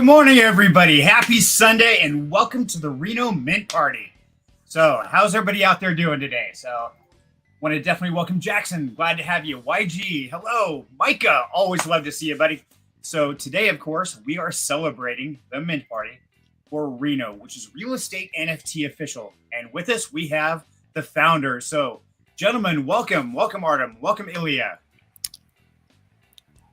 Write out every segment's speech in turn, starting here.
morning, everybody. Happy Sunday, and welcome to the Reno Mint Party. So, how's everybody out there doing today? So, want to definitely welcome Jackson. Glad to have you. YG, hello. Mika, always love to see you, buddy. So, today, of course, we are celebrating the Mint Party for Reno, which is Real Estate NFT Official. And with us, we have the founder. So, gentlemen, welcome. Welcome, Artem. Welcome, Ilya.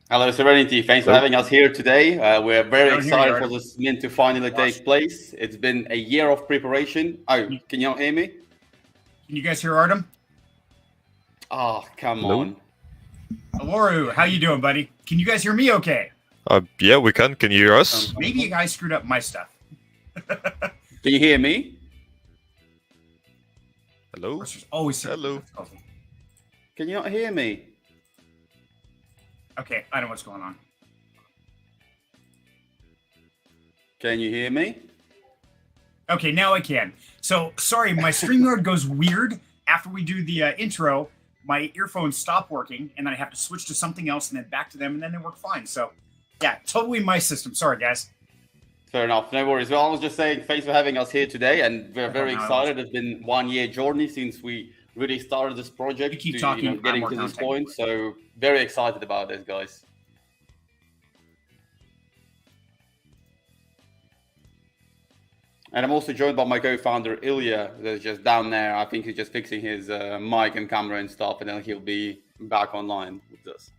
Hello, Serenity. Thanks for having us here today. We're very excited for this mint to finally take place. It's been a year of preparation. Oh, can you not hear me? Can you guys hear Artem? Oh, come on. Aloru, how you doing, buddy? Can you guys hear me okay? Yeah, we can. Can you hear us? Maybe you guys screwed up my stuff. Can you hear me? Hello? Always hello. Can you not hear me? Okay, I know what's going on. Can you hear me? Okay, now I can. So, sorry, my StreamYard goes weird after we do the intro. My earphones stop working, and then I have to switch to something else and then back to them, and then they work fine. So, yeah, totally my system. Sorry, guys. Fair enough. No worries. Well, I was just saying thanks for having us here today, and we're very excited. It's been 1 year journey since we really started this project we keep talking, getting to this point. So very excited about this, guys. And I'm also joined by my co-founder Ilya, that's just down there. I think he's just fixing his mic and camera and stuff, and then he'll be back online with us.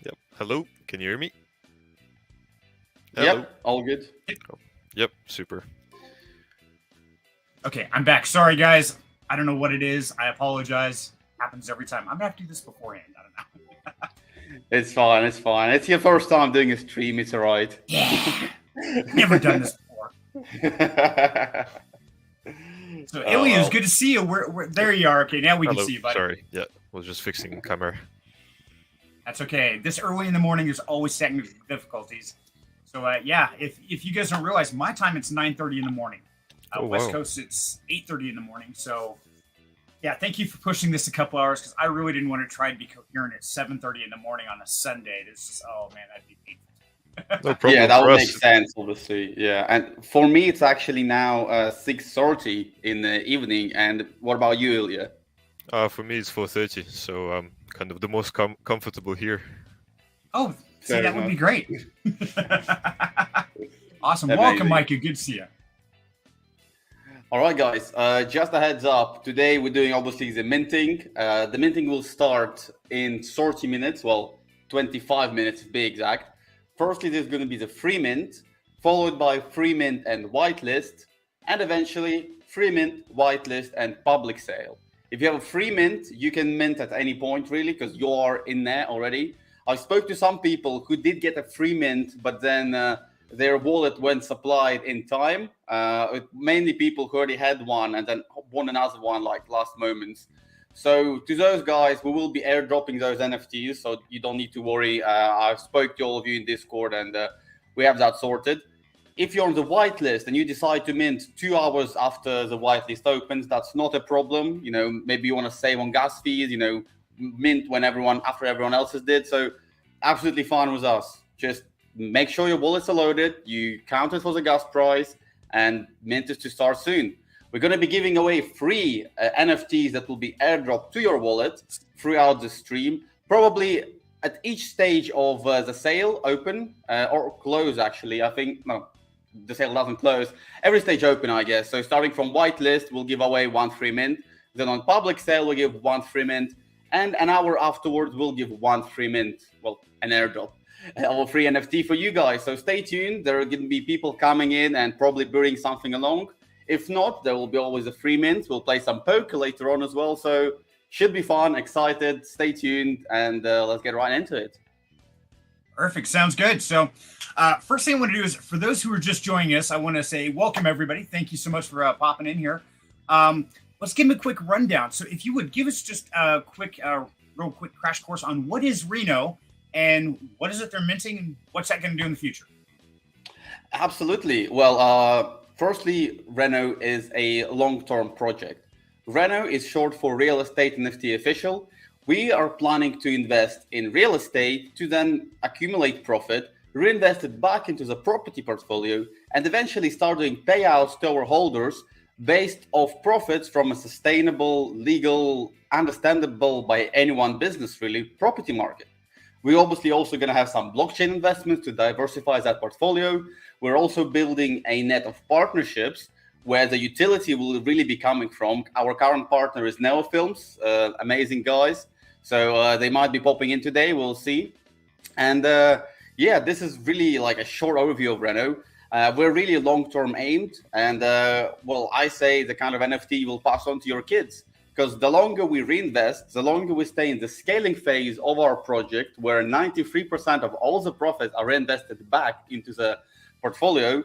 Yep. Hello. Can you hear me? Hello. Yep. All good. Yep. Super. Okay, I'm back. Sorry, guys. I don't know what it is. I apologize. Happens every time. I'm going to have to do this beforehand. I don't know. It's fine. It's fine. It's your first time doing a stream. It's all right. Yeah. Never done this before. So, Ilya, it's good to see you. There you are. Okay, now we can see you, buddy. Sorry. Yeah, we're just fixing the camera. That's okay. This early in the morning, there's always technical difficulties. So, yeah, if you guys don't realize, my time, it's 9:30 in the morning. West Coast, it's 8:30 in the morning. So, yeah, thank you for pushing this a couple hours because I really didn't want to try to be coherent at 7:30 in the morning on a Sunday. It's just, oh man, that'd be painful. No problem. Yeah, that would make sense, obviously. Yeah, and for me, it's actually now 6:30 in the evening. And what about you, Ilya? For me, it's 4:30, so I'm kind of the most comfortable here. Oh, see, that would be great. Awesome. Amazing. Welcome, Mika. Good to see you. All right, guys, just a heads up. Today, we're doing, obviously, the minting. The minting will start in 30 minutes. Well, 25 minutes to be exact. Firstly, there's going to be the free mint, followed by free mint and whitelist, and eventually free mint, whitelist, and public sale. If you have a free mint, you can mint at any point, really, because you are in there already. I spoke to some people who did get a free mint, but then their wallet went supplied in time. Mainly people who already had one and then won another one like last moments. So to those guys, we will be airdropping those NFTs, so you don't need to worry. I've spoke to all of you in Discord, and we have that sorted. If you're on the whitelist and you decide to mint 2 hours after the whitelist opens, that's not a problem. You know, maybe you want to save on gas fees, you know, mint when after everyone else's did. So absolutely fine with us. Just make sure your wallets are loaded, you count it for the gas price, and mint is to start soon. We're going to be giving away free NFTs that will be airdropped to your wallet throughout the stream, probably at each stage of the sale open or close, actually. I think, no, the sale doesn't close. Every stage open, I guess. So starting from whitelist, we'll give away 1 free mint. Then on public sale, we'll give 1 free mint. And an hour afterwards, we'll give 1 free mint, well, an airdrop. Our free NFT for you guys. So stay tuned. There are going to be people coming in and probably bringing something along. If not, there will be always a free mint. We'll play some poker later on as well. So should be fun, excited. Stay tuned, and let's get right into it. Perfect. Sounds good. So first thing I want to do is, for those who are just joining us, I want to say welcome, everybody. Thank you so much for popping in here. Let's give them a quick rundown. So if you would give us just a quick, real quick crash course on what is Reno and what is it they're minting and what's that going to do in the future? Absolutely. Well, firstly, Reno is a long-term project. Reno is short for Real Estate NFT Official. we are planning to invest in real estate to then accumulate profit, reinvest it back into the property portfolio, and eventually start doing payouts to our holders based off profits from a sustainable, legal, understandable by anyone business, really, property market. We're obviously also going to have some blockchain investments to diversify that portfolio. We're also building a net of partnerships where the utility will really be coming from. Our current partner is Neofilms, amazing guys. So they might be popping in today, we'll see. And yeah, this is really like a short overview of Reno. We're really long-term aimed. And well, I say the kind of NFT you will pass on to your kids. Because the longer we reinvest, the longer we stay in the scaling phase of our project, where 93% of all the profits are reinvested back into the portfolio,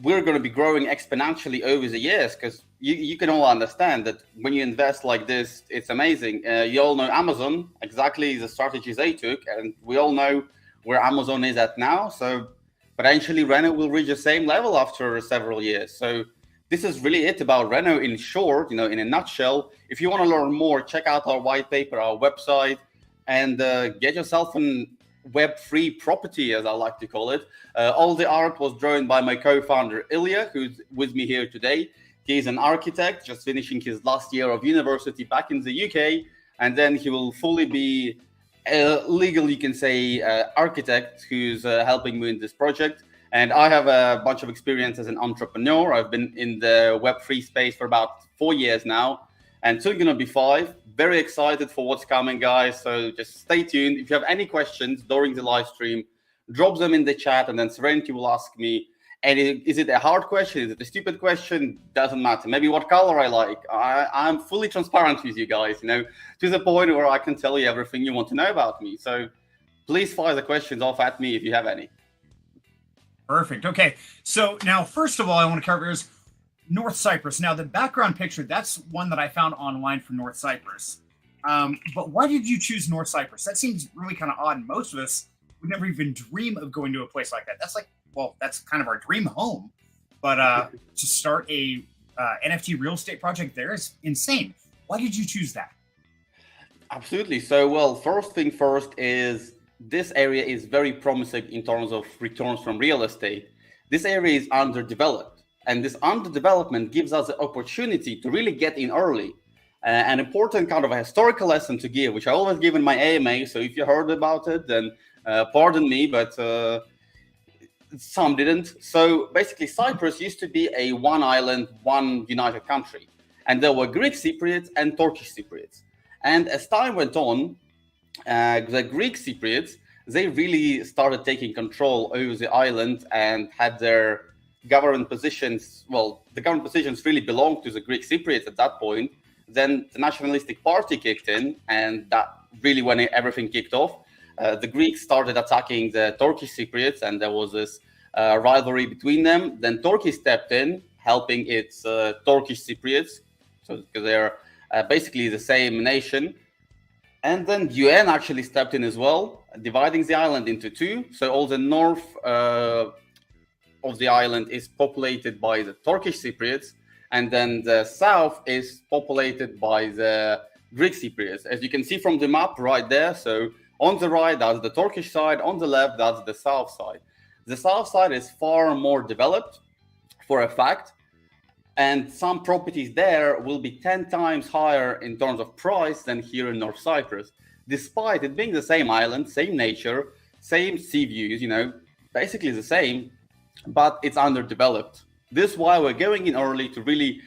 we're going to be growing exponentially over the years. Because you can all understand that when you invest like this, it's amazing. You all know Amazon, exactly the strategies they took, and we all know where Amazon is at now. So potentially Reno will reach the same level after several years. So this is really it about Reno in short, in a nutshell. If you want to learn more, check out our white paper, our website, and get yourself a web-free property, as I like to call it. All the art was drawn by my co-founder, Ilya, who's with me here today. He's an architect, just finishing his last year of university back in the UK, and then he will fully be a legal, you can say, architect who's helping me in this project. And I have a bunch of experience as an entrepreneur. I've been in the Web3 space for about 4 years now, and soon going to be 5. Very excited for what's coming, guys. So just stay tuned. If you have any questions during the live stream, drop them in the chat, and then Serenity will ask me. And is it a hard question? Is it a stupid question? Doesn't matter. Maybe what color I like. I'm fully transparent with you guys, to the point where I can tell you everything you want to know about me. So please fire the questions off at me if you have any. Perfect. Okay. So now, first of all, I want to cover is North Cyprus. Now, the background picture, that's one that I found online for North Cyprus. But why did you choose North Cyprus? That seems really kind of odd. Most of us would never even dream of going to a place like that. That's like, well, that's kind of our dream home. But to start a NFT real estate project there is insane. Why did you choose that? Absolutely. So, well, first thing first is this area is very promising in terms of returns from real estate. This area is underdeveloped, and this underdevelopment gives us the opportunity to really get in early. An important kind of a historical lesson to give, which I always give in my AMA. So if you heard about it, then pardon me, but some didn't. So basically, Cyprus used to be a one island, one united country, and there were Greek Cypriots and Turkish Cypriots. And as time went on, the Greek Cypriots, they really started taking control over the island and had their government positions. Well, the government positions really belonged to the Greek Cypriots at that point. Then the nationalistic party kicked in, and that really when everything kicked off. The Greeks started attacking the Turkish Cypriots, and there was this rivalry between them. Then Turkey stepped in, helping its Turkish Cypriots, so because they're basically the same nation. And then UN actually stepped in as well, dividing the island into two. So all the north of the island is populated by the Turkish Cypriots, and then the south is populated by the Greek Cypriots. As you can see from the map right there, so on the right, that's the Turkish side. On the left, that's the south side. The south side is far more developed, for a fact. And some properties there will be 10 times higher in terms of price than here in North Cyprus, despite it being the same island, same nature, same sea views, basically the same, but it's underdeveloped. This is why we're going in early to really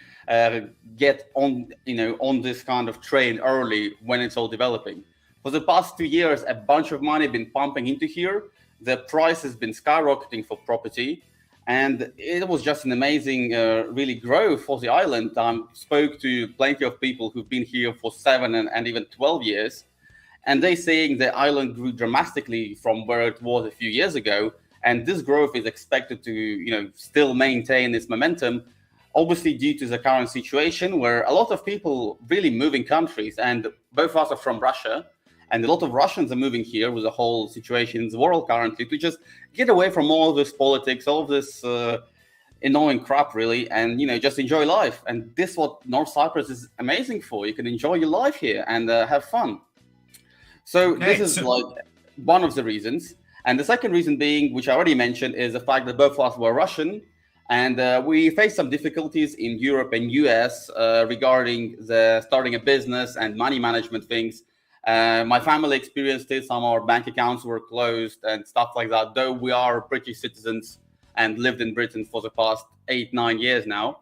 get on, on this kind of train early when it's all developing. For the past 2 years, a bunch of money been pumping into here. The price has been skyrocketing for property. And it was just an amazing, really growth for the island. I spoke to plenty of people who've been here for 7 and even 12 years. And they saying the island grew dramatically from where it was a few years ago. And this growth is expected to, still maintain its momentum, obviously due to the current situation where a lot of people really moving countries. And both of us are from Russia. And a lot of Russians are moving here with the whole situation in the world currently to just get away from all this politics, all this annoying crap, really, and, just enjoy life. And this is what North Cyprus is amazing for. You can enjoy your life here and have fun. So Okay, this is like one of the reasons. And the second reason being, which I already mentioned, is the fact that both of us were Russian. And we faced some difficulties in Europe and US regarding the starting a business and money management things. My family experienced it. Some of our bank accounts were closed and stuff like that, though we are British citizens and lived in Britain for the past 8-9 years now.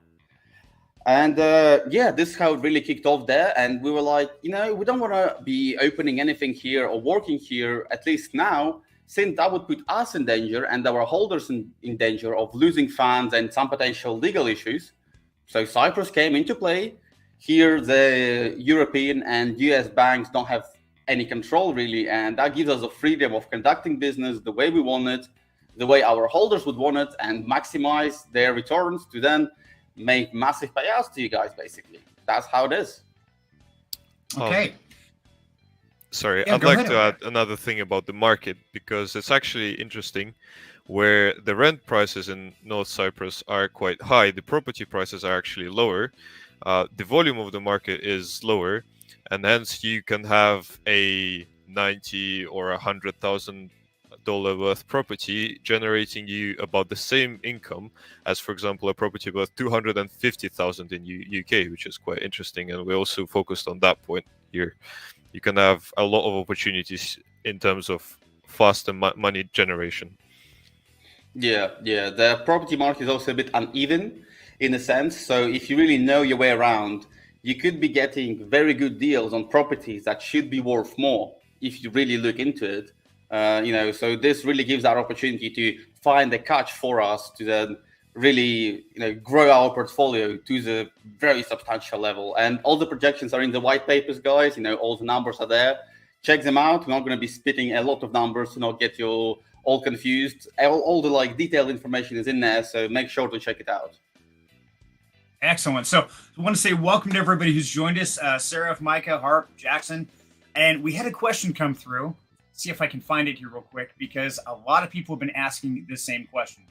And this is how it really kicked off there. And we were like, we don't want to be opening anything here or working here, at least now, since that would put us in danger and our holders in danger of losing funds and some potential legal issues. So Cyprus came into play. Here, the European and US banks don't have any control really. And that gives us the freedom of conducting business the way we want it, the way our holders would want it, and maximize their returns to then make massive payouts to you guys, basically. That's how it is. Okay. Sorry, Yeah, I'd go like ahead. to add another thing about the market, because it's actually interesting where the rent prices in North Cyprus are quite high. The property prices are actually lower. The volume of the market is lower, and hence you can have a 90 or $100,000 worth property generating you about the same income as, for example, a property worth 250,000 in UK, which is quite interesting. And we also focused on that point here. You can have a lot of opportunities in terms of faster money generation. Yeah. The property market is also a bit uneven in a sense. So if you really know your way around, you could be getting very good deals on properties that should be worth more if you really look into it. So this really gives that opportunity to find a catch for us to then really, grow our portfolio to the very substantial level. And all the projections are in the white papers, guys. All the numbers are there. Check them out. We're not going to be spitting a lot of numbers to not get you all confused. All the detailed information is in there, so make sure to check it out. Excellent. So I want to say welcome to everybody who's joined us, Sarah, Mika, Harp, Jackson. And we had a question come through. See if I can find it here real quick, because a lot of people have been asking the same question.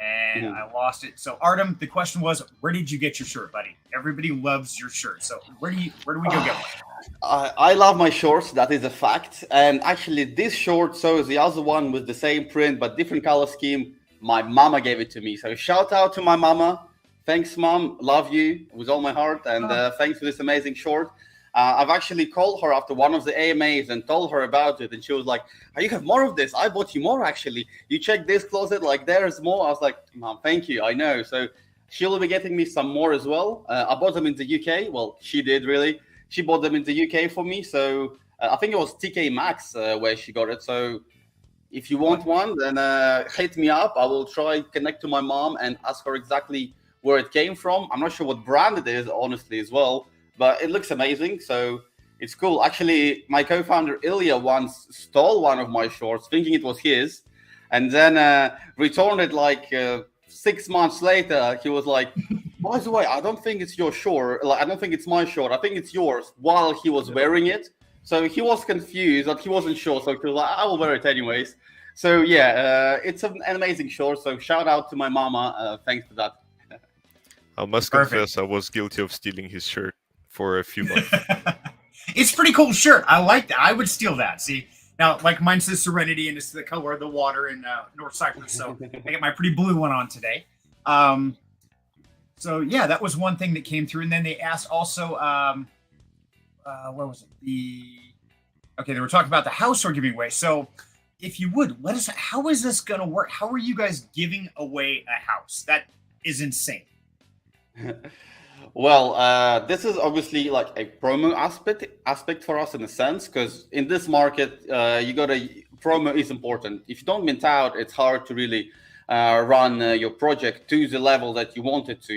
And I lost it. So Artem, the question was, where did you get your shirt, buddy? Everybody loves your shirt. So where do we go get one? I love my shorts. That is a fact. And actually, this short, so the other one with the same print but different color scheme, my mama gave it to me. So shout out to my mama. Thanks, mom. Love you with all my heart. And thanks for this amazing short. I've actually called her after one of the AMAs and told her about it. And she was like, oh, you have more of this. I bought you more, actually. You check this closet, there's more. I was like, mom, thank you. I know. So she'll be getting me some more as well. I bought them in the UK. Well, she did, really. She bought them in the UK for me. So I think it was TK Maxx where she got it. So if you want one, then hit me up. I will try connect to my mom and ask her exactly where it came from. I'm not sure what brand it is, honestly, as well. But it looks amazing, so it's cool. Actually, my co-founder Ilya once stole one of my shorts, thinking it was his, and then returned it 6 months later. He was like, by the way, I don't think it's your short. I don't think it's my short. I think it's yours, while he was wearing it. So he was confused, but he wasn't sure. So he was like, I will wear it anyways. So yeah, it's an amazing short. So shout out to my mama. Thanks for that. I must confess, I was guilty of stealing his shirt for a few months. It's a pretty cool shirt. I like that. I would steal that. See, now, mine says Serenity, and it's the color of the water in North Cyprus. So I got my pretty blue one on today. So yeah, that was one thing that came through. And then they asked also, what was it? They were talking about the house we're giving away. So if you would, let us, how is this going to work? How are you guys giving away a house? That is insane. Well, this is obviously a promo aspect for us in a sense, because in this market, promo is important. If you don't mint out, it's hard to really run your project to the level that you want it to,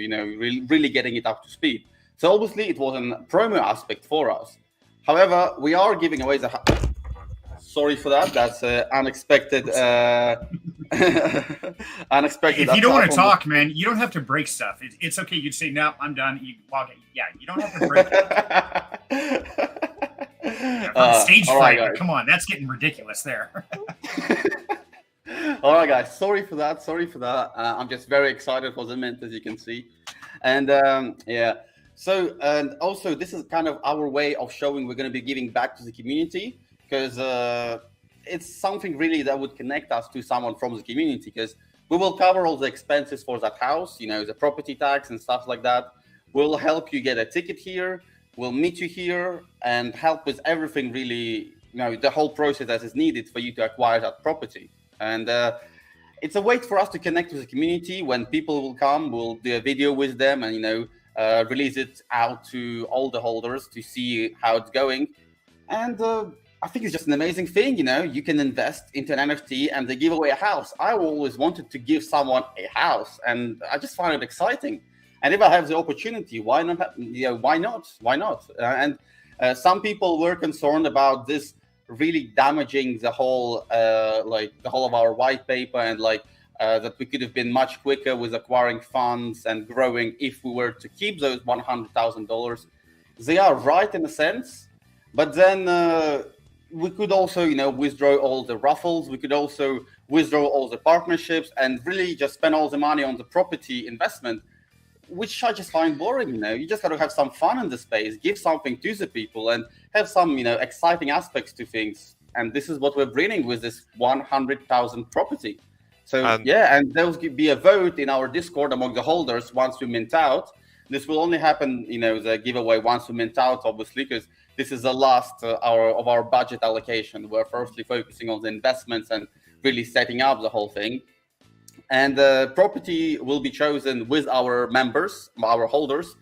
really getting it up to speed. So obviously it was a promo aspect for us. However, we are giving away sorry for that. That's unexpected. Unexpected. If you don't want to talk, man, you don't have to break stuff. It's okay. You'd say, no, I'm done. You log it. Yeah, you don't have to break it. Stage fright. Right, come on, that's getting ridiculous there. All right, guys. Sorry for that. I'm just very excited for the mint, as you can see. And So, and also, this is kind of our way of showing we're going to be giving back to the community. because it's something really that would connect us to someone from the community, because we will cover all the expenses for that house, the property tax and stuff like that. We'll help you get a ticket here. We'll meet you here and help with everything really, the whole process that is needed for you to acquire that property. And it's a way for us to connect with the community. When people will come, we'll do a video with them and, release it out to all the holders to see how it's going. And I think it's just an amazing thing, you can invest into an NFT and they give away a house. I always wanted to give someone a house and I just find it exciting. And if I have the opportunity, why not? Why not? Why not? And some people were concerned about this really damaging the whole, the whole of our white paper, and that we could have been much quicker with acquiring funds and growing if we were to keep those $100,000. They are right in a sense, but then we could also, withdraw all the raffles. We could also withdraw all the partnerships and really just spend all the money on the property investment, which I just find boring. You just got to have some fun in the space, give something to the people, and have some, exciting aspects to things. And this is what we're bringing with this 100,000 property. So and there will be a vote in our Discord among the holders once we mint out. This will only happen, the giveaway once we mint out, obviously, because this is the last hour of our budget allocation. We're firstly focusing on the investments and really setting up the whole thing. And the property will be chosen with our members, our holders.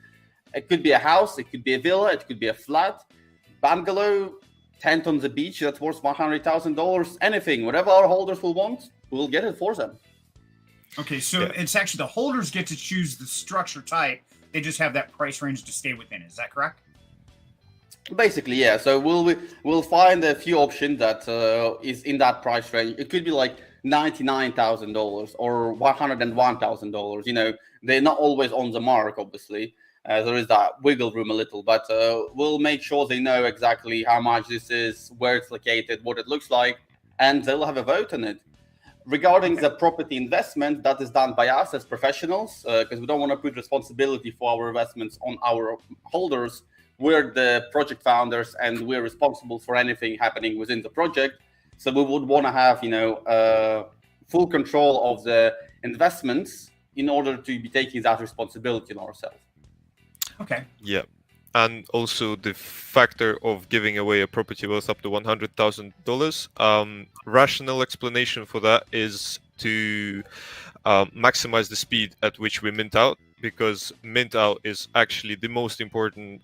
It could be a house, it could be a villa, it could be a flat, bungalow, tent on the beach that's worth $100,000, anything, whatever our holders will want, we'll get it for them. Okay, so it's actually the holders get to choose the structure type. They just have that price range to stay within. Is that correct? Basically, yeah. So we'll find a few options that is in that price range. It could be like $99,000 or $101,000. They're not always on the mark, obviously. There is that wiggle room a little, but we'll make sure they know exactly how much this is, where it's located, what it looks like, and they'll have a vote on it. Regarding the property investment, that is done by us as professionals, because we don't want to put responsibility for our investments on our holders. We're the project founders, and we're responsible for anything happening within the project. So we would want to have, full control of the investments in order to be taking that responsibility on ourselves. Okay. Yeah. And also the factor of giving away a property worth up to $100,000. Rational explanation for that is to maximize the speed at which we mint out, because mint out is actually the most important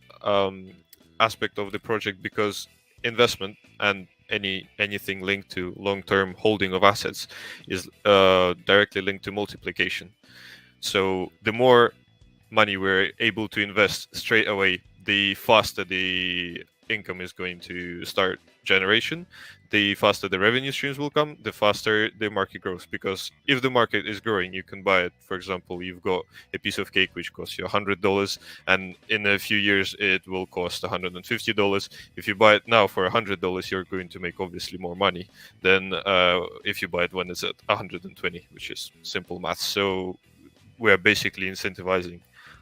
aspect of the project, because investment and anything linked to long-term holding of assets is directly linked to multiplication. So the more money we're able to invest straight away, the faster the income is going to start generation, the faster the revenue streams will come, the faster the market grows. Because if the market is growing, you can buy it. For example, you've got a piece of cake which costs you $100, and in a few years it will cost $150. If you buy it now for $100, you're going to make obviously more money than if you buy it when it's at 120, which is simple math. So we're basically incentivizing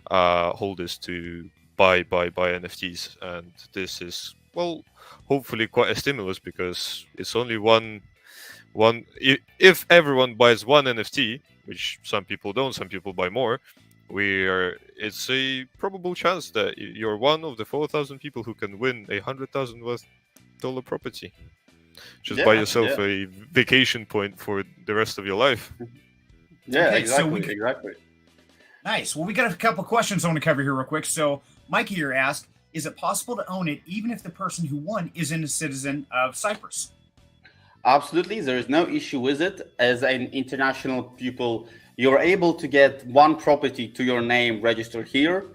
holders to buy NFTs, and this is, well, hopefully quite a stimulus, because it's only one. If everyone buys one NFT, which some people don't, some people buy more, it's a probable chance that you're one of the 4,000 people who can win a $100,000 worth property. Just buy yourself a vacation point for the rest of your life. Yeah, okay, exactly. Exactly. Nice. Well, we got a couple questions I want to cover here real quick. So Mike here asked, is it possible to own it even if the person who won isn't a citizen of Cyprus? Absolutely. There is no issue with it. As an international pupil, you're able to get one property to your name registered here.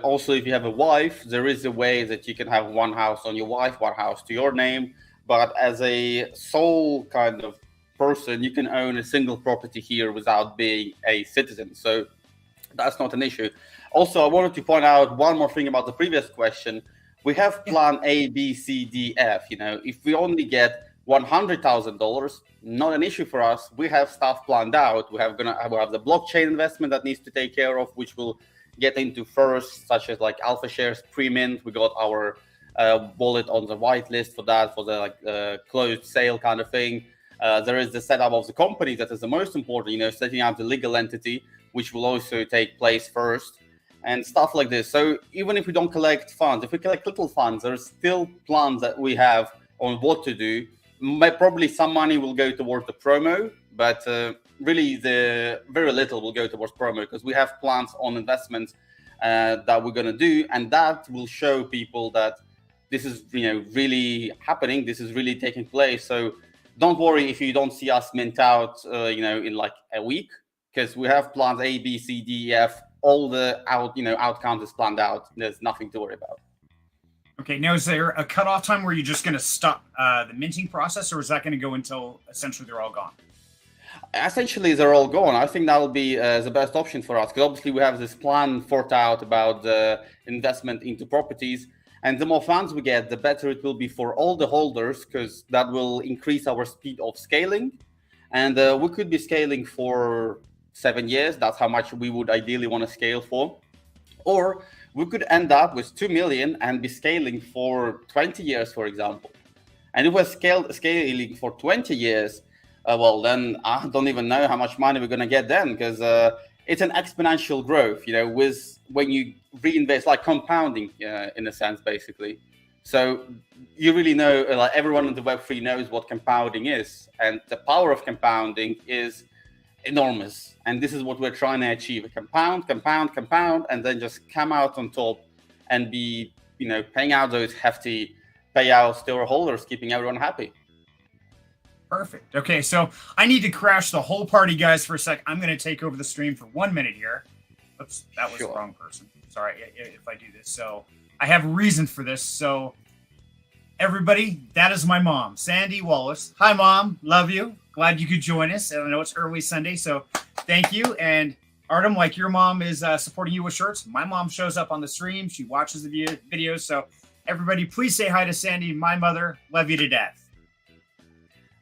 Also, if you have a wife, there is a way that you can have one house on your wife, one house to your name. But as a sole kind of person, you can own a single property here without being a citizen. So that's not an issue. Also, I wanted to point out one more thing about the previous question. We have plan A, B, C, D, F. If we only get $100,000, not an issue for us. We have stuff planned out. We'll have the blockchain investment that needs to take care of, which we'll get into first, such as like alpha shares, pre-mint. We got our wallet on the whitelist for that, for the closed sale kind of thing. There is the setup of the company that is the most important, setting up the legal entity, which will also take place first, and stuff like this. So even if we don't collect funds, if we collect little funds, there's still plans that we have on what to do. Probably some money will go towards the promo, but really the very little will go towards promo, because we have plans on investments that we're going to do, and that will show people that this is really happening, this is really taking place. So don't worry if you don't see us mint out in like a week, because we have plans A, B, C, D, E, F. All the outcomes is planned out. There's nothing to worry about. Okay, now is there a cutoff time where you're just going to stop the minting process, or is that going to go until essentially they're all gone? Essentially, they're all gone. I think that'll be the best option for us, because obviously we have this plan thought out about the investment into properties, and the more funds we get, the better it will be for all the holders, because that will increase our speed of scaling. And we could be scaling for 7 years. That's how much we would ideally want to scale for. Or we could end up with 2 million and be scaling for 20 years, for example. And if we're scaling for 20 years, well, then I don't even know how much money we're going to get then, because it's an exponential growth, with when you reinvest, like compounding in a sense, basically. So you really know, like everyone in the Web3 knows what compounding is, and the power of compounding is enormous. And this is what we're trying to achieve: compound, and then just come out on top and be, paying out those hefty payouts to our holders, keeping everyone happy. Perfect. Okay, so I need to crash the whole party, guys, for a sec. I'm going to take over the stream for 1 minute here. Oops, that was the wrong person. Sorry if I do this. So I have a reason for this. So everybody, that is my mom, Sandy Wallace. Hi, Mom. Love you. Glad you could join us. I know it's early Sunday, so thank you. And Artem, like your mom is supporting you with shirts, my mom shows up on the stream. She watches the videos. So everybody, please say hi to Sandy, my mother. Love you to death.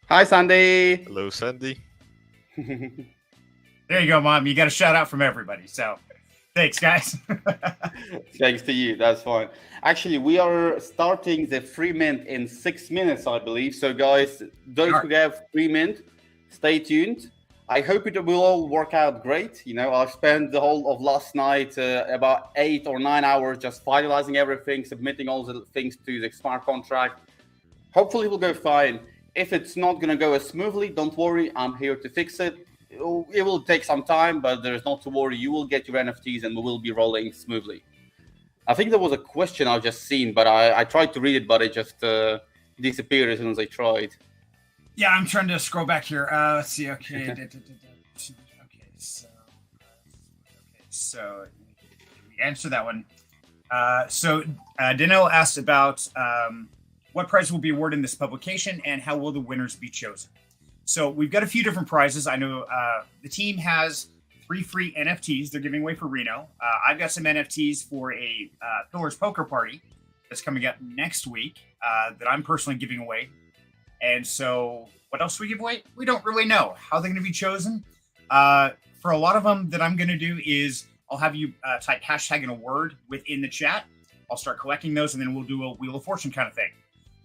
Hi, Sandy. Hello, Sandy. There you go, Mom. You got a shout out from everybody. So thanks, guys. Thanks to you. That's fine. Actually, we are starting the free mint in 6 minutes, I believe. So, guys, those who have free mint, stay tuned. I hope it will all work out great. I've spent the whole of last night about 8 or 9 hours just finalizing everything, submitting all the things to the smart contract. Hopefully, it will go fine. If it's not going to go as smoothly, don't worry. I'm here to fix it. It will take some time, but there's not to worry. You will get your NFTs and we will be rolling smoothly. I think there was a question I've just seen, but I tried to read it, but it just disappeared as soon as I tried. Yeah, I'm trying to scroll back here. Let's see. Okay. So we answer that one. So Dino asked about what prize will be awarded in this publication and how will the winners be chosen. So we've got a few different prizes. I know the team has 3 free NFTs they're giving away for Reno. I've got some NFTs for a Pillars Poker Party that's coming up next week that I'm personally giving away. And so what else do we give away? We don't really know how they're going to be chosen. For a lot of them that I'm going to do is I'll have you type hashtag in a word within the chat. I'll start collecting those and then we'll do a Wheel of Fortune kind of thing.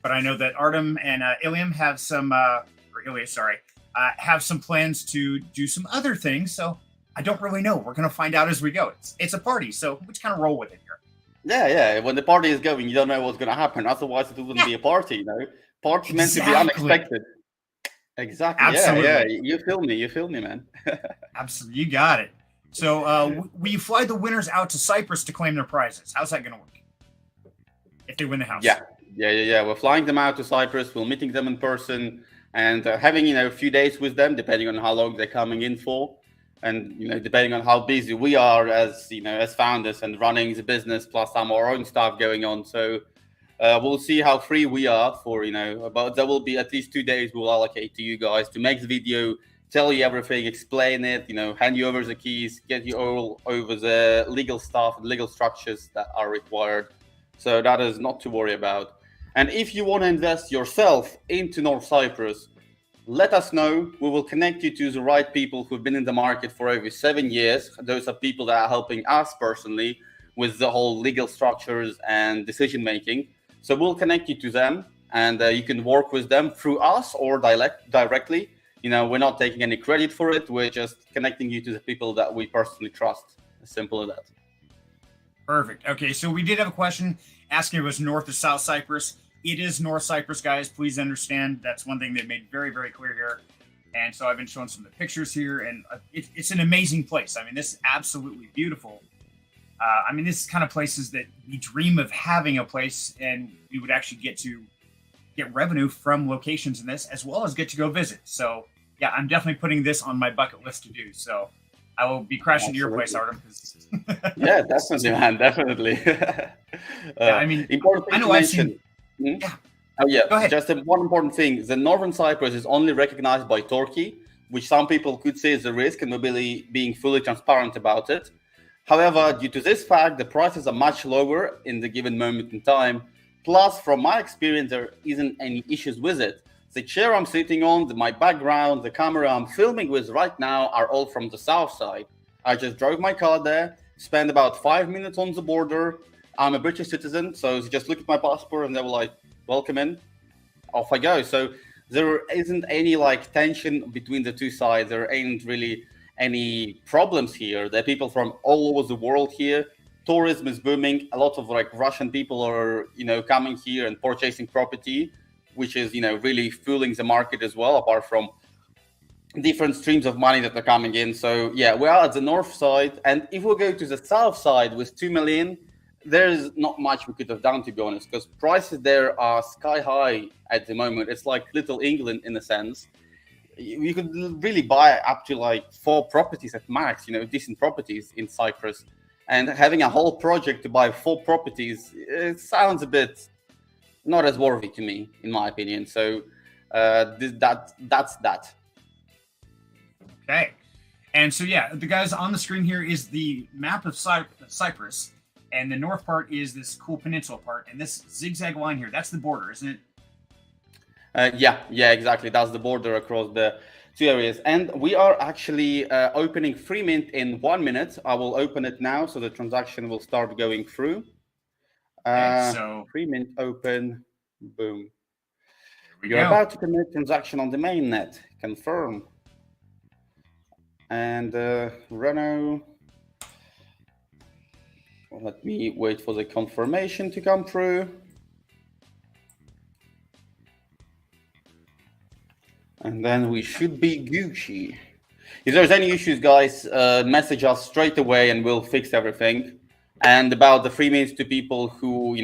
But I know that Artem and Iliam have some, have some plans to do some other things. So I don't really know. We're going to find out as we go. It's a party, so we just kind of roll with it here. Yeah. When the party is going, you don't know what's going to happen. Otherwise, it wouldn't be a party, Party's meant to be unexpected. Exactly. Absolutely. Yeah. You feel me, man. Absolutely. You got it. So we fly the winners out to Cyprus to claim their prizes. How's that going to work? If they win the house. Yeah. We're flying them out to Cyprus. We're meeting them in person and having, a few days with them, depending on how long they're coming in for. And, depending on how busy we are as, as founders and running the business, plus some of our own stuff going on. So we'll see how free we are for, but there will be at least 2 days we'll allocate to you guys to make the video, tell you everything, explain it, hand you over the keys, get you all over the legal stuff, legal structures that are required. So that is not to worry about. And if you want to invest yourself into North Cyprus, let us know. We will connect you to the right people who've been in the market for over 7 years. Those are people that are helping us personally with the whole legal structures and decision making. So we'll connect you to them, and you can work with them through us or directly. We're not taking any credit for it. We're just connecting you to the people that we personally trust. As simple as that. Perfect. Okay, so we did have a question asking if it was North or South Cyprus. It is North Cyprus, guys. Please understand that's one thing they made very, very clear here. And so I've been showing some of the pictures here, and it's an amazing place. I mean, this is absolutely beautiful. This is kind of places that we dream of having a place, and we would actually get revenue from locations in this, as well as get to go visit. So, yeah, I'm definitely putting this on my bucket list to do. So I will be crashing to your place, Artem. Yeah, definitely, man. Definitely. Important thing to mention. Yeah. Oh, yeah. Go ahead. Just one important thing. The Northern Cyprus is only recognized by Turkey, which some people could say is a risk, and mobility being fully transparent about it. However, due to this fact, the prices are much lower in the given moment in time. Plus, from my experience, there isn't any issues with it. The chair I'm sitting on, my background, the camera I'm filming with right now are all from the south side. I just drove my car there, spent about 5 minutes on the border. I'm a British citizen, so just look at my passport and they were like, welcome in. Off I go. So there isn't any tension between the two sides. There ain't really any problems here. There are people from all over the world here. Tourism is booming. A lot of Russian people are, coming here and purchasing property, which is, really fueling the market as well, apart from different streams of money that are coming in. So yeah, we are at the north side. And if we go to the south side with 2 million, there's not much we could have done, to be honest, because prices there are sky high at the moment. It's like Little England in a sense. You could really buy up to 4 properties at max, decent properties in Cyprus. And having a whole project to buy 4 properties, it sounds a bit not as worthy to me, in my opinion. So that's that. Okay. And so, yeah, the guys on the screen here is the map of Cyprus. And the north part is this cool peninsula part. And this zigzag line here, that's the border, isn't it? Yeah, exactly. That's the border across the 2 areas. And we are actually opening free mint in 1 minute. I will open it now, so the transaction will start going through. So free mint open. Boom. You're about to commit transaction on the mainnet. Confirm. And Reno. Let me wait for the confirmation to come through. And then we should be Gucci. If there's any issues, guys, message us straight away and we'll fix everything. And about the free mints to people who,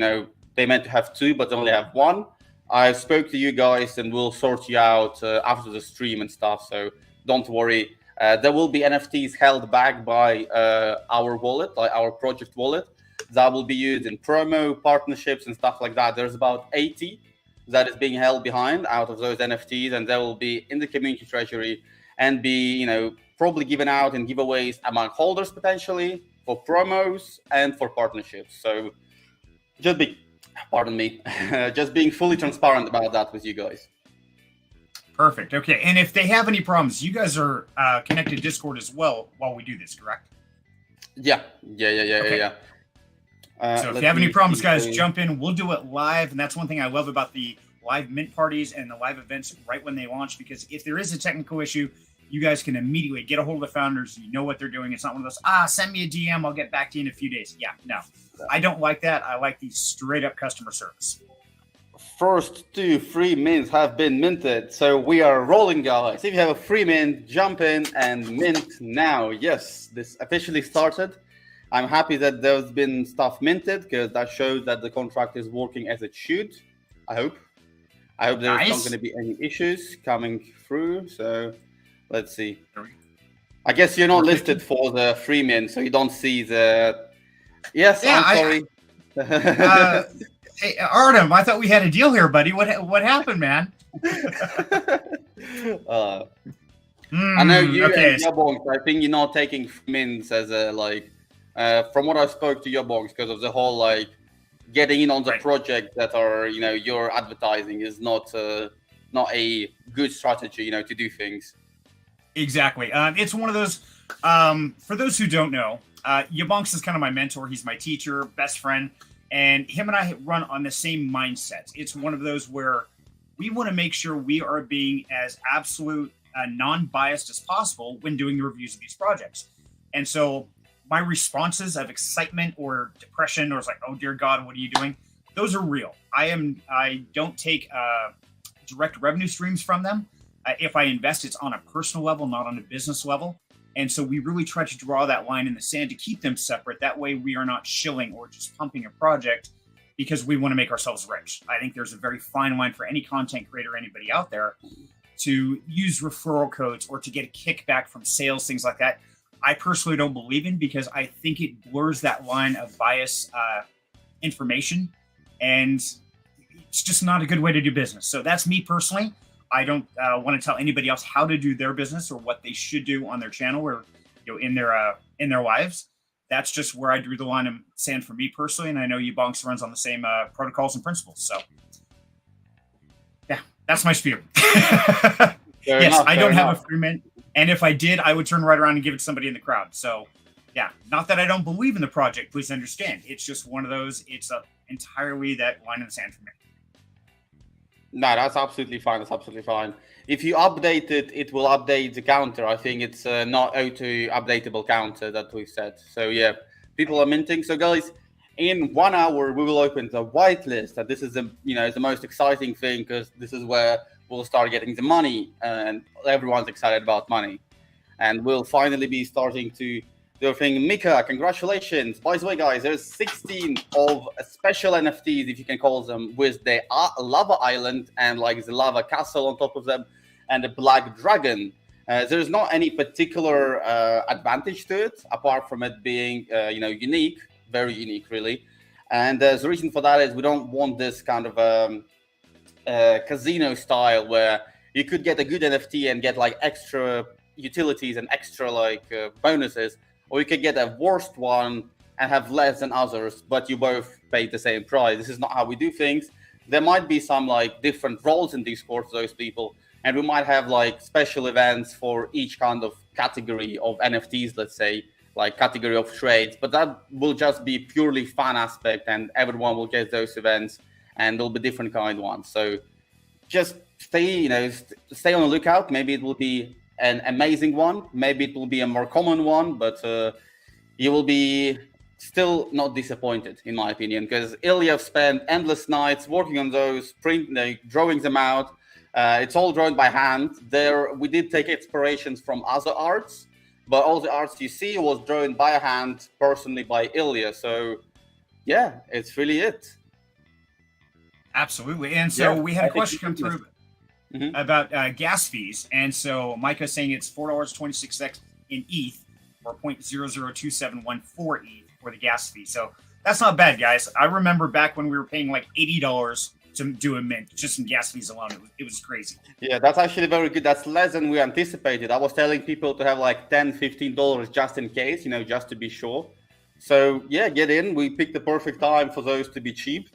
they meant to have 2 but only have 1, I spoke to you guys and we'll sort you out after the stream and stuff. So don't worry. There will be NFTs held back by our wallet, like our project wallet, that will be used in promo, partnerships, and stuff like that. There's about 80 that is being held behind out of those NFTs, and they will be in the community treasury and be, probably given out in giveaways among holders potentially for promos and for partnerships. So just being fully transparent about that with you guys. Perfect. Okay. And if they have any problems, you guys are connected to Discord as well while we do this, correct? Yeah. So if you have any problems, guys, jump in. We'll do it live. And that's one thing I love about the live mint parties and the live events right when they launch, because if there is a technical issue, you guys can immediately get a hold of the founders. You know what they're doing. It's not one of those, send me a DM. I'll get back to you in a few days. Yeah, no, I don't like that. I like the straight up customer service. First 2 free mints have been minted, so we are rolling, guys. If you have a free mint, jump in and mint now. Yes, this officially started. I'm happy that there's been stuff minted, because that shows that the contract is working as it should. I hope there's not going to be any issues coming through. So let's see. I guess you're not listed for the free mint, so you don't see the. Yes, yeah, I'm sorry. Hey, Artem, I thought we had a deal here, buddy. What happened, man? I know you and YaBonks, I think you're not taking mints as a from what I spoke to YaBonks, because of the whole getting in on the project that are your advertising is not a good strategy to do things. Exactly. It's one of those. For those who don't know, YaBonks is kind of my mentor. He's my teacher, best friend. And him and I run on the same mindset. It's one of those where we want to make sure we are being as absolute non-biased as possible when doing the reviews of these projects. And so my responses of excitement or depression, or it's like, oh dear God, what are you doing? Those are real. I don't take direct revenue streams from them. If I invest, it's on a personal level, not on a business level. And so we really try to draw that line in the sand to keep them separate. That way we are not shilling or just pumping a project because we want to make ourselves rich. I think there's a very fine line for any content creator, anybody out there, to use referral codes or to get a kickback from sales, things like that. I personally don't believe in, because I think it blurs that line of bias information, and it's just not a good way to do business. So that's me personally. I don't want to tell anybody else how to do their business or what they should do on their channel or in their lives. That's just where I drew the line in sand for me personally, and I know YaBonks runs on the same protocols and principles. So yeah, that's my spiel. Yes, I don't have a free mint, and if I did, I would turn right around and give it to somebody in the crowd. So yeah, not that I don't believe in the project, please understand. It's just one of those, it's entirely that line in the sand for me. No, that's absolutely fine. That's absolutely fine. If you update it, it will update the counter. I think it's not auto updatable counter that we've set. So yeah, people are minting. So guys, in 1 hour we will open the whitelist. And this is the the most exciting thing, because this is where we'll start getting the money, and everyone's excited about money. And we'll finally be starting to do a thing. Mika, congratulations. By the way, guys, there's 16 of special NFTs, if you can call them, with the lava island and like the lava castle on top of them and the black dragon. There's not any particular advantage to it, apart from it being, unique, very unique, really. And the reason for that is we don't want this kind of casino style where you could get a good NFT and get like extra utilities and extra like bonuses, or you could get a worst one and have less than others, but you both pay the same price. This is not how we do things. There might be some like different roles in Discord for those people, and we might have like special events for each kind of category of NFTs, let's say, like category of trades, but that will just be purely fun aspect, and everyone will get those events, and there'll be different kind ones. So just stay on the lookout. Maybe it will be an amazing one, maybe it will be a more common one, but you will be still not disappointed, in my opinion, because Ilya spent endless nights working on those, drawing them out. It's all drawn by hand. There, we did take inspirations from other arts, but all the arts you see was drawn by hand, personally by Ilya. So yeah, it's really it. Absolutely. And so we had a question come through about gas fees. And so Mika saying it's $4.26 in ETH, or 0.002714 ETH for the gas fee. So that's not bad, guys. I remember back when we were paying like $80 to do a mint, just in gas fees alone. It was crazy. Yeah, that's actually very good. That's less than we anticipated. I was telling people to have like $10, $15 just in case, just to be sure. So yeah, get in. We picked the perfect time for those to be cheap.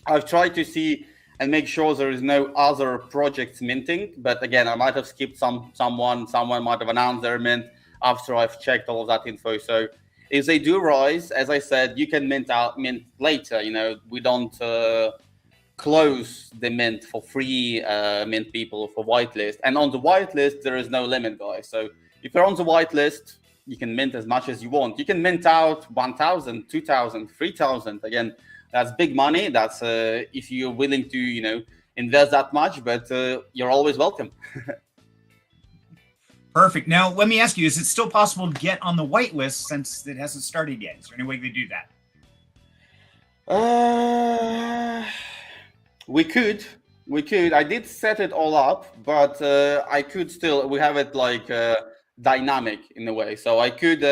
I've tried to see and make sure there is no other projects minting, but again, I might have skipped someone might have announced their mint after I've checked all of that info. So if they do rise, as I said, you can mint later. We don't close the mint for free mint people for whitelist. And on the whitelist, there is no limit, guys. So if you're on the whitelist, you can mint as much as you want. You can mint out 1,000, 2,000, 3,000. Again, that's big money. That's if you're willing to, invest that much, but you're always welcome. Perfect. Now, let me ask you, is it still possible to get on the whitelist since it hasn't started yet? Is there any way to do that? We could. I did set it all up, but I could still, we have it like dynamic in a way. So I could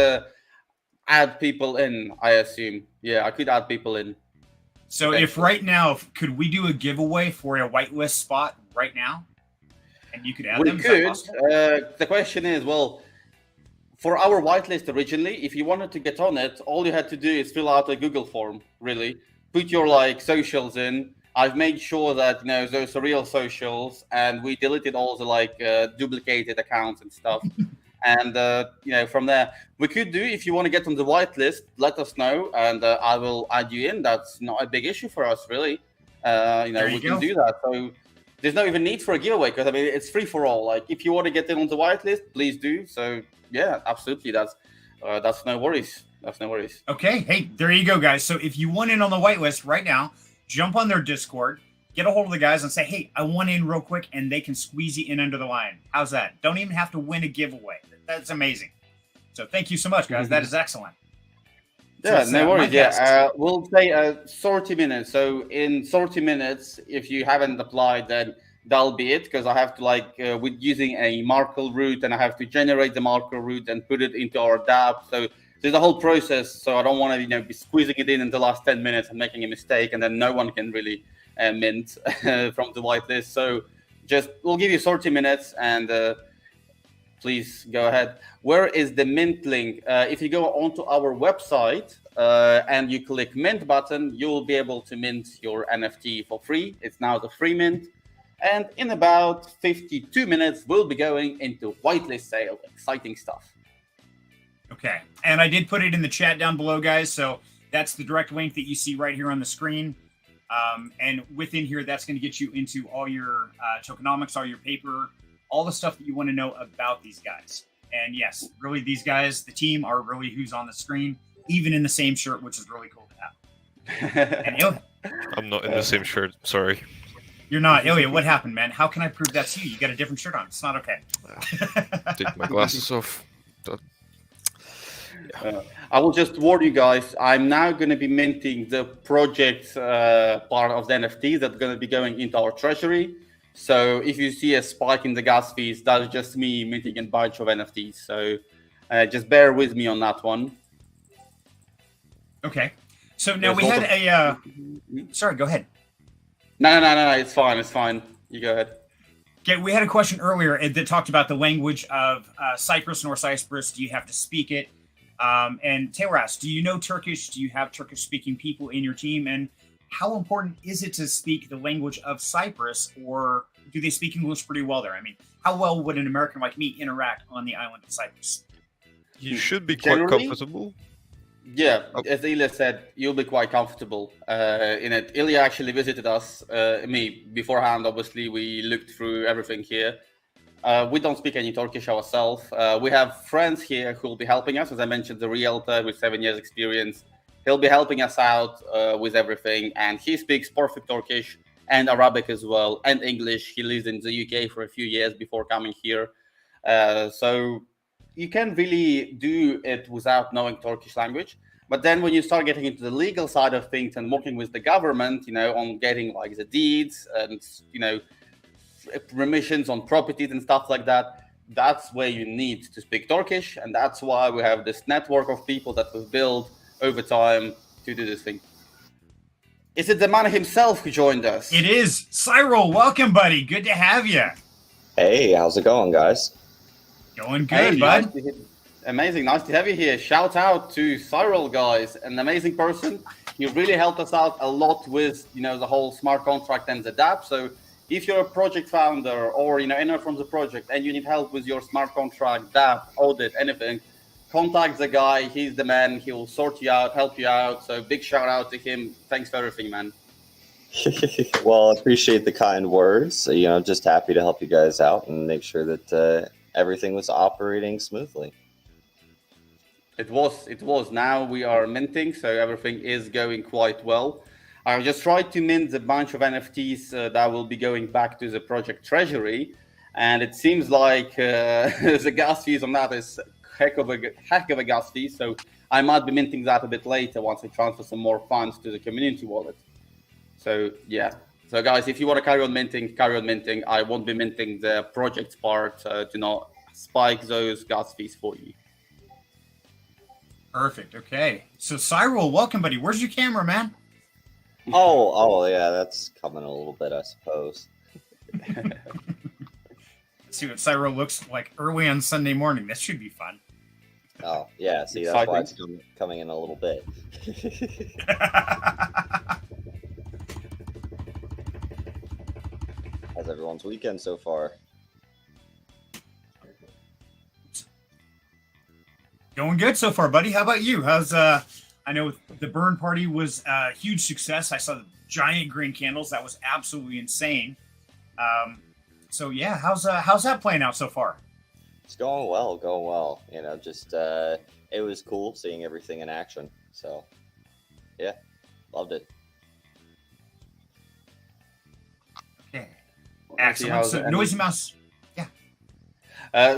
add people in, I assume. Yeah, I could add people in. So if right now, could we do a giveaway for a whitelist spot right now? And you could add them? We could. The question is, well, for our whitelist originally, if you wanted to get on it, all you had to do is fill out a Google form, really. Put your socials in. I've made sure that those are real socials, and we deleted all the duplicated accounts and stuff. And from there, we could do, if you want to get on the whitelist, let us know, and I will add you in. That's not a big issue for us, really. We can do that. So there's no even need for a giveaway, because I mean it's free for all. Like, if you want to get in on the whitelist, please do. So yeah, absolutely. That's no worries. That's no worries. Okay, hey, there you go, guys. So if you want in on the whitelist right now, jump on their Discord, get a hold of the guys, and say, hey, I want in real quick, and they can squeeze you in under the line. How's that? Don't even have to win a giveaway. That's amazing. So thank you so much, guys. That is excellent. Yeah, no worries. Yeah, we'll say 30 minutes. So in 30 minutes, if you haven't applied, then that'll be it, because I have to with using a Markle route, and I have to generate the Markle route and put it into our dApp. So there's a whole process. So I don't want to be squeezing it in the last 10 minutes and making a mistake, and then no one can really mint from the whitelist. So we'll give you 30 minutes, and please go ahead. Where is the mint link? If you go onto our website and you click mint button, you will be able to mint your NFT for free. It's now the free mint. And in about 52 minutes, we'll be going into whitelist sale. Exciting stuff. Okay. And I did put it in the chat down below, guys. So that's the direct link that you see right here on the screen. And within here, that's going to get you into all your tokenomics, all your paper, all the stuff that you want to know about these guys. And yes, really, these guys, the team, are really who's on the screen, even in the same shirt, which is really cool to have. And I'm not in the same shirt. Sorry. You're not. Ilya, what happened, man? How can I prove that's you? You got a different shirt on. It's not okay. Take my glasses off. I will just warn you guys, I'm now going to be minting the project part of the NFTs that's going to be going into our treasury. So if you see a spike in the gas fees, that's just me minting a bunch of NFTs. So just bear with me on that one. Okay. So now we had a... Sorry, go ahead. No, it's fine. It's fine. You go ahead. Okay, we had a question earlier that talked about the language of Cyprus, North Cyprus. Do you have to speak it? And Taylor asked, do you know Turkish? Do you have Turkish-speaking people in your team? And how important is it to speak the language of Cyprus, or do they speak English pretty well there? I mean, how well would an American like me interact on the island of Cyprus? You should be quite comfortable. Yeah, as Ilya said, you'll be quite comfortable in it. Ilya actually visited us, me, beforehand. Obviously, we looked through everything here. We don't speak any Turkish ourselves. We have friends here who will be helping us. As I mentioned, the realtor with 7 years experience. He'll be helping us out with everything. And he speaks perfect Turkish and Arabic as well, and English. He lived in the UK for a few years before coming here. So you can really do it without knowing Turkish language. But then when you start getting into the legal side of things and working with the government, on getting like the deeds and, remissions on properties and stuff like that, that's where you need to speak Turkish. And that's why we have this network of people that we've built over time to do this thing. Is it the man himself who joined us? It is. Cyril, welcome, buddy. Good to have you. Hey, how's it going, guys? Going good, bud. Amazing. Nice to have you here. Shout out to Cyril, guys. An amazing person. He really helped us out a lot with, the whole smart contract and the dApp. So if you're a project founder or, anyone from the project and you need help with your smart contract, dApp, audit, anything, contact the guy. He's the man. He will sort you out, help you out. So big shout out to him. Thanks for everything, man. Well, I appreciate the kind words. Just happy to help you guys out and make sure that everything was operating smoothly. It was. Now we are minting, so everything is going quite well. I just tried to mint a bunch of NFTs that will be going back to the project treasury, and it seems like the gas fees on that is heck of a gas fee. So I might be minting that a bit later once I transfer some more funds to the community wallet. So yeah. So guys, if you want to carry on minting, carry on minting. I won't be minting the project part to not spike those gas fees for you. Perfect. Okay. So Cyril, welcome, buddy. Where's your camera, man? Oh, yeah, that's coming a little bit, I suppose. Let's see what Cyril looks like early on Sunday morning. This should be fun. Oh, yeah. See, that's why it's coming in a little bit. How's everyone's weekend so far? Going good so far, buddy. How about you? How's I know the burn party was a huge success. I saw the giant green candles. That was absolutely insane. So yeah, how's that playing out so far? It's going well, going well. You know, just it was cool seeing everything in action. So yeah, loved it. Okay. Let's see Excellent. how So the Noisy Mouse.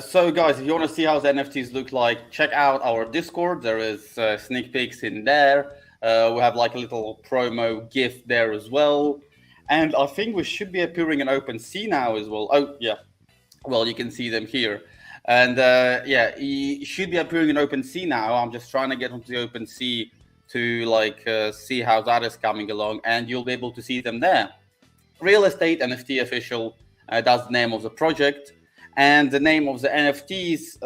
So guys, if you want to see how the NFTs look like, check out our Discord. There is sneak peeks in there. We have like a little promo gift there as well. And I think we should be appearing in OpenSea now as well. Oh, yeah. Well, you can see them here. And yeah, he should be appearing in OpenSea now. I'm just trying to get onto the OpenSea to like see how that is coming along. And you'll be able to see them there. Real Estate NFT Official, that's the name of the project. And the name of the NFTs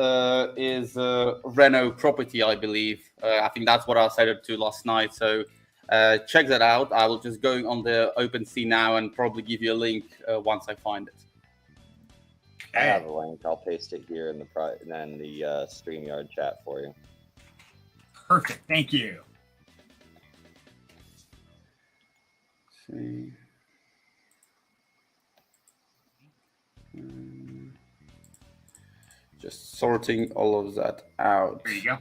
is Reno Property, I believe. I think that's what I set it to last night. So check that out. I will just go on the OpenSea now and probably give you a link once I find it. I have a link. I'll paste it here in the StreamYard chat for you. Perfect. Thank you. Let's see. Just sorting all of that out. There you go.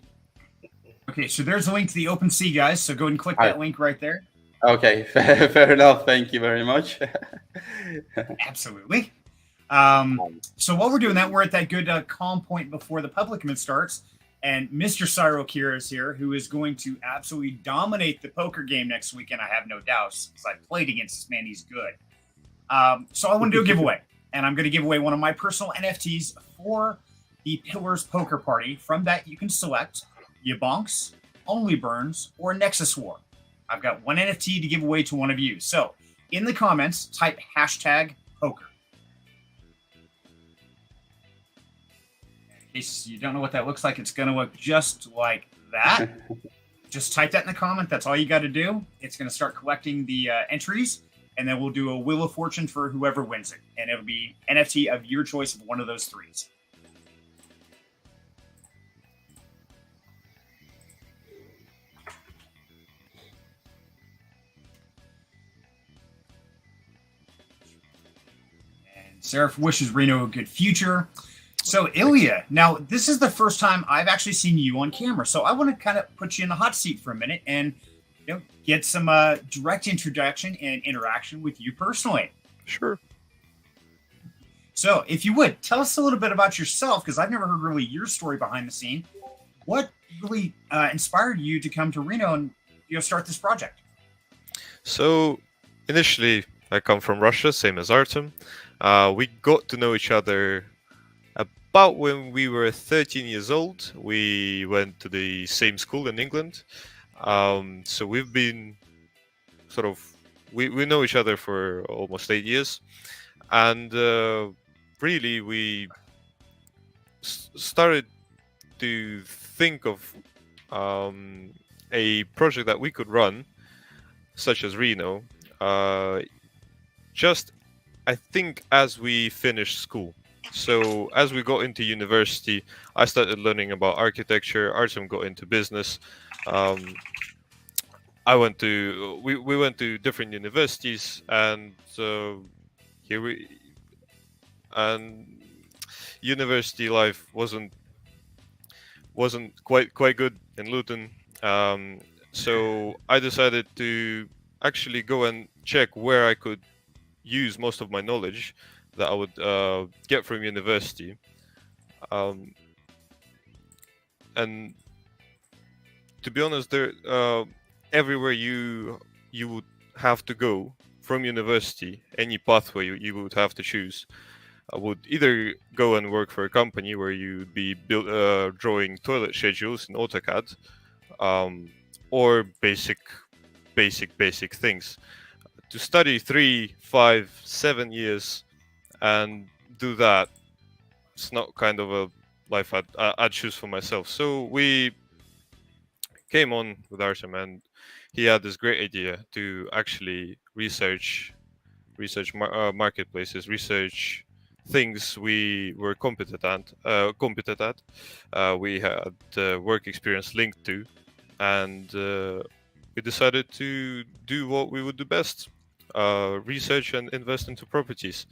Okay, so there's a link to the OpenSea, guys. So go ahead and click that link right there. Okay, fair enough. Thank you very much. Absolutely. So while we're doing that, we're at that good calm point before the public event starts. And Mr. Cyril Keir is here, who is going to absolutely dominate the poker game next weekend. I have no doubts, because I played against this man. He's good. So I want to do a giveaway. And I'm going to give away one of my personal NFTs for the Pillars Poker Party. From that, you can select YaBonks, Only Burns, or Nexus War. I've got one NFT to give away to one of you. So in the comments, type #poker. In case you don't know what that looks like, it's going to look just like that. Just type that in the comment. That's all you got to do. It's going to start collecting the entries, and then we'll do a Wheel of Fortune for whoever wins it. And it'll be NFT of your choice of one of those threes. Seraph wishes Reno a good future. So Ilya, now this is the first time I've actually seen you on camera. So I want to kind of put you in the hot seat for a minute and get some direct introduction and interaction with you personally. Sure. So if you would, tell us a little bit about yourself, because I've never heard really your story behind the scene. What really inspired you to come to Reno and start this project? So initially, I come from Russia, same as Artem. We got to know each other about when we were 13 years old. We went to the same school in England. So we've been we know each other for almost 8 years. And really, we started to think of a project that we could run, such as Reno, just I think as we finished school. So as we got into university, I started learning about architecture. Artem got into business. We went to different universities, and university life wasn't quite good in Luton. So I decided to actually go and check where I could use most of my knowledge that I would get from university, and to be honest, there everywhere you would have to go from university, any pathway you would have to choose, I would either go and work for a company where you'd be drawing toilet schedules in AutoCAD, or basic things. To study 3, 5, 7 years and do that, it's not kind of a life I'd choose for myself. So we came on with Artem, and he had this great idea to actually research marketplaces, research things we were competent at. We had work experience linked to, and we decided to do what we would do best: research and invest into properties.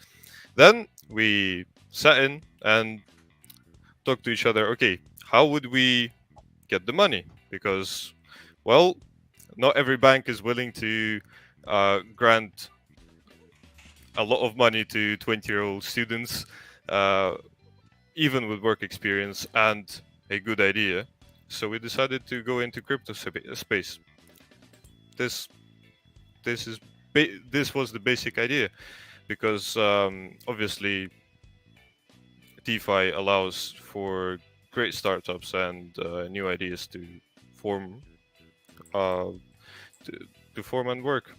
Then we sat in and talked to each other. Okay, how would we get the money? Because, well, not every bank is willing to grant a lot of money to 20-year-old students, even with work experience and a good idea. So we decided to go into crypto space. This was the basic idea, because obviously DeFi allows for great startups and new ideas to form and work.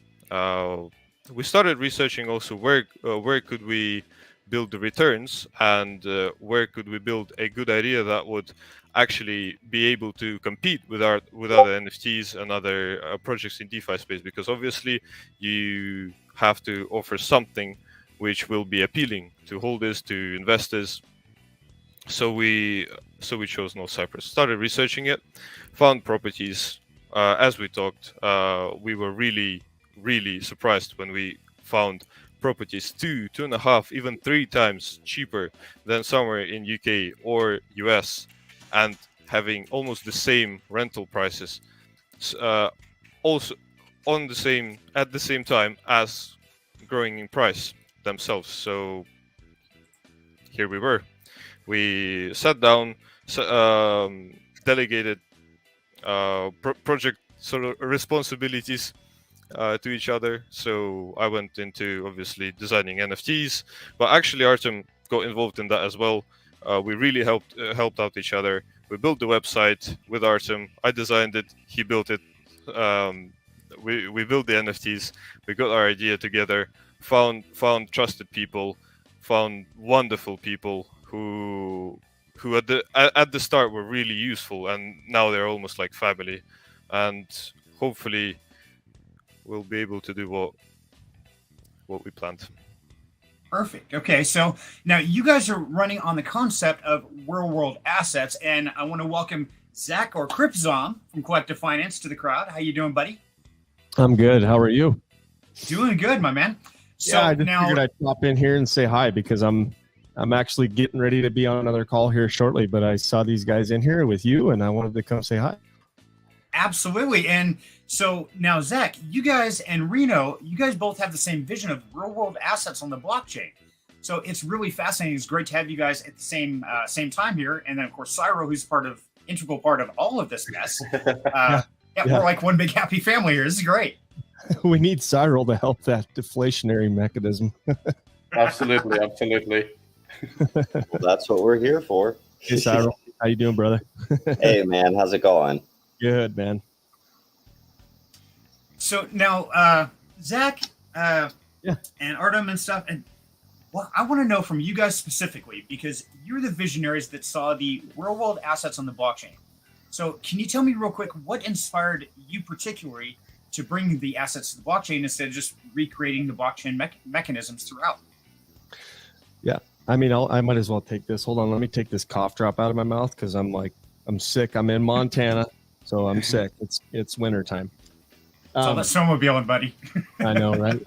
We started researching also where could we build the returns, and where could we build a good idea that would actually be able to compete with other NFTs and other projects in DeFi space, because obviously you have to offer something which will be appealing to holders, to investors. So we chose North Cyprus, started researching it, found properties. As we talked, we were really surprised when we found properties 2.5, even 3 times cheaper than somewhere in UK or US, and having almost the same rental prices, also at the same time as growing in price themselves. So here we were. We sat down, delegated project sort of responsibilities to each other. So I went into obviously designing NFTs, but actually Artem got involved in that as well. We really helped out each other. We built the website with Artem. I designed it. He built it. We built the NFTs. We got our idea together. Found trusted people. Found wonderful people who at the start were really useful, and now they're almost like family. And hopefully we'll be able to do what we planned. Perfect. Okay, so now you guys are running on the concept of real world assets, and I want to welcome Zach, or Crypzom, from Collective Finance to the crowd. How you doing, buddy? I'm good. How are you? Doing good, my man. So I just figured I'd pop in here and say hi, because I'm actually getting ready to be on another call here shortly, but I saw these guys in here with you and I wanted to come say hi. Absolutely. And so now, Zach, you guys and Reno, you guys both have the same vision of real world assets on the blockchain. So it's really fascinating. It's great to have you guys at the same time here. And then, of course, Cyril, who's integral part of all of this mess. We're like one big happy family here. This is great. We need Cyril to help that deflationary mechanism. Absolutely. Well, that's what we're here for. Hey, Cyril. How you doing, brother? Hey, man. How's it going? Good, man. So now, Zach, Yeah. and Artem and stuff, and well, I want to know from you guys specifically, because you're the visionaries that saw the real world assets on the blockchain. So can you tell me real quick what inspired you particularly to bring the assets to the blockchain instead of just recreating the blockchain mechanisms throughout? Yeah. I mean, I might as well take this. Hold on. Let me take this cough drop out of my mouth, because I'm sick. I'm in Montana, so I'm sick. It's winter time. So that's snowmobiling, buddy. I know, right?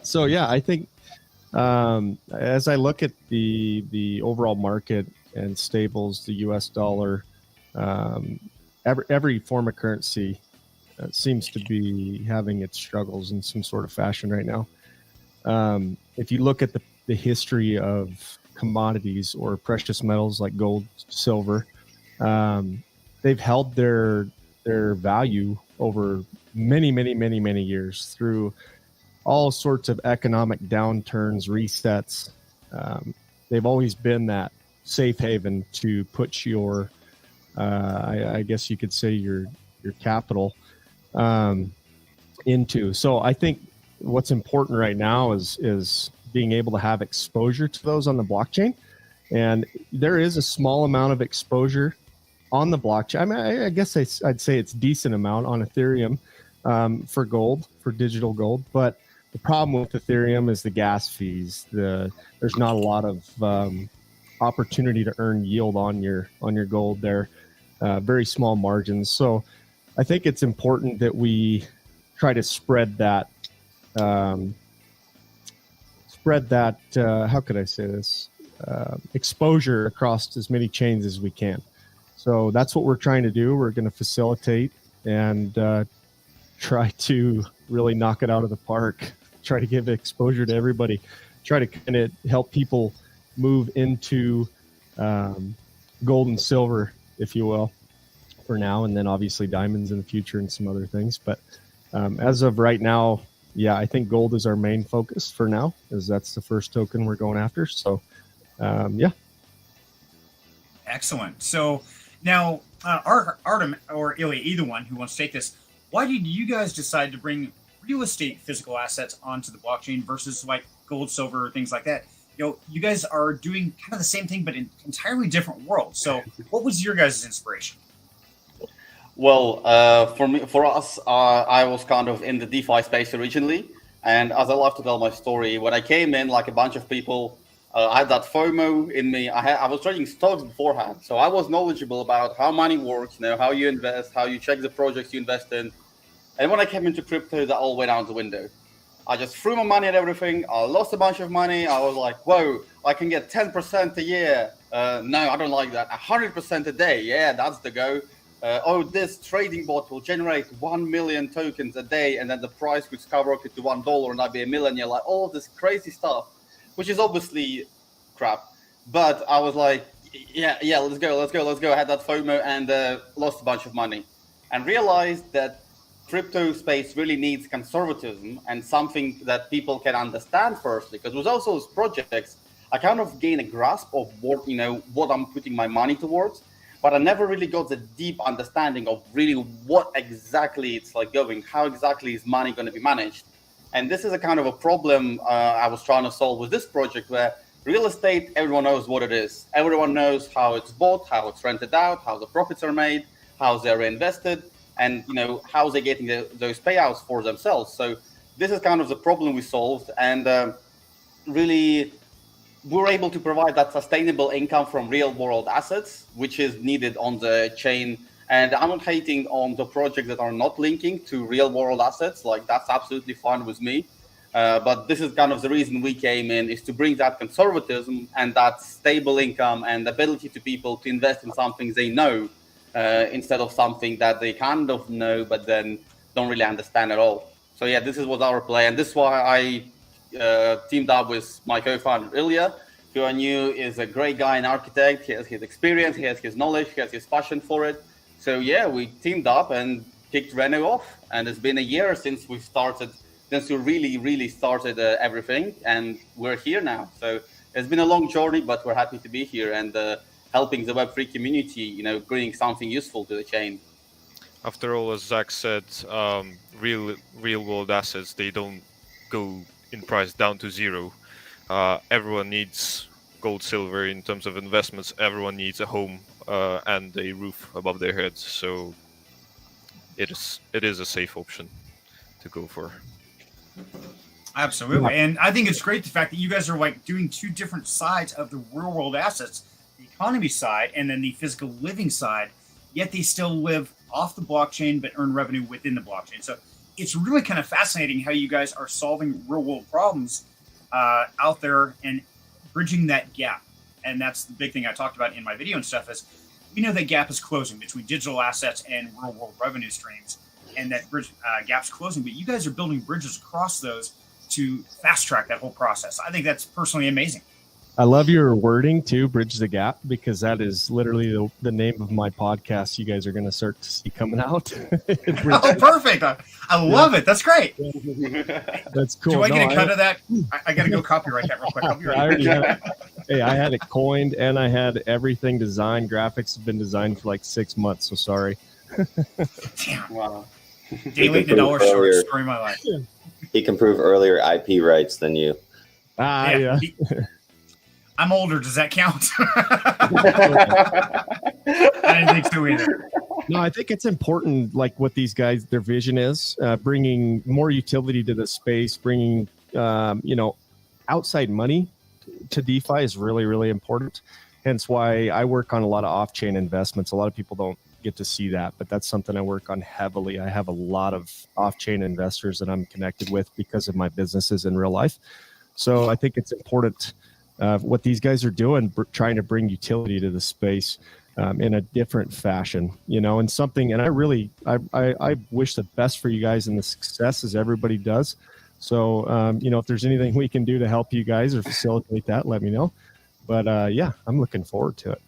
So yeah, I think as I look at the overall market and stables, the U.S. dollar, every form of currency seems to be having its struggles in some sort of fashion right now. If you look at the history of commodities or precious metals like gold, silver, they've held their value over many years through all sorts of economic downturns, resets. They've always been that safe haven to put your, I guess you could say your capital into. So I think what's important right now is being able to have exposure to those on the blockchain. And there is a small amount of exposure on the blockchain. I mean, I guess I'd say it's decent amount on Ethereum for gold, for digital gold. But The problem with Ethereum is the gas fees. There's not a lot of opportunity to earn yield on your gold there. Very small margins. So I think it's important that we try to spread that. How could I say this? Exposure across as many chains as we can. So that's what we're trying to do. We're going to facilitate and try to really knock it out of the park. Try to give exposure to everybody. Try to kind of help people move into gold and silver, if you will, for now, and then obviously diamonds in the future and some other things. But as of right now, yeah, I think gold is our main focus for now, as that's the first token we're going after. So, yeah. Excellent. So now, Artem or Ilya, either one who wants to take this, why did you guys decide to bring real estate physical assets onto the blockchain versus like gold, silver, things like that? You guys are doing kind of the same thing, but in entirely different worlds. So what was your guys' inspiration? Well, for us, I was kind of in the DeFi space originally. And as I love to tell my story, when I came in, like a bunch of people, I had that FOMO in me. I was trading stocks beforehand. So I was knowledgeable about how money works, how you invest, how you check the projects you invest in. And when I came into crypto, that all went out the window. I just threw my money at everything. I lost a bunch of money. I was like, whoa, I can get 10% a year. No, I don't like that. 100% a day. Yeah, that's the go. This trading bot will generate 1 million tokens a day, and then the price would skyrocket to $1 and I'd be a millionaire. Like all this crazy stuff, which is obviously crap. But I was like, yeah, let's go. I had that FOMO and lost a bunch of money and realized that crypto space really needs conservatism and something that people can understand firstly, because with also those projects, I kind of gain a grasp of what I'm putting my money towards, but I never really got the deep understanding of really what exactly it's like going, how exactly is money going to be managed. And this is a kind of a problem I was trying to solve with this project, where real estate, everyone knows what it is. Everyone knows how it's bought, how it's rented out, how the profits are made, how they're reinvested, and how they're getting those payouts for themselves. So this is kind of the problem we solved, and really we're able to provide that sustainable income from real world assets, which is needed on the chain. And I'm not hating on the projects that are not linking to real world assets. Like, that's absolutely fine with me. But this is kind of the reason we came in, is to bring that conservatism and that stable income and ability to people to invest in something they know, instead of something that they kind of know but then don't really understand at all. So yeah, this was our play, and this is why I teamed up with my co-founder Ilya, who I knew is a great guy, an architect. He has his experience, he has his knowledge, he has his passion for it. So yeah, we teamed up and kicked Reno off, and it's been a year since we really started everything, and we're here now. So it's been a long journey, but we're happy to be here and helping the Web3 community, bringing something useful to the chain. After all, as Zach said, real world assets, they don't go in price down to zero. Everyone needs gold, silver in terms of investments. Everyone needs a home and a roof above their heads. So it is a safe option to go for. Absolutely. And I think it's great the fact that you guys are like doing two different sides of the real world assets, the economy side and then the physical living side, yet they still live off the blockchain but earn revenue within the blockchain. So it's really kind of fascinating how you guys are solving real world problems out there and bridging that gap. And that's the big thing I talked about in my video and stuff, is we know that gap is closing between digital assets and real world revenue streams, and that bridge gap's closing, but you guys are building bridges across those to fast track that whole process. I think that's personally amazing. I love your wording too, Bridge the Gap, because that is literally the name of my podcast you guys are going to start to see coming out. Oh, perfect. I love it. That's great. That's cool. Do I get a cut of that? I got to go copyright that real quick. I'll be right back. Hey, I had it coined and I had everything designed. Graphics have been designed for like 6 months, so sorry. Damn. Wow. Day late and a dollar short. Story of my life. He can prove earlier IP rights than you. Yeah. I'm older. Does that count? I didn't think so either. No, I think it's important, like what these guys, their vision is, bringing more utility to the space, bringing, outside money to DeFi is really, really important. Hence why I work on a lot of off-chain investments. A lot of people don't get to see that, but that's something I work on heavily. I have a lot of off-chain investors that I'm connected with because of my businesses in real life. So I think it's important what these guys are doing, trying to bring utility to the space in a different fashion, and something. And I really, I wish the best for you guys and the success as everybody does. So, if there's anything we can do to help you guys or facilitate that, let me know. But I'm looking forward to it.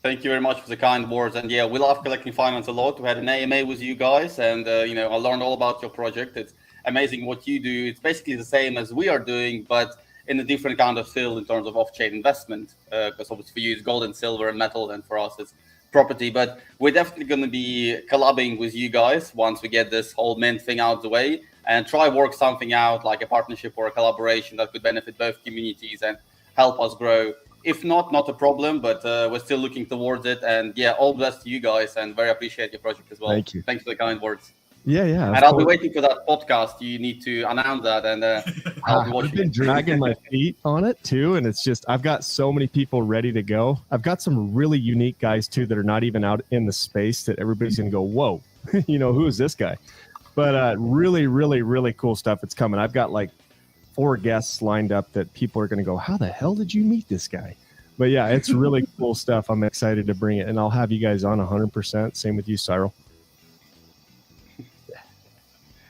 Thank you very much for the kind words. And yeah, we love collecting finance a lot. We had an AMA with you guys, and I learned all about your project. It's amazing what you do. It's basically the same as we are doing, but in a different kind of field in terms of off-chain investment. Because obviously for you it's gold and silver and metal, and for us it's property. But we're definitely going to be collabing with you guys once we get this whole mint thing out of the way, and try work something out like a partnership or a collaboration that could benefit both communities and help us grow. If not a problem, but we're still looking towards it. And yeah, all the best to you guys, and very appreciate your project as well. Thank you. Thanks for the kind words. Yeah. And I'll be waiting for that podcast. You need to announce that, and I'll be watching. I've been dragging my feet on it too, and it's just I've got so many people ready to go. I've got some really unique guys too that are not even out in the space that everybody's going to go, whoa, who is this guy? But really, really, really cool stuff. It's coming. I've got like 4 guests lined up that people are going to go, how the hell did you meet this guy? But yeah, it's really cool stuff. I'm excited to bring it, and I'll have you guys on 100%. Same with you, Cyril.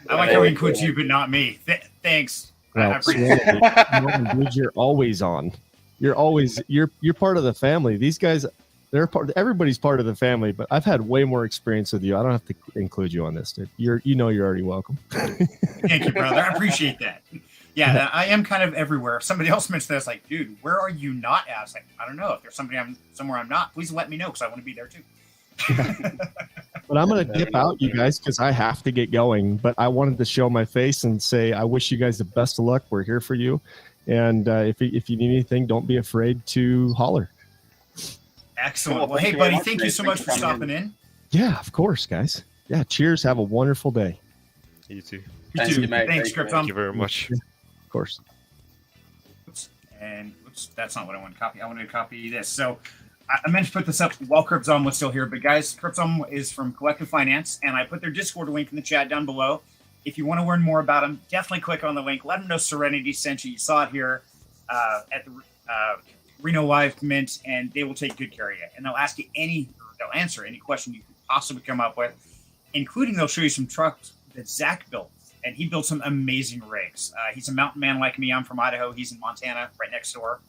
I like how we include you, but not me. Thanks. Well, you're always on. You're part of the family. These guys, everybody's part of the family, but I've had way more experience with you. I don't have to include you on this, dude. You're already welcome. Thank you, brother. I appreciate that. Yeah, I am kind of everywhere. If somebody else mentioned this, like, dude, where are you not at? I was like, I don't know. If there's somewhere I'm not, please let me know because I want to be there too. But I'm going to dip out, you guys, because I have to get going. But I wanted to show my face and say, I wish you guys the best of luck. We're here for you. And if you need anything, don't be afraid to holler. Excellent. Well, hey, buddy, thank you so much for stopping in. Yeah, of course, guys. Yeah, cheers. Have a wonderful day. You too. You too. Thanks, Crypzom. Thank you very much. Of course. Oops, that's not what I want to copy. I wanted to copy this. So I meant to put this up while Crypzom was still here, but guys, Crypzom is from Collective Finance, and I put their Discord link in the chat down below. If you want to learn more about them, definitely click on the link. Let them know Serenity sent you. You saw it here at the Reno Live Mint, and they will take good care of you. And they'll answer any question you could possibly come up with, including they'll show you some trucks that Zach built. And he built some amazing rigs. He's a mountain man like me. I'm from Idaho. He's in Montana, right next door.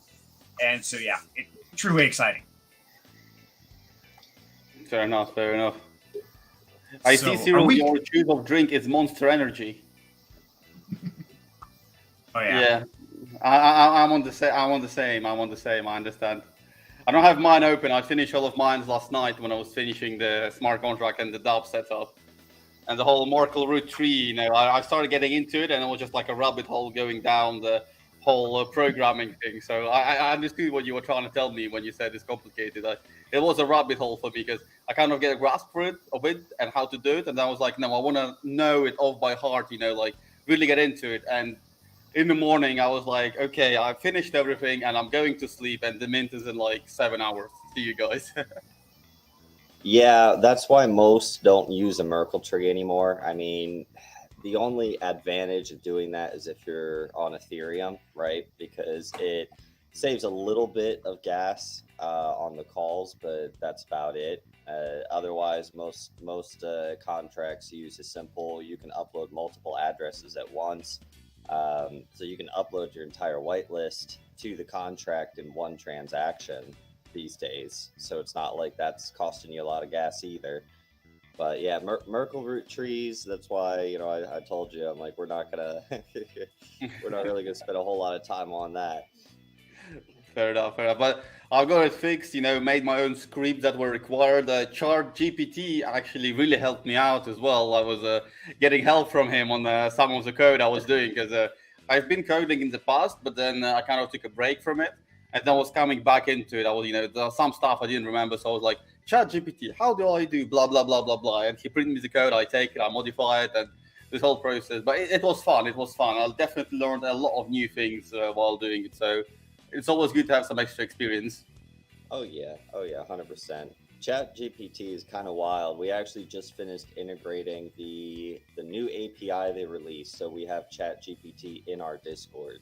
And so, yeah, it's truly exciting. Fair enough. I see, Cyril, your choose of drink is Monster Energy. Oh, yeah. Yeah. I'm on the same. I understand. I don't have mine open. I finished all of mine last night when I was finishing the smart contract and the DApp setup. And the whole Merkle root tree, I started getting into it, and it was just like a rabbit hole going down the whole programming thing. So I understood what you were trying to tell me when you said it's complicated. It was a rabbit hole for me because I kind of get a grasp of it and how to do it. And I was like, no, I want to know it off by heart, like really get into it. And in the morning, I was like, okay, I finished everything and I'm going to sleep. And the mint is in like 7 hours. See you guys. Yeah, that's why most don't use a Merkle tree anymore. I mean, the only advantage of doing that is if you're on Ethereum, right? Because it saves a little bit of gas on the calls, but that's about it. Otherwise, most contracts use a simple, you can upload multiple addresses at once. So you can upload your entire whitelist to the contract in one transaction these days, so it's not like that's costing you a lot of gas either. But yeah, Merkle root trees, that's why I told you, I'm like, we're not really gonna spend a whole lot of time on that. Fair enough. But I've got it fixed, made my own scripts that were required. ChatGPT actually really helped me out as well. I was getting help from him on some of the code I was doing, because I've been coding in the past, but then I kind of took a break from it. And then I was coming back into it. I was, there's some stuff I didn't remember. So I was like ChatGPT, how do I do blah blah blah blah blah? And he printed me the code. I take it, I modify it, and this whole process. But it was fun. It was fun. I definitely learned a lot of new things while doing it. So it's always good to have some extra experience. Oh yeah, 100%. ChatGPT is kind of wild. We actually just finished integrating the new API they released, so we have ChatGPT in our Discord.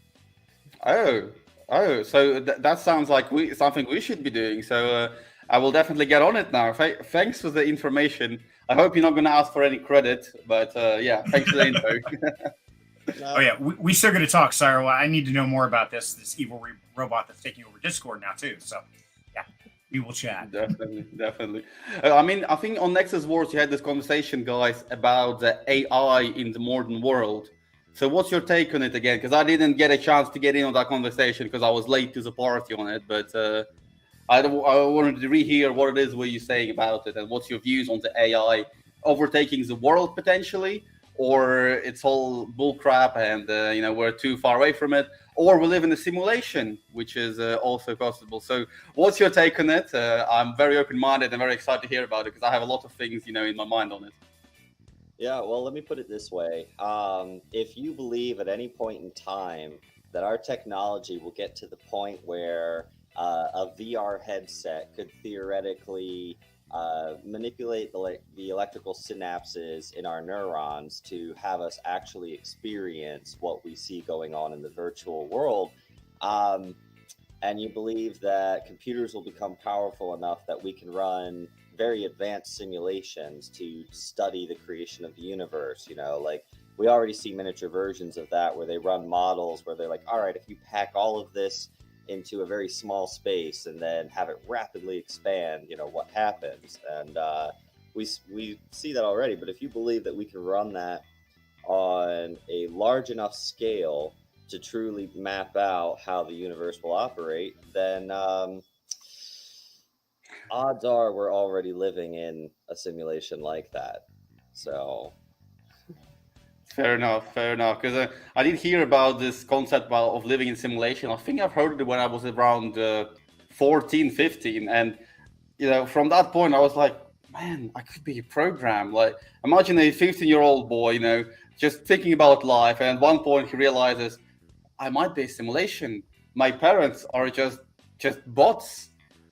Oh, so that sounds like something we should be doing. So I will definitely get on it now. Thanks for the information. I hope you're not going to ask for any credit, but yeah, thanks for the info. Oh yeah, we still got to talk, Cyril. I need to know more about this evil robot that's taking over Discord now too. So yeah, we will chat. Definitely. I mean, I think on Nexus Wars you had this conversation, guys, about the AI in the modern world. So what's your take on it again? Because I didn't get a chance to get in on that conversation because I was late to the party on it. But I wanted to rehear what it is what you're saying about it and what's your views on the AI overtaking the world potentially, or it's all bullcrap and we're too far away from it, or we live in a simulation, which is also possible. So what's your take on it? I'm very open-minded and very excited to hear about it because I have a lot of things, in my mind on it. Yeah, well, let me put it this way. If you believe at any point in time that our technology will get to the point where a VR headset could theoretically manipulate the electrical synapses in our neurons to have us actually experience what we see going on in the virtual world, and you believe that computers will become powerful enough that we can run very advanced simulations to study the creation of the universe, like we already see miniature versions of that where they run models where they're like, all right, if you pack all of this into a very small space and then have it rapidly expand, what happens? And we see that already. But if you believe that we can run that on a large enough scale to truly map out how the universe will operate, then odds are we're already living in a simulation like that. So Fair enough. Because I did hear about this concept of living in simulation. I think I've heard it when I was around 14, 15. And, from that point, I was like, man, I could be a program. Like, imagine a 15-year-old boy, just thinking about life. And at one point, he realizes, I might be a simulation. My parents are just bots.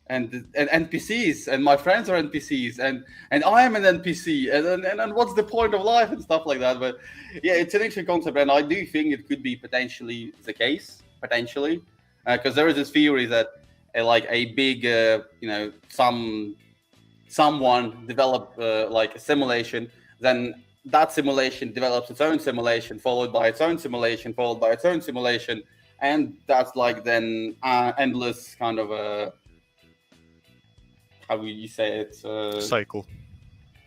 And NPCs, and my friends are NPCs, and I am an NPC, and what's the point of life and stuff like that. But yeah, it's an interesting concept, and I do think it could be potentially the case, because there is this theory that like a big, someone developed like a simulation, then that simulation develops its own simulation, followed by its own simulation, followed by its own simulation, and that's like then endless kind of how would you say it? Cycle.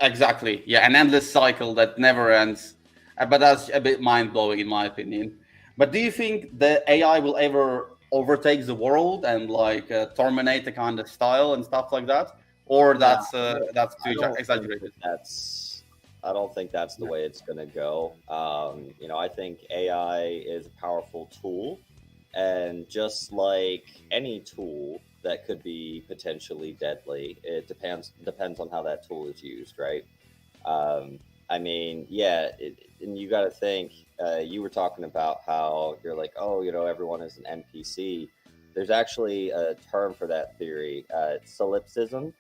Exactly. Yeah, an endless cycle that never ends. But that's a bit mind-blowing in my opinion. But do you think the AI will ever overtake the world and like terminate the kind of style and stuff like that? Or that's too exaggerated? I don't think that's the way it's going to go. I think AI is a powerful tool. And just like any tool that could be potentially deadly, it depends on how that tool is used, right? I mean, yeah, and you got to think, you were talking about how you're like, oh, everyone is an NPC. There's actually a term for that theory. It's solipsism.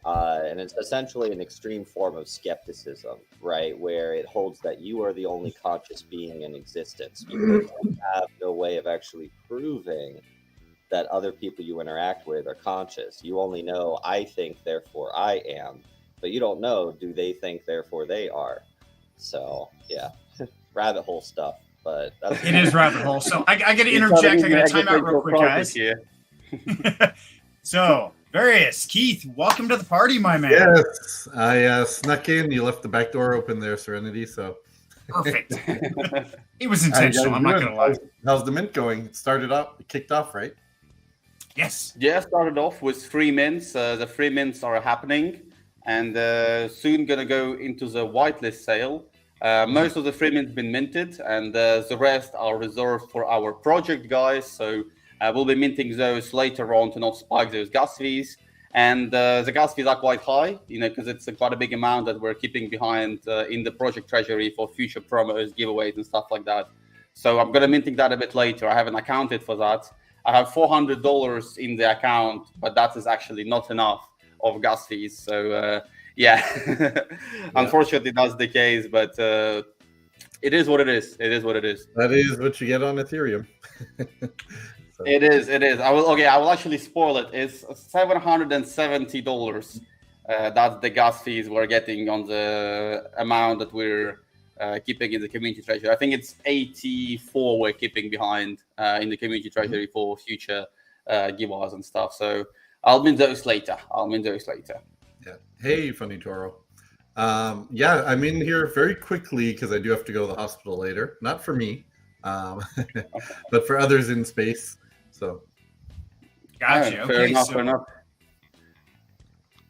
And it's essentially an extreme form of skepticism, right? Where it holds that you are the only conscious being in existence. You have no way of actually proving that other people you interact with are conscious. You only know, I think, therefore I am. But you don't know, do they think, therefore they are? So, yeah, rabbit hole stuff. But that's it is rabbit hole. So I got to interject. I got to time out real quick, guys. So, Various, Keith, welcome to the party, my man. Yes, I snuck in. You left the back door open there, Serenity. So perfect. It was intentional. I'm not going to lie. How's the mint going? It kicked off, right? Yes. Yeah, started off with 3 mints. The 3 mints are happening, and soon going to go into the whitelist sale. Most of the 3 mints been minted, and the rest are reserved for our project guys. So we'll be minting those later on to not spike those gas fees. And the gas fees are quite high, because it's quite a big amount that we're keeping behind in the project treasury for future promos, giveaways, and stuff like that. So I'm going to minting that a bit later. I haven't accounted for that. I have $400 in the account, but that is actually not enough of gas fees. So unfortunately, that's the case. But it is what it is. It is what it is. That is what you get on Ethereum. So. It is. I will actually spoil it. It's $770. That's the gas fees we're getting on the amount that we're keeping in the community treasury. I think it's 84 we're keeping behind in the community treasury for future giveaways and stuff. So I'll mint those later. Yeah. Hey, Funny Toro. I'm in here very quickly because I do have to go to the hospital later. Not for me, but for others in space. So, gotcha. Fair Okay, enough.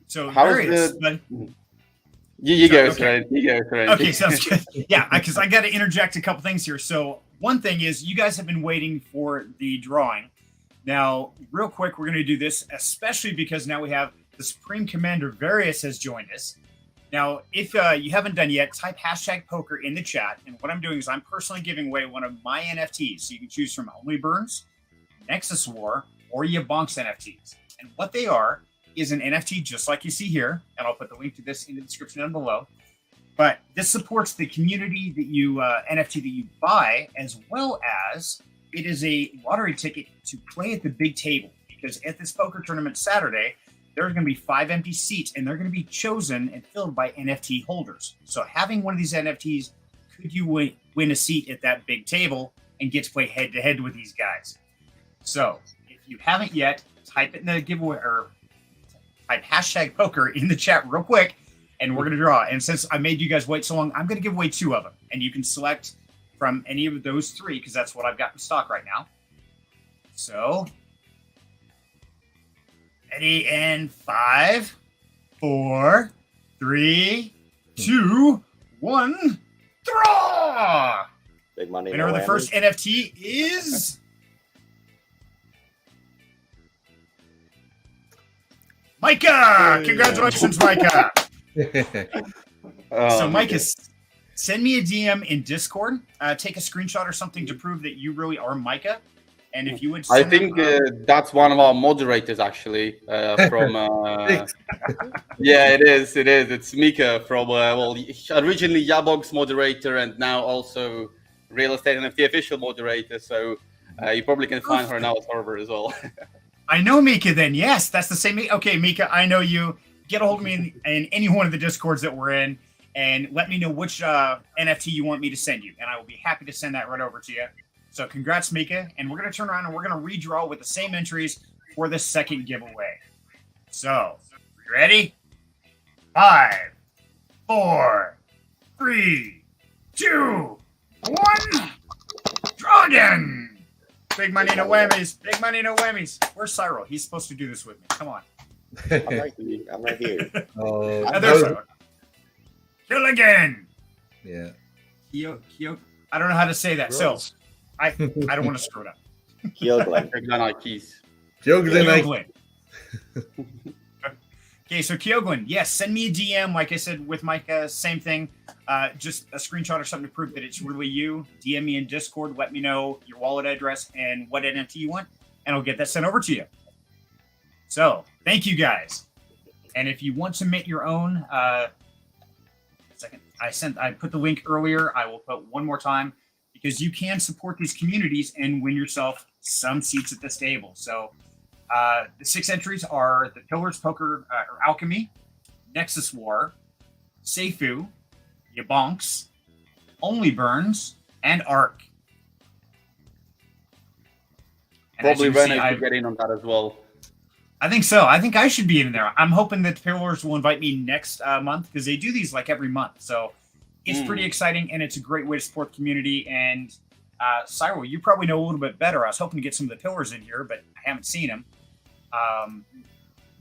So How's various, the- but You go, okay. Sren. Okay, sounds good. Yeah, because I got to interject a couple things here. So one thing is you guys have been waiting for the drawing. Now, real quick, we're going to do this, especially because now we have the Supreme Commander Various has joined us. Now, if you haven't done yet, type #poker in the chat. And what I'm doing is I'm personally giving away one of my NFTs. So you can choose from Only Burns, Nexus War, or YaBonks NFTs. And what they are is an NFT just like you see here. And I'll put the link to this in the description down below. But this supports the community that you NFT that you buy, as well as it is a lottery ticket to play at the big table. Because at this poker tournament Saturday, there's going to be 5 empty seats, and they're going to be chosen and filled by NFT holders. So having one of these NFTs, could you win a seat at that big table and get to play head-to-head with these guys? So if you haven't yet, type it in the giveaway, or type #poker in the chat real quick, and we're going to draw. And since I made you guys wait so long, I'm going to give away 2 of them. And you can select from any of those 3, because that's what I've got in stock right now. So, ready, and 5, 4, 3, 2, 1, draw! Big money. Winner of the first NFT is... Mika! Congratulations, Mika! So, Mika, send me a DM in Discord. Take a screenshot or something to prove that you really are Mika. And if you would, I think that's one of our moderators actually from. Yeah, it is. It's Mika from originally YaBonks moderator and now also Real Estate NFT official moderator. So you probably can find her now at server as well. I know Mika. Then yes, that's the same. Okay, Mika, I know you. Get a hold of me in any one of the Discords that we're in, and let me know which NFT you want me to send you, and I will be happy to send that right over to you. So congrats, Mika. And we're going to turn around and we're going to redraw with the same entries for the second giveaway. So, you ready? 5, 4, 3, 2, 1. Draw again. Big money, no whammies. Big money, no whammies. Where's Cyril? He's supposed to do this with me. Come on. I'm right here. Oh, there's Cyril. Kill again. Yeah. Kyo. I don't know how to say that. So, I don't want to screw it up. Keoglan. Aykiz. Keoglan. Okay, so Keoglan, yes, send me a DM. Like I said with Micah, same thing. Just a screenshot or something to prove that it's really you. DM me in Discord. Let me know your wallet address and what NFT you want, and I'll get that sent over to you. So, thank you guys. And if you want to mint your own, I put the link earlier. I will put one more time, because you can support these communities and win yourself some seats at this table. So the 6 entries are the Pillars Poker or Alchemy, Nexus War, Seifu, YaBonks, Only Burns, and Arc. And Probably Reno I should get in on that as well. I think so. I think I should be in there. I'm hoping that Pillars will invite me next month, because they do these like every month. So it's pretty exciting, and it's a great way to support the community. And Cyril, you probably know a little bit better. I was hoping to get some of the Pillars in here, but I haven't seen them.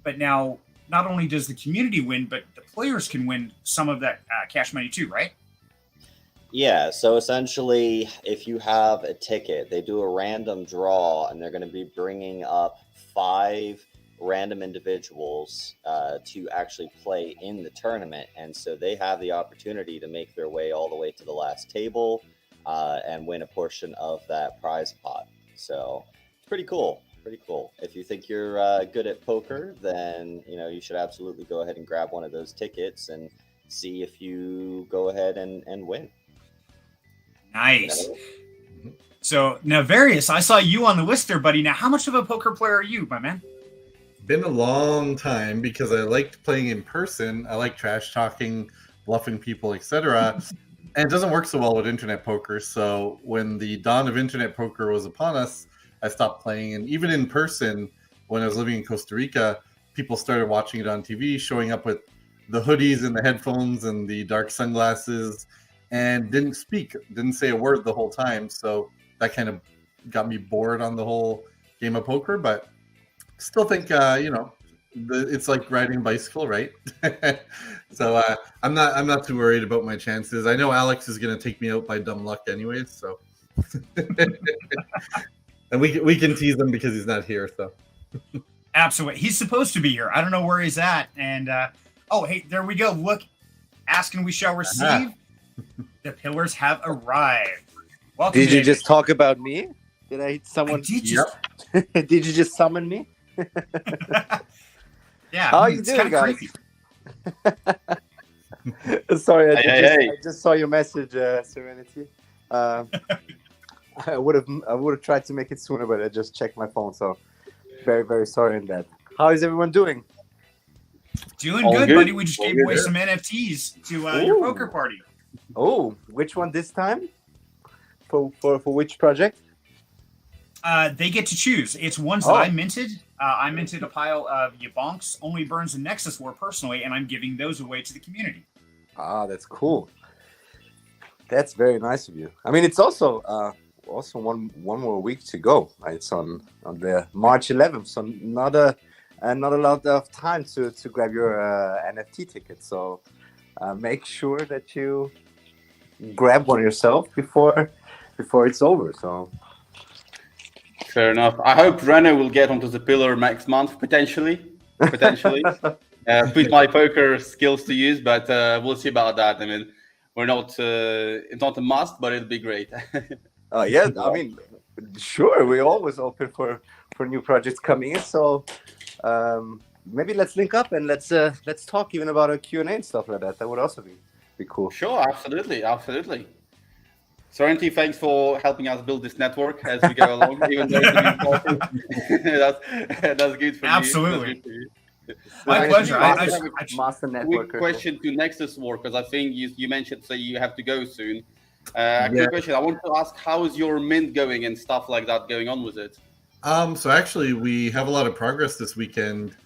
But now, not only does the community win, but the players can win some of that cash money too, right? Yeah, so essentially, if you have a ticket, they do a random draw, and they're going to be bringing up 5 random individuals to actually play in the tournament. And so they have the opportunity to make their way all the way to the last table and win a portion of that prize pot. So it's pretty cool. Pretty cool. If you think you're good at poker, then you should absolutely go ahead and grab one of those tickets and see if you go ahead and win. Nice. So now, Various, I saw you on the list there, buddy. Now, how much of a poker player are you, my man? Been a long time because I liked playing in person. I like trash talking, bluffing people, etc. And it doesn't work so well with internet poker. So when the dawn of internet poker was upon us, I stopped playing. And even in person, when I was living in Costa Rica, people started watching it on TV, showing up with the hoodies and the headphones and the dark sunglasses, and didn't say a word the whole time. So that kind of got me bored on the whole game of poker. But still think, it's like riding a bicycle, right? So I'm not too worried about my chances. I know Alex is going to take me out by dumb luck anyways. So. And we can tease him because he's not here. So absolutely, he's supposed to be here. I don't know where he's at. And hey, there we go. Look, ask and we shall receive. The pillars have arrived. Welcome. Did you David. just talk about me? Did I hit someone? Did you just summon me? Yeah. How are you doing, guys? Sorry, I just saw your message, Serenity. I would have tried to make it sooner, but I just checked my phone. So very, very sorry on that. How is everyone doing? Doing good, buddy. We just gave away some NFTs to your poker party. Oh, which one this time? For which project? They get to choose. It's ones that I minted. I minted a pile of YaBonks, Only Burns, and Nexus War personally, and I'm giving those away to the community. Ah, that's cool. That's very nice of you. I mean, it's also one more week to go. It's on the March 11th, so not a lot of time to grab your NFT ticket. So make sure that you grab one yourself before it's over. So fair enough. I hope Reno will get onto the pillar next month, potentially. Put my poker skills to use, but we'll see about that. I mean, we're not. It's not a must, but it'll be great. Yeah, I mean, sure. We're always open for new projects coming in. So maybe let's link up and let's talk even about a Q&A and stuff like that. That would also be cool. Sure, absolutely. Serenity, thanks for helping us build this network as we go along. Even though that's good for absolutely. you. My pleasure. Master network. Quick question to Nexus War, because I think you mentioned you have to go soon. Quick question. I want to ask, how is your mint going and stuff like that going on with it? So actually, we have a lot of progress this weekend.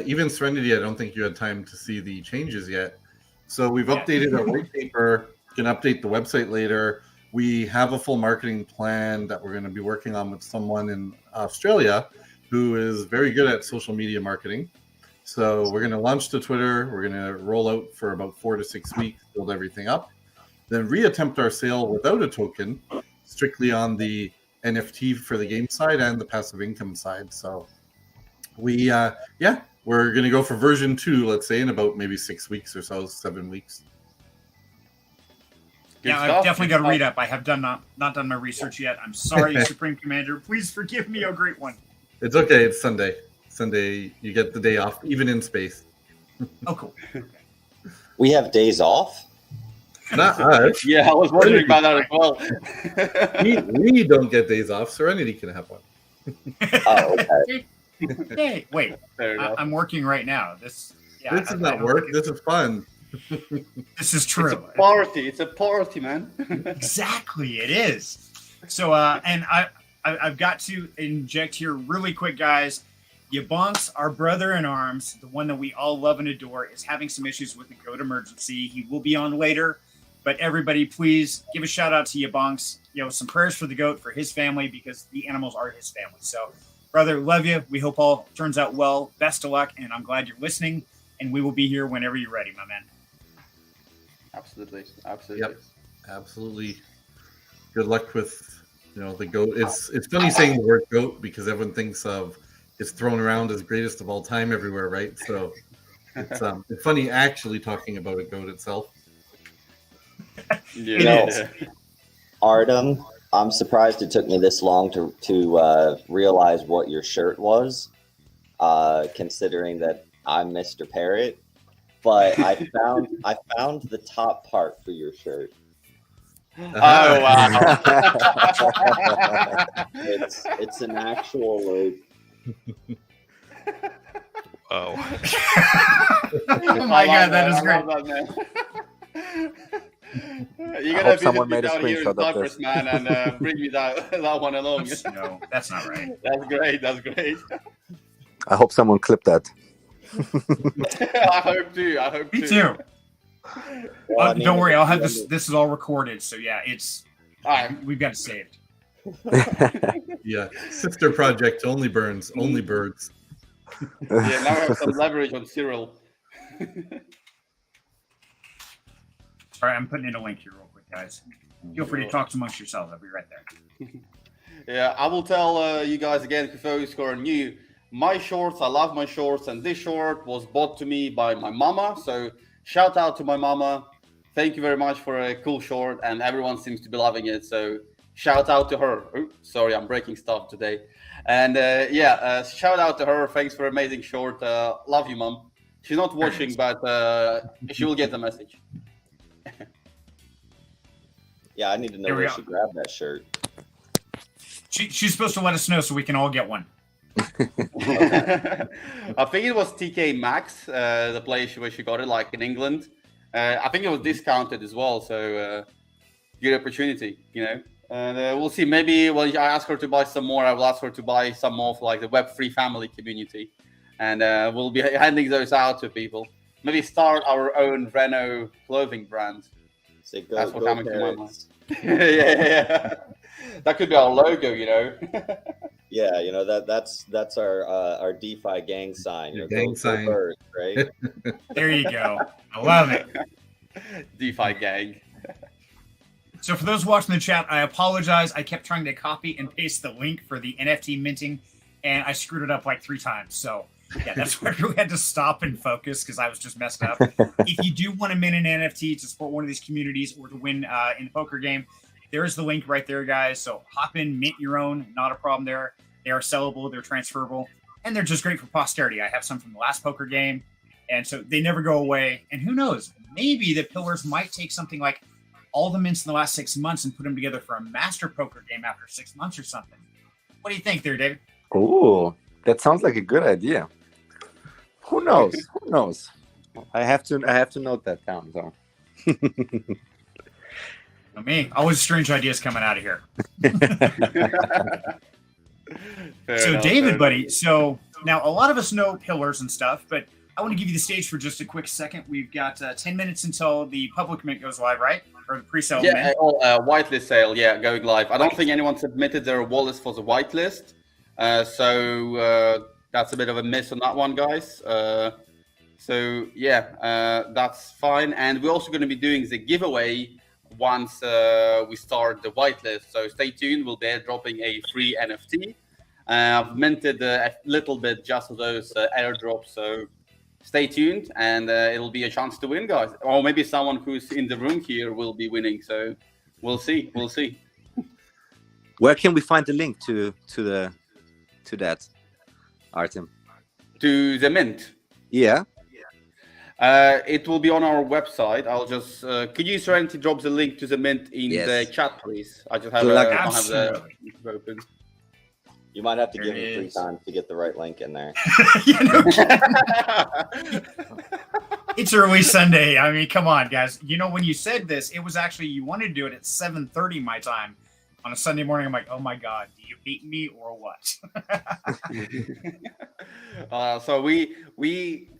Even Serenity, I don't think you had time to see the changes yet. So we've updated our white paper. Can update the website later. We have a full marketing plan that we're going to be working on with someone in Australia who is very good at social media marketing. So we're going to launch to Twitter. We're going to roll out for about 4 to 6 weeks, build everything up, then reattempt our sale without a token, strictly on the NFT for the game side and the passive income side. So we're going to go for version 2, let's say, in about maybe 6 weeks or so, 7 weeks. I've definitely got to read up. I have not done my research yet. I'm sorry, Supreme Commander. Please forgive me, oh great one. It's okay. It's Sunday. Sunday, you get the day off, even in space. Oh, cool. We have days off? Not us. Yeah, I was wondering about that as well. we don't get days off. Serenity can have one. Oh, okay. Hey, wait. I'm working right now. This is not work. This is fun. This is true. It's a party, man. Exactly, it is. So, and I've got to inject here really quick, guys. YaBonks, our brother in arms, the one that we all love and adore, is having some issues with the goat emergency. He will be on later, but everybody, please give a shout out to YaBonks. Some prayers for the goat, for his family, because the animals are his family. So, brother, love you. We hope all turns out well. Best of luck, and I'm glad you're listening. And we will be here whenever you're ready, my man. Absolutely. Yep, absolutely. Good luck with the goat. It's funny saying the word goat because everyone thinks of is thrown around as greatest of all time everywhere, right? So it's funny actually talking about a goat itself. Yeah. Artem, I'm surprised it took me this long to realize what your shirt was, considering that I'm Mr. Parrot. But I found the top part for your shirt. Oh wow! It's an actual like. Oh. Oh my god, that is great. You're I gonna hope someone visit me made a down here in screenshot of Cyprus, this. man, and bring me that one along. No, that's not right. That's great. That's great. I hope someone clipped that. I hope too. I hope Me too. Well, I mean, Don't worry, I'll have you this. This is all recorded, so yeah, All right. we've got it saved. Yeah, sister project only burns, only birds. Yeah, now I have some leverage on Cyril. Sorry, I'm putting in a link here real quick, guys. Feel free to talk amongst yourselves. I'll be right there. Yeah, I will tell you guys again, for those who are new, my shorts, I love my shorts, and this short was bought to me by my mama. So shout out to my mama. Thank you very much for a cool short, and everyone seems to be loving it. So shout out to her. Ooh, sorry, I'm breaking stuff today. And shout out to her. Thanks for amazing short. Love you, mom. She's not watching, but she will get the message. Yeah, I need to know Here we where go. she grabbed that shirt. She's supposed to let us know so we can all get one. I think it was TK Maxx, the place where she got it, like in England. I think it was discounted as well, so good opportunity, you know. And we'll see. Maybe I ask her to buy some more. I will ask her to buy some more for like the Web3 family community, and we'll be handing those out to people. Maybe start our own Reno clothing brand. Say, That's what coming to my mind. Parrots. yeah. That could be our logo, you know. Yeah, you know that's our DeFi gang sign. You know, Gang go sign. birds, right? There you go. I love it. DeFi gang. So for those watching the chat, I apologize. I kept trying to copy and paste the link for the NFT minting, and I screwed it up like 3 times. So yeah, that's why I really had to stop and focus because I was just messed up. If you do want to mint an NFT to support one of these communities or to win in a poker game, there's the link right there, guys. So hop in, mint your own. Not a problem there. They are sellable. They're transferable. And they're just great for posterity. I have some from the last poker game. And so they never go away. And who knows? Maybe the pillars might take something like all the mints in the last 6 months and put them together for a master poker game after 6 months or something. What do you think there, David? Oh, that sounds like a good idea. Who knows? Who knows? I have to note that down, though. Me, always strange ideas coming out of here. So David, buddy, so now a lot of us know pillars and stuff, but I want to give you the stage for just a quick second. We've got 10 minutes until the public mint goes live, right? Or the pre-sale mint. Whitelist sale, going live. I don't think anyone submitted their wallets for the whitelist. So that's a bit of a miss on that one, guys. That's fine. And we're also going to be doing the giveaway once we start the whitelist. So stay tuned. We'll be airdropping a free NFT. I've minted a little bit just for those airdrops. So stay tuned, and it'll be a chance to win, guys. Or maybe someone who's in the room here will be winning. So we'll see. We'll see. Where can we find the link to that, Artem? To the mint. Yeah. It will be on our website. I'll just could you Serenity drop the link to the mint in the chat, please? I just have I don't have the open. You might have to There give me 3 is. times to get the right link in there. It's early Sunday. I mean, come on, guys. You know, when you said this, it was actually you wanted to do it at 7:30 my time on a Sunday morning. I'm like, oh my god, do you hate me or what? So we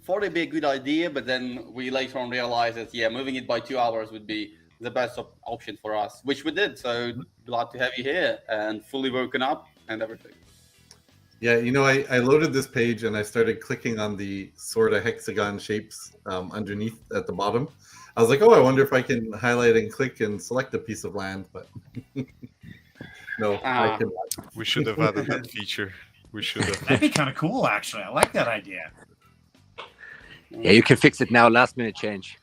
thought it'd be a good idea, but then we later on realized that moving it by 2 hours would be the best option for us, which we did. So glad to have you here and fully woken up and everything. Yeah, you know, I loaded this page and I started clicking on the sort of hexagon shapes underneath at the bottom. I was like, oh, I wonder if I can highlight and click and select a piece of land, but no, I cannot. We should have added that feature. We should have. That'd be kind of cool, actually. I like that idea. Yeah, you can fix it now. Last minute change.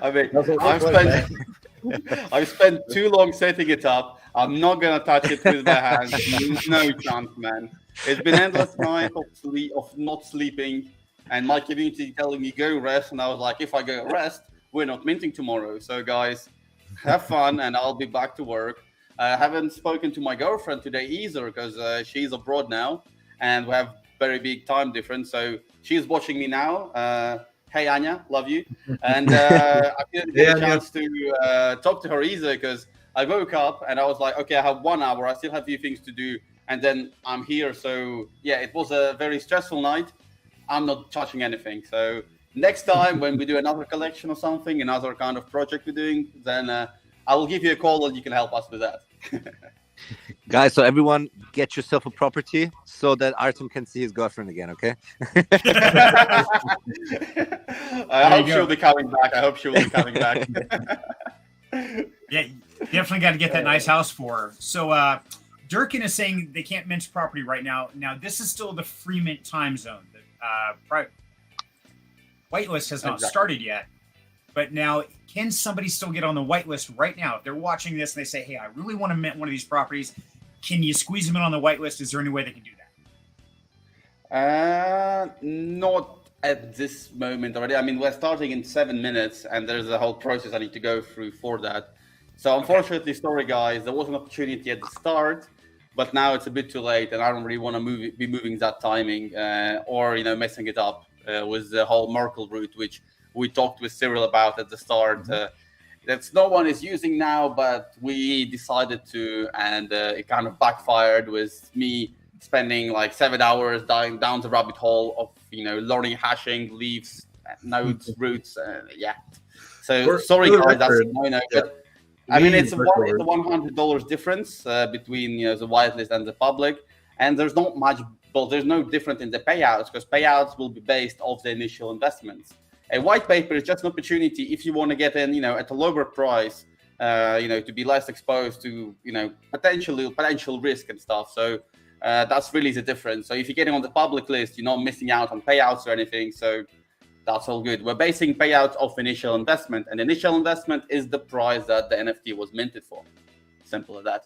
I mean, I've spent too long setting it up. I'm not gonna touch it with my hands. No chance, man. It's been endless night of not sleeping, and my community telling me go rest, and I was like, if I go rest, we're not minting tomorrow. So guys, have fun, and I'll be back to work. I haven't spoken to my girlfriend today either because she's abroad now, and we have very big time difference. So she's watching me now. Hey Anya, love you. And I didn't get a chance to talk to her either because I woke up and I was like, okay, I have 1 hour. I still have a few things to do, and then I'm here. So yeah, it was a very stressful night. I'm not touching anything. So next time when we do another collection or something, another kind of project we're doing, then I will give you a call and you can help us with that. Guys, so everyone get yourself a property so that Artem can see his girlfriend again, okay? I hope she'll be coming back. Yeah, definitely got to get that nice house for her. So Durkin is saying they can't mint property right now. Now, this is still the free mint time zone. The whitelist has not started yet. But now, can somebody still get on the whitelist right now? If they're watching this and they say, hey, I really want to mint one of these properties, can you squeeze them in on the whitelist? Is there any way they can do that? Not at this moment already. I mean, we're starting in 7 minutes, and there's a whole process I need to go through for that. So unfortunately, sorry guys, there was an opportunity at the start, but now it's a bit too late, and I don't really want to be moving that timing or messing it up with the whole Merkle route, which we talked with Cyril about at the start. That's no one is using now, but we decided to, and it kind of backfired with me spending like 7 hours down the rabbit hole of learning hashing, leaves, nodes, roots. So sorry guys, that's but I mean it's a $100 difference between the whitelist and the public, and there's not much. Well, there's no difference in the payouts because payouts will be based off the initial investments. A white paper is just an opportunity if you want to get in, at a lower price, to be less exposed to, potential risk and stuff. So that's really the difference. So if you're getting on the public list, you're not missing out on payouts or anything. So that's all good. We're basing payouts off initial investment, and initial investment is the price that the NFT was minted for. Simple as that.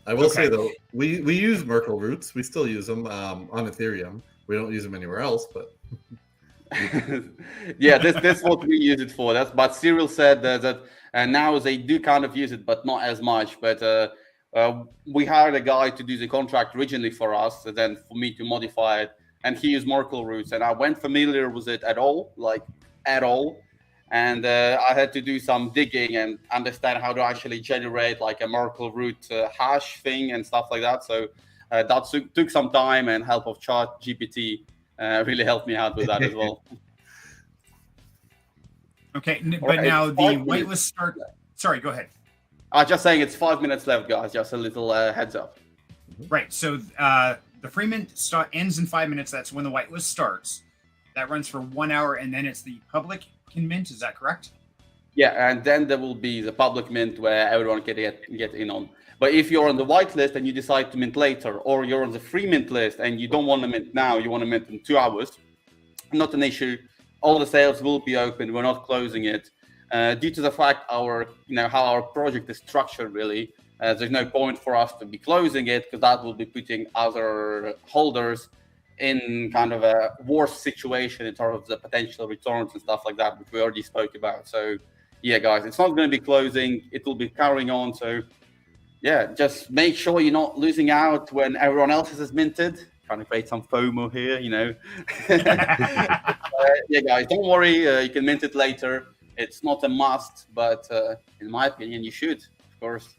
I will say though, we use Merkle roots. We still use them on Ethereum. We don't use them anywhere else, but. Yeah, that's what we use it for. But Cyril said that now they do kind of use it, but not as much. But we hired a guy to do the contract originally for us, and then for me to modify it, and he used Merkle roots, and I wasn't familiar with it at all, and I had to do some digging and understand how to actually generate like a Merkle root hash thing and stuff like that. So that took some time, and help of ChatGPT really helped me out with that as well. Okay, but now the whitelist start. Sorry, go ahead. I'm just saying it's 5 minutes left, guys. Just a little heads up. Right. So the free mint ends in 5 minutes. That's when the whitelist starts. That runs for 1 hour, and then it's the public can mint. Is that correct? Yeah, and then there will be the public mint where everyone can get in on. But if you're on the whitelist and you decide to mint later, or you're on the free mint list and you don't want to mint now, you want to mint in 2 hours, not an issue. All the sales will be open. We're not closing it. Due to the fact how our project is structured, really, there's no point for us to be closing it because that will be putting other holders in kind of a worse situation in terms of the potential returns and stuff like that, which we already spoke about. So, yeah, guys, it's not going to be closing. It will be carrying on. So, yeah, just make sure you're not losing out when everyone else is minted. Trying to create some FOMO here, Yeah, guys, don't worry. You can mint it later. It's not a must, but in my opinion, you should, of course.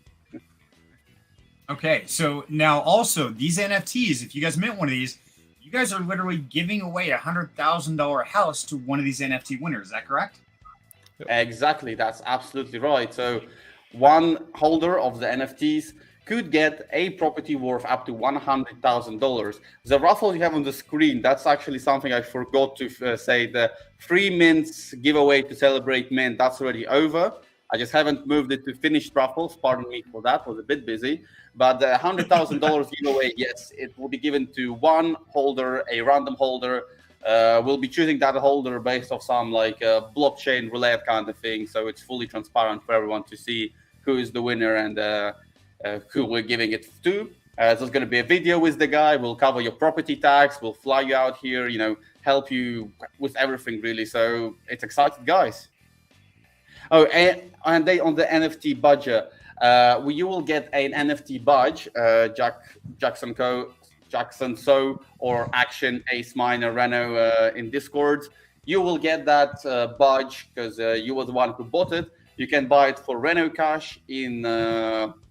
Okay, so now also these NFTs, if you guys mint one of these, you guys are literally giving away a $100,000 house to one of these NFT winners. Is that correct? Exactly. That's absolutely right. So one holder of the NFTs could get a property worth up to $100,000. The raffle you have on the screen, that's actually something I forgot to say. The free mints giveaway to celebrate mint, that's already over. I just haven't moved it to finished raffles. Pardon me for that. Was a bit busy. But the $100,000 giveaway, yes, it will be given to one holder, a random holder. We'll be choosing that holder based off some like blockchain roulette kind of thing. So it's fully transparent for everyone to see who is the winner and who we're giving it to. So there's going to be a video with the guy. We'll cover your property tax. We'll fly you out here, help you with everything, really. So it's exciting, guys. Oh, and they on the NFT budget, you will get an NFT badge, Jackson So or Action Ace Miner Reno in Discord. You will get that badge because you were the one who bought it. You can buy it for Reno Cash in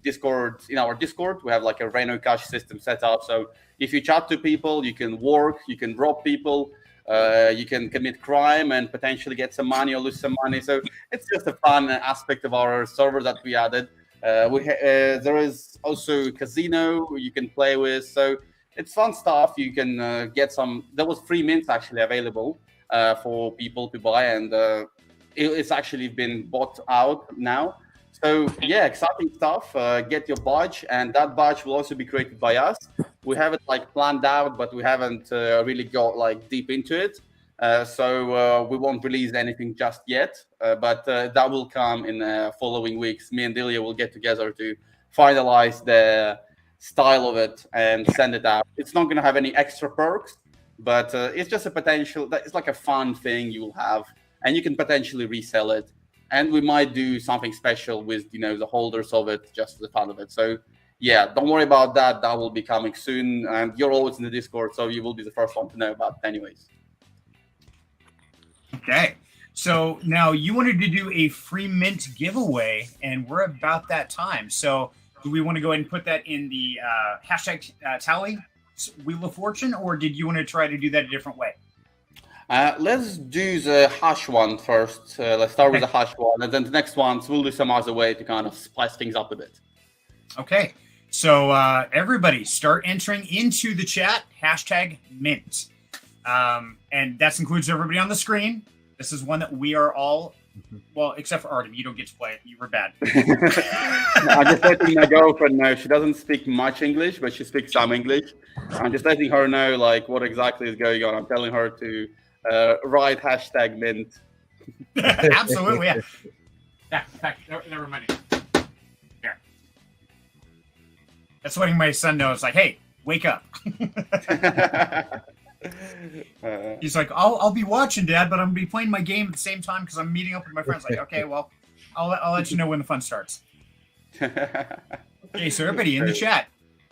Discord. In our Discord, we have like a Reno Cash system set up. So if you chat to people, you can work, you can rob people, you can commit crime and potentially get some money or lose some money. So it's just a fun aspect of our server that we added. There is also a casino you can play with. So it's fun stuff. You can get some. There was free mints actually available for people to buy, and it's actually been bought out now. So yeah, exciting stuff. Get your badge, and that badge will also be created by us. We have it like planned out, but we haven't really got like deep into it. So we won't release anything just yet, but that will come in following weeks. Me and Delia will get together to finalize the style of it and send it out. It's not going to have any extra perks, but it's just a potential. It's like a fun thing you will have. And you can potentially resell it, and we might do something special with the holders of it just for the fun of it. So yeah, don't worry about that. That will be coming soon, and you're always in the Discord, so you will be the first one to know about it anyways. Okay, so now you wanted to do a free mint giveaway, and we're about that time. So do we want to go ahead and put that in the hashtag tally Wheel of Fortune, or did you want to try to do that a different way? Let's do the hash one first. Let's start with the hash one, and then the next ones we'll do some other way to kind of spice things up a bit. Okay, so everybody start entering into the chat, hashtag mint. And that includes everybody on the screen. This is one that we are all, well, except for Artem, you don't get to play it. You were bad. I'm just letting my girlfriend know. She doesn't speak much English, but she speaks some English. I'm just letting her know like what exactly is going on. I'm telling her to write hashtag mint. Absolutely, yeah. Never mind. Here. That's letting my son know. It's like, hey, wake up. He's like, I'll be watching, Dad, but I'm gonna be playing my game at the same time because I'm meeting up with my friends. Like, okay, well, I'll let you know when the fun starts. Okay, so everybody in the chat,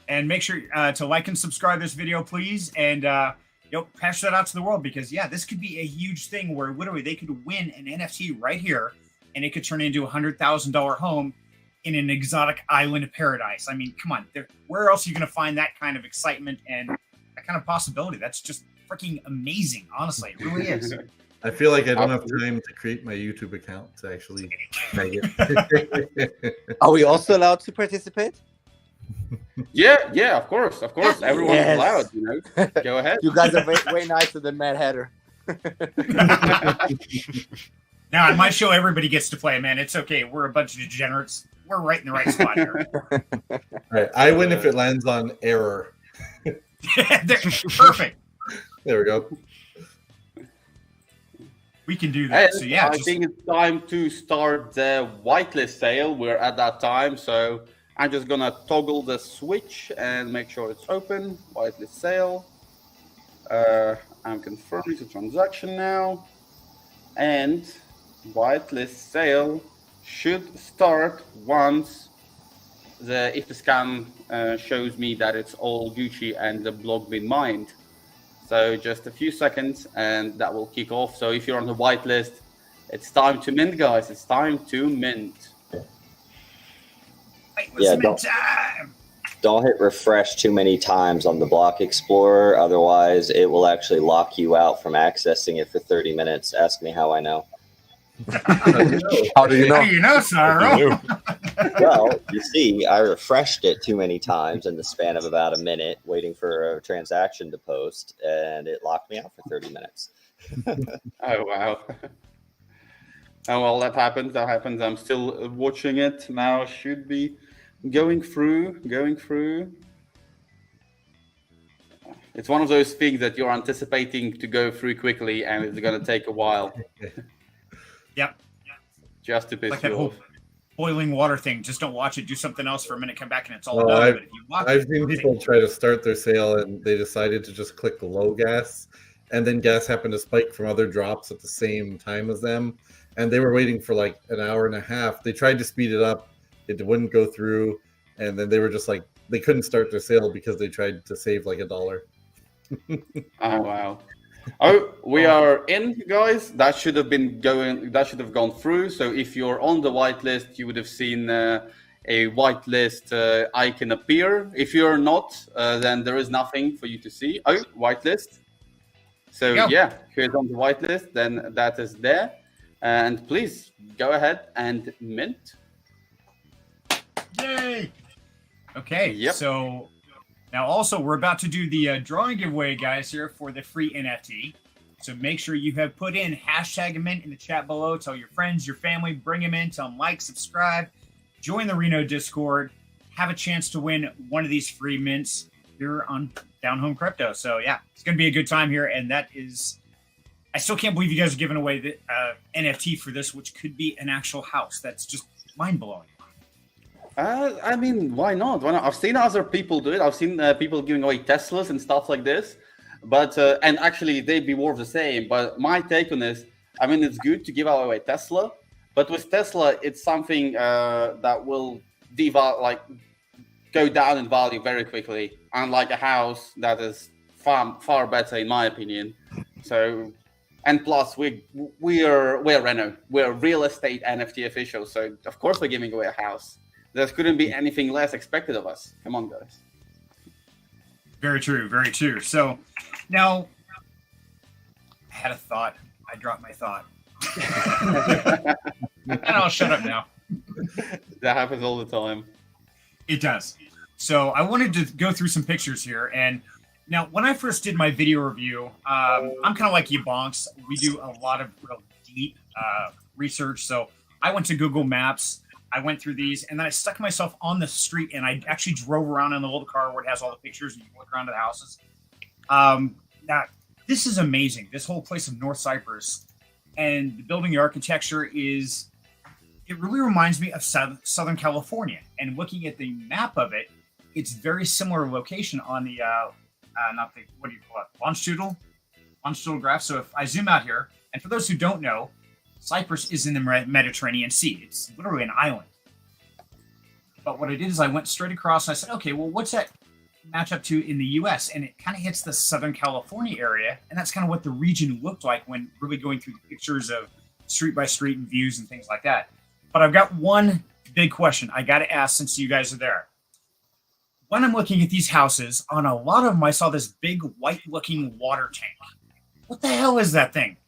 and make sure to like and subscribe this video, please, and pass that out to the world, because yeah, this could be a huge thing where literally they could win an NFT right here, and it could turn into $100,000 home in an exotic island of paradise. I mean, come on, where else are you going to find that kind of excitement and that kind of possibility? That's just freaking amazing, honestly. It really is. I feel like I don't have time to create my YouTube account to actually make it. Are we also allowed to participate? Yeah, of course. Everyone's Yes. allowed, Go ahead. You guys are way nicer than Mad Hatter. Now, on my show, everybody gets to play, man. It's okay. We're a bunch of degenerates. We're right in the right spot here. All right, I win if it lands on error. Perfect. There we go. We can do that. So yeah, I think it's time to start the whitelist sale. We're at that time, so I'm just gonna toggle the switch and make sure it's open. Whitelist sale. I'm confirming the transaction now, and whitelist sale should start once if the scan shows me that it's all Gucci and the block been mined. So just a few seconds and that will kick off. So if you're on the whitelist, it's time to mint, guys. It's time to mint. Yeah, don't hit refresh too many times on the Block Explorer. Otherwise, it will actually lock you out from accessing it for 30 minutes. Ask me how I know. How do you know? How do you know, Cyril? Well, you see, I refreshed it too many times in the span of about a minute, waiting for a transaction to post, and it locked me out for 30 minutes. Oh, wow. Oh well, that happens. That happens. I'm still watching it now. Should be going through. It's one of those things that you're anticipating to go through quickly, and it's going to take a while. Yep. Just to piss Like you that whole off. boiling water thing. Just don't watch it. Do something else for a minute. Come back and it's all Well, done. But if you watch I've it, seen people try to start their sale and they decided to just click the low gas, and then gas happened to spike from other drops at the same time as them, and they were waiting for like an hour and a half. They tried to speed it up, it wouldn't go through, and then they were just like they couldn't start their sale because they tried to save like $1. Oh wow. Oh, we are in, guys. That should have been going. That should have gone through. So if you're on the whitelist, you would have seen a whitelist icon appear. If you're not, then there is nothing for you to see. Oh, whitelist. So yeah, who's on the whitelist? Then that is there. And please go ahead and mint. Yay! Okay, Yep. so now also we're about to do the drawing giveaway, guys, here for the free NFT. So make sure you have put in hashtag mint in the chat below. Tell your friends, your family, bring them in, tell them like, subscribe, join the Reno Discord, have a chance to win one of these free mints here on Down Home Crypto. So yeah, it's going to be a good time here. And that is, I still can't believe you guys are giving away the NFT for this, which could be an actual house. That's just mind blowing. I mean, why not? Why not? I've seen other people do it. I've seen people giving away Teslas and stuff like this. But and actually, they'd be worth the same. But my take on this, I mean, it's good to give away Tesla, but with Tesla, it's something that will go down in value very quickly, unlike a house that is far better, in my opinion. So, and plus, we're Reno, we're real estate NFT officials, so of course we're giving away a house. There couldn't be anything less expected of us. Come on, guys. Very true. Very true. So now I had a thought. I dropped my thought. And I'll shut up now. That happens all the time. It does. So I wanted to go through some pictures here. And now when I first did my video review, I'm kind of like YaBonks. We do a lot of real deep research. So I went to Google Maps. I went through these, and then I stuck myself on the street, and I actually drove around in the little car where it has all the pictures, and you can look around at the houses. Now, this is amazing. This whole place of North Cyprus, and the building, the architecture it really reminds me of Southern California. And looking at the map of it, it's very similar location on the, what do you call it, longitudinal graph. So if I zoom out here, and for those who don't know, Cyprus is in the Mediterranean Sea. It's literally an island. But what I did is I went straight across and I said, okay, well, what's that match up to in the U.S.? And it kind of hits the Southern California area. And that's kind of what the region looked like when really going through the pictures of street by street and views and things like that. But I've got one big question I got to ask since you guys are there. When I'm looking at these houses, on a lot of them, I saw this big white looking water tank. What the hell is that thing?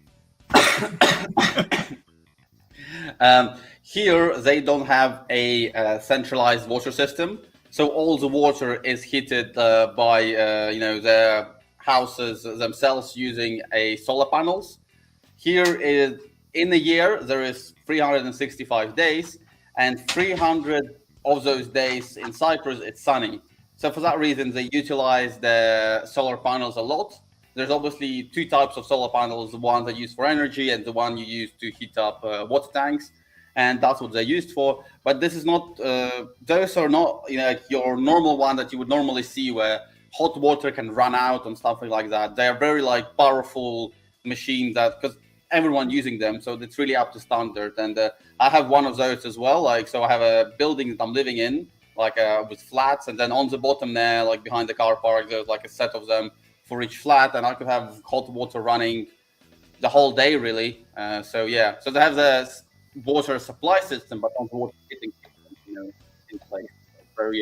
Here they don't have a centralized water system, so all the water is heated by the houses themselves using solar panels. Here is in a year there is 365 days, and 300 of those days in Cyprus it's sunny. So for that reason they utilize the solar panels a lot. There's obviously two types of solar panels, the one that you use for energy and the one you use to heat up water tanks. And that's what they're used for. But this is not, those are not your normal one that you would normally see where hot water can run out and stuff like that. They are very powerful machines because everyone using them. So it's really up to standard. And I have one of those as well. So I have a building that I'm living in, with flats. And then on the bottom there, behind the car park, there's a set of them for each flat, and I could have hot water running the whole day, really. So they have the water supply system, but not water heating system, in place. So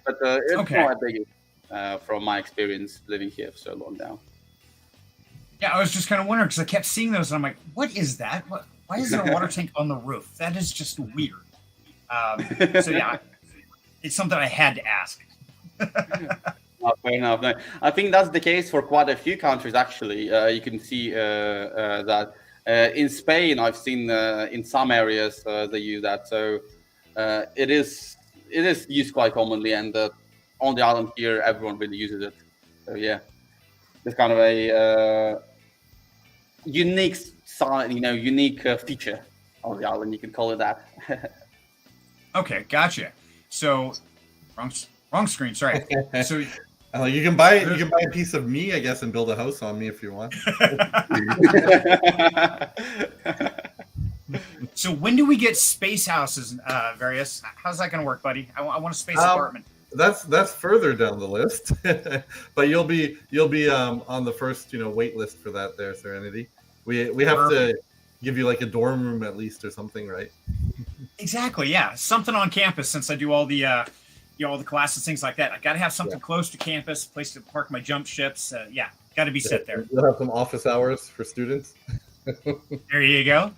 but it's not a big from my experience living here for so long now. Yeah, I was just kind of wondering because I kept seeing those, and I'm like, "What is that? Why is there a water tank on the roof? That is just weird." So yeah, it's something I had to ask. Fair enough. No, I think that's the case for quite a few countries, actually. You can see that In Spain, I've seen in some areas they use that. So it is used quite commonly, and on the island here, everyone really uses it. So yeah, it's kind of a unique feature on the island. You can call it that. Okay, gotcha. So, wrong screen. Sorry. So you can buy a piece of me, I guess, and build a house on me if you want. So when do we get space houses, Various? How's that going to work, buddy? I want a space apartment. That's further down the list, but you'll be on the first wait list for that there, Serenity. We have to give you like a dorm room at least or something, right? Exactly, yeah, something on campus since I do all the all the classes, things like that. I got to have something close to campus, place to park my jump ships. Yeah, got to be set there. You'll have some office hours for students. There you go.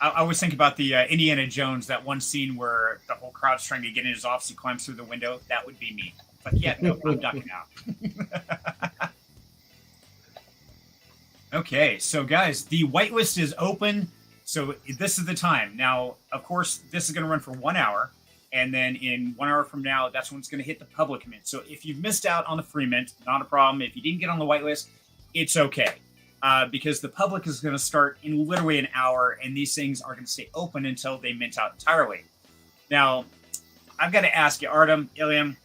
I always think about the Indiana Jones, that one scene where the whole crowd's trying to get in his office. He climbs through the window. That would be me. But yeah, no, I'm ducking out. Okay, so guys, the whitelist is open. So this is the time. Now, of course, this is going to run for 1 hour. And then in 1 hour from now, that's when it's going to hit the public mint. So if you've missed out on the free mint, not a problem. If you didn't get on the whitelist, it's okay. Because the public is going to start in literally an hour, and these things are going to stay open until they mint out entirely. Now, I've got to ask you, Artem, Iliam,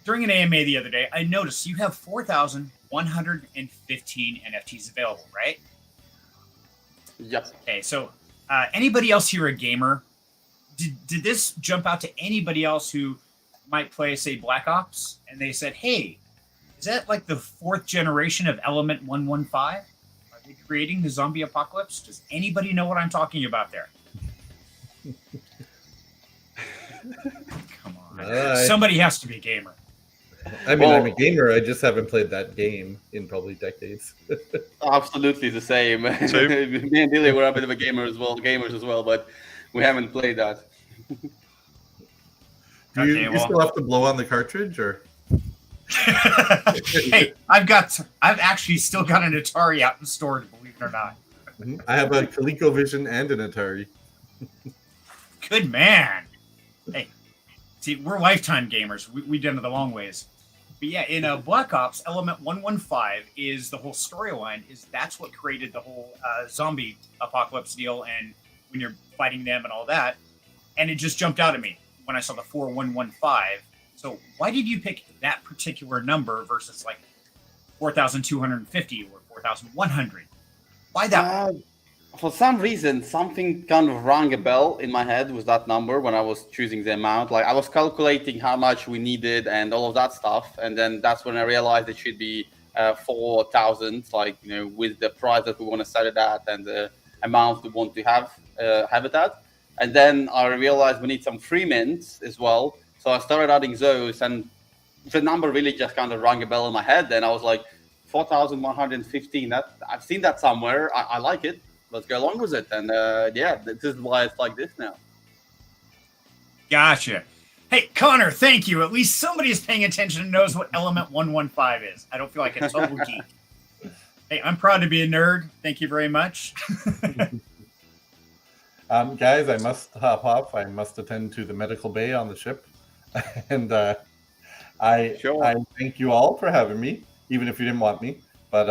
during an AMA the other day, I noticed you have 4,115 NFTs available, right? Yep. Okay, so anybody else here a gamer? Did this jump out to anybody else who might play, say, Black Ops, and they said, hey, is that like the 4th generation of Element 115? Are they creating the zombie apocalypse? Does anybody know what I'm talking about there? Come on. Somebody has to be a gamer. I mean, I'm a gamer. I just haven't played that game in probably decades. Absolutely the same. Me and Dilly were a bit of a gamers as well, but we haven't played that. Do you still have to blow on the cartridge, or? Hey, I've actually still got an Atari out in storage, believe it or not. I have a ColecoVision and an Atari. Good man. Hey, see, we're lifetime gamers. We've done it the long ways. But yeah, in Black Ops, Element 115 is the whole storyline. That's what created the whole zombie apocalypse deal, and when you're fighting them and all that. And it just jumped out at me when I saw the 4115. So why did you pick that particular number versus like 4,250 or 4,100? Why that one? For some reason, something kind of rang a bell in my head with that number when I was choosing the amount. Like I was calculating how much we needed and all of that stuff. And then that's when I realized it should be 4,000, like, with the price that we want to set it at and the amount we want to have it at. And then I realized we need some free mints as well. So I started adding those, and the number really just kind of rang a bell in my head. And I was like, 4,115. I've seen that somewhere. I like it. Let's go along with it. And this is why it's like this now. Gotcha. Hey, Connor, thank you. At least somebody is paying attention and knows what Element 115 is. I don't feel like a total geek. Hey, I'm proud to be a nerd. Thank you very much. Guys, I must hop off. I must attend to the medical bay on the ship. And I thank you all for having me, even if you didn't want me. But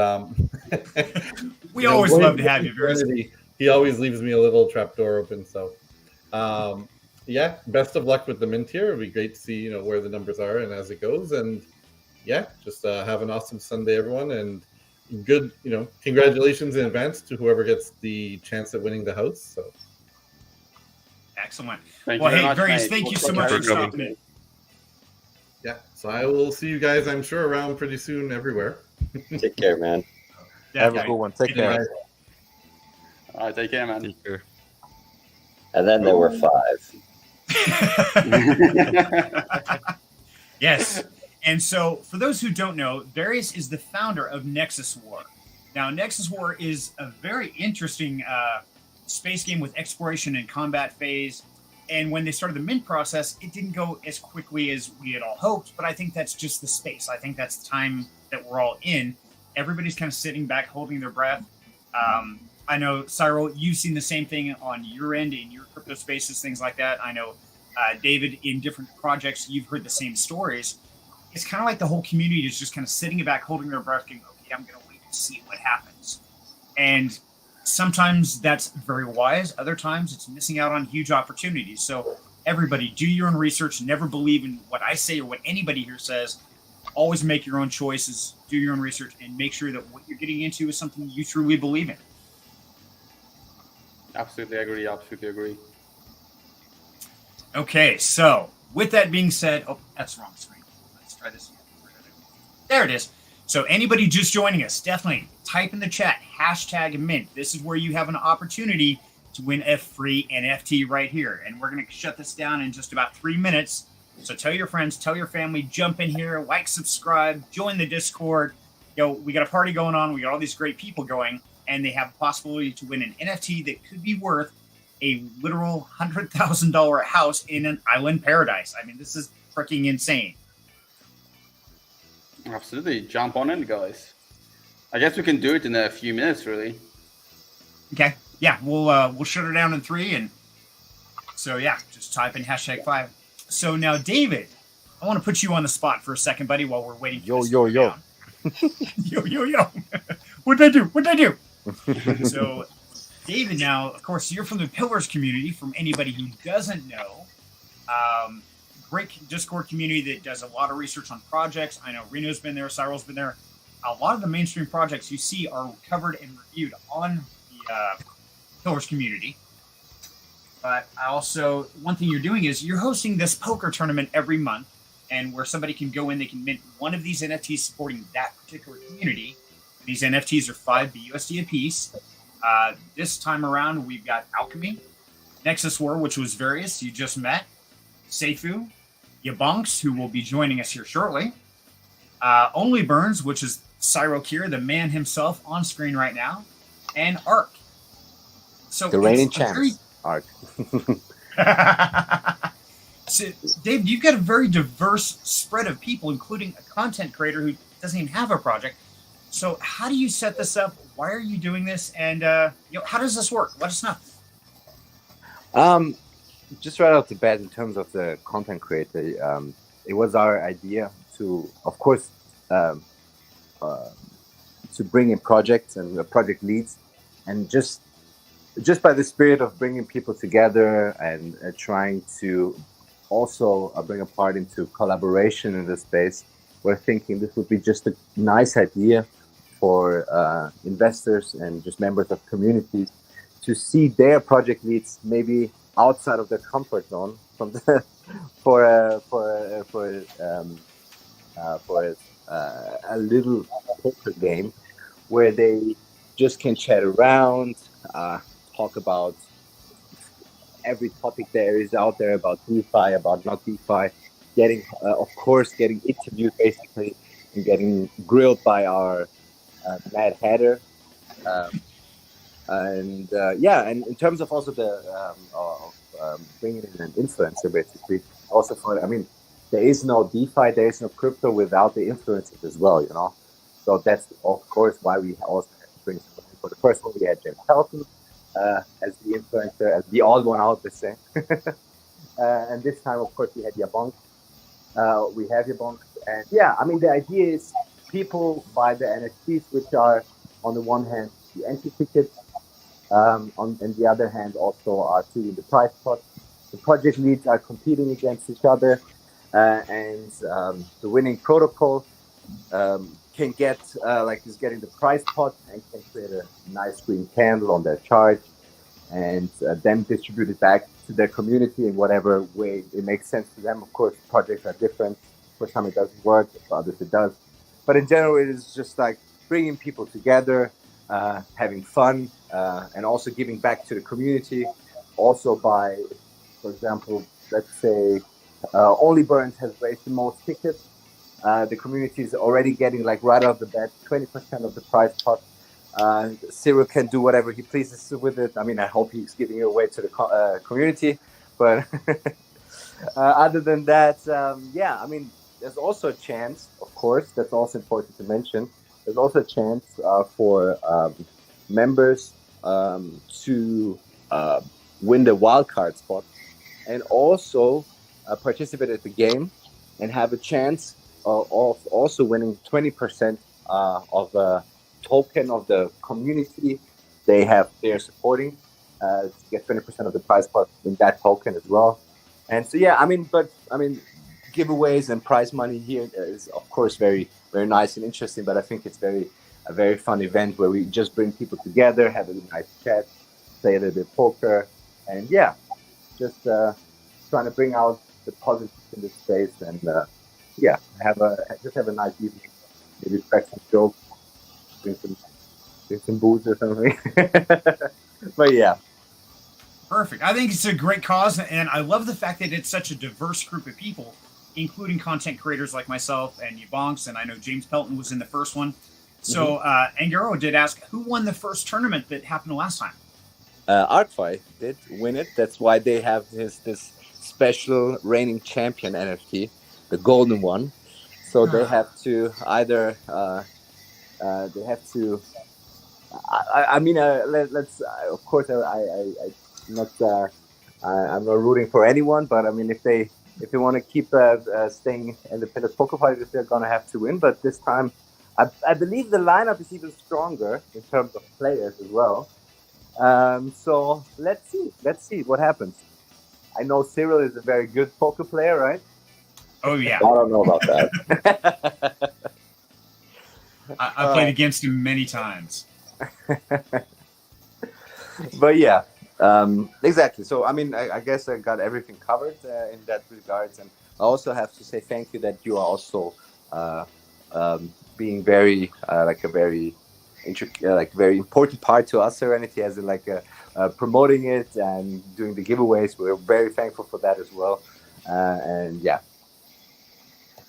we always love to have you. He always leaves me a little trapdoor open. So best of luck with the mint here. It'll be great to see where the numbers are and as it goes. And just have an awesome Sunday, everyone. And good, congratulations in advance to whoever gets the chance at winning the house. So excellent. Various, thank you so much for stopping in. Yeah, so I will see you guys, I'm sure, around pretty soon everywhere. Take care, man. Have a good one. Take care. All right, take care, man. Take care. And then there were 5. Yes. And so, for those who don't know, Various is the founder of Nexus War. Now, Nexus War is a very interesting space game with exploration and combat phase. And when they started the mint process, it didn't go as quickly as we had all hoped. But I think that's just the space. I think that's the time that we're all in. Everybody's kind of sitting back, holding their breath. I know, Cyril, you've seen the same thing on your end in your crypto spaces, things like that. I know, David, in different projects, you've heard the same stories. It's kind of like the whole community is just kind of sitting back, holding their breath, going, okay, I'm going to wait and see what happens. And sometimes that's very wise. Other times it's missing out on huge opportunities. So everybody, do your own research. Never believe in what I say or what anybody here says. Always make your own choices, do your own research, and make sure that what you're getting into is something you truly believe in. Absolutely agree. Absolutely agree. Okay, so with that being said, oh, that's the wrong screen. Let's try this again. There it is. So anybody just joining us, definitely type in the chat, #mint. This is where you have an opportunity to win a free NFT right here. And we're going to shut this down in just about 3 minutes. So tell your friends, tell your family, jump in here, like, subscribe, join the Discord. We got a party going on. We got all these great people going, and they have a possibility to win an NFT that could be worth a literal $100,000 house in an island paradise. I mean, this is freaking insane. Absolutely. Jump on in, guys. I guess we can do it in a few minutes, really. Okay. Yeah, we'll shut her down in 3. And so, yeah, just type in #5. So now, David, I want to put you on the spot for a second, buddy, while we're waiting. Yo. Yo. What'd I do? So, David, now, of course, you're from the Pillars community. From anybody who doesn't know, great Discord community that does a lot of research on projects. I know Reno's been there, Cyril's been there. A lot of the mainstream projects you see are covered and reviewed on the Pillars community. But I also, one thing you're doing is you're hosting this poker tournament every month, and where somebody can go in, they can mint one of these NFTs supporting that particular community. These NFTs are 5 BUSD a piece. This time around, we've got Alchemy, Nexus War, which was Various, you just met, Seifu, YaBonks, who will be joining us here shortly, Only Burns, which is Cyril Keir, the man himself on screen right now, and Ark. So The reigning champs, Ark. So, Dave, you've got a very diverse spread of people, including a content creator who doesn't even have a project. So how do you set this up? Why are you doing this? And how does this work? Let us know. Just right off the bat, in terms of the content creator, it was our idea to, of course, to bring in projects and project leads, and just by the spirit of bringing people together and trying to also bring a part into collaboration in this space, we're thinking this would be just a nice idea for investors and just members of communities to see their project leads maybe outside of their comfort zone from the, for a little poker game where they just can chat around, talk about every topic there is out there about DeFi, about not DeFi, getting, of course, getting interviewed basically and getting grilled by our Mad Hatter. And in terms of also the bringing in an influencer, basically, also for, there is no DeFi, there is no crypto without the influencers as well, So that's, of course, why we also had to bring somebody. For the first one, we had Jeff Pelton as the influencer, as the odd one out, let's say. And this time, of course, we had YaBonks. We have YaBonks. And the idea is people buy the NFTs, which are, on the one hand, the entry tickets, on the other hand, also are seeing the price pot. The project leads are competing against each other, and the winning protocol can get is getting the price pot and can create a nice green candle on their chart, and then distribute it back to their community in whatever way it makes sense to them. Of course, projects are different. For some, it doesn't work. For others, it does. But in general, it is just like bringing people together, having fun, and also giving back to the community. Also by, for example, let's say Only Burns has raised the most tickets. The community is already getting, right off the bat, 20% of the prize pot. Cyril can do whatever he pleases with it. I hope he's giving it away to the community. But other than that, there's also a chance, of course, that's also important to mention. There's also a chance for members to win the wildcard spot, and also participate at the game and have a chance of also winning 20% of the token of the community they're supporting, to get 20% of the prize pot in that token as well. And so giveaways and prize money here is of course very, very nice and interesting, but I think it's a very fun event where we just bring people together, have a nice chat, play a little bit of poker, and just trying to bring out the positives in this space, and have a nice evening, maybe crack some jokes, drink some booze or something. But yeah. Perfect. I think it's a great cause, and I love the fact that it's such a diverse group of people, including content creators like myself and YaBonks, and I know James Pelton was in the first one. So Angaro did ask, who won the first tournament that happened last time? ArcFi did win it. That's why they have this special reigning champion NFT, the golden one. So they have to either let's of course I'm not rooting for anyone, but I mean if they want to keep staying in the Pillars Poker Fighters, they're gonna have to win. But this time I believe the lineup is even stronger in terms of players as well. So let's see what happens. I know Cyril is a very good poker player, right? Oh yeah. I don't know about that. I played against him many times. But yeah, exactly. So I mean, I guess I got everything covered in that regards, and I also have to say thank you that you are also being very very important part to us, Serenity, as in promoting it and doing the giveaways. We're very thankful for that as well. And yeah.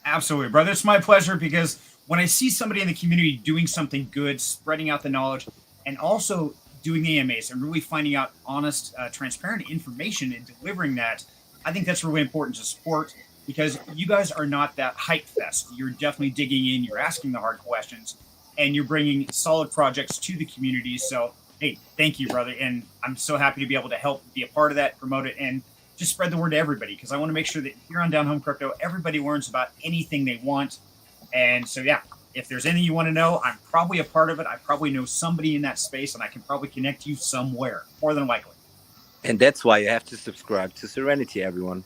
Absolutely, brother. It's my pleasure, because when I see somebody in the community doing something good, spreading out the knowledge, and also doing AMAs and really finding out honest, transparent information and delivering that, I think that's really important to support, because you guys are not that hype fest. You're definitely digging in, you're asking the hard questions, and you're bringing solid projects to the community. So, hey, thank you, brother. And I'm so happy to be able to help be a part of that, promote it, and just spread the word to everybody, because I want to make sure that here on Down Home Crypto, everybody learns about anything they want. And so, yeah, if there's anything you want to know, I'm probably a part of it. I probably know somebody in that space, and I can probably connect you somewhere, more than likely. And that's why you have to subscribe to Serenity, everyone.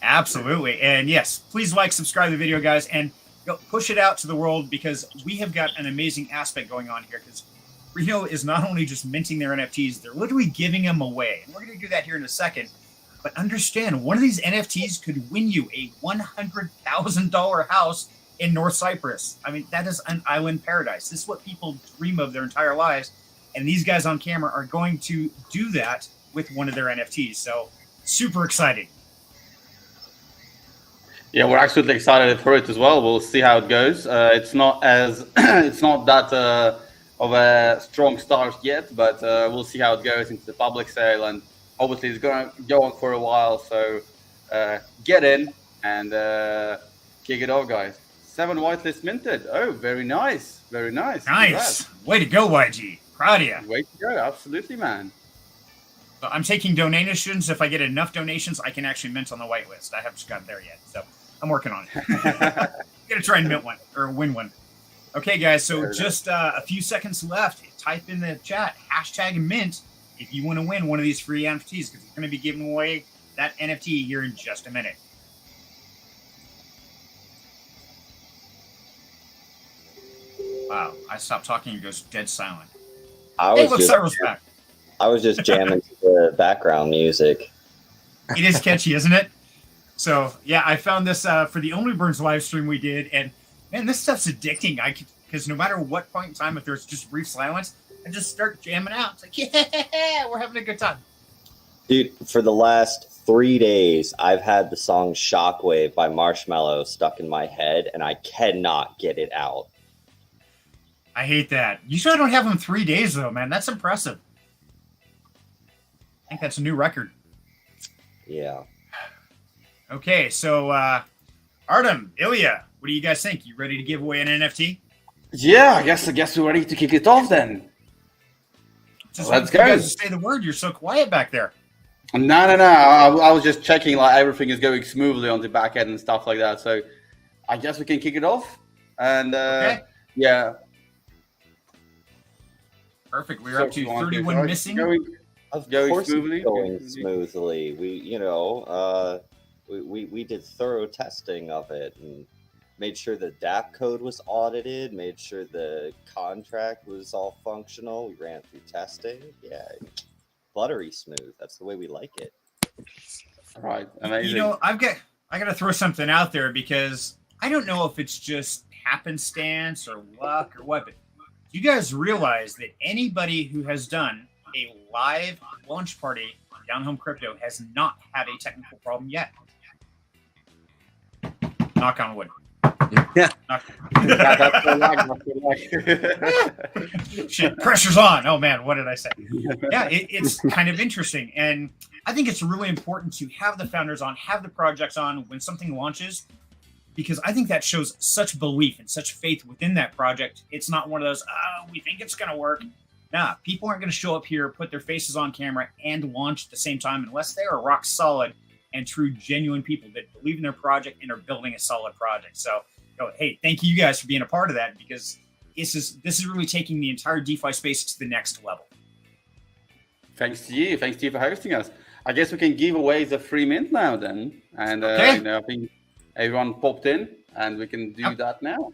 Absolutely. And yes, please subscribe to the video, guys, and push it out to the world, because we have got an amazing aspect going on here, because Reno is not only just minting their NFTs, they're literally giving them away. And we're going to do that here in a second. But understand, one of these NFTs could win you a $100,000 house in North Cyprus. I mean, that is an island paradise. This is what people dream of their entire lives. And these guys on camera are going to do that with one of their NFTs. So super exciting. Yeah, we're absolutely excited for it as well. We'll see how it goes. It's not that of a strong start yet, but we'll see how it goes into the public sale, and obviously it's going to go on for a while. So get in and kick it off, guys. 7 whitelists minted. Oh, very nice, very nice. Nice. Congrats. Way to go, YG. Proud of you. Way to go, absolutely, man. So I'm taking donations. If I get enough donations, I can actually mint on the whitelist. I haven't just gotten there yet, so I'm working on it. I'm gonna try and mint one or win one. Okay, guys. So just a few seconds left. Type in the chat #mint if you want to win one of these free NFTs, because we're going to be giving away that NFT here in just a minute. Wow! I stopped talking and it goes dead silent. I was just jamming to the background music. It is catchy, isn't it? So yeah, I found this for the Only Burns live stream we did, and man, this stuff's addicting. Because no matter what point in time, if there's just brief silence, I just start jamming out. It's like, yeah, we're having a good time. Dude, for the last 3 days, I've had the song Shockwave by Marshmello stuck in my head, and I cannot get it out. I hate that. Usually I don't have them 3 days, though, man. That's impressive. I think that's a new record. Yeah. Okay, so Artem, Ilya, what do you guys think? You ready to give away an NFT? Yeah, I guess we're ready to kick it off then. Just Let's wait for you go. guys to say the word. You're so quiet back there. No. I was just checking like everything is going smoothly on the back end and stuff like that. So I guess we can kick it off. And Okay. yeah. Perfect. We're up to 31 Right? missing. Of Going course, smoothly? it's going smoothly. We did thorough testing of it and made sure the DApp code was audited, made sure the contract was all functional. We ran through testing. Yeah, buttery smooth. That's the way we like it. Right. Amazing. You know, I got to throw something out there because I don't know if it's just happenstance or luck or what, but do you guys realize that anybody who has done a live launch party on Down Home Crypto has not had a technical problem yet? Knock on wood. Yeah. Knock- That's the lag. Shit, pressure's on. Oh man, what did I say? Yeah, it's kind of interesting. And I think it's really important to have the founders on, have the projects on when something launches, because I think that shows such belief and such faith within that project. It's not one of those, we think it's going to work. Nah, people aren't going to show up here, put their faces on camera, and launch at the same time unless they are rock solid and true, genuine people that believe in their project and are building a solid project. So, hey, thank you guys for being a part of that, because this is really taking the entire DeFi space to the next level. Thanks to you for hosting us. I guess we can give away the free mint now then. And Okay. I think everyone popped in, and we can do that now.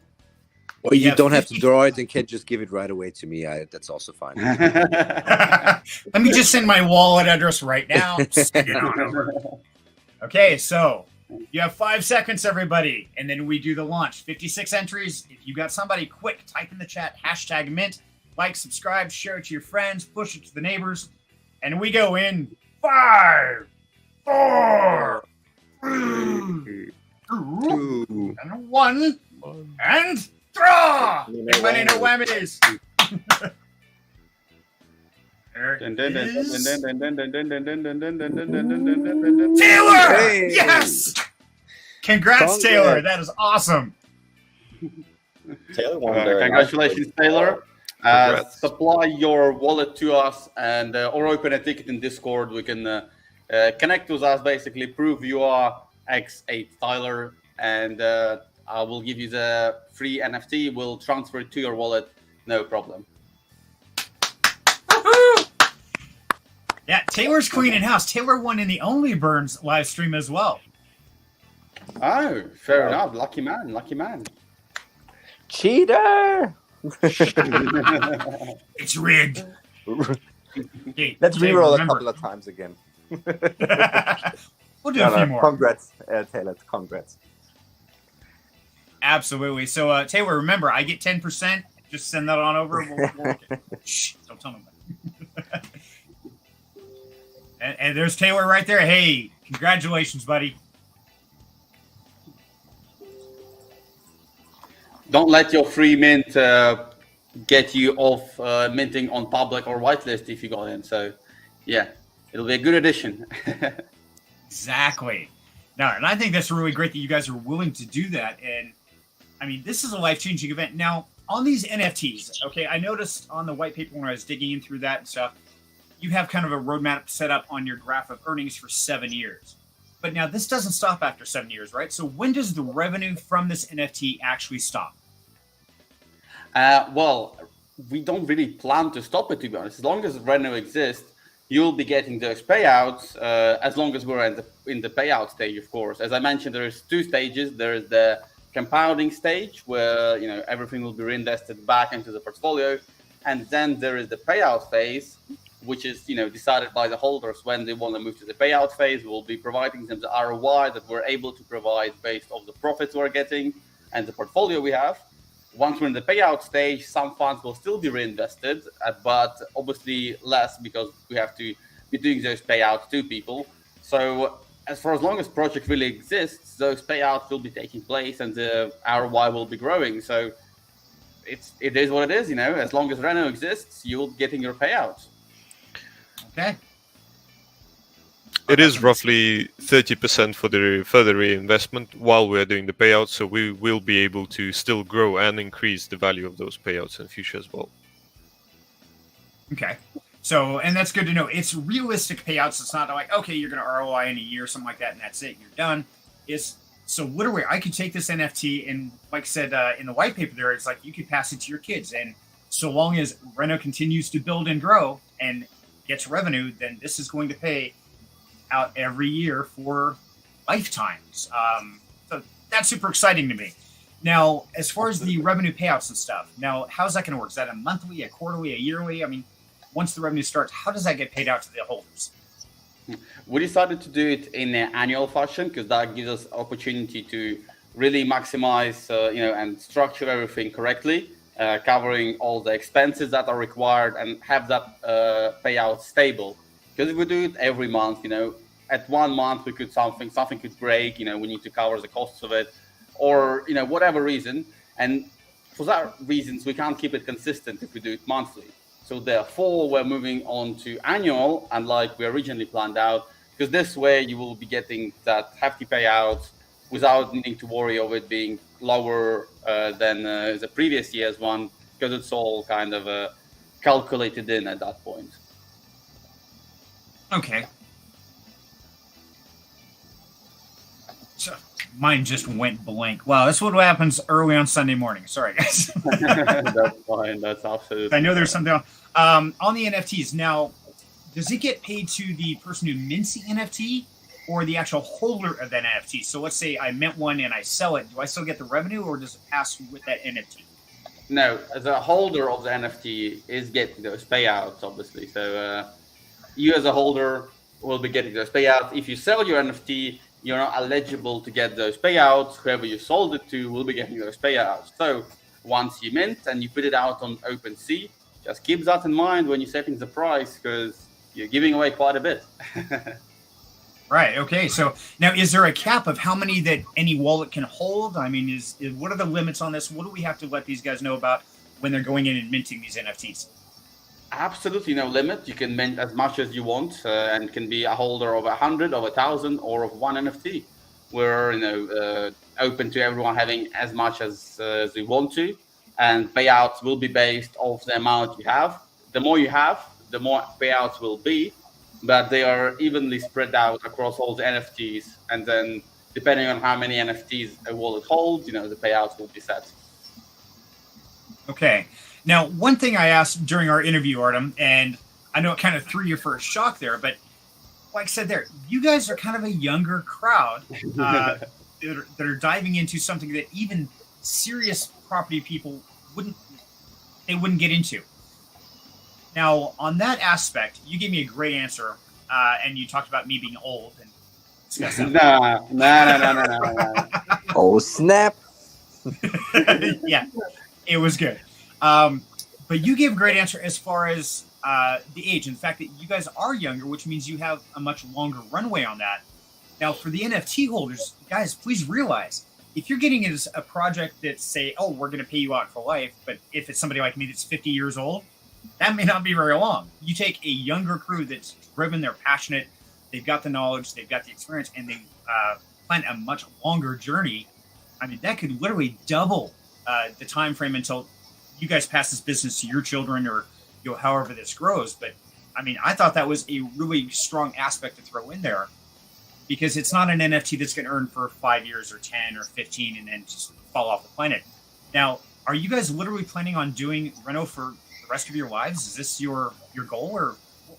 Or you Yeah, don't have to 50 draw it and can just give it right away to me. That's also fine. Let me just send my wallet address right now. Send it on over. Okay, so you have 5 seconds, everybody, and then we do the launch. 56 entries. If you got somebody, quick, type in the chat, #mint, like, subscribe, share it to your friends, push it to the neighbors, and we go in 5, 4, 3, 2, and 1, and draw. Big money, no whammies. Taylor! Hey! Yes! Congrats, Taylor. That is awesome. Taylor wanted to Congratulations, Taylor. Congrats. Supply your wallet to us, and or open a ticket in Discord. We can connect with us, basically prove you are X8 Tyler, and I will give you the free NFT. We'll transfer it to your wallet, no problem. Yeah, Taylor's queen in house. Taylor won in the Only Burns live stream as well. Oh, fair enough. Lucky man, lucky man. Cheater! It's rigged. Okay, Let's Taylor, reroll a remember- couple of times again. We'll do a few more. Congrats, Taylor. Congrats. Absolutely. So, Taylor, remember, I get 10%. Just send that on over. We'll Shh, don't tell nobody. And there's Taylor right there. Hey, congratulations, buddy. Don't let your free mint get you off minting on public or whitelist if you got in. So, yeah, it'll be a good addition. Exactly. Now, and I think that's really great that you guys are willing to do that. And I mean, this is a life-changing event. Now, on these NFTs, okay, I noticed on the white paper when I was digging in through that and stuff, you have kind of a roadmap set up on your graph of earnings for 7 years. But now this doesn't stop after 7 years, right? So when does the revenue from this NFT actually stop? Well, we don't really plan to stop it, to be honest. As long as Reno exists, you'll be getting those payouts as long as we're in the payout stage, of course. As I mentioned, there's 2 stages. There's the compounding stage where everything will be reinvested back into the portfolio, and then there is the payout phase, which is decided by the holders when they want to move to the payout phase. We'll be providing them the ROI that we're able to provide based off the profits we're getting and the portfolio we have. Once we're in the payout stage, some funds will still be reinvested, but obviously less because we have to be doing those payouts to people. So as long as project really exists, those payouts will be taking place and the ROI will be growing. So it is what it is, as long as Reno exists, you're getting your payouts. Okay. it is roughly 30% for the further reinvestment while we're doing the payouts. So we will be able to still grow and increase the value of those payouts in future as well. Okay. So, and that's good to know. It's realistic payouts. It's not like, okay, you're going to ROI in a year, something like that, and that's it. You're done. It's so literally, I could take this NFT and, like I said in the white paper there, it's like you could pass it to your kids. And so long as Reno continues to build and grow and gets revenue, then this is going to pay out every year for lifetimes. So that's super exciting to me. Now, as far as the revenue payouts and stuff, now, how's that going to work? Is that a monthly, a quarterly, a yearly? I mean, once the revenue starts, how does that get paid out to the holders? We decided to do it in an annual fashion because that gives us opportunity to really maximize, and structure everything correctly, covering all the expenses that are required and have that payout stable. Because if we do it every month, at 1 month we could something could break, we need to cover the costs of it, or whatever reason. And for that reasons, we can't keep it consistent if we do it monthly. So therefore, we're moving on to annual, and like we originally planned out, because this way you will be getting that hefty payout without needing to worry of it being lower than the previous year's one, because it's all kind of calculated in at that point. Okay. So mine just went blank. Wow, that's what happens early on Sunday morning. Sorry, guys. That's fine. That's absolutely. I know there's something else. On the NFTs now, does it get paid to the person who mints the NFT or the actual holder of that NFT? So let's say I mint one and I sell it. Do I still get the revenue, or does it pass with that NFT? No, the holder of the NFT is getting those payouts, obviously. So you as a holder will be getting those payouts. If you sell your NFT, you're not eligible to get those payouts. Whoever you sold it to will be getting those payouts. So once you mint and you put it out on OpenSea, just keep that in mind when you're setting the price, because you're giving away quite a bit. Right. Okay. So now, is there a cap of how many that any wallet can hold? I mean, is what are the limits on this? What do we have to let these guys know about when they're going in and minting these NFTs? Absolutely no limit. You can mint as much as you want, and can be a holder of 100, of 1,000, or of one NFT. We're open to everyone having as much as they want to, and payouts will be based off the amount you have. The more you have, the more payouts will be, but they are evenly spread out across all the NFTs. And then depending on how many NFTs a wallet holds, the payouts will be set. Okay. Now, one thing I asked during our interview, Artem, and I know it kind of threw you for a shock there, but like I said there, you guys are kind of a younger crowd that are diving into something that even serious property people wouldn't get into. Now, on that aspect, you gave me a great answer, and you talked about me being old and discussed that. No. Oh, snap. Yeah, it was good. But you gave a great answer as far as the age and the fact that you guys are younger, which means you have a much longer runway on that. Now, for the NFT holders, guys, please realize, if you're getting into a project that say, oh, we're going to pay you out for life, but if it's somebody like me that's 50 years old, that may not be very long. You take a younger crew that's driven, they're passionate, they've got the knowledge, they've got the experience, and they plan a much longer journey. I mean, that could literally double the time frame until you guys pass this business to your children, or however this grows. But I mean, I thought that was a really strong aspect to throw in there, because it's not an NFT that's going to earn for 5 years or 10 or 15 and then just fall off the planet. Now, are you guys literally planning on doing Reno for the rest of your lives? Is this your goal, or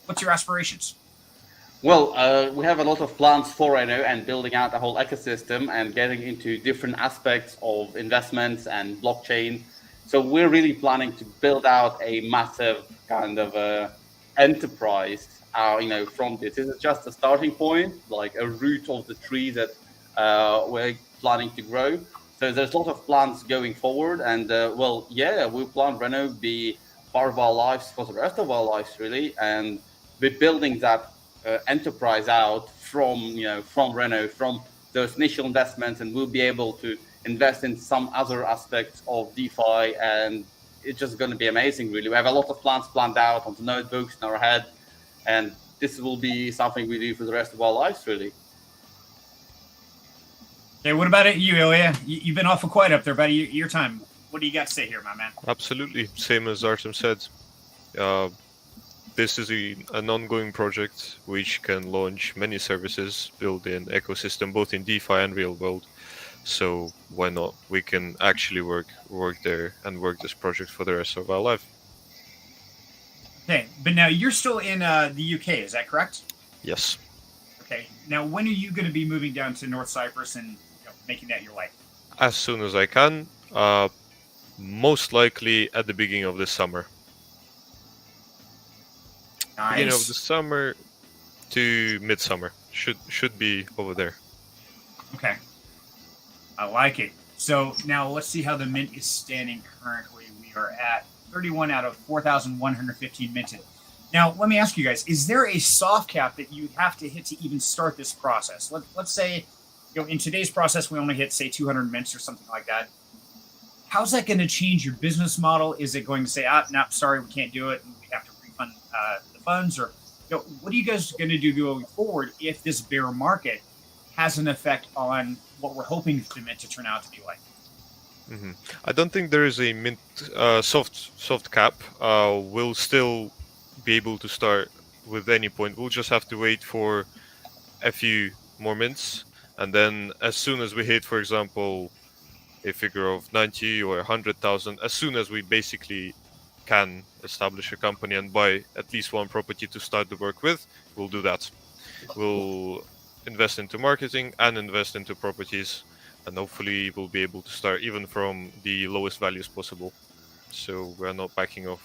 what's your aspirations? Well, we have a lot of plans for Reno and building out the whole ecosystem and getting into different aspects of investments and blockchain. So we're really planning to build out a massive kind of enterprise. From this is just a starting point, like a root of the tree that we're planning to grow. So there's a lot of plans going forward, and we plan Reno be part of our lives for the rest of our lives, really, and we're building that enterprise out from Reno, from those initial investments, and we'll be able to invest in some other aspects of DeFi, and it's just going to be amazing, really. We have a lot of plans planned out on the notebooks in our head, and this will be something we do for the rest of our lives, really. Okay, what about it, you, Ilya? You've been awful quiet up there, buddy. Your time. What do you got to say here, my man? Absolutely, same as Artem said. This is an ongoing project which can launch many services, build an ecosystem both in DeFi and real world. So why not? We can actually work there and work this project for the rest of our life. Okay, but now you're still in the UK, is that correct? Yes. Okay, now when are you going to be moving down to North Cyprus and making that your life? As soon as I can. Most likely at the beginning of the summer. Nice. Beginning of the summer to midsummer. Should be over there. Okay. I like it. So now let's see how the mint is standing currently. We are at 31 out of 4,115 minted. Now, let me ask you guys, is there a soft cap that you have to hit to even start this process? Let's say, in today's process, we only hit, say, 200 mints or something like that. How's that going to change your business model? Is it going to say, no, sorry, we can't do it, and we have to refund the funds? Or what are you guys going to do going forward if this bear market has an effect on what we're hoping the mint to turn out to be like? Mm-hmm. I don't think there is a mint soft cap. We'll still be able to start with any point. We'll just have to wait for a few more mints, and then as soon as we hit, for example, a figure of 90 or 100,000, as soon as we basically can establish a company and buy at least one property to start the work with, we'll do that. We'll invest into marketing and invest into properties, and hopefully we'll be able to start even from the lowest values possible. So we're not backing off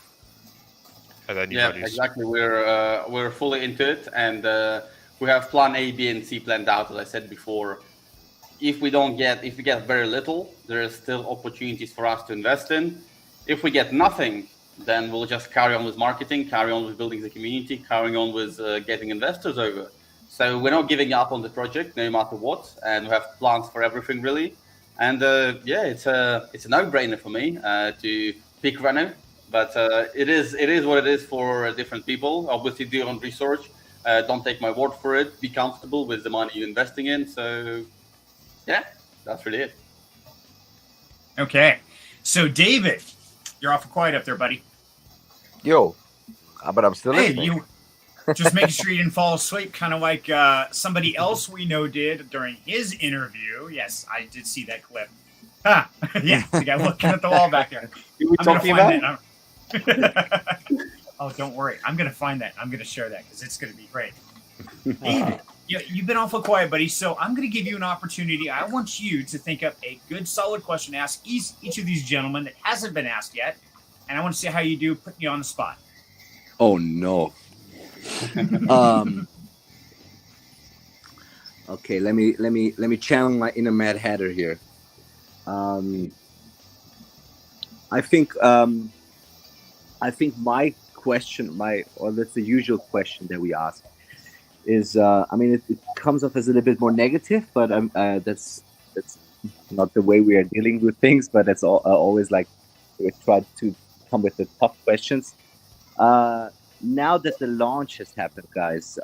at any values. Exactly. We're fully into it, and we have plan A, B, and C planned out, as I said before. If we get very little, there is still opportunities for us to invest in. If we get nothing, then we'll just carry on with marketing, carry on with building the community, carrying on with getting investors over. So we're not giving up on the project no matter what, and we have plans for everything really. And it's a no-brainer for me to pick Reno, but it is what it is for different people. Obviously, do your own research. Don't take my word for it. Be comfortable with the money you're investing in. So. Yeah, that's really it. Okay. So, David, you're awful quiet up there, buddy. Yo, but I'm still listening. You just making sure you didn't fall asleep, kind of like somebody else we know did during his interview. Yes, I did see that clip. Yeah, the guy looking at the wall back there. Who we talking about? Oh, don't worry. I'm going to find that. I'm going to share that because it's going to be great. David. You've been awful quiet, buddy. So I'm going to give you an opportunity. I want you to think up a good, solid question to ask each of these gentlemen that hasn't been asked yet, and I want to see how you do, putting you on the spot. Oh no. Okay, let me channel my inner Mad Hatter here. I think my question, that's the usual question that we ask. Is it comes off as a little bit more negative, but that's not the way we are dealing with things. But that's always like we try to come with the tough questions. Now that the launch has happened, guys,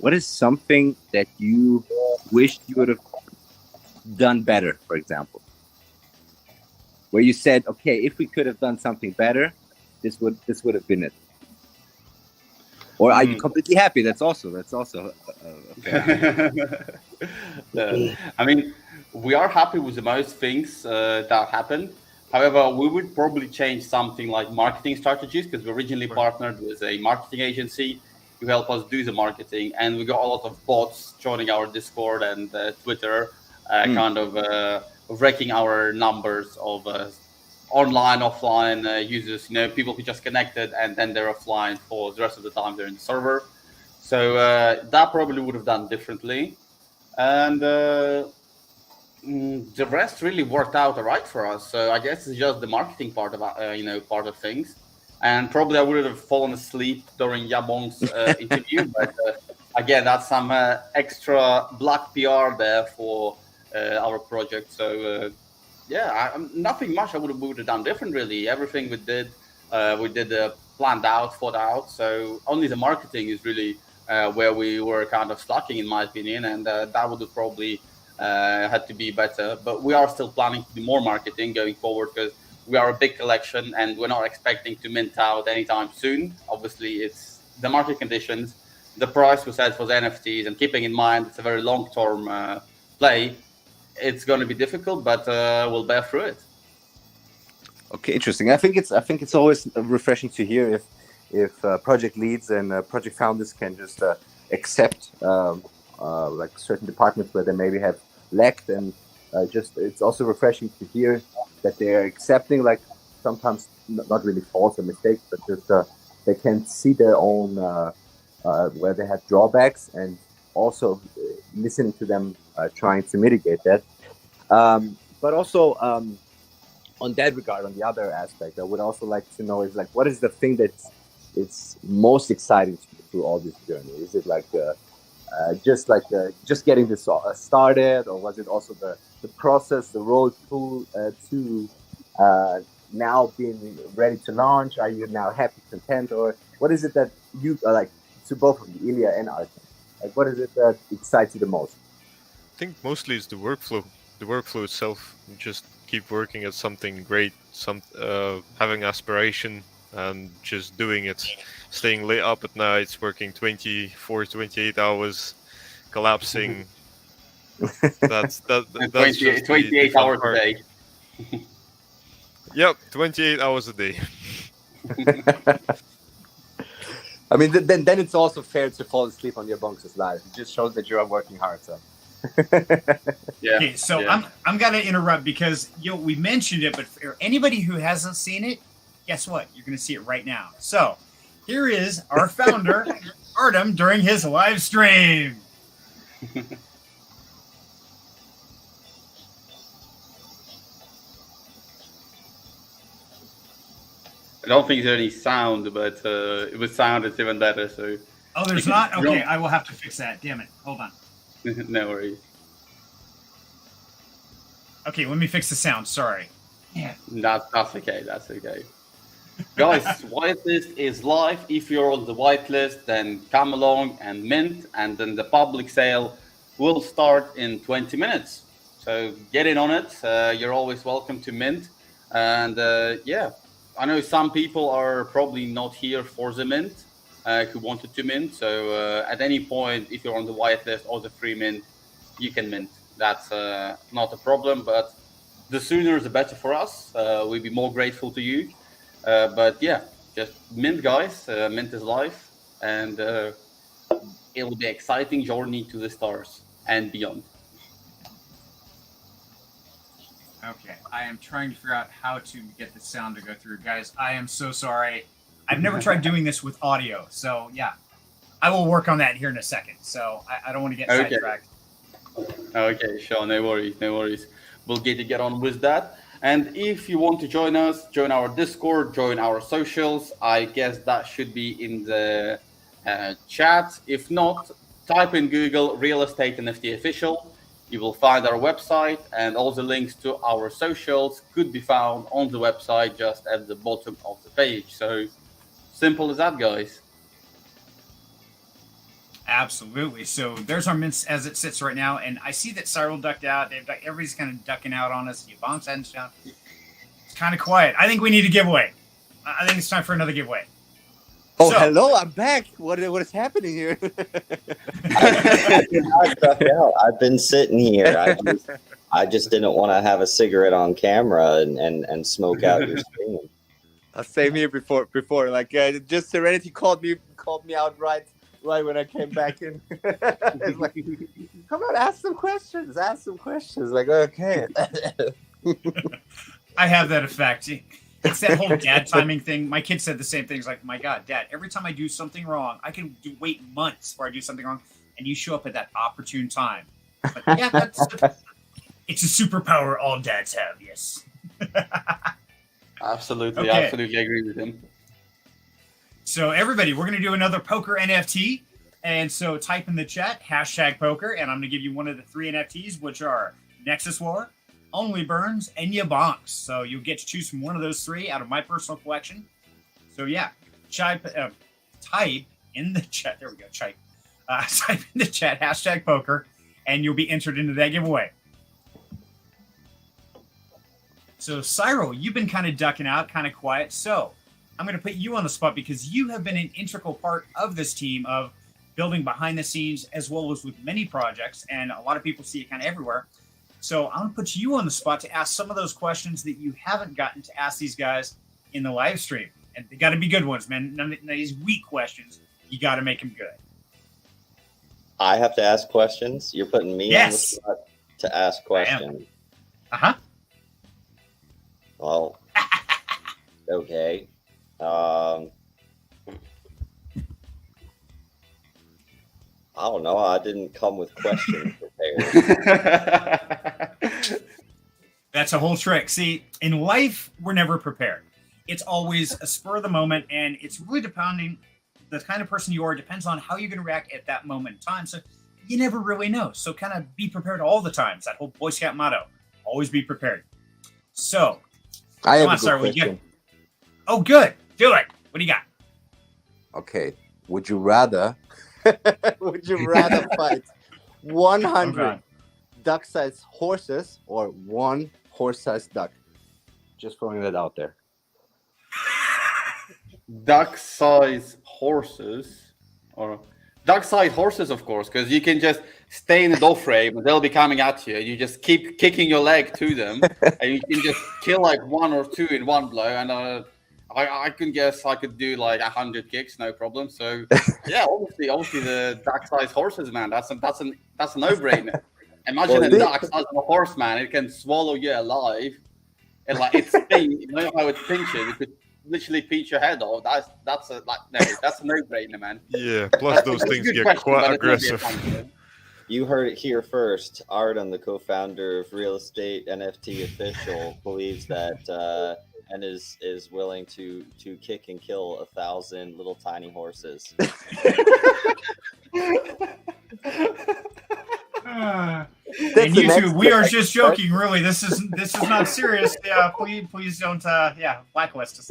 what is something that you wished you would have done better? For example, where you said, "Okay, if we could have done something better, this would have been it." Or are you completely happy? That's also I mean, we are happy with the most things that happened. However, we would probably change something like marketing strategies, because we originally partnered with a marketing agency to help us do the marketing, and we got a lot of bots joining our Discord and Twitter, kind of wrecking our numbers of online, offline users, people who just connected and then they're offline for the rest of the time they're in the server. So that probably would have done differently. And the rest really worked out all right for us. So I guess it's just the marketing part of part of things. And probably I would have fallen asleep during YaBonks interview, but again, that's some extra black PR there for our project. So nothing much we would have done different really. Everything we did planned out, thought out. So only the marketing is really where we were kind of slacking, in my opinion, and that would have probably had to be better. But we are still planning to do more marketing going forward because we are a big collection and we're not expecting to mint out anytime soon. Obviously, it's the market conditions, the price we set for the NFTs, and keeping in mind it's a very long-term play. It's going to be difficult, but we'll bear through it. Okay, interesting. I think it's always refreshing to hear if project leads and project founders can just accept like certain departments where they maybe have lacked, and it's also refreshing to hear that they're accepting, like, sometimes not really faults or mistakes, but just they can see their own where they have drawbacks, and also listening to them trying to mitigate that. But also on that regard, on the other aspect, I would also like to know is, like, what is the thing that's most exciting to you through all this journey? Is it like just getting this started, or was it also the process, the road to now being ready to launch? Are you now happy, content, or what is it that you like, to both of you, Ilya and Artem? Like, what is it that excites you the most? I think mostly it's the workflow. The workflow itself. Just keep working at something great, having aspiration and just doing it. Staying late up at night, working 24, 28 hours, collapsing. That's 28 hours a day. Yep, 28 hours a day. I mean, then it's also fair to fall asleep on YaBonks' live. It just shows that you are working hard. So. Yeah. Okay, so yeah. I'm gonna interrupt because we mentioned it, but for anybody who hasn't seen it, guess what? You're gonna see it right now. So here is our founder, Artem, during his live stream. I don't think there's any sound, but it would sound it's even better. So. Oh, there's not? Okay, I will have to fix that. Damn it. Hold on. No worries. Okay, let me fix the sound. Sorry. Yeah. That's okay. That's okay. Guys, whitelist is live. If you're on the whitelist, then come along and mint, and then the public sale will start in 20 minutes. So get in on it. You're always welcome to mint. And yeah, I know some people are probably not here for the mint, who wanted to mint. So at any point, if you're on the whitelist or the free mint, you can mint. That's not a problem, but the sooner the better for us. We'd be more grateful to you. But yeah, just mint, guys. Mint is life, and it'll be exciting journey to the stars and beyond. Okay, I am trying to figure out how to get the sound to go through. Guys, I am so sorry. I've never tried doing this with audio, so yeah. I will work on that here in a second, so I don't want to get sidetracked. Okay, sure, no worries, no worries. We'll get on with that. And if you want to join us, join our Discord, join our socials. I guess that should be in the chat. If not, type in Google Real Estate NFT Official. You will find our website, and all the links to our socials could be found on the website just at the bottom of the page. So simple as that, guys. Absolutely. So there's our mints as it sits right now, and I see that Cyril ducked out. Everybody's kind of ducking out on us. YaBonks hadn't down. It's kind of quiet. I think we need a giveaway. I think it's time for another giveaway. Oh, so, hello! I'm back. What is happening here? I've been sitting here. I just didn't want to have a cigarette on camera and smoke out your screen. Same here before. Like just Serenity called me out right when I came back in. It's like, come on, ask some questions. Like, okay. I have that effect. It's that whole dad timing thing. My kid said the same thing. He's like, my God, Dad, every time I do something wrong, I can wait months before I do something wrong, and you show up at that opportune time. But yeah, it's a superpower all dads have, yes. Absolutely, okay. Absolutely agree with him. So everybody, we're going to do another poker NFT. And so type in the chat, #poker, and I'm going to give you one of the 3 NFTs, which are Nexus War, Only Burns, and YaBonks. So you'll get to choose from one of those 3 out of my personal collection. So yeah, type in the chat. There we go. type in the chat #poker, and you'll be entered into that giveaway. So, Cyril, you've been kind of ducking out, kind of quiet. So, I'm going to put you on the spot because you have been an integral part of this team of building behind the scenes as well as with many projects. And a lot of people see it kind of everywhere. So, I'm going to put you on the spot to ask some of those questions that you haven't gotten to ask these guys in the live stream. And they got to be good ones, man. None of these weak questions. You got to make them good. I have to ask questions? You're putting me on the spot to ask questions. Uh-huh. Well, okay. I don't know. I didn't come with questions prepared. That's a whole trick. See, in life, we're never prepared. It's always a spur of the moment, and it's really depending the kind of person you are. Depends on how you're going to react at that moment in time. So you never really know. So kind of be prepared all the time. It's that whole Boy Scout motto: always be prepared. So. I have Come on, a good sir. question. Oh, good. Do it. What do you got? Okay. Would you rather fight 100 duck-sized horses or one horse-sized duck? Just throwing that out there. Duck-sized horses, or duck-sized horses, of course, because you can just stay in the door frame and they'll be coming at you. You just keep kicking your leg to them, and you can just kill like one or two in one blow. And I can guess I could do like 100 kicks, no problem. So yeah, obviously the duck-sized horses, man. That's a no-brainer. Imagine a duck size of a horse, man. It can swallow you alive, and like it's you know how it pinches. It could literally pinch your head off. That's a no-brainer, man. Yeah, plus those things get quite aggressive. You heard it here first. Artem, the co-founder of Real Estate NFT Official, believes that and is willing to kick and kill 1,000 little tiny horses. And you two, we are just joking. Really, this is not serious. Yeah, please don't. Blacklist us.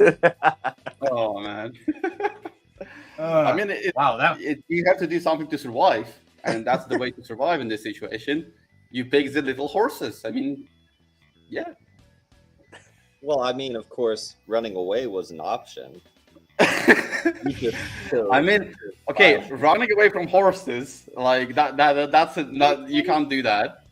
Oh man. I mean, you have to do something to survive, and that's the way to survive in this situation. You pick the little horses. I mean, yeah. Well, I mean, of course, running away was an option. I mean, okay, running away from horses like that's you can't do that.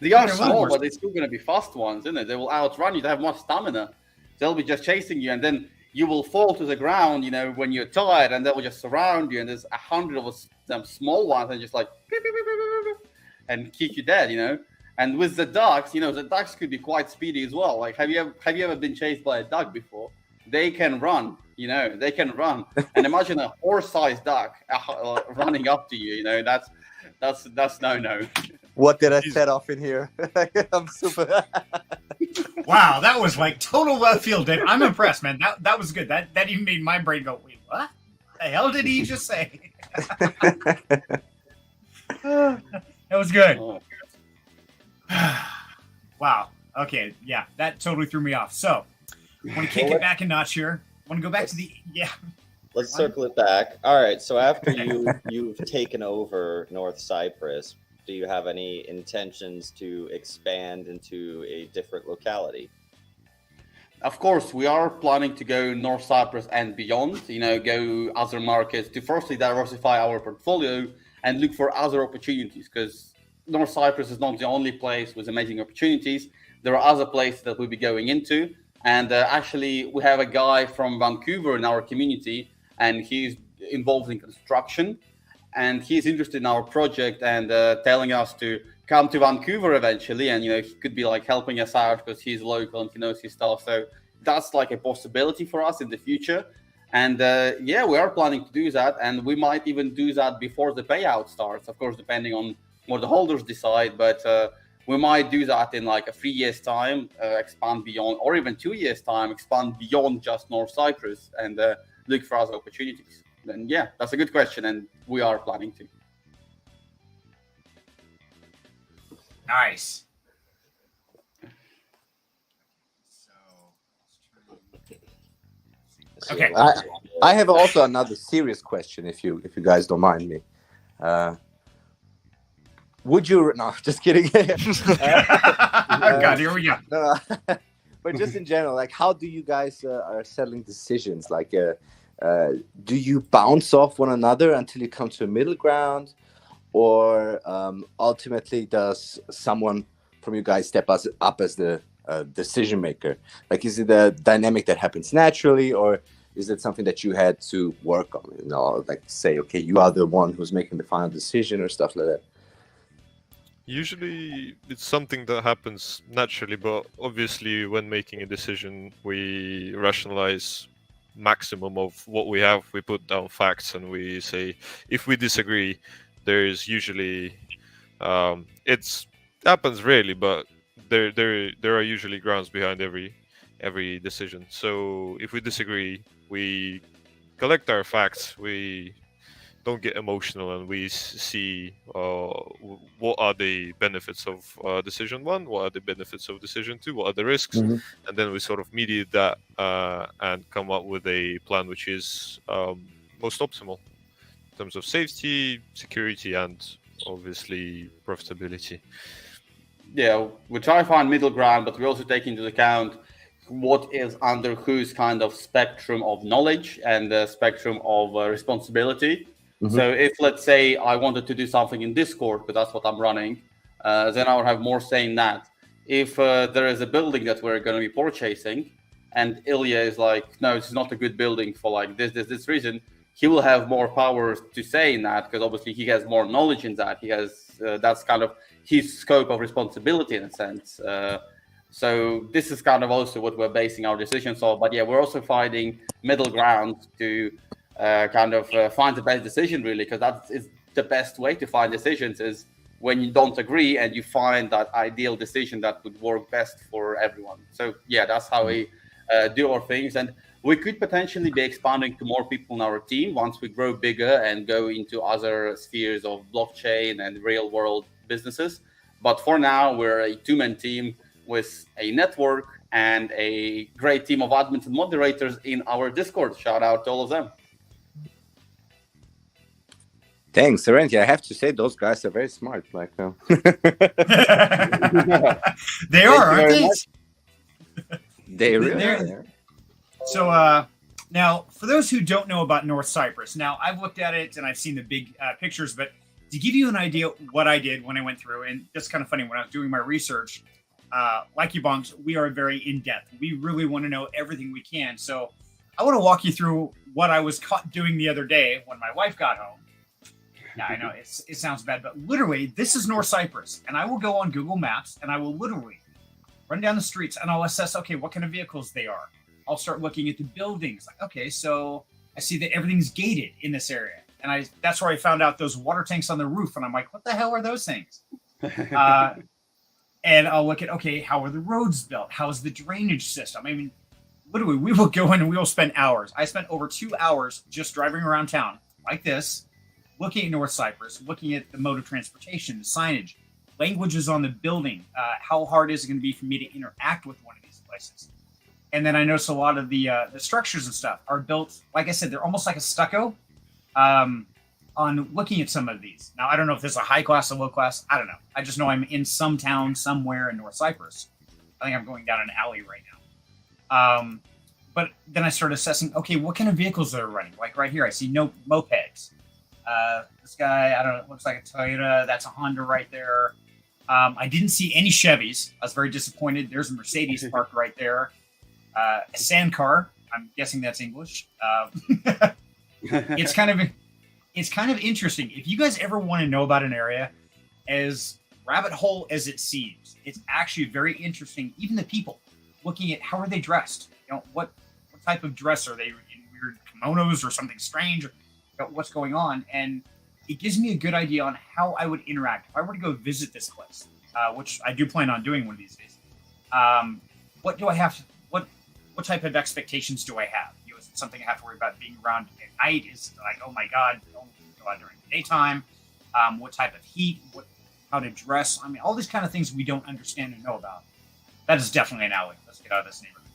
They are small, but they're still going to be fast ones, isn't it? They will outrun you. They have more stamina. They'll be just chasing you, and then you will fall to the ground, you know, when you're tired, and they will just surround you. And there's 100 of them small ones, and just like and kick you dead, you know. And with the ducks, you know, the ducks could be quite speedy as well. Like, have you ever been chased by a duck before? They can run, you know, they can run. And imagine a horse-sized duck running up to you, you know, that's no. What did I set off in here? I'm super. Wow, that was like total left field, Dave. I'm impressed, man. That was good. That even made my brain go, wait, what the hell did he just say? That was good. Wow. Okay. Yeah, that totally threw me off. So, I want to kick it back a notch here. I want to go back to the Let's circle it back. All right. So after you've taken over North Cyprus, do you have any intentions to expand into a different locality? Of course, we are planning to go North Cyprus and beyond. You know, go other markets to firstly diversify our portfolio and look for other opportunities, because North Cyprus is not the only place with amazing opportunities. There are other places that we'll be going into. And actually, we have a guy from Vancouver in our community, and he's involved in construction. And he's interested in our project and telling us to come to Vancouver eventually. And, you know, he could be like helping us out because he's local and he knows his stuff. So that's like a possibility for us in the future. And yeah, we are planning to do that. And we might even do that before the payout starts, of course, depending on what the holders decide. But we might do that in like a 3 years time, expand beyond, or even 2 years time, expand beyond just North Cyprus and look for other opportunities. Then yeah, that's a good question, and we are planning to. Nice. Okay. I have also another serious question, if you guys don't mind me. Would you? No, just kidding. God, here we go. No, but just in general, like, how do you guys are settling decisions? Like, do you bounce off one another until you come to a middle ground, or ultimately does someone from you guys step up as the decision maker? Like, is it a dynamic that happens naturally, or is it something that you had to work on? You know, like say, okay, you are the one who's making the final decision or stuff like that. Usually it's something that happens naturally, but obviously when making a decision, we rationalize maximum of what we have. We put down facts and we say, if we disagree, there's usually, it's happens rarely, but there are usually grounds behind every decision. So if we disagree, we collect our facts, we don't get emotional, and we see what are the benefits of decision one, what are the benefits of decision two, what are the risks, and then we sort of mediate that and come up with a plan which is most optimal in terms of safety, security, and obviously profitability. Yeah, we try to find middle ground, but we also take into account what is under whose kind of spectrum of knowledge and the spectrum of responsibility. So if, let's say, I wanted to do something in Discord, but that's what I'm running, then I would have more say in that. If there is a building that we're going to be purchasing, and Ilya is like, no, it's not a good building for like this reason, he will have more power to say in that, because obviously he has more knowledge in that. He has that's kind of his scope of responsibility in a sense. So this is kind of also what we're basing our decisions on. But yeah, we're also finding middle ground to kind of find the best decision, really, because that is the best way to find decisions, is when you don't agree and you find that ideal decision that would work best for everyone. So yeah, that's how we do our things. And we could potentially be expanding to more people in our team once we grow bigger and go into other spheres of blockchain and real world businesses. But for now, we're a two-man team with a network and a great team of admins and moderators in our Discord. Shout out to all of them. Thanks, Serenity. I have to say, those guys are very smart. Like, they are, aren't they? They really are. So now, for those who don't know about North Cyprus, now I've looked at it and I've seen the big pictures, but to give you an idea what I did when I went through, and that's kind of funny, when I was doing my research, like YaBonks, we are very in-depth. We really want to know everything we can. So I want to walk you through what I was caught doing the other day when my wife got home. Yeah, I know it sounds bad, but literally, this is North Cyprus, and I will go on Google Maps, and I will literally run down the streets, and I'll assess, okay, what kind of vehicles they are. I'll start looking at the buildings. Like, okay, so I see that everything's gated in this area, and that's where I found out those water tanks on the roof, and I'm like, what the hell are those things? And I'll look at, okay, how are the roads built? How's the drainage system? I mean, literally, we will go in and we will spend hours. I spent over 2 hours just driving around town like this, looking at North Cyprus, looking at the mode of transportation, the signage, languages on the building, how hard is it going to be for me to interact with one of these places? And then I noticed a lot of the structures and stuff are built, like I said, they're almost like a stucco on looking at some of these. Now, I don't know if this is a high class or low class. I don't know. I just know I'm in some town somewhere in North Cyprus. I think I'm going down an alley right now. But then I started assessing, okay, what kind of vehicles they're running? Like right here, I see no mopeds. This guy, I don't know, it looks like a Toyota. That's a Honda right there. I didn't see any Chevys. I was very disappointed. There's a Mercedes parked right there. A Sandcar. I'm guessing that's English. It's kind of interesting. If you guys ever want to know about an area, as rabbit hole as it seems, it's actually very interesting. Even the people, looking at how are they dressed. You know, what type of dress are they in? Weird kimonos or something strange? What's going on, and it gives me a good idea on how I would interact if I were to go visit this place, which I do plan on doing one of these days. What do I have to, what type of expectations do I have? You know, is it something I have to worry about being around at night? Is it like, oh my God, don't go out during the daytime? What type of heat? How to dress? I mean, all these kind of things we don't understand and know about. That is definitely an alley. Let's get out of this neighborhood.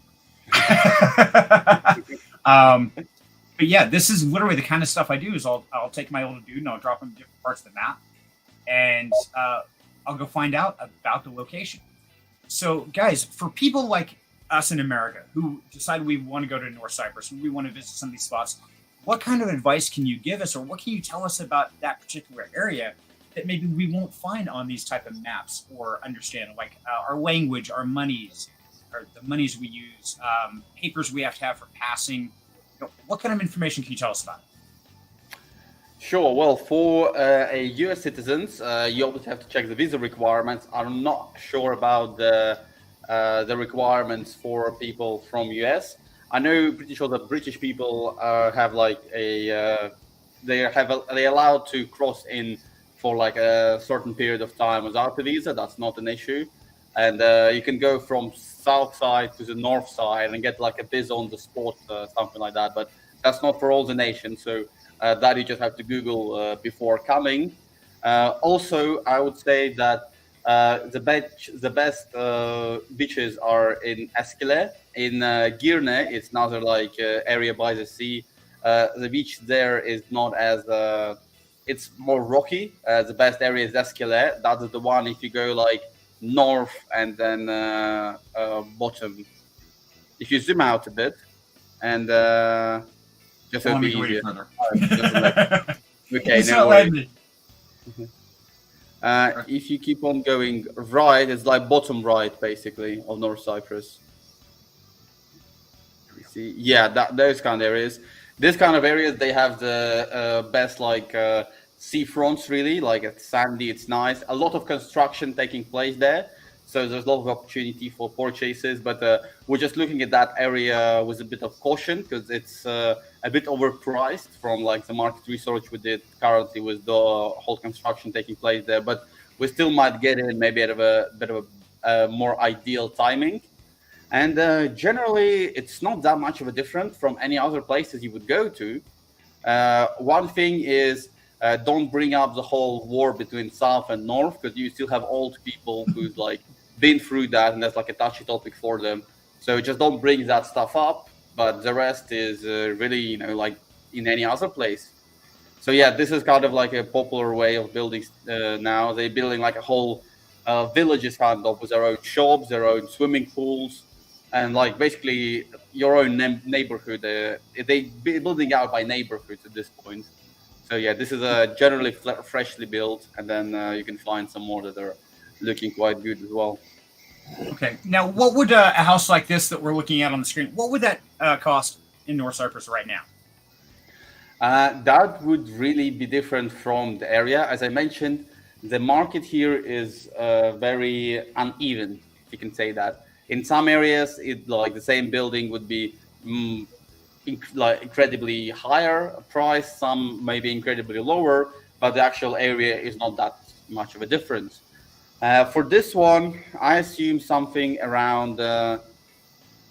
But yeah, this is literally the kind of stuff I do. Is I'll take my little dude and I'll drop him in different parts of the map, and I'll go find out about the location. So, guys, for people like us in America who decide we want to go to North Cyprus and we want to visit some of these spots, what kind of advice can you give us, or what can you tell us about that particular area that maybe we won't find on these type of maps or understand, like our language, our monies, or the monies we use, papers we have to have for passing? What kind of information can you tell us about? Sure. Well, for a US citizens, you always have to check the visa requirements. I'm not sure about the requirements for people from US. I know, pretty sure that British people have like they're allowed to cross in for like a certain period of time without a visa. That's not an issue, and you can go from south side to the north side and get like a visa on the spot, something like that. But that's not for all the nations. So that you just have to Google before coming. Also, I would say that the best beaches are in Eskile. In Girne, it's another like area by the sea. The beach there is not as it's more rocky. The best area is Eskile. That is the one if you go like north and then bottom. If you zoom out a bit and just so it'll be easier. Okay, no worries. If you keep on going right, it's like bottom right, basically, of North Cyprus. You see, yeah, those kind of areas. This kind of areas, they have the best like seafronts, really. Like it's sandy, it's nice. A lot of construction taking place there, so there's a lot of opportunity for purchases. But we're just looking at that area with a bit of caution because it's a bit overpriced from like the market research we did currently with the whole construction taking place there. But we still might get in maybe at a bit of a more ideal timing. And generally, it's not that much of a difference from any other places you would go to. One thing is don't bring up the whole war between South and North, because you still have old people who've like been through that, and that's like a touchy topic for them. So just don't bring that stuff up. But the rest is really, like in any other place. So yeah, this is kind of like a popular way of building now. They're building like a whole villages kind of with their own shops, their own swimming pools, and like basically your own neighborhood. They building out by neighborhoods at this point. So yeah, this is generally freshly built, and then you can find some more that are looking quite good as well. Okay. Now, what would a house like this that we're looking at on the screen, what would that cost in North Cyprus right now? That would really be different from the area. As I mentioned, the market here is very uneven, if you can say that. In some areas, like the same building would be incredibly higher price, some maybe incredibly lower, but the actual area is not that much of a difference. For this one, I assume something around,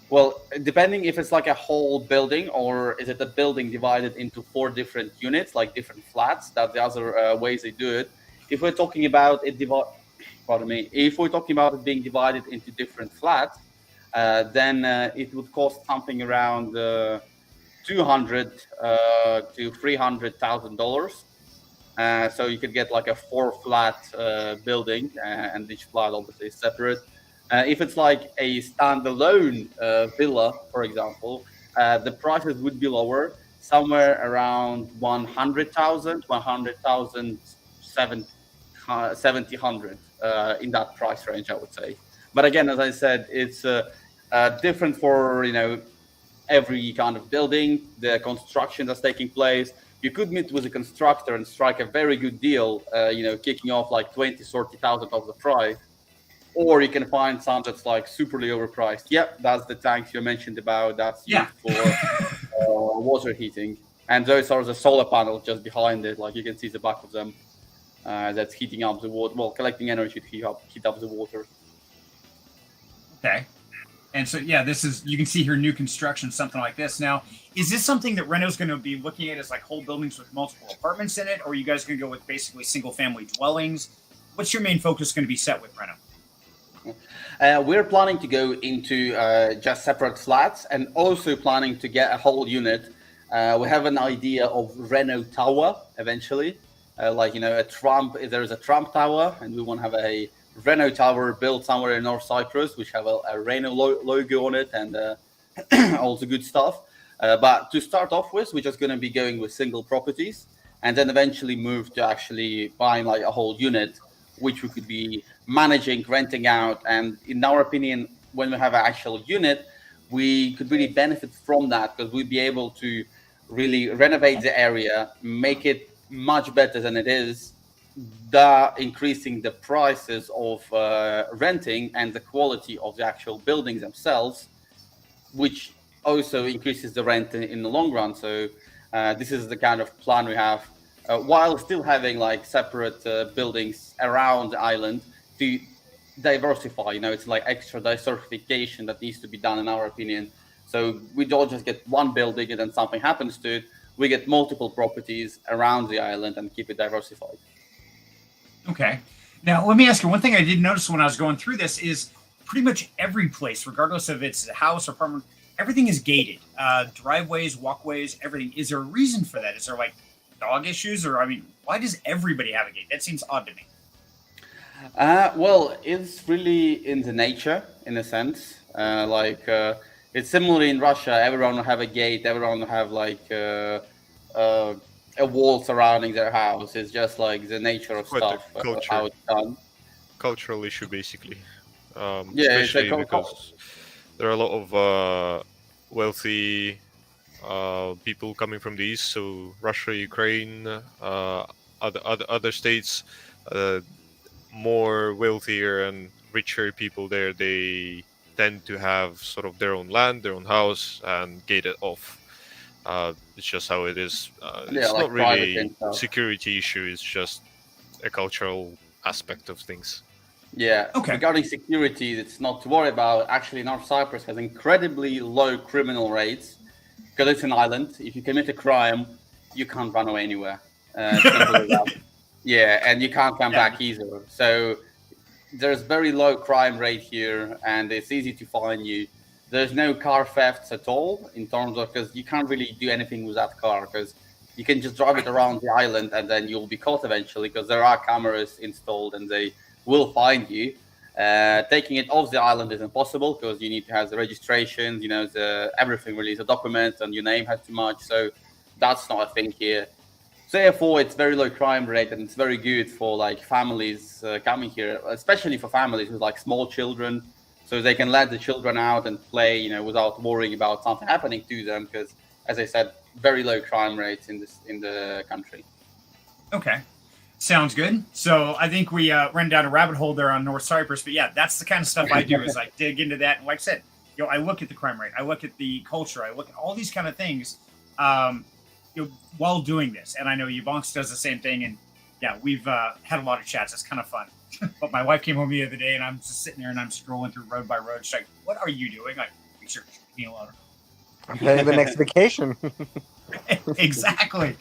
well, depending if it's like a whole building or is it a building divided into 4 different units, like different flats. That's the other ways they do it. If we're talking about it, if we're talking about it being divided into different flats, then it would cost something around $200,000 to $300,000. So you could get like a 4-flat building, and each flat obviously is separate. If it's like a standalone villa, for example, the prices would be lower, somewhere around 100,000, 700 in that price range, I would say. But again, as I said, it's different for every kind of building, the construction that's taking place. You could meet with a constructor and strike a very good deal, kicking off like 20,000-30,000 of the price. Or you can find some that's like superly overpriced. Yep, that's the tanks you mentioned about. That's used for water heating. And those are the solar panels just behind it. Like you can see the back of them. That's heating up the water, well, collecting energy to heat up the water. Okay. And so, yeah, this is, you can see here, new construction, something like this. Now, is this something that Reno's going to be looking at as like whole buildings with multiple apartments in it? Or are you guys going to go with basically single family dwellings? What's your main focus going to be set with Reno? We're planning to go into just separate flats, and also planning to get a whole unit We have an idea of Reno Tower eventually. A Trump, there's a Trump Tower, and we want to have a Reno Tower built somewhere in North Cyprus, which have a Reno logo on it and all the good stuff. But to start off with, we're just going to be going with single properties, and then eventually move to actually buying like a whole unit, which we could be managing, renting out. And in our opinion, when we have an actual unit, we could really benefit from that, because we'd be able to really renovate the area, make it much better than it is, increasing the prices of renting and the quality of the actual buildings themselves, which also increases the rent in the long run. So this is the kind of plan we have, while still having like separate buildings around the island to diversify. It's like extra diversification that needs to be done in our opinion. So we don't just get one building and then something happens to it. We get multiple properties around the island and keep it diversified. Okay. Now, let me ask you, one thing I did notice when I was going through this is pretty much every place, regardless of it's a house or apartment, everything is gated. Driveways, walkways, everything. Is there a reason for that? Is there like dog issues? Or, why does everybody have a gate? That seems odd to me. Well, it's really in the nature, in a sense. It's similar in Russia. Everyone will have a gate. Everyone will have a wall surrounding their house. It's just like the nature of stuff, how it's done. Cultural issue, basically. Yeah, especially because there are a lot of wealthy people coming from the east. So Russia, Ukraine, other states, more wealthier and richer people there. They tend to have sort of their own land, their own house, and gate it off. It's just how it is. It's not really a security issue. It's just a cultural aspect of things. Yeah. Okay. Regarding security, it's not to worry about. Actually, North Cyprus has incredibly low criminal rates because it's an island. If you commit a crime, you can't run away anywhere. Yeah, and you can't come back either. So there's very low crime rate here, and it's easy to find you. There's no car thefts at all, in terms of, because you can't really do anything with that car, because you can just drive it around the island and then you'll be caught eventually, because there are cameras installed and they will find you. Taking it off the island is impossible, because you need to have the registration, everything really, the documents, and your name has too much. So that's not a thing here. So therefore, it's very low crime rate, and it's very good for like families coming here, especially for families with like small children, so they can let the children out and play, without worrying about something happening to them. Because, as I said, very low crime rates in the country. Okay, sounds good. So I think we ran down a rabbit hole there on North Cyprus, but yeah, that's the kind of stuff I do is I dig into that. And like I said, I look at the crime rate, I look at the culture, I look at all these kind of things. While doing this, and I know YaBonks does the same thing, and yeah, we've had a lot of chats. It's kind of fun. But my wife came home the other day, and I'm just sitting there and I'm scrolling through road by road. She's like, "What are you doing?" Like, research, me alone. I'm planning the next vacation. Exactly.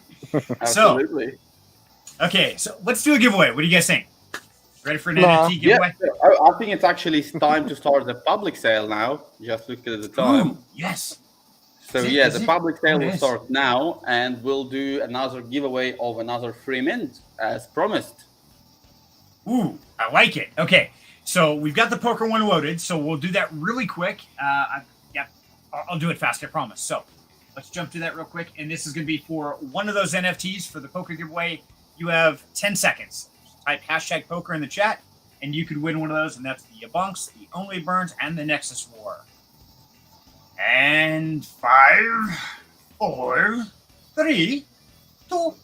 Absolutely. Okay, so let's do a giveaway. What do you guys think? Ready for an NFT giveaway? Yeah, I think it's actually time to start the public sale now. Just look at the time. Ooh, yes. So the public sale will start now, and we'll do another giveaway of another free mint as promised. Ooh, I like it. Okay, so we've got the poker one loaded, so we'll do that really quick. I'll do it fast, I promise. So let's jump to that real quick, and this is going to be for one of those NFTs for the poker giveaway. You have 10 seconds. Type #poker in the chat, and you could win one of those, and that's the YaBonks, the Only Burns, and the Nexus War. And 5, 4, 3, 2,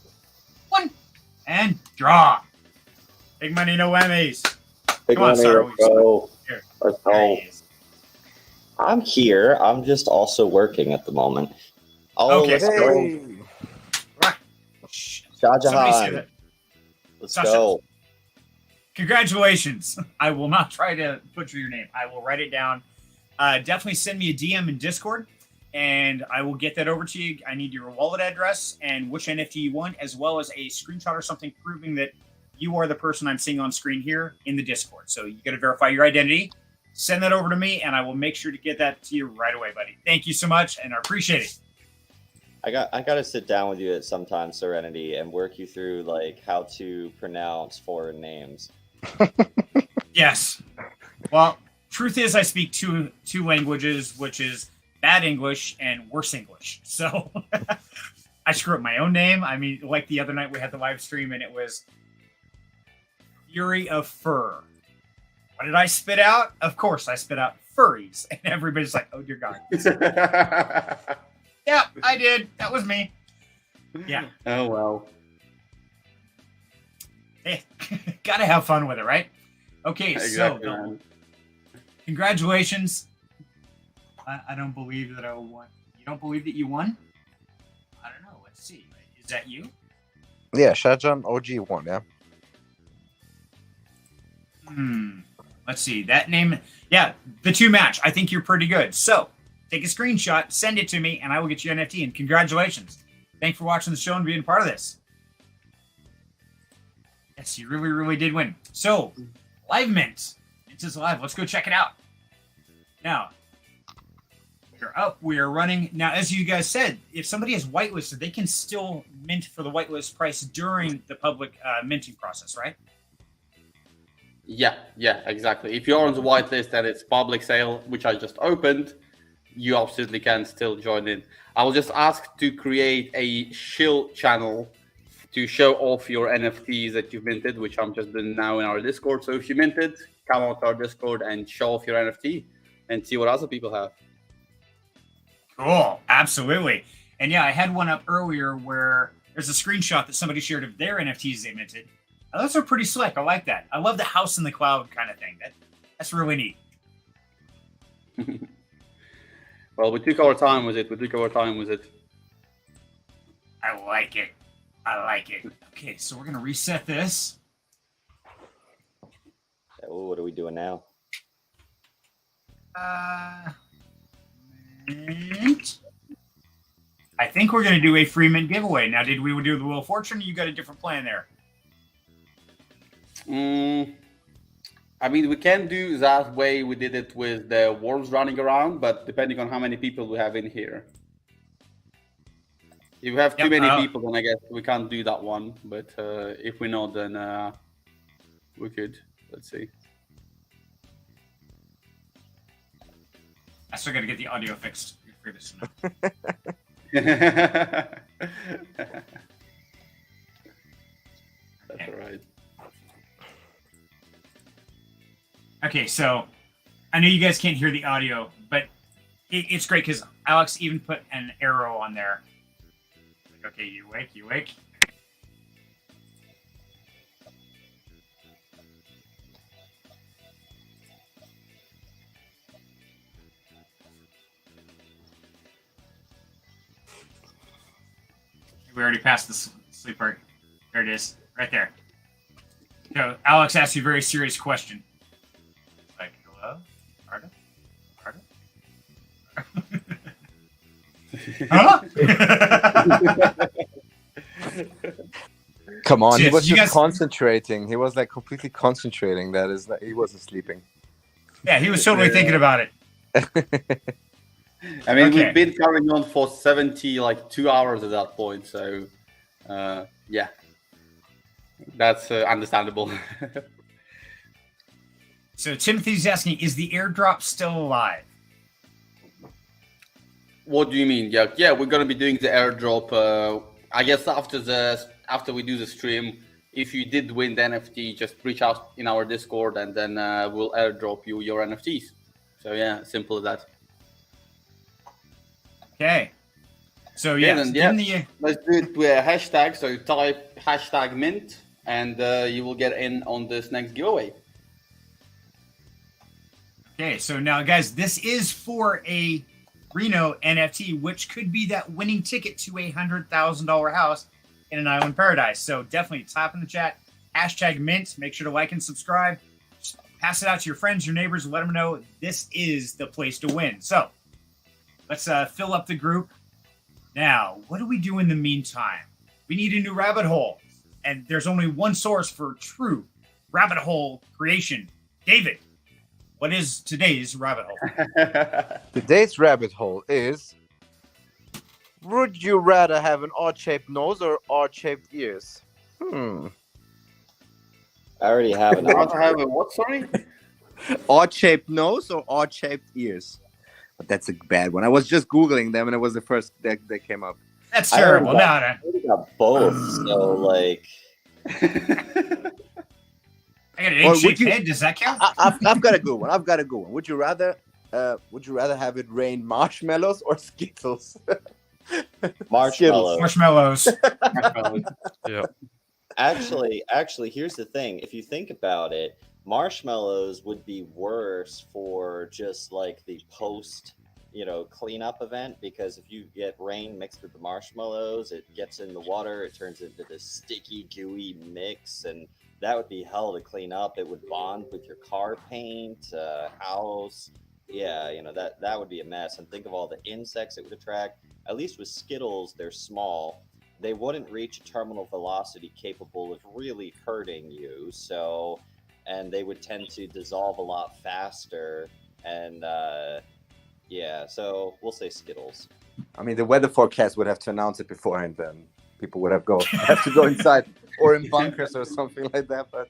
1, and draw. Big money, no whammies. Big Come on, money, Cyril. let's go. Here. Let's go. I'm here. I'm just also working at the moment. Oh, Okay. let's go. Right. Shahjahan. Let's go. Congratulations. I will not try to butcher your name. I will write it down. Definitely send me a DM in Discord, and I will get that over to you. I need your wallet address and which NFT you want, as well as a screenshot or something proving that you are the person I'm seeing on screen here in the Discord. So you got to verify your identity. Send that over to me, and I will make sure to get that to you right away, buddy. Thank you so much, and I appreciate it. I gotta sit down with you at some time, Serenity, and work you through like how to pronounce foreign names. Yes. Well, truth is, I speak two languages, which is bad English and worse English. So I screw up my own name. I mean, like the other night we had the live stream and it was Fury of Fur. What did I spit out? Of course, I spit out furries, and everybody's like, "Oh dear God." Yeah, I did. That was me. Yeah. Oh well. Hey, gotta have fun with it, right? Okay, Exactly, so man. congratulations. I don't believe that I won. You don't believe that you won? I don't know. Let's see. Is that you? Yeah, Shahjahan OG won. Yeah. Let's see. That name. Yeah, the 2 match. I think you're pretty good. So take a screenshot, send it to me, and I will get you an NFT. And congratulations. Thanks for watching the show and being part of this. Yes, you really, really did win. So, Live Mint. Mint is live. Let's go check it out. Now, we're up. We are running. Now, as you guys said, if somebody has whitelisted, they can still mint for the whitelist price during the public minting process, right? Yeah, exactly. If you're on the whitelist and it's public sale, which I just opened, you absolutely can still join in. I will just ask to create a shill channel to show off your NFTs that you've minted, which I'm just doing now in our Discord. So if you minted, come out to our Discord and show off your NFT and see what other people have. Cool. Absolutely. And yeah, I had one up earlier where there's a screenshot that somebody shared of their NFTs they minted. Those are pretty slick. I like that. I love the house in the cloud kind of thing. That's really neat. Well, we took our time with it. I like it. Okay, so we're going to reset this. Oh, what are we doing now? Mint. I think we're going to do a free mint giveaway. Now, did we do the Wheel of Fortune, or you got a different plan there? I mean, we can do that way we did it with the worms running around, but depending on how many people we have in here. If we have too many people, then I guess we can't do that one. But if we not, then we could. Let's see. I still got to get the audio fixed. You're free to That's all right. Okay, so I know you guys can't hear the audio, but it's great because Alex even put an arrow on there. Like, okay, you wake. We already passed the sleep part. There it is, right there. So Alex asked you a very serious question. Like, hello? Pardon? Huh? Come on, he Yes, was you just guys- concentrating. He was like completely concentrating. That is, he wasn't sleeping. Yeah, he was totally thinking about it. I mean, Okay. we've been carrying on for 2 hours at that point. So, yeah, that's understandable. So Timothy's asking, is the airdrop still alive? What do you mean? Yeah, we're gonna be doing the airdrop. I guess after we do the stream, if you did win the NFT, just reach out in our Discord, and then we'll airdrop you your NFTs. So yeah, simple as that. Okay. So Yeah, yeah, then, let's do it with a hashtag. So type hashtag mint, and you will get in on this next giveaway. Okay, so now guys, this is for a Reno NFT, which could be that winning ticket to a $100,000 house in an island paradise. So definitely type in the chat, hashtag mint. Make sure to like and subscribe. Just pass it out to your friends, your neighbors, let them know this is the place to win. So let's fill up the group. Now, what do we do in the meantime? We need a new rabbit hole. And there's only one source for true rabbit hole creation. David, what is today's rabbit hole? Today's rabbit hole is Would you rather have an odd-shaped nose or odd-shaped ears? I already have an I want to answer. have a what? Sorry. Odd-shaped nose or odd-shaped ears? But that's a bad one. I was just Googling them, and it was the first that came up. That's I already terrible. got- No, I already got both, so like, I got an Or egg-shaped would you- head. Does that count? I've got a good one. Would you rather have it rain marshmallows or Skittles? marshmallow. Marshmallows. Yeah. Actually, here's the thing. If you think about it, marshmallows would be worse for just like the post, cleanup event, because if you get rain mixed with the marshmallows, it gets in the water, it turns into this sticky, gooey mix, and that would be hell to clean up. It would bond with your car paint, house. Yeah, that would be a mess. And think of all the insects it would attract. At least with Skittles, they're small. They wouldn't reach a terminal velocity capable of really hurting you. So, and they would tend to dissolve a lot faster. And yeah, so we'll say Skittles. I mean, the weather forecast would have to announce it beforehand, then people would have to go inside or in bunkers or something like that. But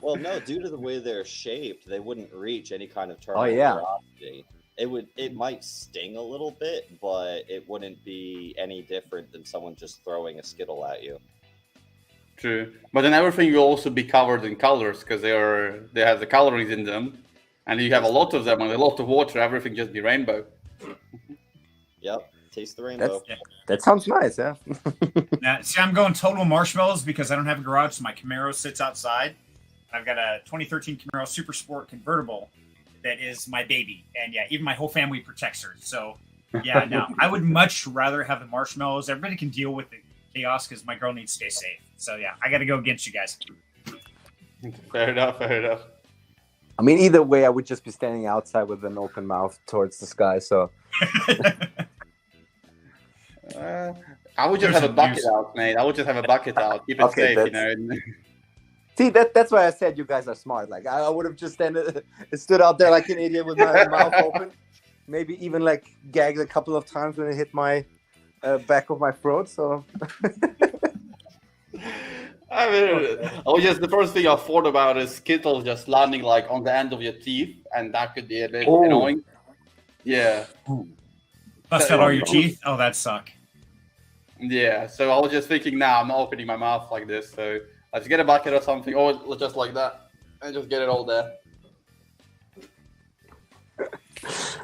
Well, no, due to the way they're shaped, they wouldn't reach any kind of terminal yeah. velocity. It might sting a little bit, but it wouldn't be any different than someone just throwing a Skittle at you. True, but then everything will also be covered in colors because they have the calories in them, and you have a lot of them and a lot of water. Everything just be rainbow. Yep, taste the rainbow. that sounds nice, yeah. Now, see, I'm going total marshmallows because I don't have a garage, so my Camaro sits outside. I've got a 2013 Camaro Super Sport convertible that is my baby, and yeah, even my whole family protects her. So yeah, no, I would much rather have the marshmallows. Everybody can deal with the chaos because my girl needs to stay safe. So yeah, I got to go against you guys. Fair enough. I mean, either way, I would just be standing outside with an open mouth towards the sky. So I would just There's have a some bucket use. out, mate. I would just have a bucket out. Keep it Okay, safe, see, that's why I said you guys are smart. Like I would have just stood out there like an idiot with my mouth open, maybe even like gagged a couple of times when it hit my back of my throat. So I mean, the first thing I thought about is Skittles just landing like on the end of your teeth, and that could be a bit annoying. Yeah. Bust out all your teeth. Oh, that suck. Yeah, so I was just thinking, now I'm not opening my mouth like this, so let's get a bucket or something, or just like that, and just get it all there.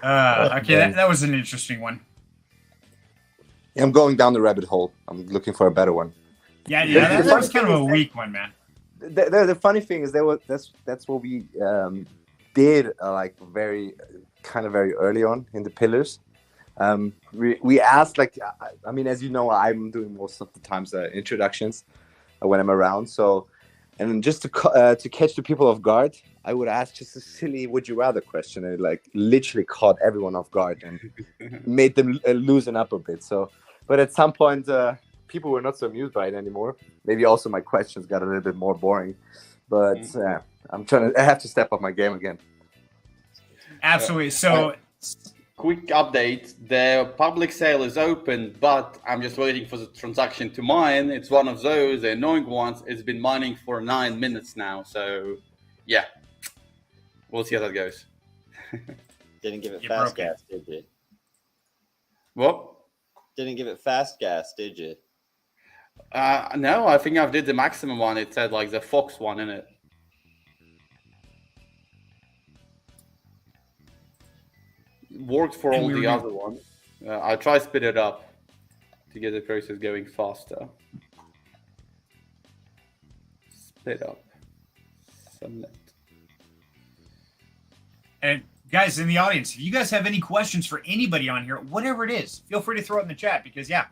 Okay, that was an interesting one. I'm going down the rabbit hole. I'm looking for a better one. Yeah, The that was funny kind of thing a is weak one, man. The funny thing is that's what we did like very early on in the pillars. We asked, like, I mean, as you know, I'm doing most of the times introductions when I'm around. So, and just to catch the people off guard, I would ask just a silly "would you rather" question, and it, like, literally caught everyone off guard and made them loosen up a bit. So, but at some point, people were not so amused by it anymore. Maybe also my questions got a little bit more boring. But I have to step up my game again. Absolutely. So. Quick update, the public sale is open, but I'm just waiting for the transaction to mine. It's one of those annoying ones. It's been mining for 9 minutes now, so yeah, we'll see how that goes. Didn't give it You fast broke it. gas, did you? What? Didn't give it fast gas, did you? No, I think I did the maximum one. It said like the Fox one in it. Worked for And all we the were other ones. I'll try speed it up to get the process going faster. Speed up. Submit. And guys in the audience, if you guys have any questions for anybody on here, whatever it is, feel free to throw it in the chat because, yeah,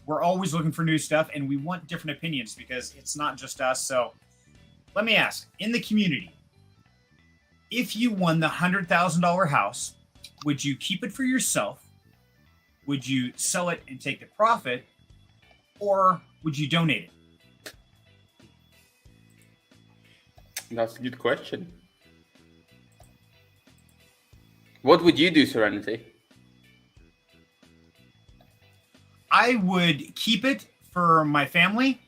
we're always looking for new stuff and we want different opinions because it's not just us. So let me ask, in the community, if you won the $100,000 house, would you keep it for yourself? Would you sell it and take the profit? Or would you donate it? That's a good question. What would you do, Serenity? I would keep it for my family,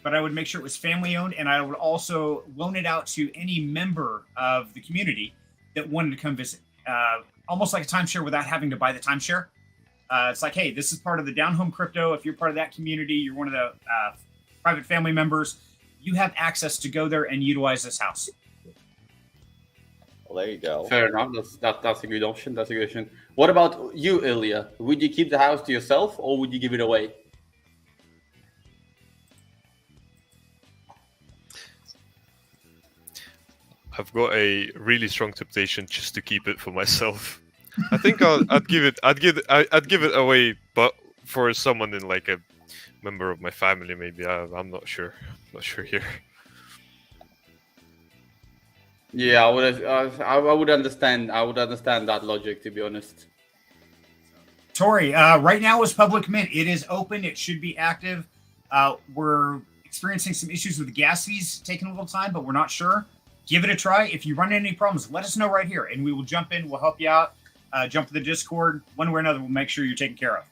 but I would make sure it was family owned, and I would also loan it out to any member of the community that wanted to come visit. Almost like a timeshare without having to buy the timeshare. It's like, hey, this is part of the Down Home Crypto. If you're part of that community, you're one of the private family members, you have access to go there and utilize this house. Well, there you go. Fair enough. That's a good option. That's a good option. What about you, Ilya? Would you keep the house to yourself or would you give it away? I've got a really strong temptation just to keep it for myself. I think I'd give it away, but for someone in like a member of my family, maybe. I'm not sure. Not sure here. Yeah, I would understand. I would understand that logic, to be honest. Tori, right now is public mint. It is open. It should be active. We're experiencing some issues with the gas fees taking a little time, but we're not sure. Give it a try. If you run into any problems, let us know right here, and we will jump in. We'll help you out. Jump to the Discord. One way or another, we'll make sure you're taken care of.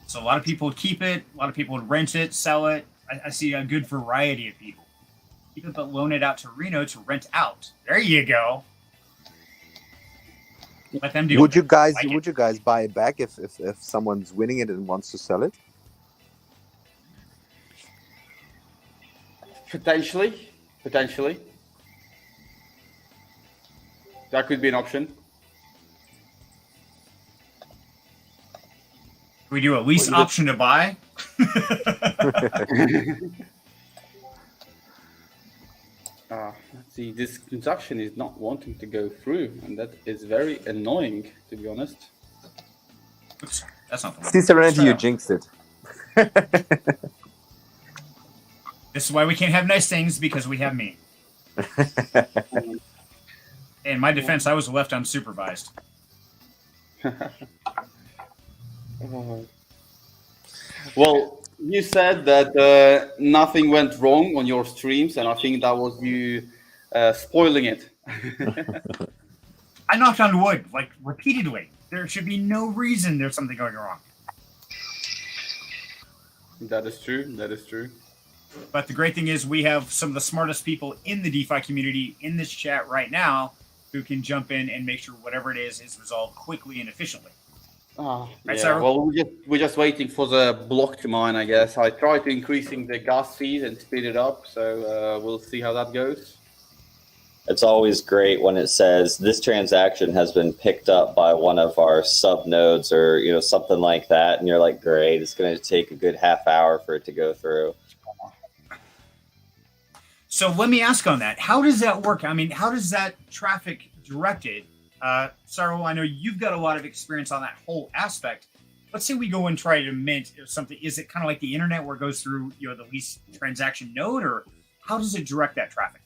So a lot of people would keep it. A lot of people would rent it, sell it. I see a good variety of people. Keep it, but loan it out to Reno to rent out. There you go. Let them do Would it. you guys Like would it. you guys buy it back if someone's winning it and wants to sell it? Potentially. That could be an option. Can we do a lease option to buy? Let's see, this transaction is not wanting to go through, and that is very annoying, to be honest. Oops, that's not the one. See, Serenity, you Let's try jinxed it. This is why we can't have nice things, because we have me. In my defense, I was left unsupervised. Well, you said that nothing went wrong on your streams, and I think that was you spoiling it. I knocked on wood, like, repeatedly. There should be no reason there's something going wrong. That is true. That is true. But the great thing is we have some of the smartest people in the DeFi community in this chat right now who can jump in and make sure whatever it is resolved quickly and efficiently. Right, Yeah, Cyril? well, we're just waiting for the block to mine, I guess. I tried to increasing the gas fees and speed it up, so we'll see how that goes. It's always great when it says this transaction has been picked up by one of our sub nodes or something like that, and you're like, great, it's going to take a good half hour for it to go through. So let me ask on that. How does that work? I mean, how does that traffic directed? Cyril, I know you've got a lot of experience on that whole aspect. Let's say we go and try to mint or something. Is it kind of like the internet where it goes through the least transaction node, or how does it direct that traffic?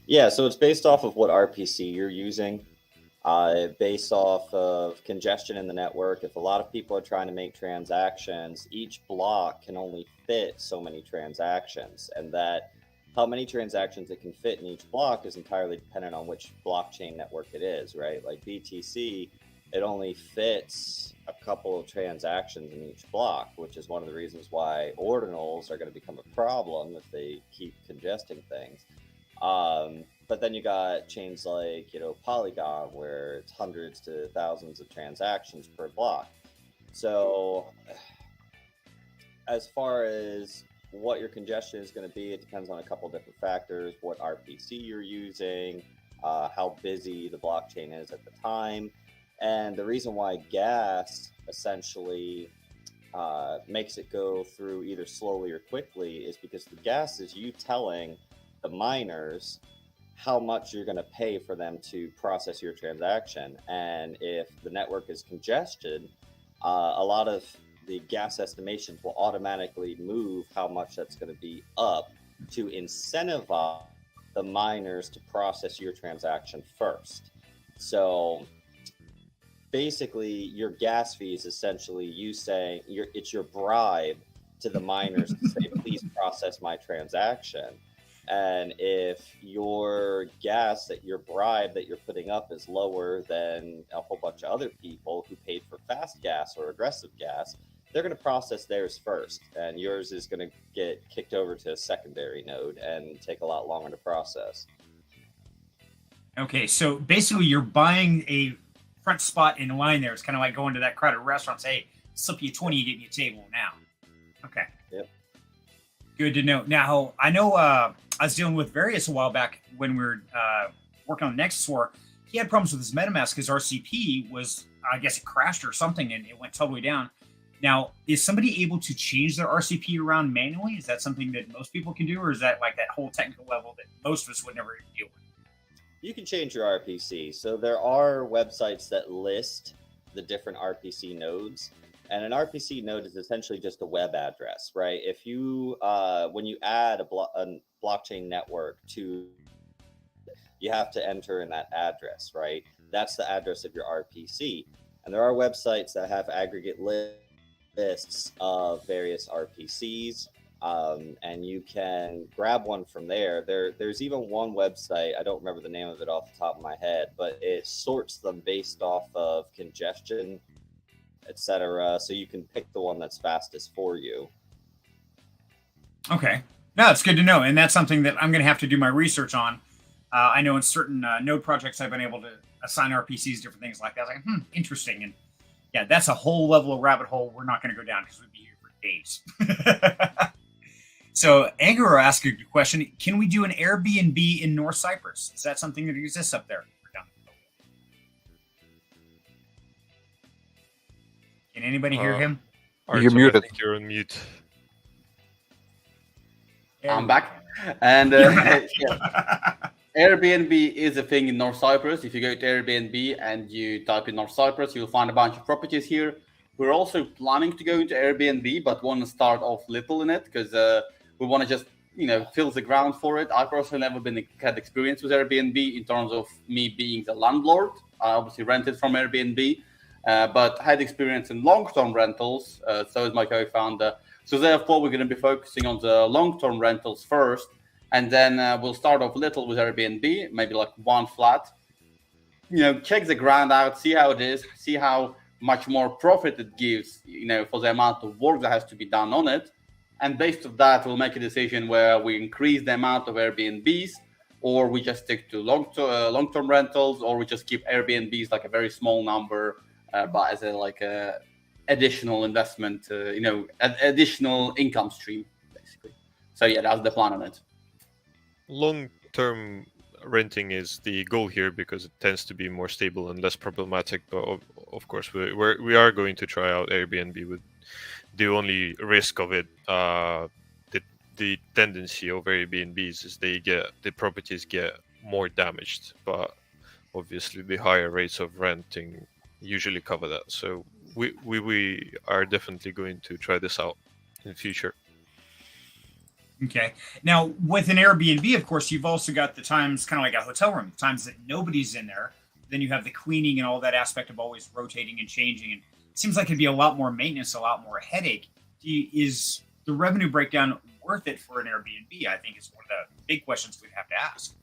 Yeah, so it's based off of what RPC you're using, based off of congestion in the network. If a lot of people are trying to make transactions, each block can only fit so many transactions, and that how many transactions it can fit in each block is entirely dependent on which blockchain network it is, right? Like BTC, it only fits a couple of transactions in each block, which is one of the reasons why ordinals are going to become a problem if they keep congesting things. But then you got chains like, Polygon, where it's hundreds to thousands of transactions per block. So as far as what your congestion is going to be, it depends on a couple different factors, what RPC you're using, how busy the blockchain is at the time. And the reason why gas essentially makes it go through either slowly or quickly is because the gas is you telling the miners how much you're going to pay for them to process your transaction. And if the network is congested, a lot of the gas estimations will automatically move how much that's going to be up to incentivize the miners to process your transaction first. So basically your gas fee is essentially you saying it's your bribe to the miners to say, please process my transaction. And if your gas, that your bribe that you're putting up is lower than a whole bunch of other people who paid for fast gas or aggressive gas, they're going to process theirs first, and yours is going to get kicked over to a secondary node and take a lot longer to process. Okay, so basically you're buying a front spot in line there. It's kind of like going to that crowded restaurant, say, hey, slip you 20, you get me a table now. Okay. Yep. Good to know. Now, I know I was dealing with Various a while back when we were working on Nexus War. He had problems with his MetaMask. His RCP was, I guess it crashed or something, and it went totally down. Now, is somebody able to change their RCP around manually? Is that something that most people can do, or is that like that whole technical level that most of us would never even deal with? You can change your RPC. So there are websites that list the different RPC nodes, and an RPC node is essentially just a web address, right? If you, when you add a blockchain network to, you have to enter in that address, right? That's the address of your RPC. And there are websites that have aggregate lists of various RPCs, and you can grab one from there. There's even one website, I don't remember the name of it off the top of my head, but it sorts them based off of congestion, etc. So you can pick the one that's fastest for you. Okay. No, it's good to know. And that's something that I'm going to have to do my research on. I know in certain node projects, I've been able to assign RPCs, different things like that. I was like, interesting. And yeah, that's a whole level of rabbit hole we're not going to go down because we'd be here for days. So Angaro asked a good question. Can we do an Airbnb in North Cyprus? Is that something that exists up there? Can anybody hear him? Artem, You're muted. I think you're on mute. I'm back. And yeah. Airbnb is a thing in North Cyprus. If you go to Airbnb and you type in North Cyprus, you'll find a bunch of properties here. We're also planning to go into Airbnb, but want to start off little in it because we want to just, fill the ground for it. I personally never had experience with Airbnb in terms of me being the landlord. I obviously rented from Airbnb, but had experience in long-term rentals. So is my co-founder. So therefore, we're going to be focusing on the long-term rentals first. And then we'll start off little with Airbnb, maybe like one flat. Check the ground out, see how it is, see how much more profit it gives, for the amount of work that has to be done on it. And based on that, we'll make a decision where we increase the amount of Airbnbs, or we just stick to long-term rentals, or we just keep Airbnbs like a very small number, but as a additional investment, additional income stream, basically. So yeah, that's the plan on it. Long-term renting is the goal here because it tends to be more stable and less problematic. But of course, we are going to try out Airbnb. With the only risk of it, the tendency of Airbnbs is the properties get more damaged. But obviously, the higher rates of renting usually cover that. So we are definitely going to try this out in the future. Okay. Now, with an Airbnb, of course, you've also got the times, kind of like a hotel room, times that nobody's in there. Then you have the cleaning and all that aspect of always rotating and changing. And it seems like it'd be a lot more maintenance, a lot more headache. Is the revenue breakdown worth it for an Airbnb? I think is one of the big questions we'd have to ask.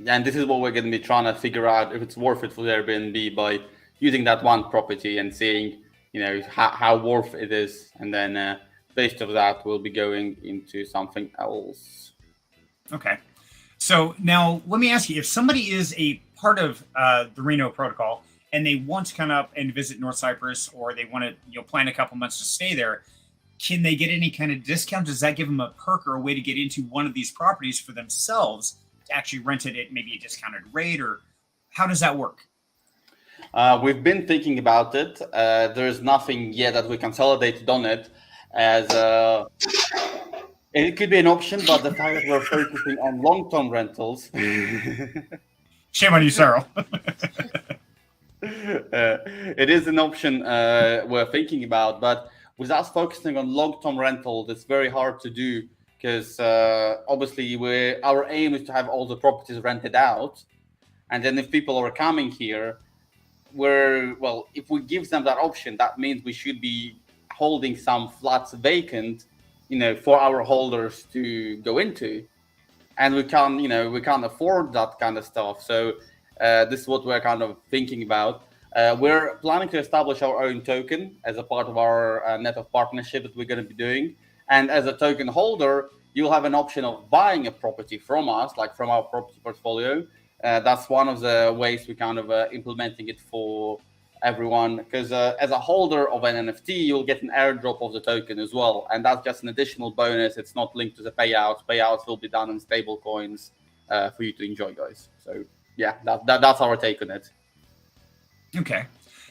And this is what we're going to be trying to figure out, if it's worth it for the Airbnb by using that one property and seeing how worth it is, and then based on that, we'll be going into something else. Okay. So now let me ask you, if somebody is a part of the Reno protocol and they want to come up and visit North Cyprus, or they want to plan a couple months to stay there, can they get any kind of discount? Does that give them a perk or a way to get into one of these properties for themselves to actually rent it at maybe a discounted rate, or how does that work? We've been thinking about it. There's nothing yet that we consolidated on it, as it could be an option, but the fact that we're focusing on long-term rentals. Shame on you, Cyril. It is an option we're thinking about, but with us focusing on long-term rentals, it's very hard to do because obviously our aim is to have all the properties rented out, and then if people are coming here, if we give them that option, that means we should be holding some flats vacant for our holders to go into, and we can't afford that kind of stuff. So this is what we're kind of thinking about. We're planning to establish our own token as a part of our net of partnership that we're going to be doing. And as a token holder, you'll have an option of buying a property from us, like from our property portfolio. That's one of the ways we kind of implementing it for everyone, because as a holder of an NFT, you'll get an airdrop of the token as well, and that's just an additional bonus. It's not linked to the payouts. Payouts will be done in stable coins for you to enjoy, guys. So yeah, that's our take on it. Okay.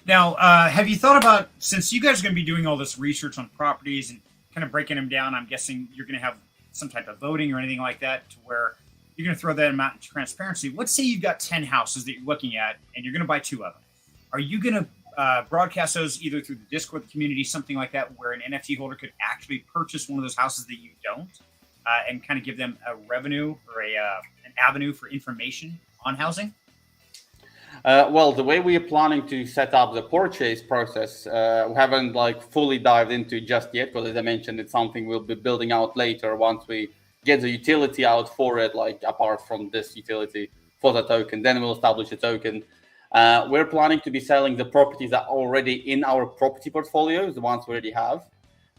Now, have you thought about, since you guys are going to be doing all this research on properties and kind of breaking them down, I'm guessing you're going to have some type of voting or anything like that to where you're going to throw that amount into transparency. Let's say you've got 10 houses that you're looking at and you're going to buy 2 of them. Are you going to broadcast those either through the Discord, the community, something like that, where an NFT holder could actually purchase one of those houses that you don't, and kind of give them a revenue or an avenue for information on housing? Well, the way we are planning to set up the purchase process, we haven't fully dived into it just yet, because as I mentioned, it's something we'll be building out later once we get the utility out for it, apart from this utility for the token. Then we'll establish a token. We're planning to be selling the properties that are already in our property portfolios, the ones we already have.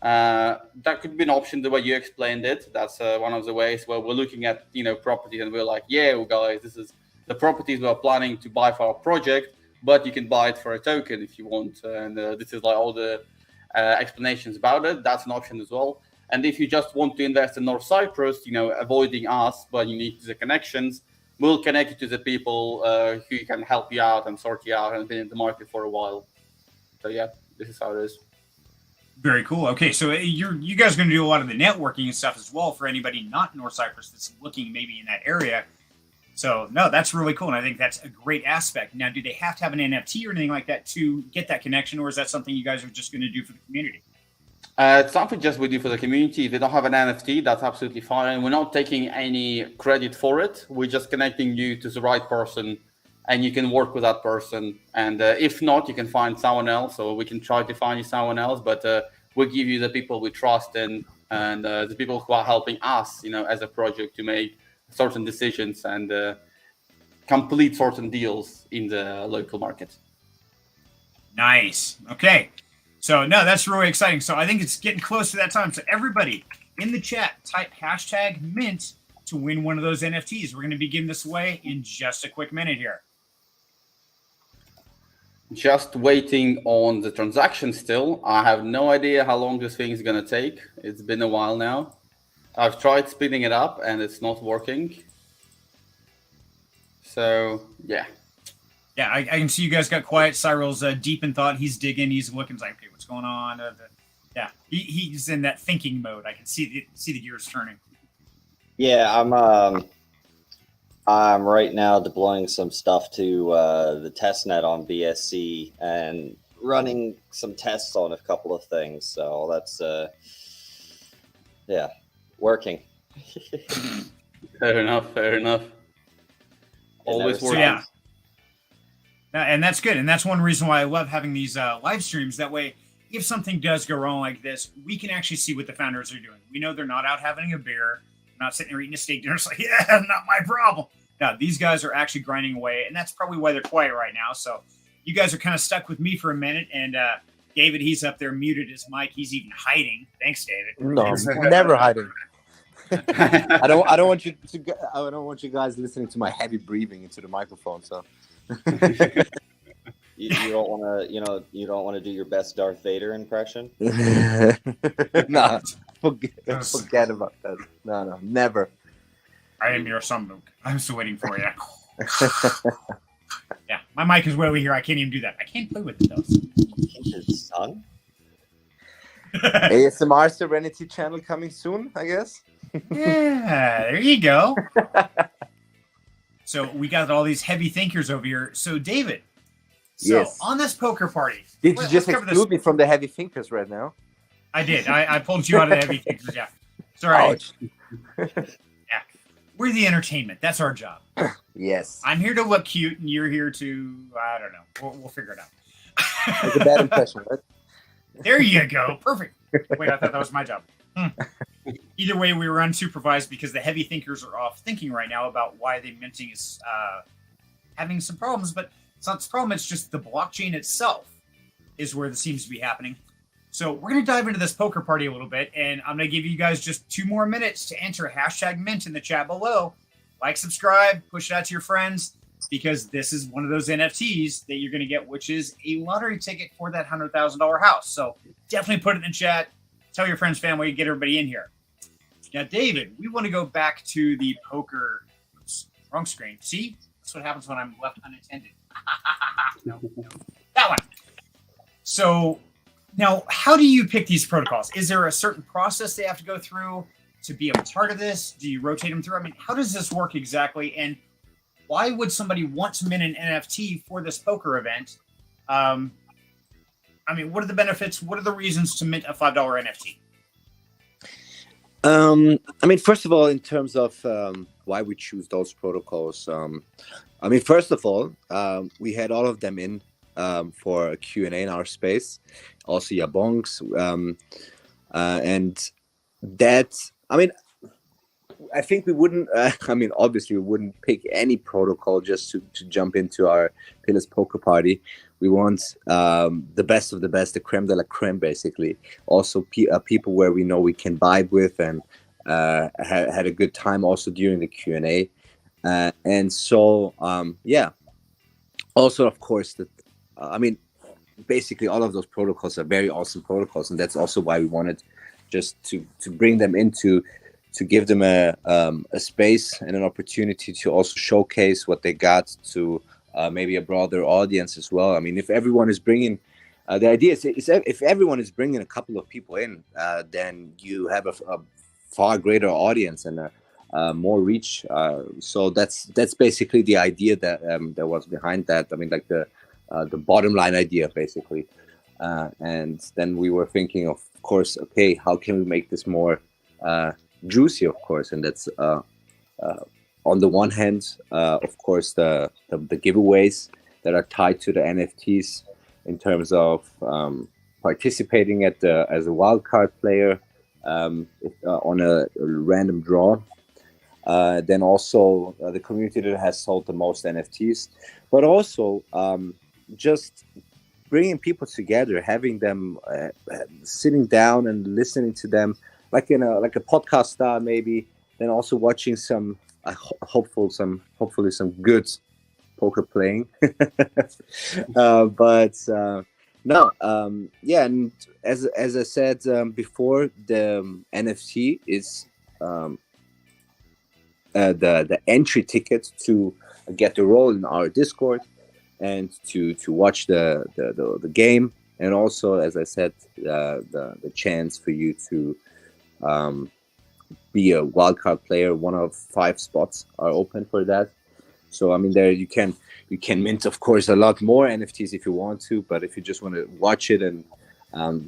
That could be an option the way you explained it. That's one of the ways where we're looking at properties and we're like, yeah, well, guys, this is the properties we're planning to buy for our project, but you can buy it for a token if you want. And this is all the explanations about it. That's an option as well. And if you just want to invest in North Cyprus, avoiding us, but you need the connections, we'll connect you to the people who can help you out and sort you out and been in the market for a while. So yeah, this is how it is. Very cool. Okay, so you guys are going to do a lot of the networking and stuff as well for anybody not in North Cyprus that's looking maybe in that area. So no, that's really cool, and I think that's a great aspect. Now, do they have to have an NFT or anything like that to get that connection, or is that something you guys are just going to do for the community? It's something just we do for the community. If they don't have an NFT, that's absolutely fine. We're not taking any credit for it. We're just connecting you to the right person, and you can work with that person. And if not, you can find someone else, or we can try to find you someone else. But we'll give you the people we trust in, and the people who are helping us, as a project to make certain decisions and complete certain deals in the local market. Nice. Okay. So, no, that's really exciting. So I think it's getting close to that time. So everybody in the chat, type #mint to win one of those NFTs. We're going to be giving this away in just a quick minute here. Just waiting on the transaction still. I have no idea how long this thing is going to take. It's been a while now. I've tried speeding it up and it's not working. So, yeah. Yeah, I can see you guys got quiet. Cyril's deep in thought. He's digging. He's looking like, okay, what's going on? Yeah, he's in that thinking mode. I can see the gears turning. Yeah, I'm right now deploying some stuff to the testnet on BSC and running some tests on a couple of things. So that's working. Fair enough. Always working. So, yeah. And that's good. And that's one reason why I love having these live streams. That way, if something does go wrong like this, we can actually see what the founders are doing. We know they're not out having a beer, not sitting there eating a steak dinner. It's like, yeah, not my problem. No, these guys are actually grinding away. And that's probably why they're quiet right now. So you guys are kind of stuck with me for a minute. And David, he's up there, muted his mic. He's even hiding. Thanks, David. No, I'm never hiding. I don't want you guys listening to my heavy breathing into the microphone. So you don't want to do your best Darth Vader impression. No, forget about that. No, never. I am your son, Luke. I'm still waiting for you. Yeah, my mic is way over here. I can't even do that. I can't play with it though. His son. ASMR Serenity channel coming soon, I guess. Yeah, there you go. So we got all these heavy thinkers over here. So David, Yes. on this poker party, Did you just exclude me from the heavy thinkers right now? I did. I pulled you out of the heavy thinkers. Yeah. Sorry. Yeah. We're the entertainment. That's our job. Yes. I'm here to look cute, and you're here to, I don't know. We'll figure it out. Make a bad impression, right? There you go. Perfect. Wait, I thought that was my job. either way, we were unsupervised because the heavy thinkers are off thinking right now about why the minting is having some problems. But it's not the problem. It's just the blockchain itself is where this seems to be happening. So we're going to dive into this poker party a little bit, and I'm going to give you guys just 2 more minutes to enter #mint in the chat below. Like, subscribe, push it out to your friends, because this is one of those NFTs that you're going to get, which is a lottery ticket for that $100,000 house. So definitely put it in the chat. Tell your friends, family, get everybody in here. Now, David, we want to go back to the poker. Oops, wrong screen. See? That's what happens when I'm left unattended. No, that one. So now, how do you pick these protocols? Is there a certain process they have to go through to be a part of this? Do you rotate them through? I mean, how does this work exactly? And why would somebody want to mint an NFT for this poker event? I mean, what are the benefits? What are the reasons to mint a $5 NFT? I mean, first of all, in terms of why we choose those protocols, I mean, first of all, we had all of them in for a Q&A in our space, also YaBonks, and that, I mean, I think we wouldn't, I mean, obviously we wouldn't pick any protocol just to jump into our Pillars poker party. We want the best of the best, the creme de la creme, basically. Also people where we know we can vibe with and had a good time also during the Q&A. And so, yeah. Also, of course, I mean, basically all of those protocols are very awesome protocols. And that's also why we wanted just to bring them into, to give them a space and an opportunity to also showcase what they got to maybe a broader audience as well. I mean, if everyone is bringing, the idea is if everyone is bringing a couple of people in, then you have a far greater audience and more reach. So that's basically the idea that that was behind that. I mean, like the bottom line idea, basically. And then we were thinking, of course, okay, how can we make this more juicy, of course, and that's on the one hand, of course, the giveaways that are tied to the NFTs in terms of participating as a wildcard player on a random draw. Then also the community that has sold the most NFTs, but also just bringing people together, having them sitting down and listening to them like a podcast style maybe, then also watching some hopefully some good poker playing. But no, yeah, and as I said before, the NFT is the entry ticket to get the role in our Discord and to watch the game, and also, as I said, the chance for you to be a wildcard player. 1 of 5 spots are open for that. So I mean, there you can mint, of course, a lot more NFTs if you want to, but if you just want to watch it, and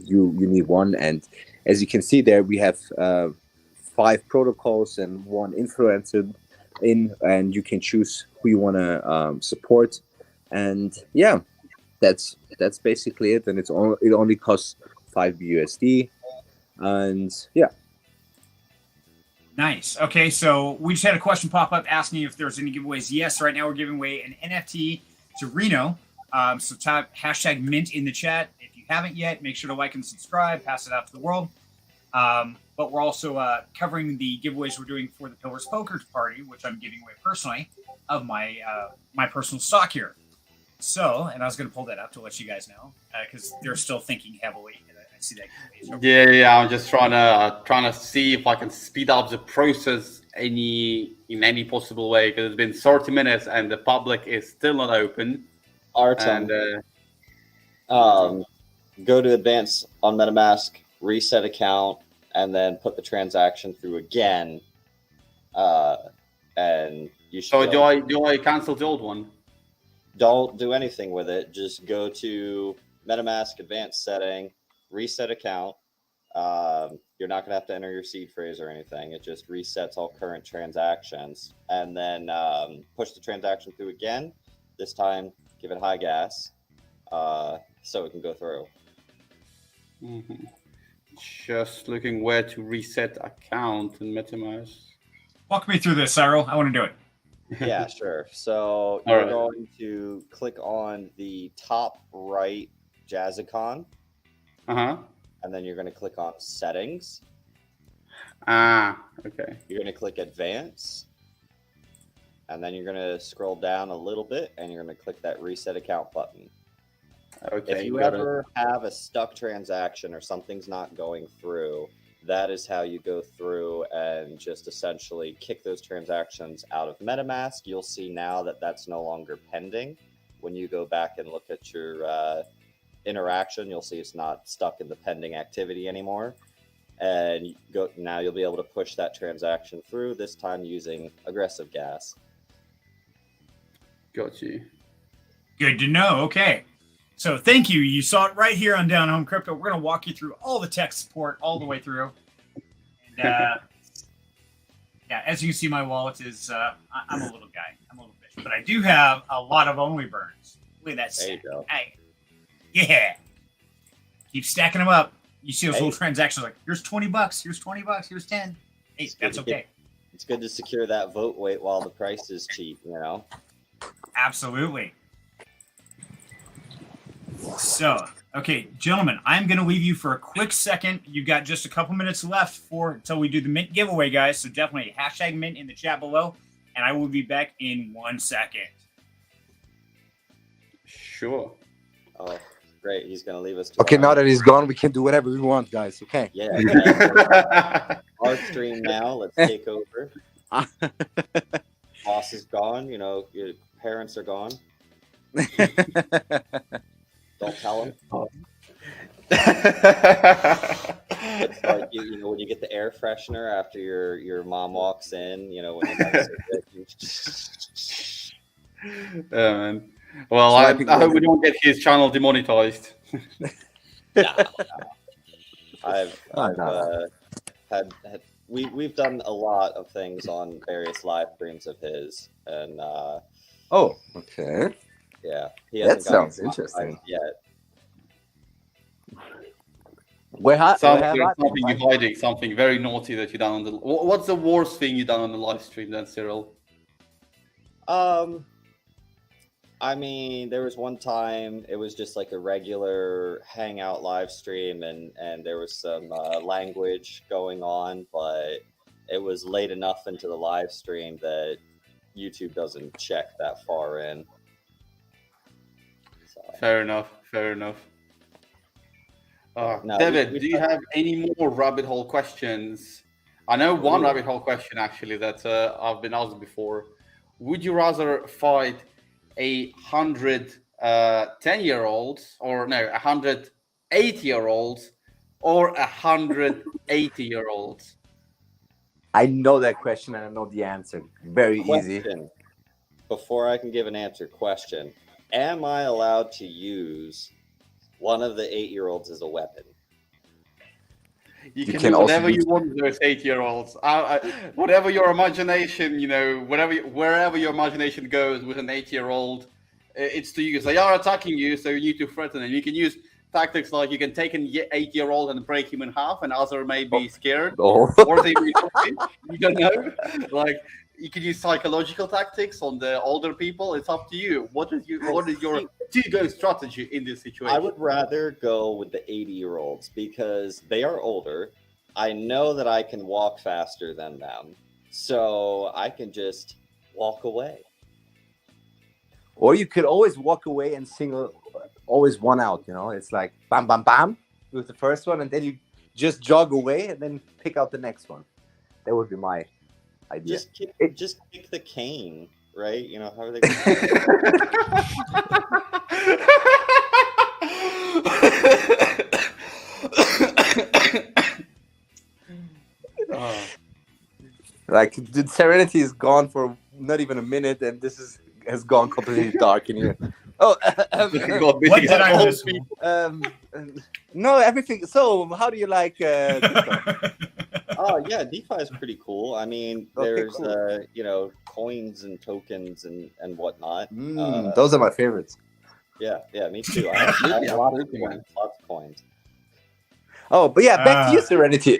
you need one. And as you can see there, we have 5 protocols and 1 influencer in, and you can choose who you want to support. And yeah, that's basically it. And it only costs 5 USD. And yeah. Nice. Okay, so we just had a question pop up asking if there's any giveaways. Yes, right now we're giving away an NFT to Reno. So type #mint in the chat. If you haven't yet, make sure to like and subscribe, pass it out to the world. But we're also covering the giveaways we're doing for the Pillars Poker Party, which I'm giving away personally of my my personal stock here. So, and I was going to pull that up to let you guys know because they're still thinking heavily. I see that. Yeah. I'm just trying to see if I can speed up the process in any possible way, because it's been 30 minutes and the public is still not open. Artem, go to advance on MetaMask, reset account, and then put the transaction through again. And you should. So do I cancel the old one? Don't do anything with it. Just go to MetaMask advanced setting, reset account. You're not gonna have to enter your seed phrase or anything. It just resets all current transactions, and then push the transaction through again. This time, give it high gas, so it can go through. Mm-hmm. Just looking where to reset account in MetaMask. Walk me through this, Cyril. I want to do it. Yeah, sure. So All you're right. going to click on the top right jazz icon, Uh-huh. and then you're going to click on settings. Okay. You're going to click advance, and then you're going to scroll down a little bit, and you're going to click that reset account button. Okay. If you got it. ever have a stuck transaction or something's not going through, that is how you go through and just essentially kick those transactions out of MetaMask. You'll see now that that's no longer pending. When you go back and look at your interaction, you'll see it's not stuck in the pending activity anymore. And now you'll be able to push that transaction through, this time using aggressive gas. Got you. Good to know. Okay. So thank you. You saw it right here on Down Home Crypto. We're going to walk you through all the tech support all the way through. And, yeah, as you can see, my wallet is, I'm a little guy. I'm a little bitch. But I do have a lot of only burns. Look at that There you stack. go. Hey. Yeah. Keep stacking them up. You see those Hey. little transactions like, here's $20, here's $20, here's 10. Hey, that's okay. It's good to secure that vote weight while the price is cheap, you know? Absolutely. So, okay, gentlemen, I'm going to leave you for a quick second. You've got just a couple minutes left until we do the mint giveaway, guys. So definitely hashtag mint in the chat below, and I will be back in 1 second. Sure. Oh, great. He's going to leave us to Okay, our now own. that he's gone, we can do whatever we want, guys. Okay. Yeah. Our stream now. Let's take over. Boss is gone. You know, your parents are gone. Don't tell them. It's like you know when you get the air freshener after your mom walks in. You know when you have Man. Well, So I I think hope we don't get his channel demonetized. I've had we've done a lot of things on various live streams of his, and Oh, okay. yeah, he That hasn't gotten sounds interesting. yet. Sounds like there's something you're hiding, something very naughty that you done on the. What's the worst thing you done on the live stream then, Cyril? I mean, there was one time it was just like a regular hangout live stream, and there was some language going on, but it was late enough into the live stream that YouTube doesn't check that far in. So, Fair enough. Fair enough. No, David, we do you have any more rabbit hole questions? I know one rabbit hole question actually that I've been asked before. Would you rather fight 100 10-year-olds or no 100 8-year-olds or 180-year-olds? I know that question and I know the answer. Very easy. question. Before I can give an answer, question: am I allowed to use one of the 8-year-olds as a weapon? You You can can do also whatever you use- want with those 8-year-olds. Whatever your imagination, you know, wherever your imagination goes with an 8-year-old, it's to use. They are attacking you, so you need to threaten them. You can use tactics like you can take an 8-year-old and break him in half, and other may be scared, Oh. or they may not be. You don't know. Like you can use psychological tactics on the older people. It's up to you. What is your to-go strategy in this situation? I would rather go with the 80-year-olds because they are older. I know that I can walk faster than them, so I can just walk away. Or you could always walk away and single, always one out. You know, it's like bam, bam, bam with the first one, and then you just jog away and then pick out the next one. That would be my idea. Just kick the cane, right? You know, how are they Like the serenity is gone for not even a minute, and this has gone completely dark in here. Oh, What did I miss? no, everything. So, how do you like? Oh yeah, DeFi is pretty cool. I mean, Okay, there's cool. you know, coins and tokens and whatnot. Those are my favorites. Yeah, me too. I have lots of Absolutely, man. coins. Oh, but yeah, back to you, Serenity.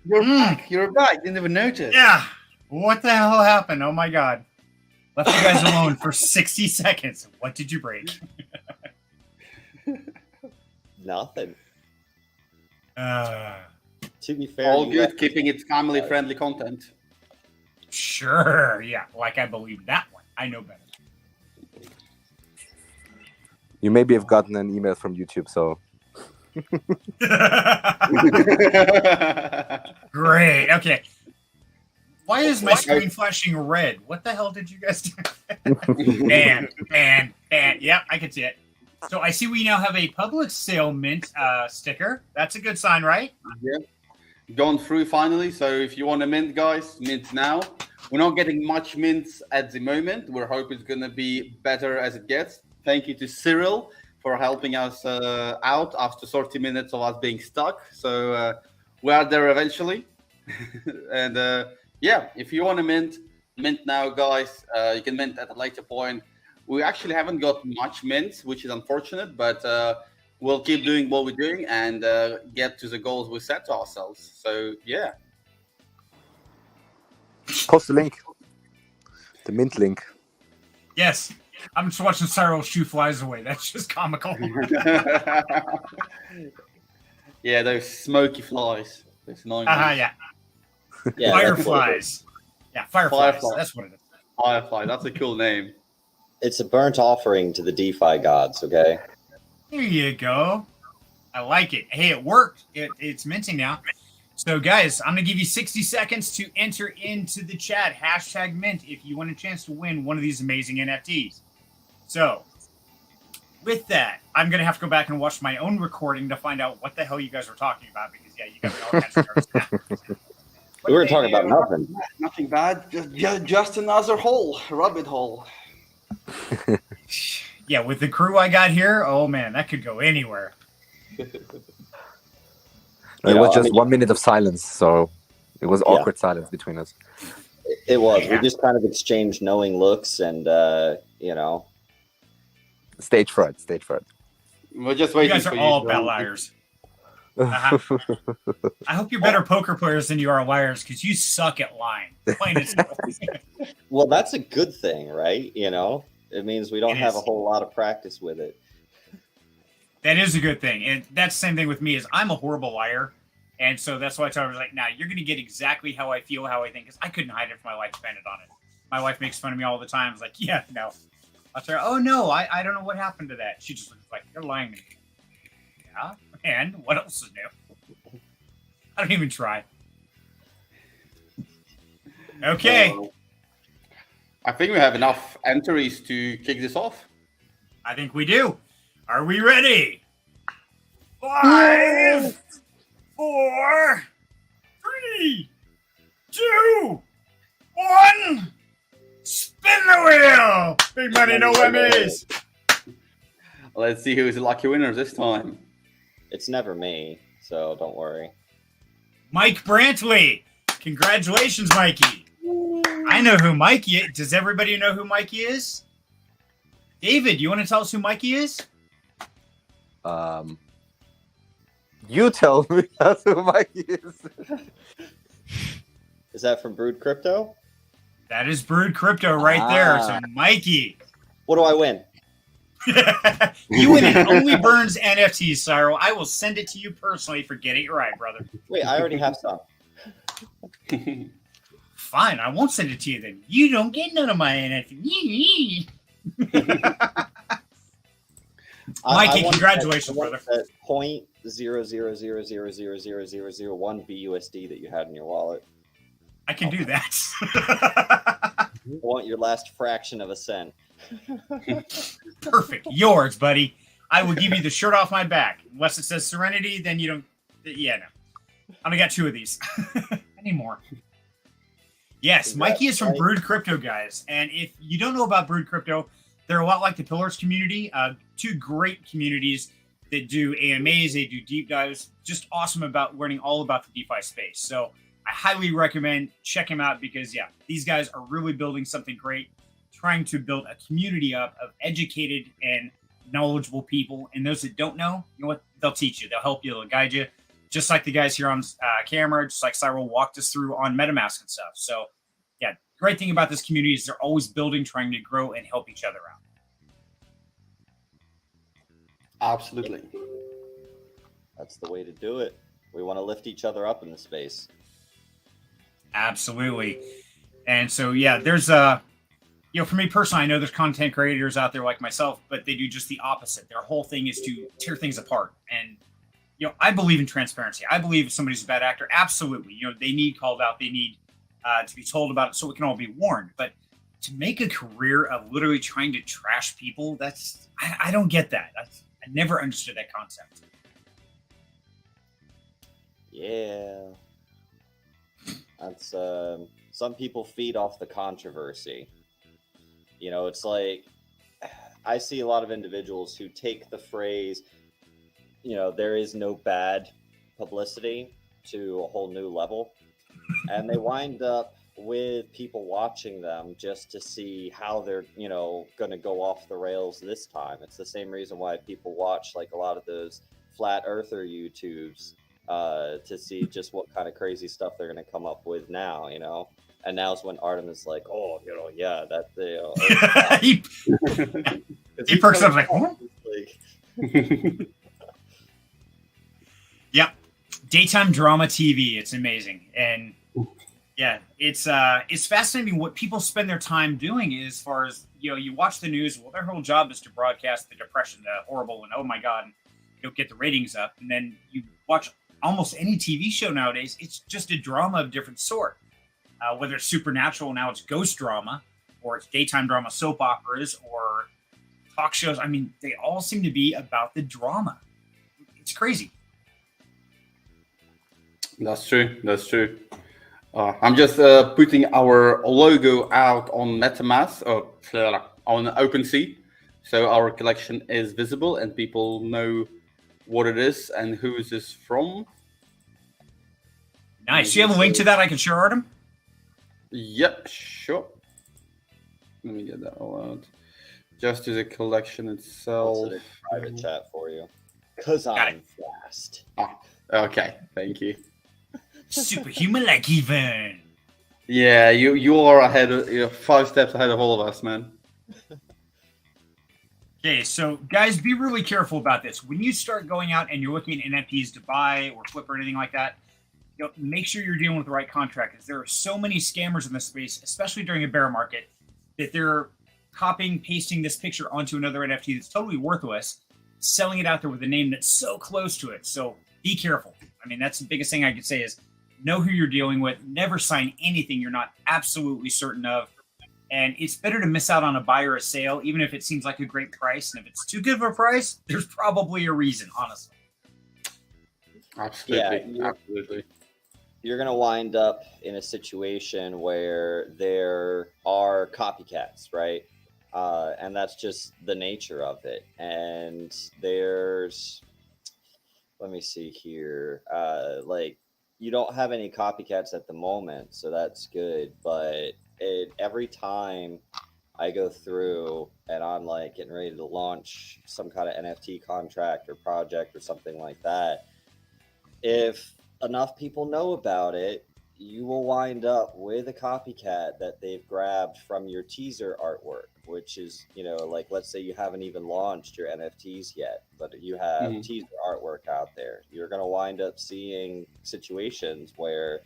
You're back. You're back. Didn't even notice. Yeah. What the hell happened? Oh my god. Left you guys alone for 60 seconds. What did you break? Nothing. Uh, To be fair, All you good, left- keeping it family-friendly content. sure. Yeah. Like I believe that one. I know better. You maybe have gotten an email from YouTube, so Great. Okay. Why is my screen flashing red? What the hell did you guys do? ban. Yep, I can see it. So I see we now have a public sale mint sticker. That's a good sign, right? Yeah. Gone through finally. So if you want to mint, guys, mint now. We're not getting much mints at the moment. We're hoping it's going to be better as it gets. Thank you to Cyril for helping us out after 30 minutes of us being stuck. So we are there eventually. And yeah, if you want to mint now, guys. You can mint at a later point. We actually haven't got much mints, which is unfortunate, but we'll keep doing what we're doing and get to the goals we set to ourselves. So yeah. post the link. The mint link. Yes. I'm just watching Cyril shoot flies away. That's just comical. Yeah, those smoky flies. Those annoying ones. Yeah. Yeah, Fireflies. Yeah, fireflies. Fireflies. That's what it is. Firefly, that's a cool name. It's a burnt offering to the DeFi gods, okay? There you go. I like it. Hey, it worked. It's minting now. So, guys, I'm going to give you 60 seconds to enter into the chat. #mint if you want a chance to win one of these amazing NFTs. So, with that, I'm going to have to go back and watch my own recording to find out what the hell you guys were talking about. Because, yeah, you got me all kinds of nervous now. We were talking about nothing. Nothing bad. Just another hole, rabbit hole. Yeah, with the crew I got here, oh, man, that could go anywhere. It was just 1 minute of silence, so it was awkward silence between us. It was. Yeah. We just kind of exchanged knowing looks and, you know. Stage fright. We're just You waiting guys for are you. all bad liars. I hope you're better poker players than you are liars, because you suck at lying. Plain and simple. Well, that's a good thing, right? You know, it means we don't It have is. a whole lot of practice with it. That is a good thing. And that's the same thing with me, is I'm a horrible liar. And so that's why I told her, like, nah, you're going to get exactly how I feel, how I think, because I couldn't hide it if my life depended on it. My wife makes fun of me all the time. It's like, yeah, no. I'll tell her, oh, no, I don't know what happened to that. She just looks like, you're lying to me. Yeah? And what else is new? I don't even try. Okay. I think we have enough entries to kick this off. I think we do. Are we ready? 5, 4, 3, 2, 1. Spin the wheel. Big money, no limits. Let's see who's the lucky winner this time. It's never me, so don't worry. Mike Brantley. Congratulations, Mikey. I know who Mikey is. Does everybody know who Mikey is? David, you want to tell us who Mikey is? You tell me that's who Mikey is. Is that from Brood Crypto? That is Brood Crypto right there. So, Mikey. What do I win? You win an Only Burns NFTs, Cyril. I will send it to you personally for getting it right, brother. Wait, I already have some. Fine, I won't send it to you then. You don't get none of my NFTs. Mikey, congratulations, brother. That 0.000000001 BUSD that you had in your wallet. I can do that. I want your last fraction of a cent. Perfect. Yours, buddy. I will give you the shirt off my back. Unless it says Serenity, then you don't. Yeah, no. I only got 2 of these. I need more. Yes, Mikey is from Brood Crypto, guys. And if you don't know about Brood Crypto, they're a lot like the Pillars community. 2 great communities that do AMAs, they do deep dives. Just awesome about learning all about the DeFi space. So I highly recommend check them out because, yeah, these guys are really building something great, trying to build a community up of educated and knowledgeable people, and those that don't know, you know what? They'll teach you. They'll help you. They'll guide you. Just like the guys here on camera, just like Cyril walked us through on MetaMask and stuff. So, yeah, great thing about this community is they're always building, trying to grow and help each other out. Absolutely. That's the way to do it. We want to lift each other up in the space. Absolutely. And so, yeah, there's for me personally, I know there's content creators out there like myself, but they do just the opposite. Their whole thing is to tear things apart. And, I believe in transparency. I believe if somebody's a bad actor, absolutely. They need called out. They need to be told about it so we can all be warned. But to make a career of literally trying to trash people, I don't get that. I never understood that concept. Yeah. That's some people feed off the controversy. It's like I see a lot of individuals who take the phrase, there is no bad publicity to a whole new level. And they wind up with people watching them just to see how they're, going to go off the rails this time. It's the same reason why people watch like a lot of those flat earther YouTubes to see just what kind of crazy stuff they're going to come up with now, And now's when Artem is like, oh, yeah, that he perks up like, huh? Yeah, daytime drama TV. It's amazing, and yeah, it's fascinating what people spend their time doing. As far as you watch the news. Well, their whole job is to broadcast the depression, the horrible, and oh my god, and get the ratings up. And then you watch almost any TV show nowadays. It's just a drama of different sort. Whether it's supernatural, now it's ghost drama, or it's daytime drama, soap operas, or talk shows. I mean, they all seem to be about the drama. It's crazy. That's true. I'm just putting our logo out on MetaMask or on OpenSea, so our collection is visible and people know what it is and who is this from. Nice. Do you have a link to that I can share, Artem? Yep, sure. Let me get that all out. Just to the collection itself. It's in a private chat for you. Because I'm fast. Okay, thank you. Superhuman like even. Yeah, you are ahead. You're 5 steps ahead of all of us, man. Okay, so guys, be really careful about this. When you start going out and you're looking at NFTs to buy or flip or anything like that, make sure you're dealing with the right contract. There are so many scammers in this space, especially during a bear market, that they're copying, pasting this picture onto another NFT that's totally worthless, selling it out there with a name that's so close to it. So be careful. I mean, that's the biggest thing I could say is know who you're dealing with. Never sign anything you're not absolutely certain of. And it's better to miss out on a buy or a sale, even if it seems like a great price. And if it's too good of a price, there's probably a reason, honestly. Absolutely. Yeah, Absolutely. You're going to wind up in a situation where there are copycats, right? And that's just the nature of it. And there's, let me see here, you don't have any copycats at the moment, so that's good. But every time I go through and I'm like getting ready to launch some kind of NFT contract or project or something like that, if enough people know about it, you will wind up with a copycat that they've grabbed from your teaser artwork, which is, let's say you haven't even launched your NFTs yet, but you have teaser artwork out there. You're going to wind up seeing situations where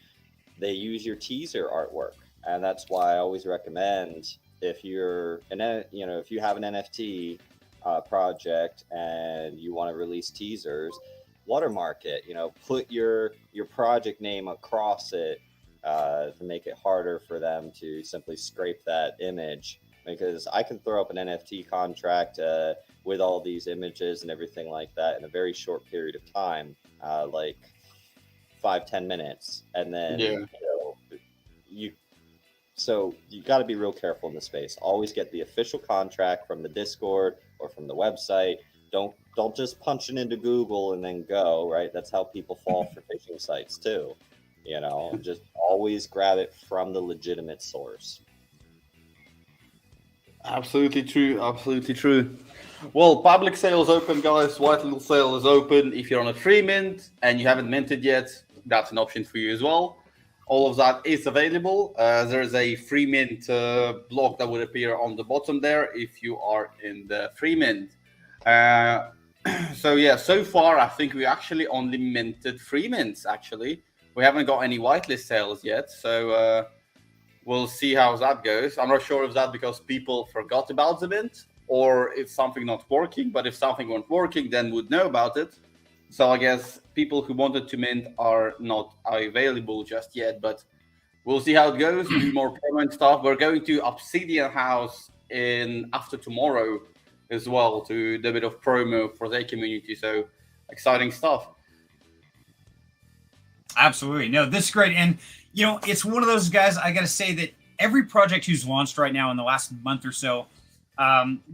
they use your teaser artwork. And that's why I always recommend if you have an NFT project and you want to release teasers, watermark it, put your project name across it to make it harder for them to simply scrape that image, because I can throw up an NFT contract with all these images and everything like that in a very short period of time, like 5-10 minutes, and then so you got to be real careful in this space. Always get the official contract from the Discord or from the website. Don't just punch it into Google and then go, right? That's how people fall for phishing sites too. Just always grab it from the legitimate source. Absolutely true. Absolutely true. Well, public sale is open, guys. White little sale is open. If you're on a free mint and you haven't minted yet, that's an option for you as well. All of that is available. There's a free mint block that would appear on the bottom there if you are in the free mint. So yeah, so far I think we actually only minted free mints. Actually, we haven't got any whitelist sales yet. So we'll see how that goes. I'm not sure if that's because people forgot about the mint or if something not working. But if something weren't working, then we'd know about it. So I guess people who wanted to mint are not available just yet. But we'll see how it goes. We'll do more permanent stuff. We're going to Obsidian House after tomorrow as well to do a bit of promo for their community. So exciting stuff. Absolutely. No, this is great. And, you know, it's one of those guys, I got to say that every project who's launched right now in the last month or so,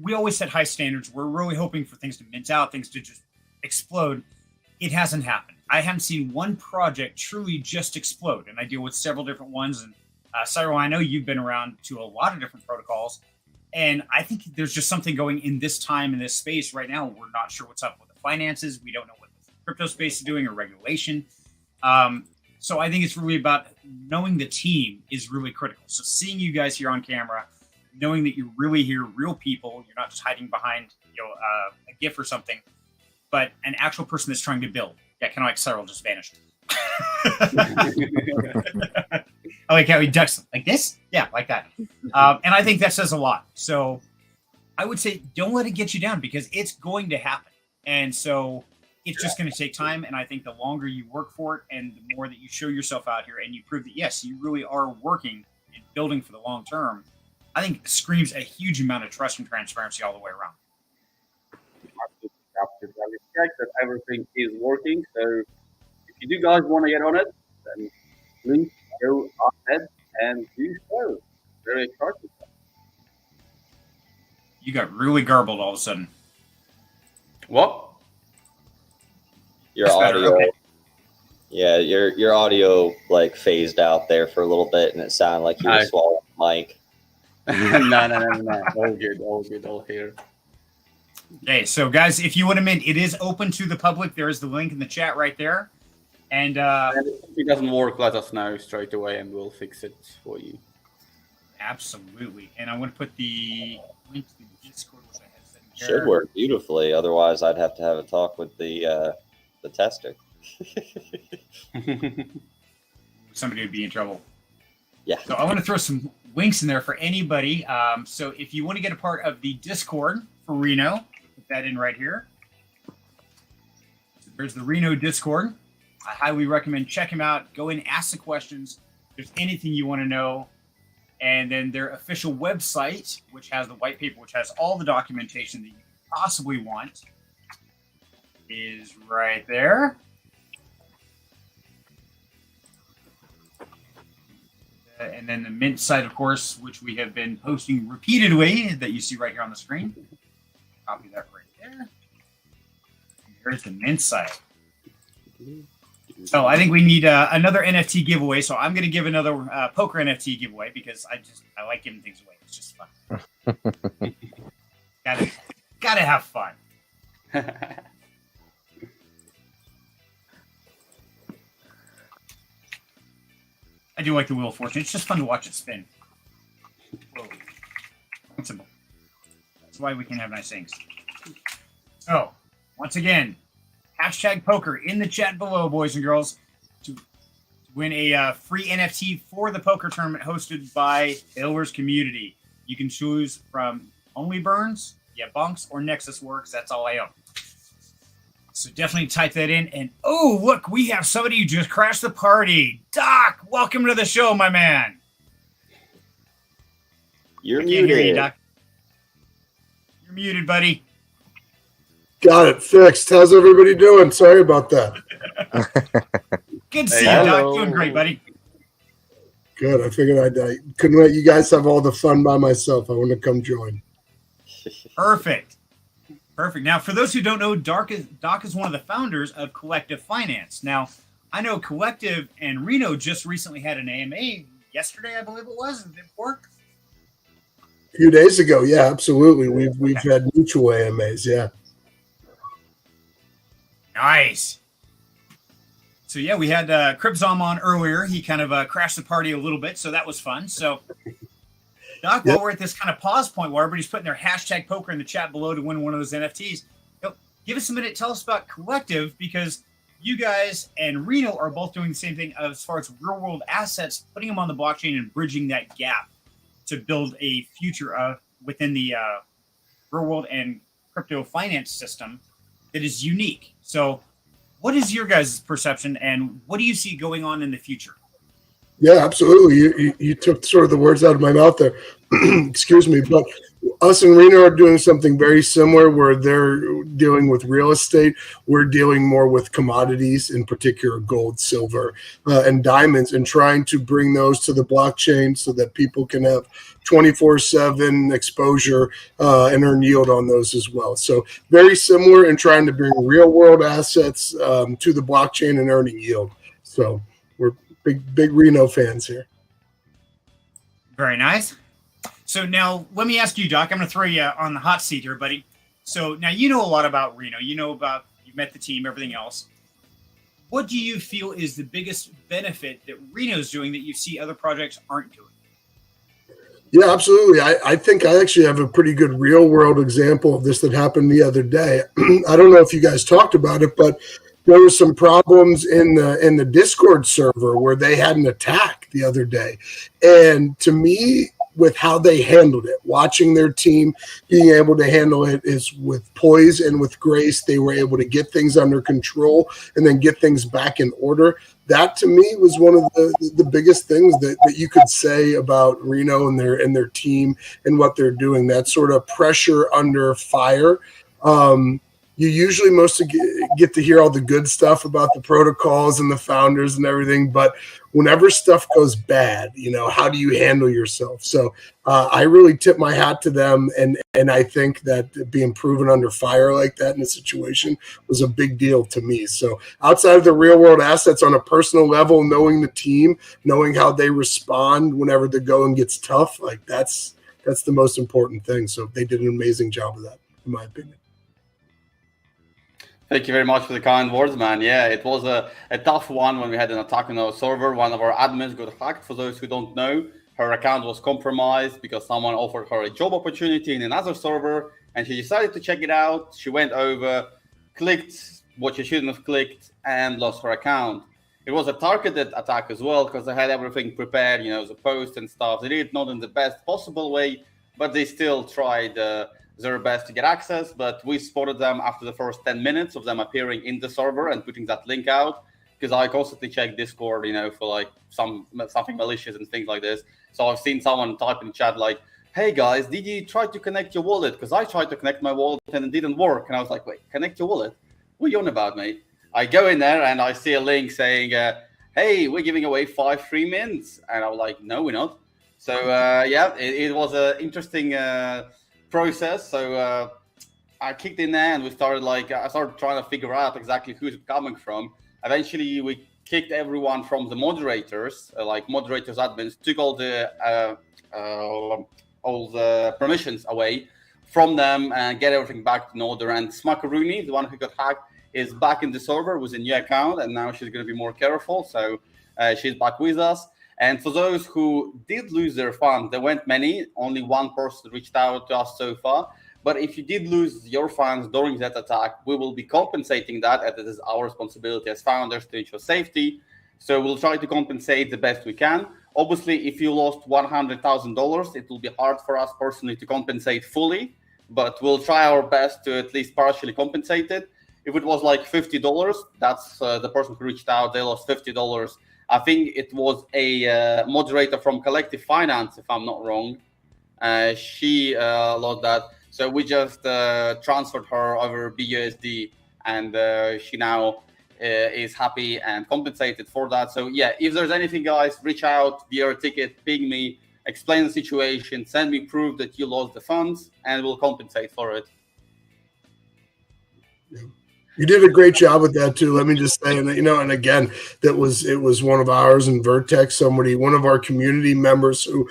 we always set high standards. We're really hoping for things to mint out, things to just explode. It hasn't happened. I haven't seen one project truly just explode. And I deal with several different ones. And Cyril, I know you've been around to a lot of different protocols. And I think there's just something going in this time, in this space right now. We're not sure what's up with the finances. We don't know what the crypto space is doing or regulation. So I think it's really about knowing the team is really critical. So seeing you guys here on camera, knowing that you're really here, real people, you're not just hiding behind, a GIF or something, but an actual person that's trying to build. Yeah, kind of like Cyril just vanished. I like how he ducks like this. Yeah, like that. And I think that says a lot. So I would say don't let it get you down because it's going to happen. And so it's just going to take time. And I think the longer you work for it and the more that you show yourself out here and you prove that, yes, you really are working and building for the long term, I think it screams a huge amount of trust and transparency all the way around. Check that everything is working. So if you do guys want to get on it, then please go ahead and do so. Very exciting. You got really garbled all of a sudden. What? Your That's audio. better, okay. Yeah, your audio like phased out there for a little bit, and it sounded like you were swallowing the mic. No. All good, all here. Okay, so guys, if you want to mint, it is open to the public. There is the link in the chat right there. And if it doesn't work, let us know straight away, and we'll fix it for you. Absolutely. And I'm going to put the link to the Discord, which I have set in Should work beautifully. Otherwise, I'd have to have a talk with the tester. Somebody would be in trouble. Yeah. So I want to throw some links in there for anybody. So if you want to get a part of the Discord for Reno, put that in right here. So there's the Reno Discord. I highly recommend check him out. Go in, ask the questions. If there's anything you want to know. And then their official website, which has the white paper, which has all the documentation that you possibly want, is right there. And then the Mint site, of course, which we have been posting repeatedly, that you see right here on the screen. Copy that right there. And here's the Mint site. So I think we need another NFT giveaway. So I'm going to give another poker NFT giveaway because I like giving things away. It's just fun. Gotta have fun. I do like the Wheel of Fortune. It's just fun to watch it spin. Whoa. Simple. That's why we can have nice things. So, once again, hashtag poker in the chat below, boys and girls, to win a free NFT for the poker tournament hosted by Taylor's Community. You can choose from Only Burns, YaBonks, or Nexus Works. That's all I own. So definitely type that in. And oh, look, we have somebody who just crashed the party. Doc, welcome to the show, my man. You're Can't hear muted. you, Doc. You're muted, buddy. Got it fixed. How's everybody doing? Sorry about that. Good to see you, Doc. Doing great, buddy. Good. I figured I couldn't let you guys have all the fun by myself. I want to come join. Perfect. Perfect. Now, for those who don't know, Doc is one of the founders of Collective Finance. Now, I know Collective and Reno just recently had an AMA yesterday, I believe it was, the day before. A few days ago, yeah, absolutely. We've had mutual AMAs, yeah. Nice. So yeah, we had Crypzom on earlier. He kind of crashed the party a little bit, so that was fun. So, Doc, while we're at this kind of pause point where everybody's putting their hashtag poker in the chat below to win one of those NFTs, give us a minute. Tell us about Collective, because you guys and Reno are both doing the same thing as far as real world assets, putting them on the blockchain and bridging that gap to build a future within the real world and crypto finance system that is unique. So what is your guys' perception, and what do you see going on in the future? Yeah, absolutely. You took sort of the words out of my mouth there. Excuse me. But us and Reno are doing something very similar where they're dealing with real estate. We're dealing more with commodities, in particular gold, silver, and diamonds, and trying to bring those to the blockchain so that people can have 24/7 exposure and earn yield on those as well. So very similar in trying to bring real world assets to the blockchain and earning yield. So we're big Reno fans here. Very nice. So now let me ask you, Doc, I'm going to throw you on the hot seat here, buddy. So now you know a lot about Reno. You met the team, everything else. What do you feel is the biggest benefit that Reno's doing that you see other projects aren't doing? Yeah, absolutely. I think I actually have a pretty good real world example of this that happened the other day. I don't know if you guys talked about it, but there were some problems in the Discord server where they had an attack the other day. And to me, with how they handled it, watching their team being able to handle it is with poise and with grace. They were able to get things under control and then get things back in order. That to me was one of the biggest things that you could say about Reno and their team and what they're doing. That sort of pressure under fire. You usually mostly get to hear all the good stuff about the protocols and the founders and everything, but whenever stuff goes bad, how do you handle yourself? So I really tip my hat to them, and I think that being proven under fire like that in a situation was a big deal to me. So outside of the real world assets on a personal level, knowing the team, knowing how they respond whenever the going gets tough, like that's the most important thing. So they did an amazing job of that, in my opinion. Thank you very much for the kind words, man. Yeah, it was a tough one when we had an attack on our server. One of our admins got hacked. For those who don't know, her account was compromised because someone offered her a job opportunity in another server, and she decided to check it out. She went over, clicked what she shouldn't have clicked, and lost her account. It was a targeted attack as well because they had everything prepared, the post and stuff. They did it not in the best possible way, but they still tried their best to get access. But we spotted them after the first 10 minutes of them appearing in the server and putting that link out, because I constantly check Discord, for like something malicious and things like this. So I've seen someone type in chat like, "Hey guys, did you try to connect your wallet? Because I tried to connect my wallet and it didn't work." And I was like, "Wait, connect your wallet? What are you on about, mate?" I go in there and I see a link saying, "Hey, we're giving away 5 free mints." And I was like, "No, we're not." So yeah, it was an interesting process. So I kicked in there and we started I started trying to figure out exactly who's coming from. Eventually we kicked everyone from the moderators, moderators, admins, took all the permissions away from them and get everything back in order. And Smakarooney, the one who got hacked, is back in the server with a new account, and now she's going to be more careful. So she's back with us. And for those who did lose their funds, there weren't many. Only one person reached out to us so far. But if you did lose your funds during that attack, we will be compensating that, and it is our responsibility as founders to ensure safety. So we'll try to compensate the best we can. Obviously, if you lost $100,000, it will be hard for us personally to compensate fully, but we'll try our best to at least partially compensate it. If it was like $50, that's the person who reached out, they lost $50. I think it was a moderator from Collective Finance, if I'm not wrong. She lost that. So we just transferred her over BUSD, and she now is happy and compensated for that. So yeah, if there's anything, guys, reach out via a ticket, ping me, explain the situation, send me proof that you lost the funds, and we'll compensate for it. You did a great job with that too. Let me just say, and and again, it was one of ours and Vertex, one of our community members who,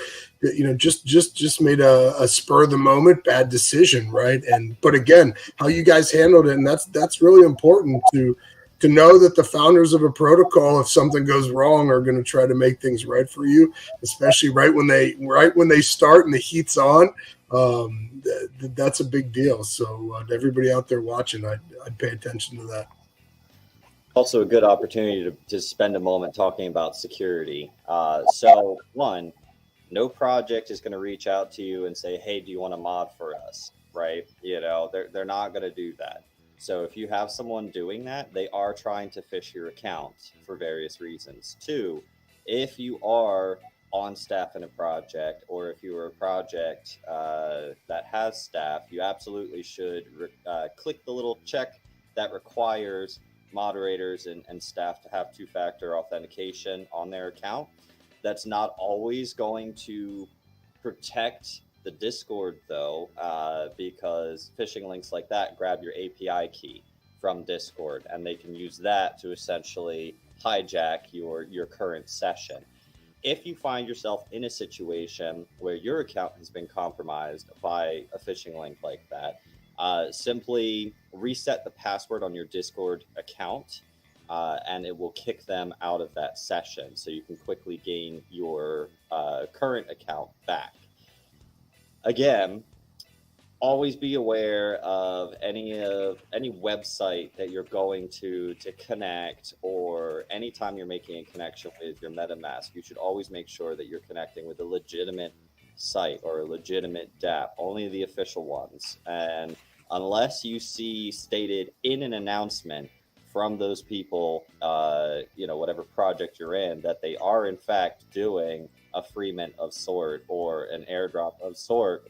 just made a spur of the moment bad decision, right? But again, how you guys handled it, and that's really important to know that the founders of a protocol, if something goes wrong, are going to try to make things right for you, especially right when they start and the heat's on. That's a big deal. So everybody out there watching, I'd pay attention to that. Also a good opportunity to spend a moment talking about security. So one, no project is going to reach out to you and say, hey, do you want to mod for us? Right? They're not going to do that. So if you have someone doing that, they are trying to phish your account for various reasons. Two, if you are on staff in a project, or if you are a project that has staff, you absolutely should click the little check that requires moderators and staff to have two-factor authentication on their account. That's not always going to protect the Discord though, because phishing links like that grab your API key from Discord, and they can use that to essentially hijack your current session. If you find yourself in a situation where your account has been compromised by a phishing link like that, simply reset the password on your Discord account, and it will kick them out of that session, so you can quickly gain your current account back. Again, always be aware of any website that you're going to connect, or anytime you're making a connection with your MetaMask, you should always make sure that you're connecting with a legitimate site or a legitimate DApp, only the official ones. And unless you see stated in an announcement from those people, whatever project you're in, that they are in fact doing a free mint of sort or an airdrop of sort,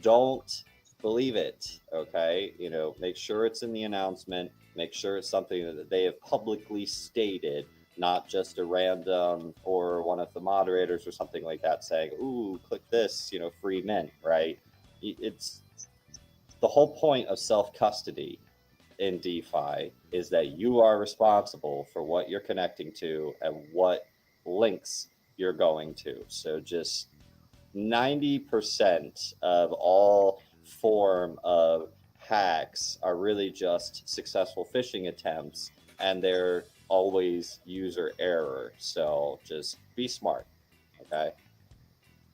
don't believe it. Okay, make sure it's in the announcement, make sure it's something that they have publicly stated, not just a random or one of the moderators or something like that saying, ooh, click this, free mint, right? It's the whole point of self-custody in DeFi is that you are responsible for what you're connecting to and what links you're going to. So just 90% of all form of hacks are really just successful phishing attempts, and they're always user error. So just be smart. Okay.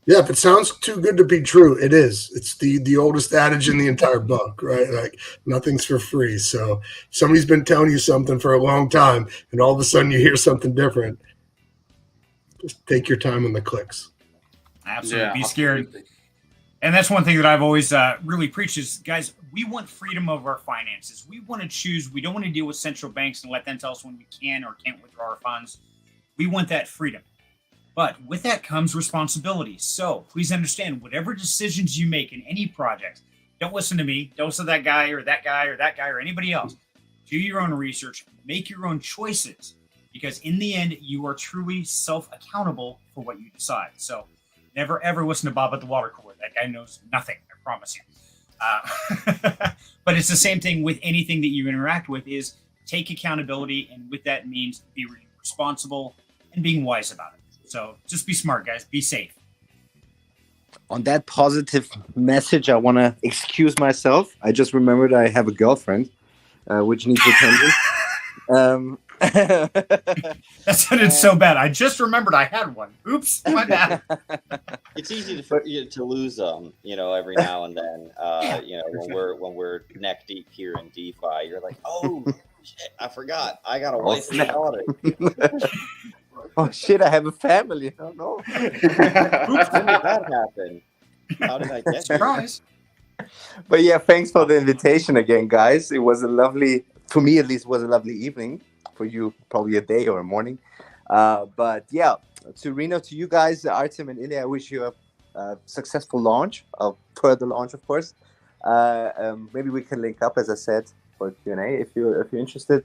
Yeah, if it sounds too good to be true, it is. It's the oldest adage in the entire book, right? Like, nothing's for free. So somebody's been telling you something for a long time, and all of a sudden you hear something different. Just take your time on the clicks. Absolutely. Be scared. And that's one thing that I've always really preached is, guys, we want freedom of our finances. We want to choose. We don't want to deal with central banks and let them tell us when we can or can't withdraw our funds. We want that freedom. But with that comes responsibility. So please understand, whatever decisions you make in any project, don't listen to me. Don't listen to that guy or that guy or that guy or anybody else. Do your own research. Make your own choices. Because in the end, you are truly self-accountable for what you decide. So never, ever listen to Bob at the water cooler. That guy knows nothing, I promise you. But it's the same thing with anything that you interact with, is take accountability. And with that means be responsible and being wise about it. So just be smart, guys. Be safe. On that positive message, I want to excuse myself. I just remembered I have a girlfriend, which needs attention. That sounded so bad. I just remembered I had one. Oops, my bad. It's easy to lose them, every now and then. When we're neck deep here in DeFi, you're like, oh shit, I forgot. I got a wife and a daughter. Oh shit, I have a family. Oh no. Oops, when did that happen? How did I get Surprise. But yeah, thanks for the invitation again, guys. It was a lovely, for me at least, was a lovely evening. For you, probably a day or a morning. But yeah, to Reno, to you guys, Artem and Ilya, I wish you a successful launch, a further launch, of course. Maybe we can link up, as I said, for Q&A if you're interested.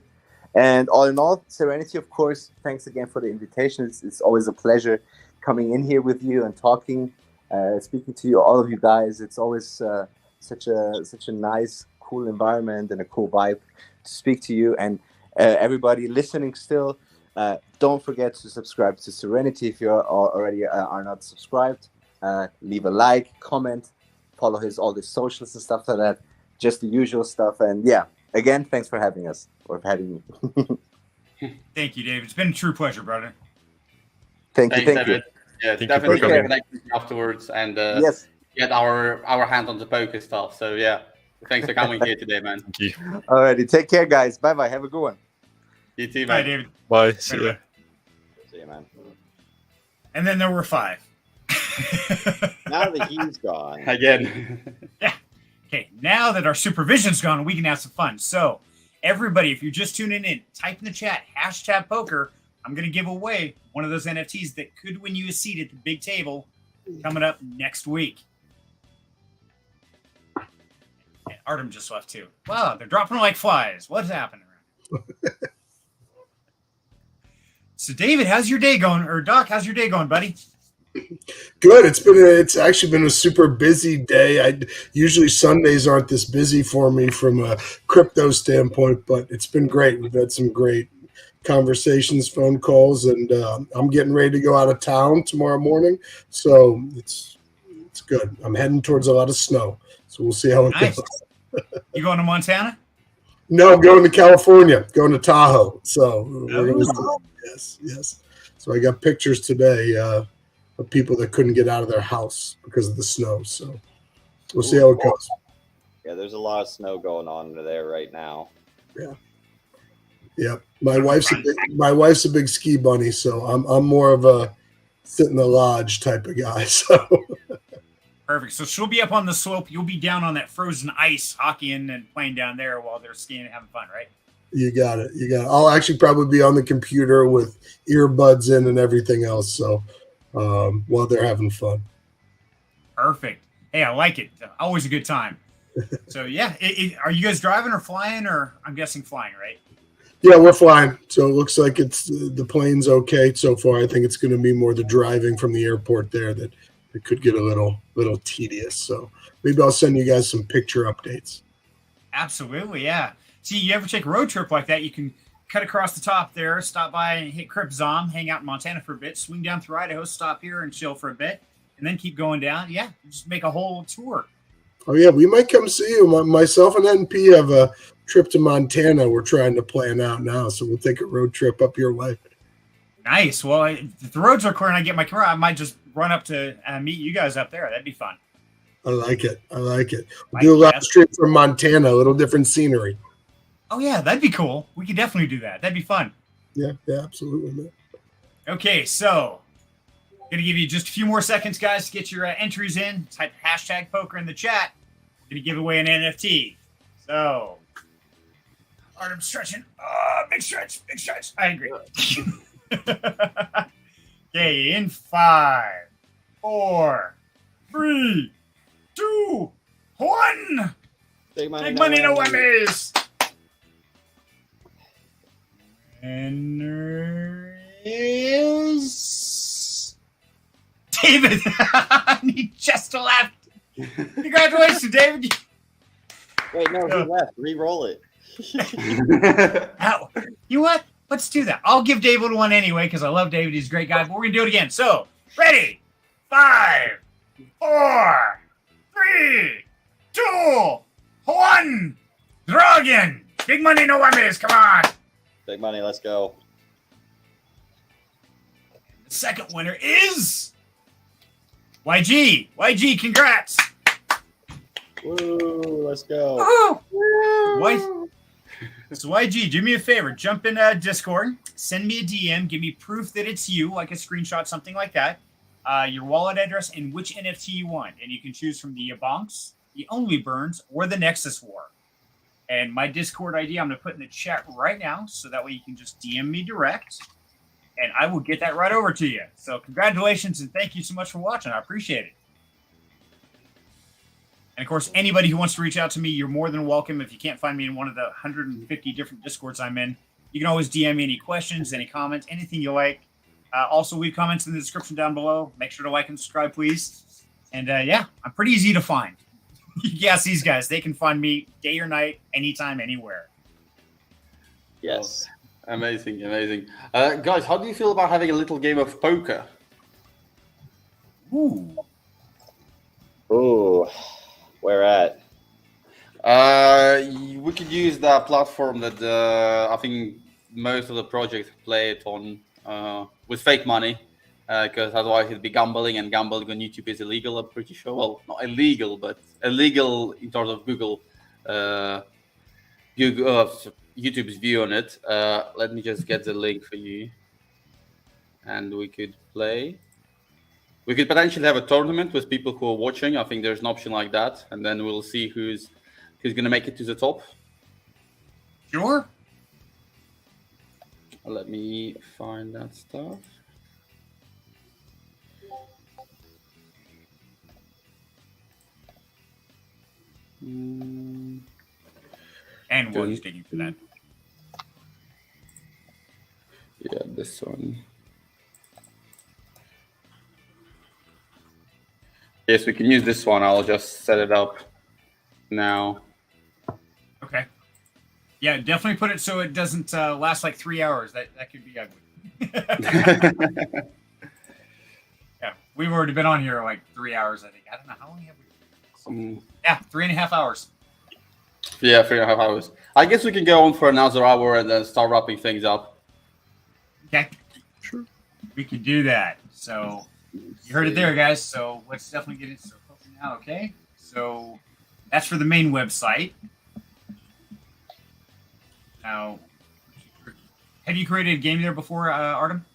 And all in all, Serenity, of course, thanks again for the invitation. It's always a pleasure coming in here with you and talking, speaking to you, all of you guys. It's always such a nice, cool environment and a cool vibe speak to you and everybody listening still. Don't forget to subscribe to Serenity if you already are not subscribed. Leave a like, comment, follow all his socials and stuff like that. Just the usual stuff. And yeah, again, thanks for having us or for having me. Thank you, David. It's been a true pleasure, brother. Thank you. Yeah, Thank definitely you for get coming. connected afterwards and Yes. get our hand on the poker stuff. So yeah, thanks for coming here today, man. Thank you. Alrighty, take care, guys. Bye bye. Have a good one. You too, Bye, man. David. Bye. See ya. See you, man. And then there were 5. Now that he's gone. Again. Okay, now that our supervision's gone, we can have some fun. So, everybody, if you're just tuning in, type in the chat, #poker. I'm going to give away one of those NFTs that could win you a seat at the big table coming up next week. And Artem just left too. Wow, they're dropping like flies. What's happening? So, David, how's your day going? Or Doc, how's your day going, buddy? Good. It's actually been a super busy day. Usually Sundays aren't this busy for me from a crypto standpoint, but it's been great. We've had some great conversations, phone calls, and I'm getting ready to go out of town tomorrow morning. So it's good. I'm heading towards a lot of snow. So we'll see how it Nice. goes. You going to Montana? No, I'm going to California, going to Tahoe. So we're going to, yes. So I got pictures today of people that couldn't get out of their house because of the snow. So we'll see how it goes. Yeah, there's a lot of snow going on there right now. Yeah. My wife's a big ski bunny, so I'm more of a sit in the lodge type of guy. So Perfect. So she'll be up on the slope. You'll be down on that frozen ice, hockeying and playing down there while they're skiing and having fun, right? you got it. I'll actually probably be on the computer with earbuds in and everything else. So while they're having fun. Perfect. Hey, I like it. Always a good time. So yeah, are you guys driving or flying? Or I'm guessing flying, right? Yeah, we're flying. So it looks like the plane's okay so far. I think it's going to be more the driving from the airport there that it could get a little tedious. So maybe I'll send you guys some picture updates. Absolutely, yeah. See, you ever take a road trip like that, you can cut across the top there, stop by and hit Crypzom, hang out in Montana for a bit, swing down through Idaho, stop here and chill for a bit, and then keep going down. Yeah, just make a whole tour. Oh, yeah, we might come see you. Myself and NP have a trip to Montana we're trying to plan out now, so we'll take a road trip up your way. Nice. Well, if the roads are clear and I get my car, I might just run up to meet you guys up there. That'd be fun. I like it. We'll do a live stream from Montana, a little different scenery. Oh, yeah, that'd be cool. We could definitely do that. That'd be fun. Yeah, absolutely, man. Okay, so going to give you just a few more seconds, guys, to get your entries in. Type #poker in the chat. Going to give away an NFT. So, Artem stretching. Big stretch. I agree. Okay, in 5, 4, 3, 2, 1. Big money, no whammies. And there is David. He just left. Congratulations, David. Wait, no, he left. Re-roll it. Ow. You know what? Let's do that. I'll give David one anyway because I love David. He's a great guy. But we're going to do it again. So, ready? 5, 4, 3, 2, 1. Draw again. Big money, no whammies. Come on. Big money, let's go. The second winner is YG. YG, congrats. Woo, let's go. So YG, do me a favor. Jump in Discord. Send me a DM. Give me proof that it's you, like a screenshot, something like that. Your wallet address and which NFT you want. And you can choose from the YaBonks, the Only Burns, or the Nexus War. And my Discord ID, I'm going to put in the chat right now, so that way you can just DM me direct, and I will get that right over to you. So congratulations, and thank you so much for watching. I appreciate it. And, of course, anybody who wants to reach out to me, you're more than welcome. If you can't find me in one of the 150 different Discords I'm in, you can always DM me any questions, any comments, anything you like. Also, leave comments in the description down below. Make sure to like and subscribe, please. And, yeah, I'm pretty easy to find. Yes, these guys, they can find me day or night, anytime, anywhere. Yes. Amazing, amazing. Guys, how do you feel about having a little game of poker? Ooh. Ooh, where at? We could use that platform that I think most of the projects play it on with fake money, because otherwise it'd be gambling, and gambling on YouTube is illegal, I'm pretty sure. Well, not illegal, but illegal in terms of YouTube's view on it. Let me just get the link for you, and we could play. We could potentially have a tournament with people who are watching. I think there's an option like that, and then we'll see who's going to make it to the top. Sure. Let me find that stuff. And while he's digging for that. Yeah, this one. Yes, we can use this one. I'll just set it up now. Okay. Yeah, definitely put it so it doesn't last like 3 hours. That could be ugly. Yeah, we've already been on here like 3 hours, I think. I don't know how long have we? Yeah, 3.5 hours. Yeah, 3.5 hours. I guess we can go on for another hour and then start wrapping things up. Okay. Sure. We could do that. So you heard it there, guys. So let's definitely get into it now, okay? So that's for the main website. Now, have you created a game there before, Artem?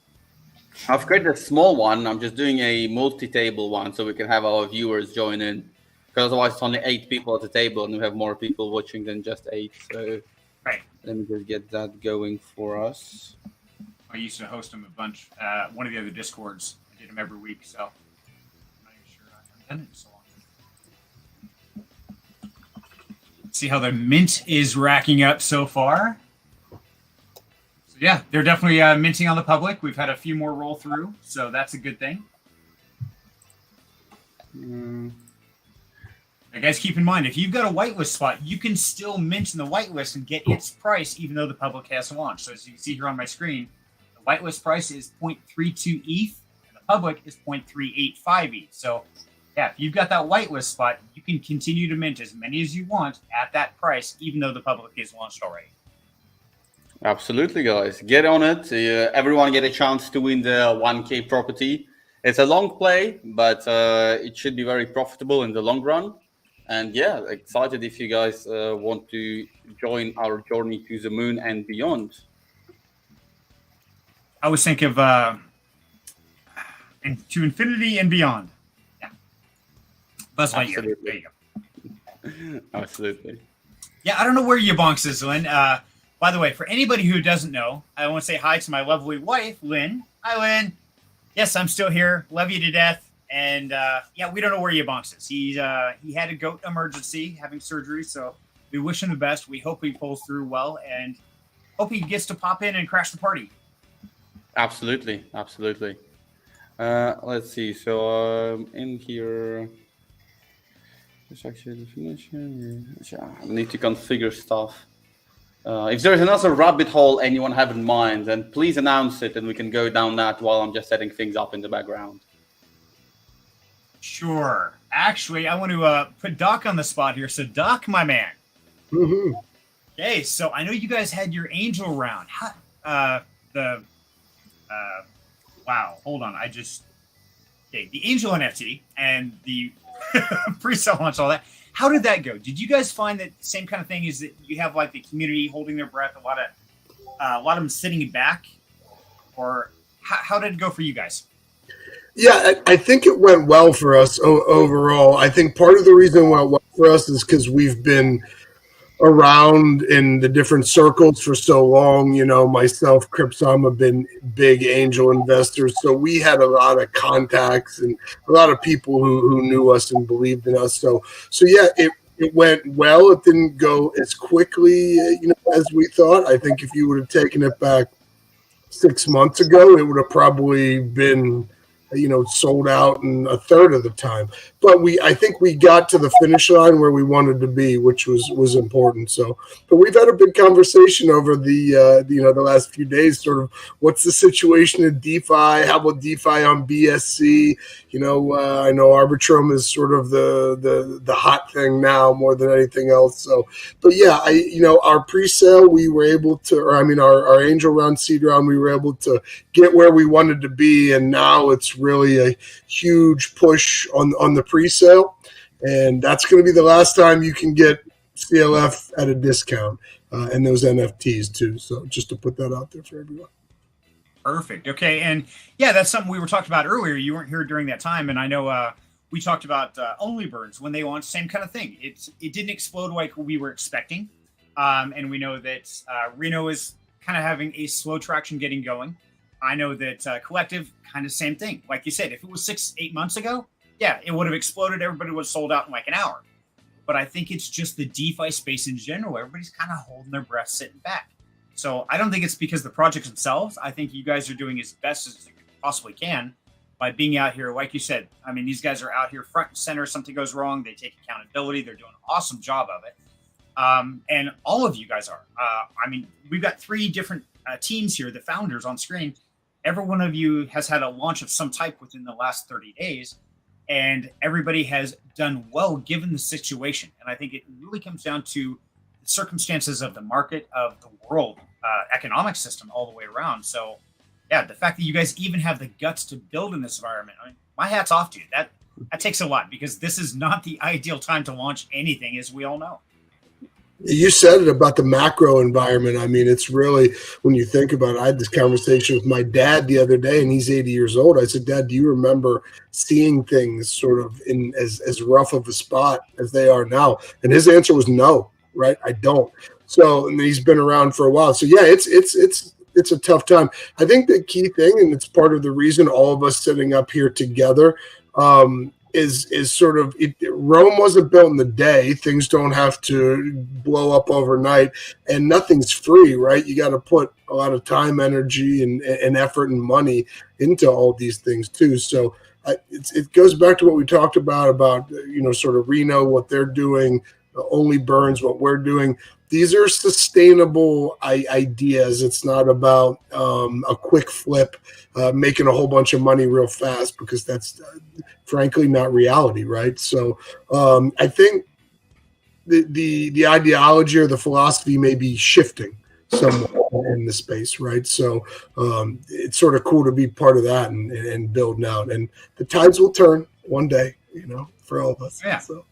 I've created a small one. I'm just doing a multi-table one so we can have our viewers join in. Because otherwise it's only 8 people at the table and we have more people watching than just 8. So right. Let me just get that going for us. I used to host them a bunch. One of the other Discords. I did them every week, so I'm not even sure I haven't done it in so long. See how the mint is racking up so far. So yeah, they're definitely minting on the public. We've had a few more roll through, so that's a good thing. Now, guys, keep in mind, if you've got a whitelist spot, you can still mint in the whitelist and get its price even though the public has launched. So as you can see here on my screen, the whitelist price is 0.32 ETH, and the public is 0.385 ETH. So yeah, if you've got that whitelist spot, you can continue to mint as many as you want at that price, even though the public is launched already. Absolutely, guys. Get on it. Everyone get a chance to win the 1K property. It's a long play, but it should be very profitable in the long run. And yeah, excited if you guys want to join our journey to the moon and beyond. I always think of to infinity and beyond. Yeah. Buzz Lightyear. There you go. Absolutely. Yeah, I don't know where YaBonks is, Lynn. By the way, for anybody who doesn't know, I want to say hi to my lovely wife, Lynn. Hi, Lynn. Yes, I'm still here. Love you to death. And yeah, we don't know where YaBonks is. He had a goat emergency, having surgery. So we wish him the best. We hope he pulls through well, and hope he gets to pop in and crash the party. Absolutely, absolutely. Let's see. So in here, there's actually a definition. I need to configure stuff. If there's another rabbit hole anyone have in mind, then please announce it, and we can go down that while I'm just setting things up in the background. Sure. Actually, I want to put Doc on the spot here. So, Doc, my man. Mm-hmm. Okay, so I know you guys had your angel round. Wow, hold on. The angel NFT and the pre-sale launch, all that. How did that go? Did you guys find that the same kind of thing is that you have like the community holding their breath, a lot of them sitting back, or how did it go for you guys? Yeah, I think it went well for us overall. I think part of the reason it went well for us is because we've been around in the different circles for so long. You know, myself, Crypzom have been big angel investors. So we had a lot of contacts and a lot of people who knew us and believed in us. So yeah, it went well. It didn't go as quickly, as we thought. I think if you would have taken it back 6 months ago, it would have probably been sold out in a third of the time. But I think we got to the finish line where we wanted to be, which was important. So, but we've had a big conversation over the last few days, sort of what's the situation in DeFi? How about DeFi on BSC? I know Arbitrum is sort of the hot thing now more than anything else. So, but yeah, our pre-sale, we were able to, our angel round, seed round, we were able to get where we wanted to be. And now it's really a huge push on the pre-sale. And that's going to be the last time you can get CLF at a discount and those NFTs too. So just to put that out there for everyone. Perfect. Okay. And yeah, that's something we were talking about earlier. You weren't here during that time. And I know we talked about Only Burns when they launched, same kind of thing. It didn't explode like we were expecting. And we know that Reno is kind of having a slow traction getting going. I know that Collective, kind of same thing. Like you said, if it was 6-8 months ago, yeah, it would have exploded. Everybody would have sold out in like an hour. But I think it's just the DeFi space in general. Everybody's kind of holding their breath, sitting back. So I don't think it's because the projects themselves. I think you guys are doing as best as you possibly can by being out here. Like you said, I mean, these guys are out here front and center. Something goes wrong, they take accountability. They're doing an awesome job of it. And all of you guys are. We've got 3 different teams here, the founders on screen. Every one of you has had a launch of some type within the last 30 days. And everybody has done well given the situation. And I think it really comes down to the circumstances of the market, of the world, economic system all the way around. So, yeah, the fact that you guys even have the guts to build in this environment, I mean, my hat's off to you. That takes a lot because this is not the ideal time to launch anything, as we all know. You said it about the macro environment. I mean, it's really, when you think about it, I had this conversation with my dad the other day, and he's 80 years old. I said, Dad, do you remember seeing things sort of in as rough of a spot as they are now? And his answer was no, right? I don't. So, and he's been around for a while. So yeah, it's a tough time. I think the key thing, and it's part of the reason all of us sitting up here together, is sort of Rome wasn't built in the day. Things don't have to blow up overnight, and nothing's free, right? You got to put a lot of time, energy, and effort and money into all these things too. So it goes back to what we talked about sort of Reno, what they're doing, Only Burns, what we're doing. These are sustainable ideas. It's not about a quick flip, making a whole bunch of money real fast, because that's frankly not reality, right? So I think the ideology or the philosophy may be shifting somewhat in the space, right? So it's sort of cool to be part of that and building out. And the tides will turn one day, for all of us. Yeah. So.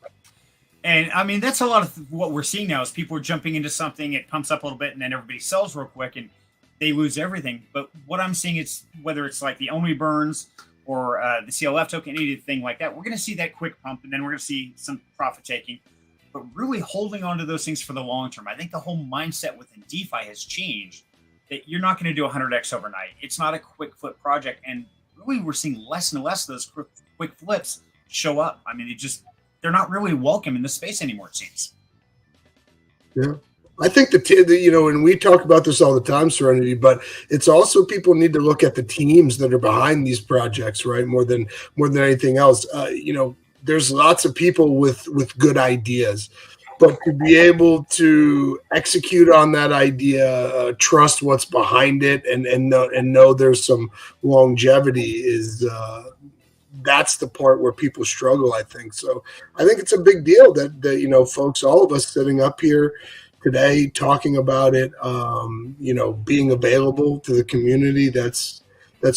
And I mean, that's a lot of what we're seeing now is people are jumping into something, it pumps up a little bit, and then everybody sells real quick and they lose everything. But what I'm seeing is whether it's like the Only Burns or the CLF token, anything like that, we're going to see that quick pump, and then we're going to see some profit taking. But really holding on to those things for the long term. I think the whole mindset within DeFi has changed, that you're not going to do 100x overnight. It's not a quick flip project. And really we're seeing less and less of those quick flips show up. I mean, they're not really welcome in the space anymore, it seems. Yeah. I think and we talk about this all the time, Serenity, but it's also people need to look at the teams that are behind these projects, right? More than anything else. There's lots of people with good ideas, but to be able to execute on that idea, trust what's behind it, and know there's some longevity is that's the part where people struggle, I think. So I think it's a big deal that folks, all of us sitting up here today talking about it, being available to the community, that's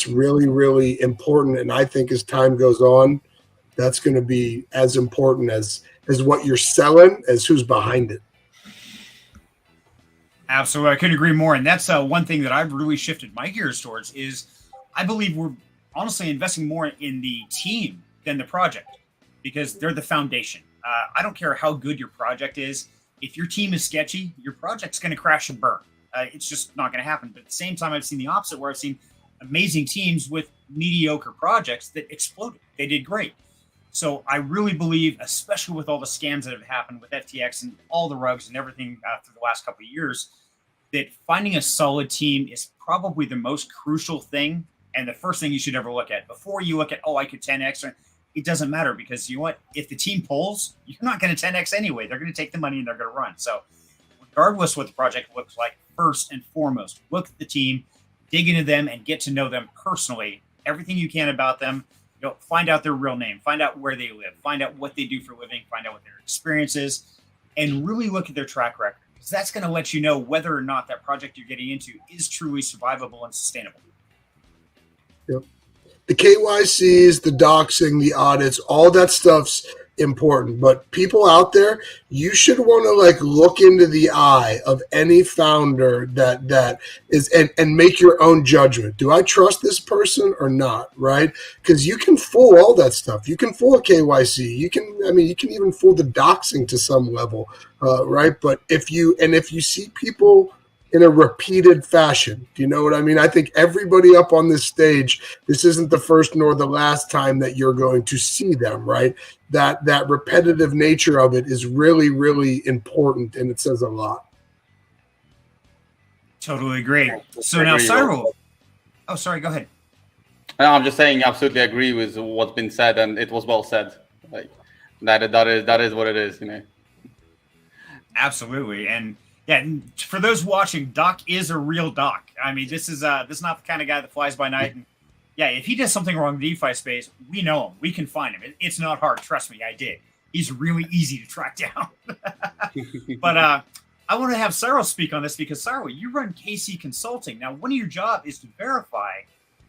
really, really important. And I think as time goes on, that's going to be as important as what you're selling as who's behind it. Absolutely. I couldn't agree more. And that's one thing that I've really shifted my gears towards is I believe we're honestly investing more in the team than the project, because they're the foundation. I don't care how good your project is. If your team is sketchy, your project's going to crash and burn. It's just not going to happen. But at the same time, I've seen the opposite, where I've seen amazing teams with mediocre projects that exploded. They did great. So I really believe, especially with all the scams that have happened with FTX and all the rugs and everything for the last couple of years, that finding a solid team is probably the most crucial thing And the first thing you should ever look at before you look at, oh, I could 10x, it doesn't matter, because you know what? If the team pulls, you're not going to 10x anyway. They're going to take the money and they're going to run. So regardless what the project looks like, first and foremost, look at the team, dig into them, and get to know them personally. Everything you can about them. You know, find out their real name, find out where they live, find out what they do for a living, find out what their experience is, and really look at their track record, because that's going to let you know whether or not that project you're getting into is truly survivable and sustainable. Yep. The KYCs, the doxing, the audits, all that stuff's important. But people out there, you should want to like look into the eye of any founder that is and make your own judgment. Do I trust this person or not? Right? Because you can fool all that stuff. You can fool a KYC. You can even fool the doxing to some level, right? But if you see people in a repeated fashion. Do you know what I mean? I think everybody up on this stage, this isn't the first nor the last time that you're going to see them, right? That repetitive nature of it is really, really important, and it says a lot. Totally agree. So now, Cyril. Oh, sorry, go ahead. No, I'm just saying, absolutely agree with what's been said, and it was well said. Like that is what it is, you know. Absolutely, and yeah, for those watching, Doc is a real Doc. I mean, this is not the kind of guy that flies by night. And yeah, if he does something wrong in the DeFi space, we know him. We can find him. It's not hard. Trust me, I did. He's really easy to track down. But I want to have Cyril speak on this, because Cyril, you run KC Consulting. Now, one of your job is to verify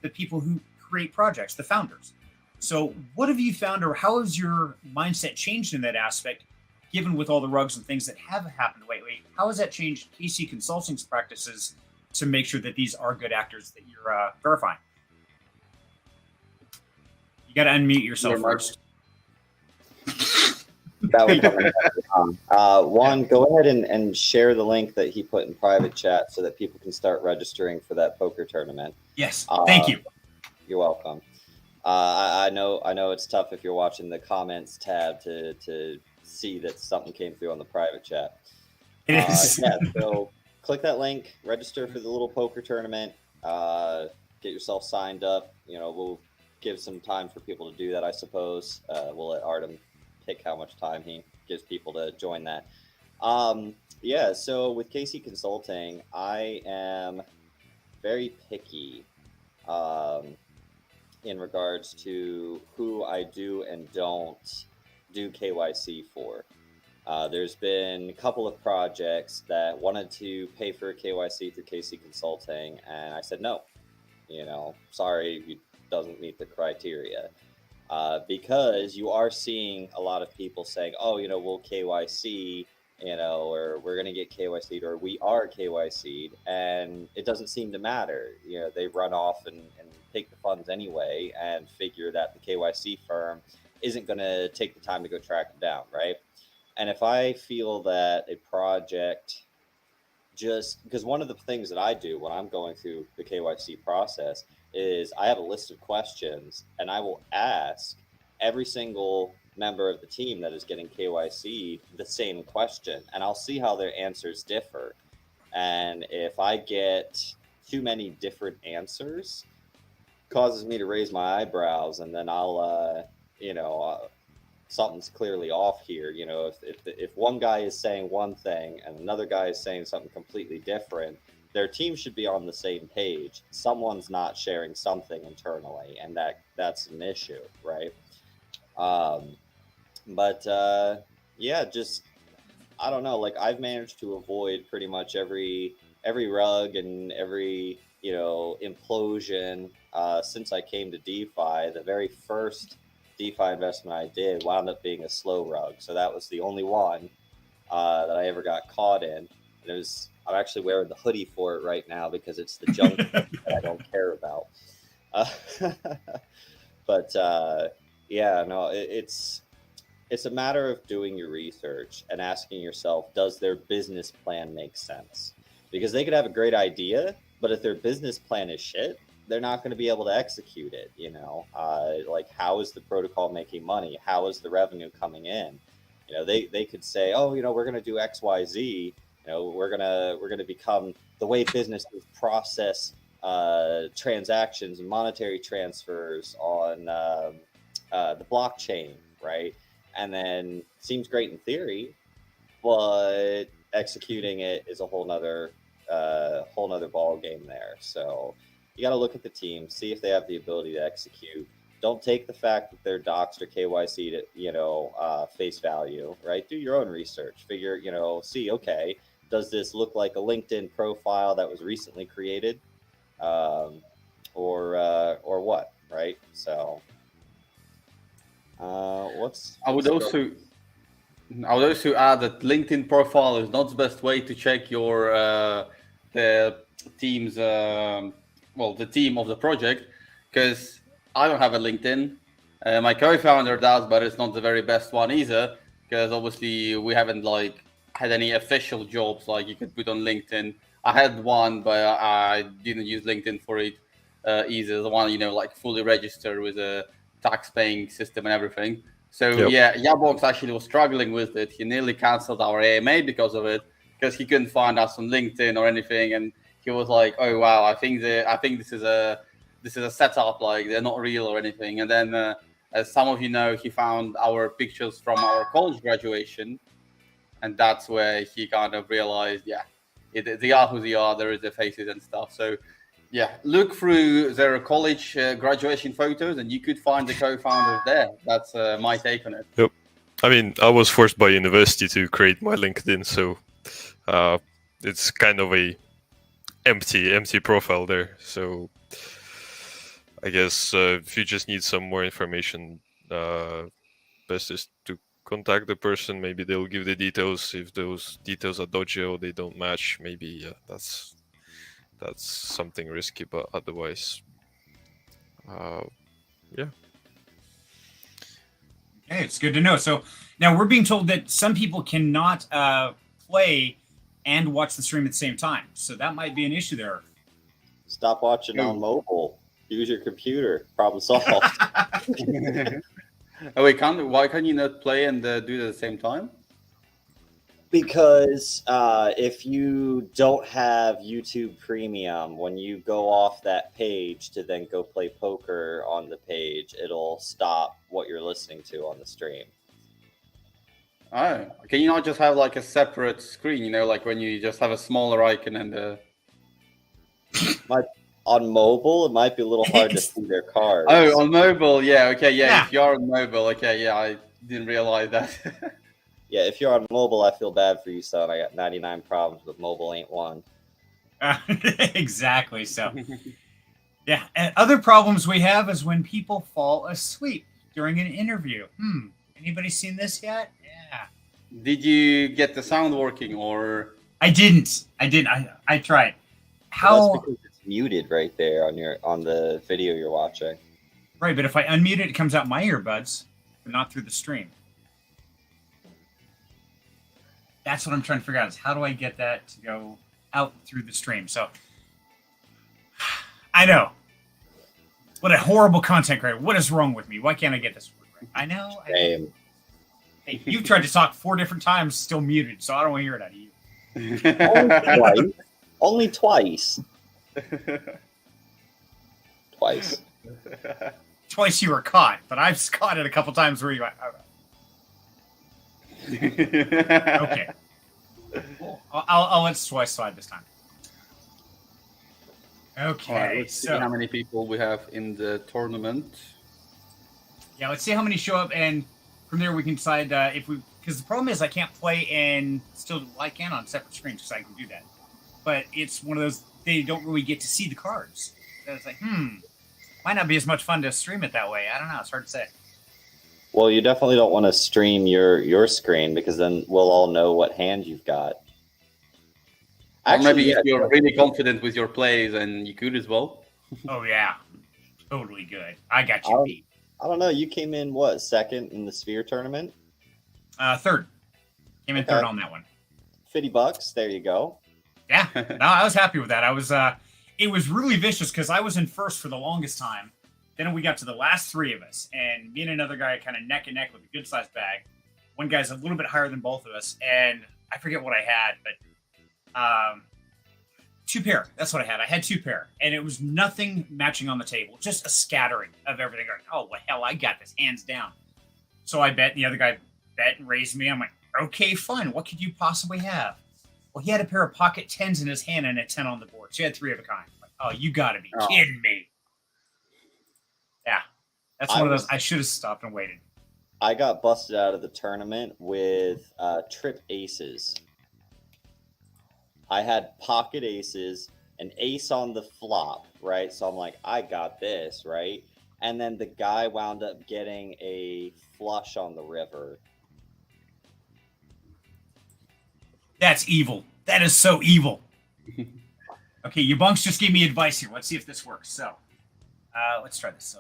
the people who create projects, the founders. So what have you found, or how has your mindset changed in that aspect? Given with all the rugs and things that have happened lately, how has that changed KC Consulting's practices to make sure that these are good actors that you're verifying? You got to unmute yourself first. That would come one, go ahead and share the link that he put in private chat so that people can start registering for that poker tournament. Yes, thank you. You're welcome. I know it's tough if you're watching the comments tab to see that something came through on the private chat. Yeah, so click that link, register for the little poker tournament, get yourself signed up. You know, we'll give some time for people to do that, I suppose. We'll let Artem pick how much time he gives people to join that. Yeah, so with KC Consulting, I am very picky in regards to who I do and don't do KYC for. There's been a couple of projects that wanted to pay for a KYC through KC Consulting, and I said no. You know, sorry, it doesn't meet the criteria. Because you are seeing a lot of people saying, oh, you know, we'll KYC, you know, or we're going to get KYC'd, or we are KYC'd, and it doesn't seem to matter. You know, they run off and take the funds anyway and figure that the KYC firm isn't going to take the time to go track them down, right? And if I feel that a project just, because one of the things that I do when I'm going through the KYC process is I have a list of questions, and I will ask every single member of the team that is getting KYC the same question, and I'll see how their answers differ. And if I get too many different answers, causes me to raise my eyebrows, and then I'll something's clearly off here. You know, if one guy is saying one thing and another guy is saying something completely different, their team should be on the same page. Someone's not sharing something internally, and that's an issue, right? Yeah, just, I don't know, like I've managed to avoid pretty much every rug and every, you know, implosion since I came to DeFi. The very first DeFi investment I did wound up being a slow rug. So that was the only one that I ever got caught in. And I'm actually wearing the hoodie for it right now because it's the junk that I don't care about. Yeah, no, it's a matter of doing your research and asking yourself, does their business plan make sense? Because they could have a great idea, but if their business plan is shit, they're not going to be able to execute it. You know, like how is the protocol making money? How is the revenue coming in? You know, they could say, oh, you know, we're going to do X, Y, Z. You know, we're gonna become the way businesses process transactions and monetary transfers on the blockchain, right? And then seems great in theory, but executing it is a whole nother ball game there. So you got to look at the team, see if they have the ability to execute. Don't take the fact that they're doxed or KYC to, face value, right? Do your own research. Figure, see, okay, does this look like a LinkedIn profile that was recently created, or what, right? So, I would also add that LinkedIn profile is not the best way to check your the team's the team of the project, because I don't have a LinkedIn. My co-founder does, but it's not the very best one either, because obviously we haven't had any official jobs like you could put on LinkedIn. I had one, but I didn't use LinkedIn for it either. The one fully registered with a tax-paying system and everything. So Yep. YaBonks actually was struggling with it. He nearly cancelled our AMA because of it, because he couldn't find us on LinkedIn or anything, and he was like, "Oh wow, I think this is a setup. Like they're not real or anything." And then, as some of you know, he found our pictures from our college graduation, and that's where he kind of realized, they are who they are. There is their faces and stuff. So. Yeah, look through their college graduation photos, and you could find the co-founders there. That's my take on it. Yep. I mean, I was forced by university to create my LinkedIn, so it's kind of a empty profile there. So I guess if you just need some more information, best is to contact the person. Maybe they'll give the details. If those details are dodgy or they don't match, maybe that's something risky, but otherwise, yeah. Okay, it's good to know. So now we're being told that some people cannot play and watch the stream at the same time. So that might be an issue there. Stop watching on mobile. Use your computer. Problem solved. Oh wait, why can't you not play and do it at the same time? Because if you don't have YouTube Premium, when you go off that page to then go play poker on the page, it'll stop what you're listening to on the stream. Oh, can you not just have a separate screen? Like when you just have a smaller icon and. On mobile, it might be a little hard to see their cards. Oh, on mobile, yeah, okay, yeah. If you're on mobile, okay, yeah, I didn't realize that. Yeah, if you're on mobile, I feel bad for you, son. I got 99 problems, but mobile ain't one. Exactly. So, yeah. And other problems we have is when people fall asleep during an interview. Anybody seen this yet? Yeah. Did you get the sound working, or? I didn't. I tried. How? Well, that's because it's muted right there on the video you're watching. Right, but if I unmute it, it comes out my earbuds, but not through the stream. That's what I'm trying to figure out, is how do I get that to go out through the stream? So I know. What a horrible content creator. What is wrong with me? Why can't I get this right? I know. Same. Hey, you've tried to talk 4 different times, still muted, so I don't want to hear it out of you. Only twice. Twice. Twice you were caught, but I've caught it a couple times where you went, okay. Cool. I'll let Swice slide this time. Okay. All right, let's see how many people we have in the tournament. Yeah, let's see how many show up, and from there we can decide if we. Because the problem is I can't play and still. I can on separate screens, because I can do that. But it's one of those, they don't really get to see the cards. So it's like, might not be as much fun to stream it that way. I don't know. It's hard to say. Well, you definitely don't want to stream your screen, because then we'll all know what hand you've got. Actually, or maybe if you're really confident with your plays, and you could as well. Oh, yeah. Totally good. I got you beat. I don't know. You came in, what, second in the Sphere tournament? Third. Came in third on that one. $50. There you go. Yeah. No, I was happy with that. I was. It was really vicious, because I was in first for the longest time. Then we got to the last 3 of us, and me and another guy kind of neck and neck with a good-sized bag. One guy's a little bit higher than both of us, and I forget what I had, but 2 pair. That's what I had. I had 2 pair, and it was nothing matching on the table, just a scattering of everything. Going, oh, well, hell, I got this hands down. So I bet the other guy bet and raised me. I'm like, okay, fine. What could you possibly have? Well, he had a pair of pocket 10s in his hand and a 10 on the board. So he had 3 of a kind. I'm like, oh, you got to be kidding me. Yeah, that's one of those. I should have stopped and waited. I got busted out of the tournament with trip aces. I had pocket aces, an ace on the flop, right? So I'm like, I got this, right? And then the guy wound up getting a flush on the river. That's evil. That is so evil. Okay, YaBonks just gave me advice here. Let's see if this works. So, let's try this.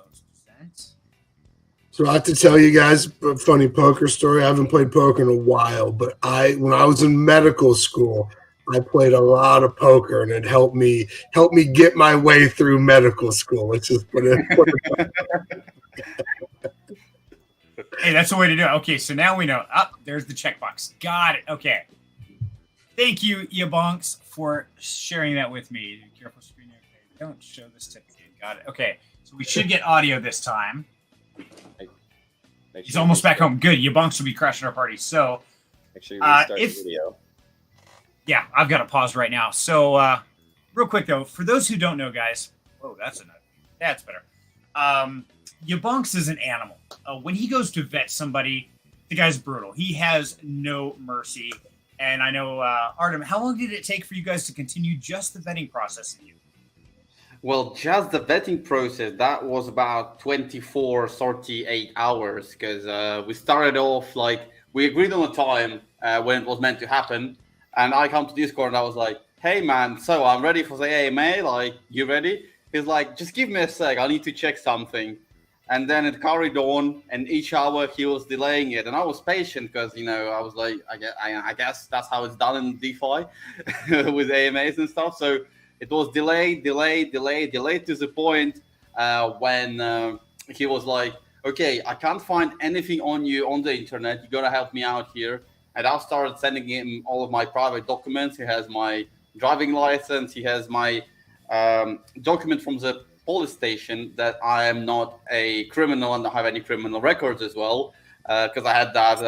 So I have to tell you guys a funny poker story. I haven't played poker in a while, but when I was in medical school, I played a lot of poker, and it helped me get my way through medical school. Let's just put it. Hey, that's the way to do it. Okay, so now we know. There's the checkbox. Got it. Okay. Thank you, YaBonks, for sharing that with me. Careful screen. Okay, don't show this tip again. Got it. Okay, so we should get audio this time. He's almost back home. Good. YaBonks will be crashing our party. So, make sure you restart the video. Yeah, I've got to pause right now. So, real quick though, for those who don't know, guys, that's better. YaBonks is an animal. When he goes to vet somebody, the guy's brutal. He has no mercy. And I know, Artem, how long did it take for you guys to continue just the vetting process of you? Well, just the vetting process, that was about 24, 38 hours, because we started off, like, we agreed on a time when it was meant to happen. And I come to Discord and I was like, hey, man, so I'm ready for the AMA. Like, you ready? He's like, just give me a sec. I need to check something. And then it carried on, and each hour he was delaying it. And I was patient because, I was like, I guess that's how it's done in DeFi with AMAs and stuff. So it was delayed to the point when he was like, okay, I can't find anything on you on the internet. You got to help me out here. And I started sending him all of my private documents. He has my driving license. He has my document from the police station that I am not a criminal and don't have any criminal records as well. Because I had that,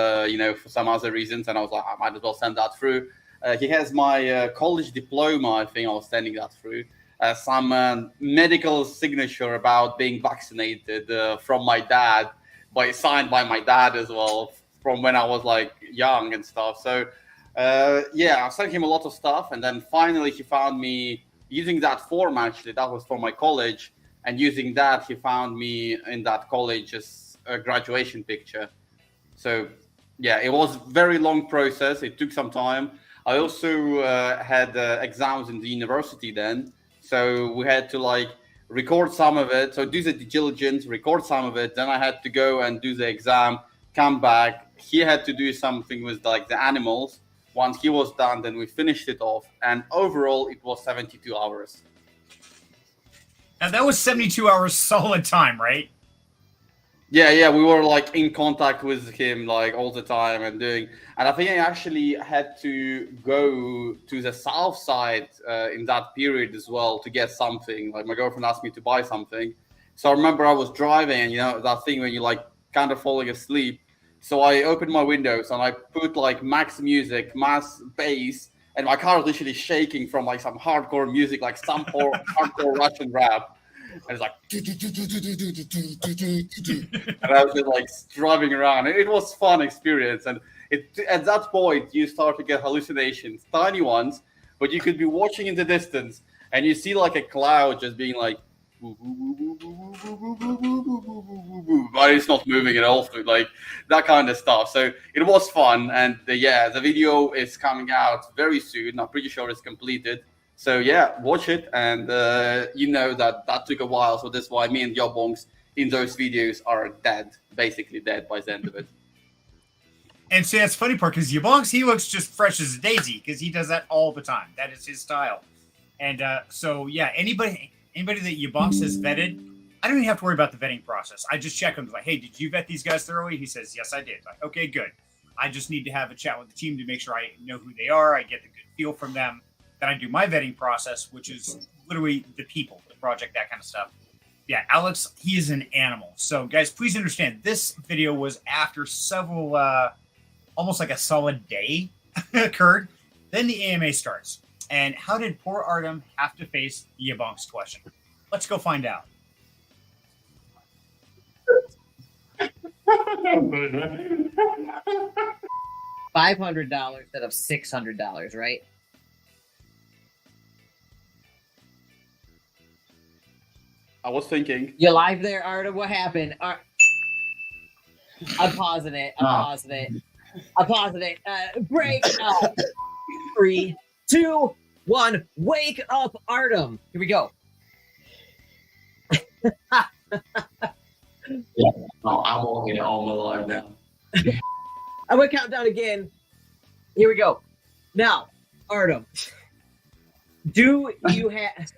for some other reasons. And I was like, I might as well send that through. He has my college diploma. I think I was sending that through. Some medical signature about being vaccinated from my dad, signed by my dad as well, from when I was like young and stuff. So I sent him a lot of stuff, and then finally he found me using that form. Actually, that was for my college, and using that he found me in that college's graduation picture. So it was a very long process. It took some time. I also had exams in the university then, so we had to record some of it. So do the diligence, record some of it. Then I had to go and do the exam, come back. He had to do something with the animals. Once he was done, then we finished it off. And overall, it was 72 hours. Now, that was 72 hours solid time, right? Yeah, we were in contact with him all the time and I think I actually had to go to the south side in that period as well to get something. My girlfriend asked me to buy something. So I remember I was driving, that thing when you kind of falling asleep. So I opened my windows and I put max music, mass bass, and my car was literally shaking from some hardcore music, some hardcore Russian rap. And it's and I was just driving around. It was a fun experience. And at that point, you start to get hallucinations, tiny ones, but you could be watching in the distance and you see a cloud just being but it's not moving at all through that kind of stuff. So it was fun. And the video is coming out very soon. I'm pretty sure it's completed. So watch it, and that took a while. So that's why me and YaBonks in those videos are basically dead by the end of it. And see, that's the funny part, because YaBonks, he looks just fresh as a daisy, because he does that all the time. That is his style. And anybody that YaBonks has vetted, I don't even have to worry about the vetting process. I just check him, hey, did you vet these guys thoroughly? He says, yes, I did. Okay, good. I just need to have a chat with the team to make sure I know who they are. I get the good feel from them. then I do my vetting process, which is literally the people, the project, that kind of stuff. Yeah, Alex, he is an animal. So, guys, please understand, this video was after several, almost like a solid day occurred. Then the AMA starts. And how did poor Artem have to face the YaBonks question? Let's go find out. $500 instead of $600, right? I was thinking. You live there, Artem? What happened? I'm pausing it. I'm pausing it. Break up. 3, 2, 1. Wake up, Artem. Here we go. I'm only all alive now. I'm gonna count down again. Here we go. Now, Artem, do you have?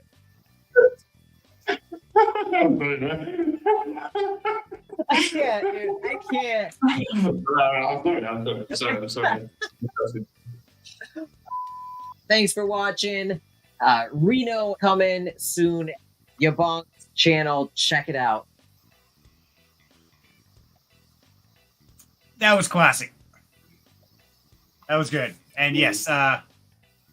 I can't, dude. I can't. I'm sorry. Thanks for watching. Reno coming soon. YaBonks channel. Check it out. That was classic. That was good. And yes,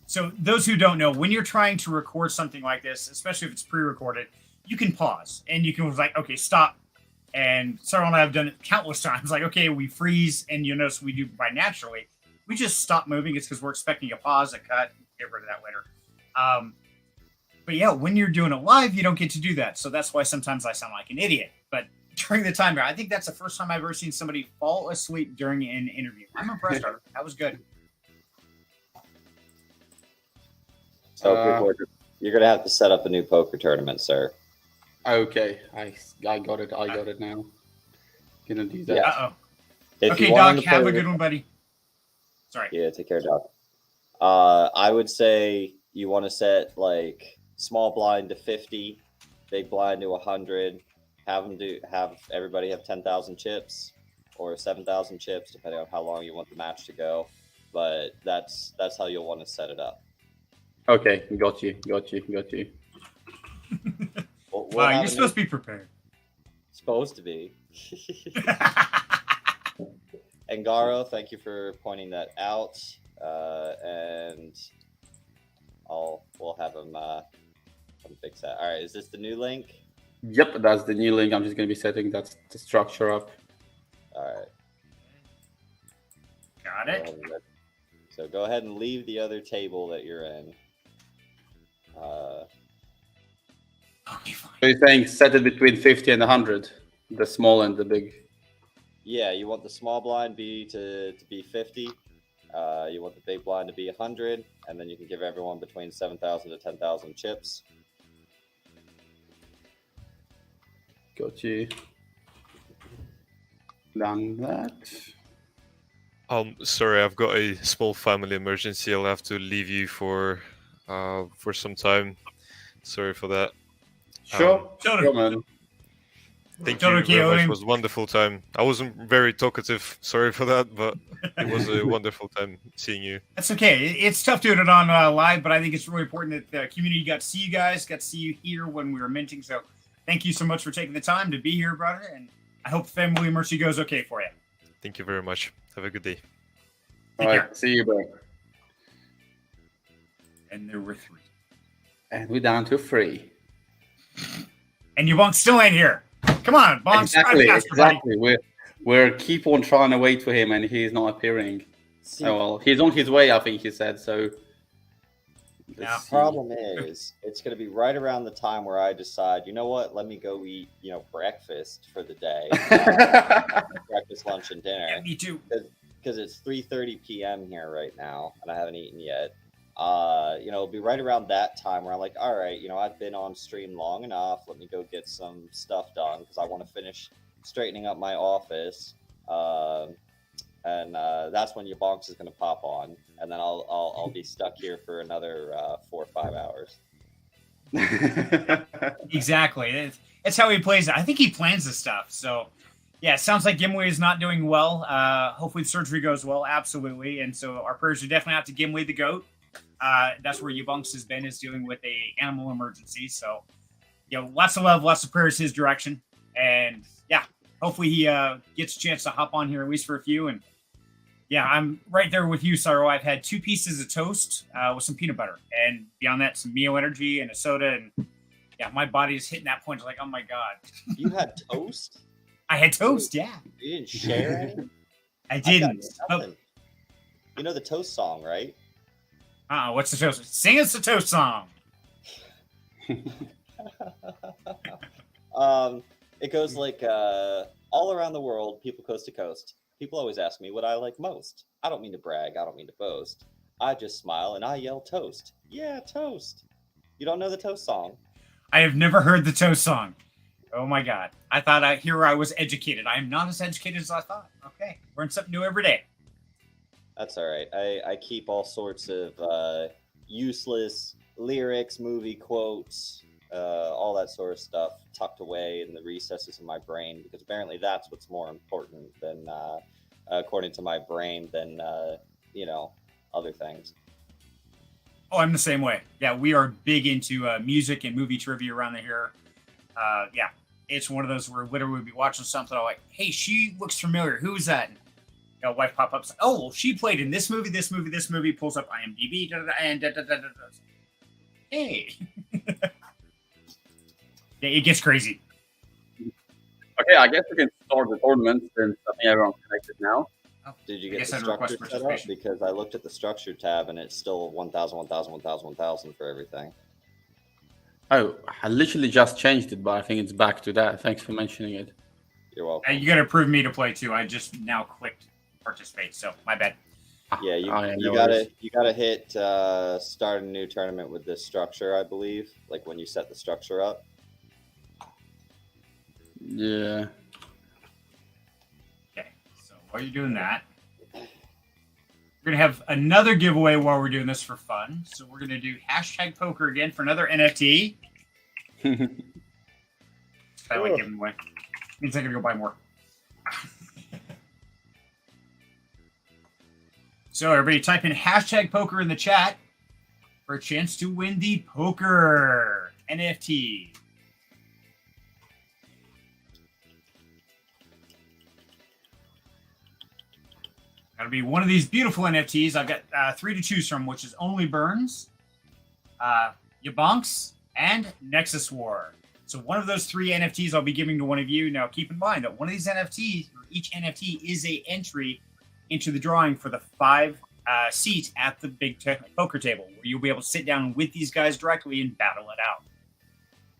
so those who don't know, when you're trying to record something like this, especially if it's pre-recorded, you can pause and you can like, okay, stop. And Cyril and I have done it countless times. Like, okay, we freeze, and you'll notice we do by naturally. We just stop moving. It's because we're expecting a pause, a cut. Get rid of that later. But yeah, when you're doing it live, you don't get to do that. So that's why sometimes I sound like an idiot. But during the timer, I think that's the first time I've ever seen somebody fall asleep during an interview. I'm impressed, Art. That was good. So you're going to have to set up a new poker tournament, sir. Okay, I got it. I got it now. Gonna do that. Uh-oh. Okay, Doc, have a good one, buddy. Sorry. Yeah, take care, Doc. I would say you want to set like small blind to 50, big blind to 100. Have everybody have 10,000 chips or 7,000 chips, depending on how long you want the match to go. But that's how you'll want to set it up. Okay, got you. Wow, you're supposed to be prepared. Supposed to be. Angaro, thank you for pointing that out. And we'll have him come fix that. All right, is this the new link? Yep, that's the new link. I'm just going to be setting that the structure up. All right. Got it. So go ahead and leave the other table that you're in. Okay, fine. So you're saying set it between 50 and 100, the small and the big. Yeah, you want the small blind to be 50. You want the big blind to be 100, and then you can give everyone between 7,000 to 10,000 chips. Got you. Done that. Sorry, I've got a small family emergency. I'll have to leave you for some time. Sorry for that. Sure, man. Thank you very much. It was a wonderful time. I wasn't very talkative. Sorry for that, but it was a wonderful time seeing you. That's okay. It's tough doing it on live, but I think it's really important that the community got to see you guys, got to see you here when we were minting. So thank you so much for taking the time to be here, brother. And I hope family mercy goes okay for you. Thank you very much. Have a good day. All right, see you, bro. And there were 3. And we're down to 3. And YaBonks still ain't here. Come on, Bonks. Exactly. We're keep on trying to wait for him, and he's not appearing. Oh well, he's on his way, I think he said. So the problem is, it's going to be right around the time where I decide, you know what? Let me go eat, breakfast for the day. Breakfast, lunch, and dinner. Yeah, me too. Because it's 3:30 p.m. here right now, and I haven't eaten yet. It'll be right around that time where I'm like, all right, I've been on stream long enough. Let me go get some stuff done because I want to finish straightening up my office. And that's when YaBonks is going to pop on, and then I'll be stuck here for another 4 or 5 hours. Exactly. It's how he plays it. I think he plans this stuff. So, yeah, it sounds like Gimli is not doing well. Hopefully the surgery goes well. Absolutely. And so our prayers are definitely out to Gimli the GOAT. That's where YaBonks has been, is dealing with a animal emergency. So, lots of love, lots of prayers his direction. And yeah, hopefully he gets a chance to hop on here at least for a few. And yeah, I'm right there with you, Cyril. I've had 2 pieces of toast with some peanut butter. And beyond that, some Mio Energy and a soda. And yeah, my body is hitting that point. Like, oh my God. You had toast? I had toast, yeah. You didn't share any? I didn't. You know the toast song, right? What's the toast? Sing us the toast song. It goes like all around the world, people coast to coast. People always ask me what I like most. I don't mean to brag. I don't mean to boast. I just smile and I yell toast. Yeah, toast. You don't know the toast song? I have never heard the toast song. Oh my God. I thought I was educated. I am not as educated as I thought. Okay. Learn something new every day. That's all right. I keep all sorts of useless lyrics, movie quotes, all that sort of stuff tucked away in the recesses of my brain, because apparently that's what's more important than, according to my brain, than, other things. Oh, I'm the same way. Yeah, we are big into music and movie trivia around here. Yeah, it's one of those where literally we'd be watching something. I'm like, hey, she looks familiar. Who is that? And wife pop up. Oh, well, she played in this movie, this movie, this movie. Pulls up IMDb, and hey. Yeah, it gets crazy. Okay, I guess we can start the tournament since I think everyone's connected now. Did you get the structure set up? Because I looked at the structure tab and it's still 1,000, 1,000, 1,000, 1,000 for everything. Oh, I literally just changed it, but I think it's back to that. Thanks for mentioning it. You're welcome. You got to approve me to play too. I just now clicked participate, so my bad. Yeah, you gotta hit start a new tournament with this structure, I believe. Like when you set the structure up. Yeah. Okay, so while you're doing that, we're gonna have another giveaway while we're doing this for fun. So we're gonna do #poker again for another NFT. I like giving away. Means I gotta go buy more. So everybody type in #poker in the chat for a chance to win the poker NFT. That'll be one of these beautiful NFTs. I've got 3 to choose from, which is Only Burns, YaBonks, and Nexus War. So one of those 3 NFTs I'll be giving to one of you. Now keep in mind that one of these NFTs, or each NFT, is a entry into the drawing for the 5 seats at the big poker table, where you'll be able to sit down with these guys directly and battle it out.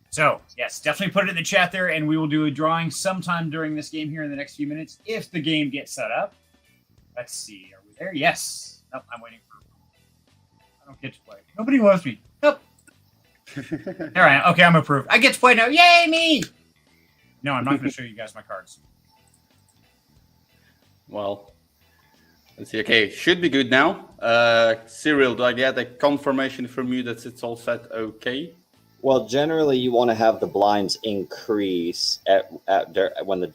So yes, definitely put it in the chat there, and we will do a drawing sometime during this game here in the next few minutes if the game gets set up. Let's see, are we there? Yes. Nope, I'm waiting for. I don't get to play. Nobody loves me. Nope. There I am. Okay, I'm approved. I get to play now. Yay, me! No, I'm not going to show you guys my cards. Well, let's see. Okay, should be good now. Cyril, do I get a confirmation from you that it's all set okay? Well, generally, you want to have the blinds increase when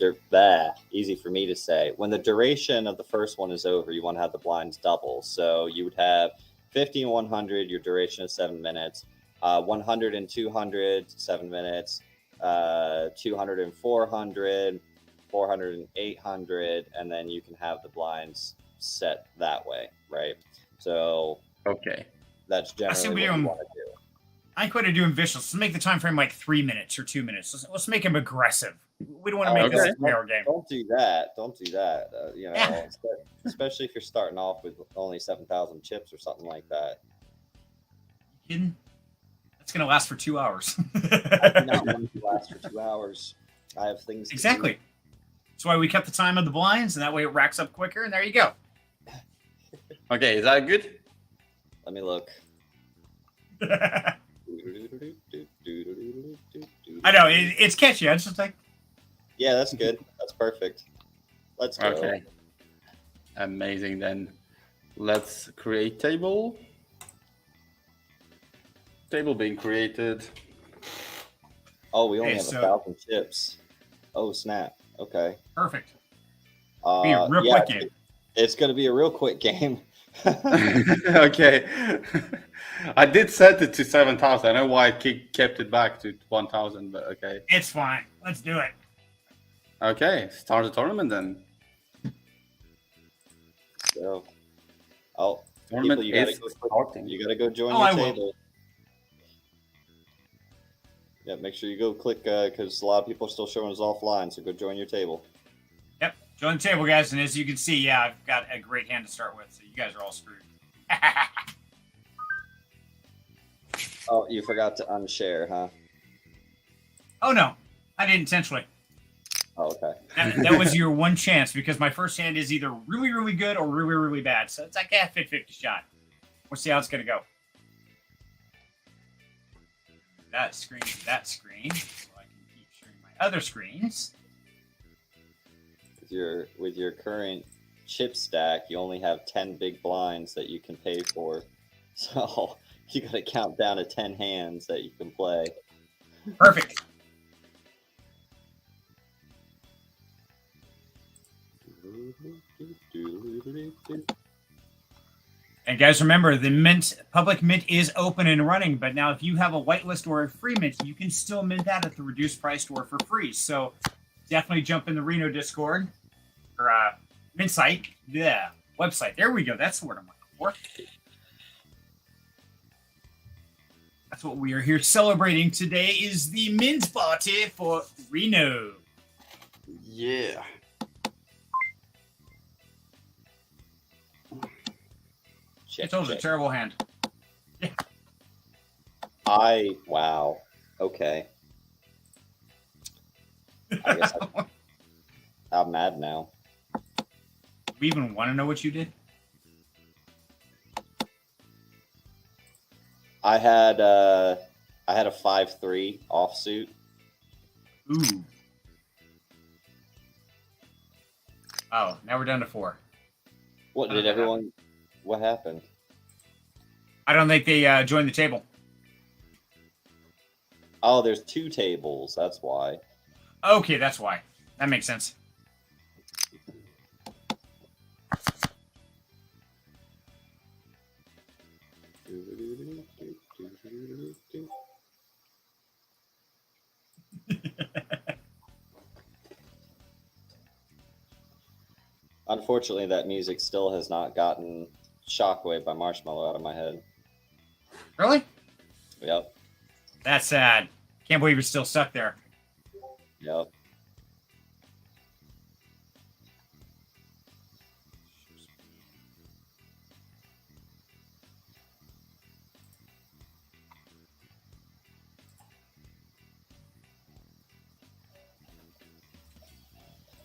easy for me to say. When the duration of the first one is over, you want to have the blinds double. So you would have 50 and 100, your duration is 7 minutes. 100 and 200, 7 minutes. 200 and 400, 400 and 800, and then you can have the blinds set that way, right? So okay, that's generally what you want to do. I quit doing vicious. Let's make the time frame like 3 minutes or 2 minutes. Let's make him aggressive. We don't want to make this a 3-hour game. Don't do that. Don't do that. Especially if you're starting off with only 7,000 chips or something like that. Kidding? That's going to last for 2 hours. I do not want to last for 2 hours. I have things to exactly. do. That's why we kept the time of the blinds, and that way it racks up quicker, and there you go. Okay, is that good? Let me look. I know, it's catchy. I just like... Yeah, that's good. That's perfect. Let's go. Okay. Amazing, then. Let's create table. Table being created. Oh, we only have 1,000 chips. Oh, snap. Okay. Perfect. Be a real quick game. It's going to be a real quick game. Okay. I did set it to 7,000. I know why I kept it back to 1,000, but okay. It's fine. Let's do it. Okay, start the tournament then. So, oh, Tournament people, you gotta is go. starting. You gotta go join Oh, your I will. table. Yeah, make sure you go click because a lot of people are still showing us offline. So go join your table. Yep. Join the table, guys. And as you can see, yeah, I've got a great hand to start with. So you guys are all screwed. Oh, you forgot to unshare, huh? Oh, no. I did intentionally. Oh, okay. That was your one chance because my first hand is either really, really good or really, really bad. So it's like a 50-50 shot. We'll see how it's going to go. That screen, so I can keep sharing my other screens. With your current chip stack, you only have 10 big blinds that you can pay for. So you got to count down to 10 hands that you can play. Perfect. And guys, remember, the public mint is open and running, but now if you have a whitelist or a free mint, you can still mint that at the reduced price store for free. So definitely jump in the Reno Discord or mint site. Yeah, website. There we go. That's the word I'm looking for. That's what we are here celebrating today is the mint party for Reno. Yeah. I told you, terrible hand. Yeah. Wow. Okay. I guess I'm mad now. We even want to know what you did? I had a 5-3 offsuit. Ooh. Oh, now we're down to 4. What did everyone? What happened? I don't think they joined the table. Oh, there's 2 tables. That's why. Okay, that's why. That makes sense. Unfortunately, that music still has not gotten Shockwave by Marshmallow out of my head. Really? Yep. That's sad. Can't believe you're still stuck there. Yep.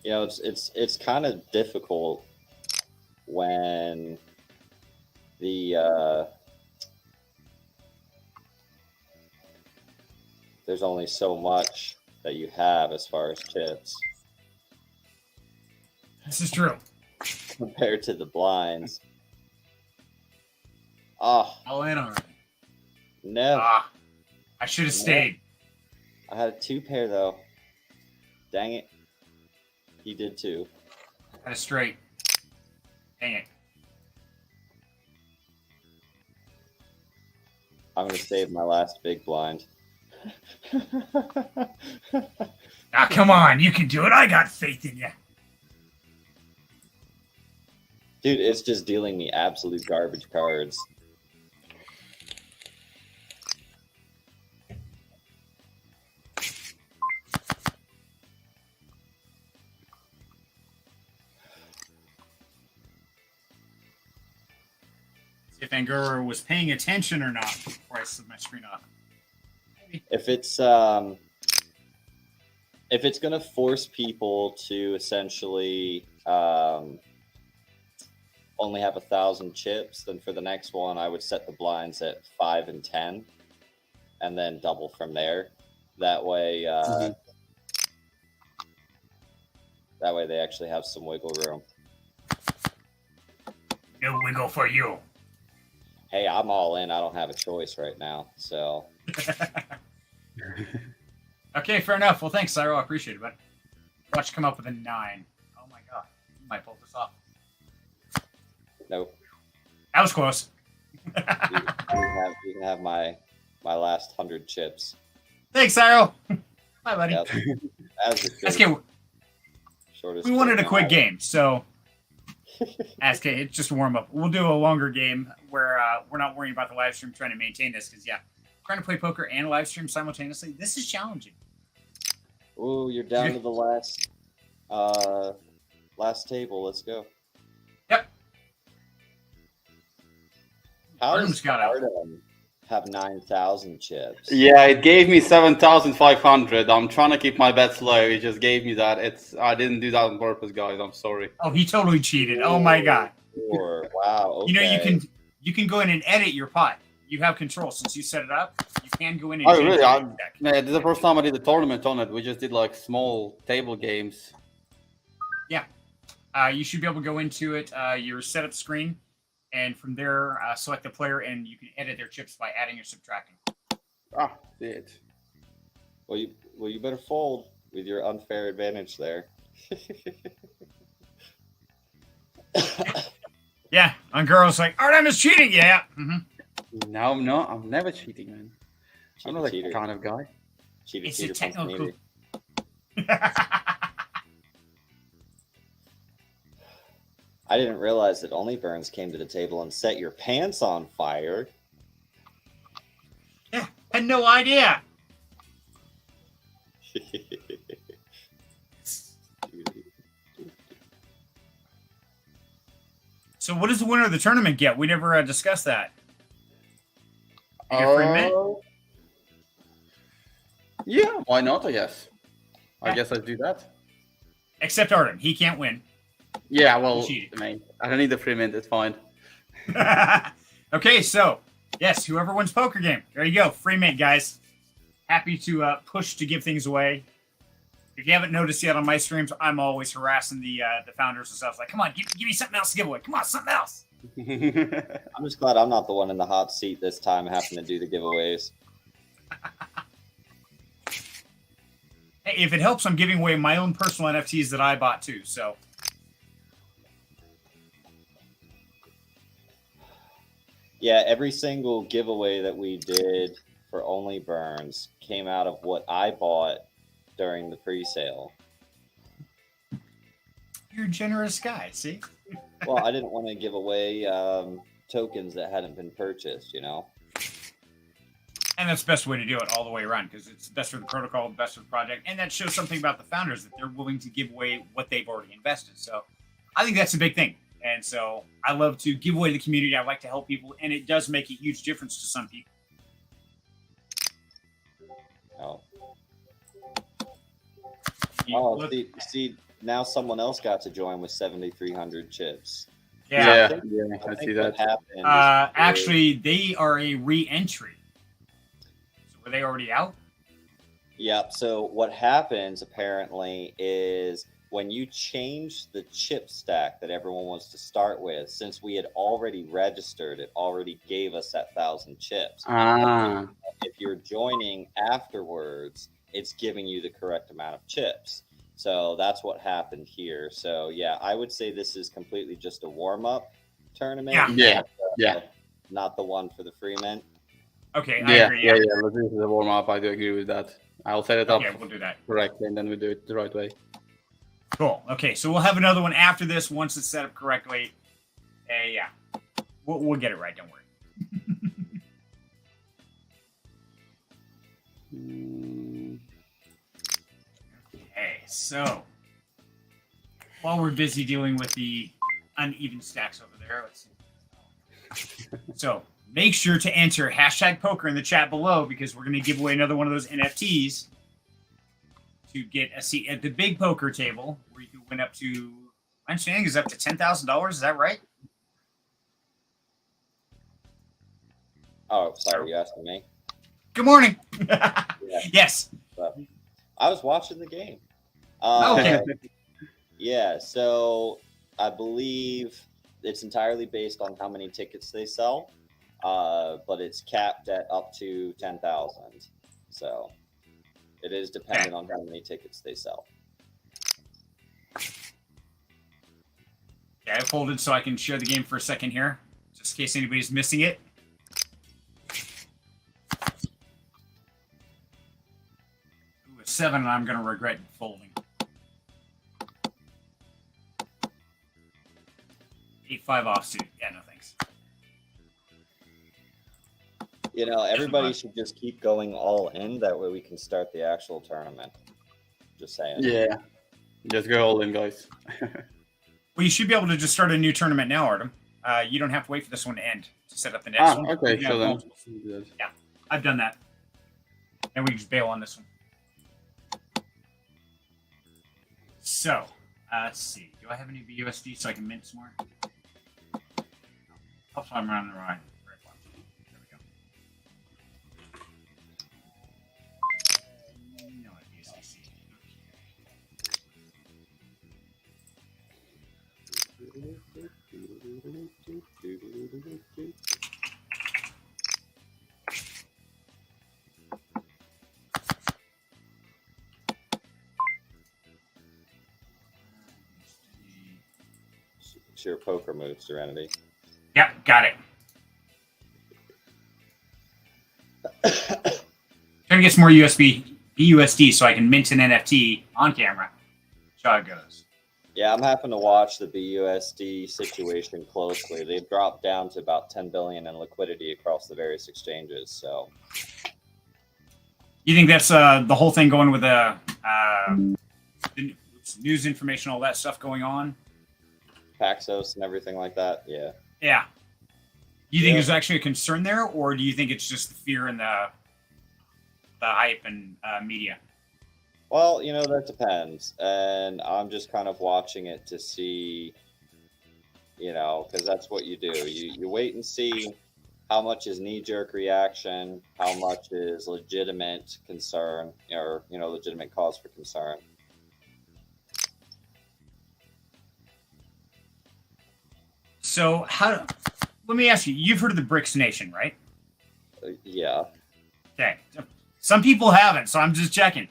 You know, it's kind of difficult when the there's only so much that you have as far as chips This is true. compared to the blinds. Oh, All in already. no. Ah, I should have stayed. I had a 2 pair though. Dang it. He did too. Had a straight. Dang it. I'm gonna save my last big blind. Ah, come on. You can do it. I got faith in you. Dude, it's just dealing me absolute garbage cards. See if Angaro was paying attention or not before I slid my screen off. If it's gonna force people to essentially only have 1,000 chips, then for the next one I would set the blinds at 5 and 10 and then double from there. That way that way they actually have some wiggle room. No wiggle for you. Hey, I'm all in. I don't have a choice right now, so Okay, fair enough. Well, thanks, Cyril. I appreciate it, but watch you come up with a 9. Oh my god. You might pull this off. nope. That was close. You can have my last 100 chips. Thanks, Cyril. Bye, buddy. Yep. SK, we wanted a quick game, so SK, it's just a warm up. We'll do a longer game where we're not worrying about the live stream, trying to maintain this because trying to play poker and live stream simultaneously. This is challenging. Oh, you're down to the last table. Let's go. Yep. How does Artem have 9,000 chips? Yeah, it gave me 7,500. I'm trying to keep my bets low. It just gave me that. I didn't do that on purpose, guys. I'm sorry. Oh, he totally cheated. Oh my god. Sure. Wow. Okay. You know, you can go in and edit your pot. You have control since you set it up. You can go in and Oh, change really? the deck. This is the first time I did a tournament on it. We just did like small table games. Yeah. You should be able to go into it, your setup screen, and from there, select the player, and you can edit their chips by adding or subtracting. Ah, did. Well, you better fold with your unfair advantage there. Yeah, Angaro's like, Artem is cheating. Yeah. Mm-hmm. No, I'm not. I'm never cheating, man. I'm not that kind of guy. It's a technical. I didn't realize that Only Burns came to the table and set your pants on fire. Yeah, had no idea. So what does the winner of the tournament get? We never discussed that. You get free mint? Yeah, why not, I guess. I guess I'd do that. Except Artem. He can't win. Yeah, well, I don't need the free mint. It's fine. Okay, so, yes, whoever wins poker game. There you go. Free mint, guys. Happy to push to give things away. If you haven't noticed yet on my streams, I'm always harassing the founders and stuff. Like, come on, give me something else to give away. Come on, something else. I'm just glad I'm not the one in the hot seat this time having to do the giveaways. Hey, if it helps, I'm giving away my own personal NFTs that I bought too, so. Yeah, every single giveaway that we did for Only Burns came out of what I bought during the pre-sale. You're a generous guy, see? Well, I didn't want to give away tokens that hadn't been purchased, you know? And that's the best way to do it all the way around because it's best for the protocol, best for the project. And that shows something about the founders that they're willing to give away what they've already invested. So I think that's a big thing. And so I love to give away to the community. I like to help people. And it does make a huge difference to some people. Oh. Oh, see, now someone else got to join with 7,300 chips. Yeah, I see that. Actually, they are a re-entry. So were they already out? Yep. So what happens apparently is when you change the chip stack that everyone wants to start with, since we had already registered, it already gave us that 1,000 chips. Ah. If you're joining afterwards, it's giving you the correct amount of chips. So that's what happened here. So yeah, I would say this is completely just a warm-up tournament. Yeah. Not the one for the free mint. Okay, I agree. Yeah. This is a warm-up. I do agree with that. I'll set it up. Yeah, we'll do that correctly, and then we do it the right way. Cool. Okay, so we'll have another one after this once it's set up correctly. Yeah, we'll get it right. Don't worry. Okay, so while we're busy dealing with the uneven stacks over there, let's see. So make sure to enter #poker in the chat below because we're going to give away another one of those NFTs to get a seat at the big poker table where you can win up to, my understanding is up to $10,000. Is that right? Oh, sorry, you asking me? Good morning. Yeah. Yes. I was watching the game. Okay. Yeah, so I believe it's entirely based on how many tickets they sell, but it's capped at up to 10,000. So it is dependent on how many tickets they sell. Yeah, I folded so I can share the game for a second here. just in case anybody's missing it. Ooh, a 7, and I'm going to regret folding. 8-5 offsuit. Yeah, no thanks. You know, everybody should just keep going all in. That way we can start the actual tournament. Just saying. Yeah, just go all in, guys. Well, you should be able to just start a new tournament now, Artem. You don't have to wait for this one to end to set up the next one. Okay, Yeah, so then. yeah, I've done that. And we can just bail on this one. So, let's see. Do I have any BUSD so I can mint some more? Helps I'm around the right. There we go. No, BUSDC. It's your poker move, Serenity. Yep, got it. Trying to get some more BUSD so I can mint an NFT on camera. See how it goes. Yeah, I'm having to watch the BUSD situation closely. They've dropped down to about 10 billion in liquidity across the various exchanges. So, You think that's the whole thing going with the news information, all that stuff going on? Paxos and everything like that. Yeah. Yeah. You think Yeah. there's actually a concern there, or do you think it's just the fear and the hype and media? Well, you know, that depends. And I'm just kind of watching it to see, you know, because that's what you do. You wait and see how much is knee-jerk reaction, how much is legitimate concern, or, you know, legitimate cause for concern. So let me ask you, you've heard of the BRICS Nation, right? Yeah. Okay. Some people haven't, so I'm just checking.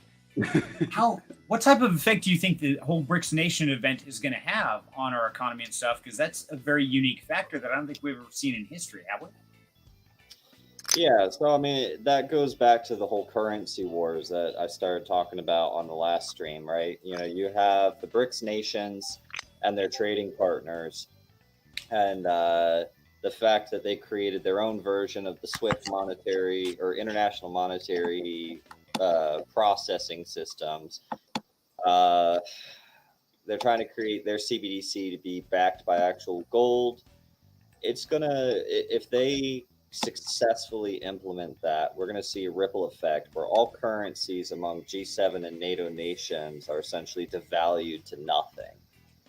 What type of effect do you think the whole BRICS Nation event is going to have on our economy and stuff? Because that's a very unique factor that I don't think we've ever seen in history, have we? Yeah, so I mean, that goes back to the whole currency wars that I started talking about on the last stream, right? You know, you have the BRICS nations and their trading partners, and the fact that they created their own version of the SWIFT monetary or international monetary processing systems. They're trying to create their CBDC to be backed by actual gold. It's gonna, if they successfully implement that, we're going to see a ripple effect where all currencies among G7 and NATO nations are essentially devalued to nothing,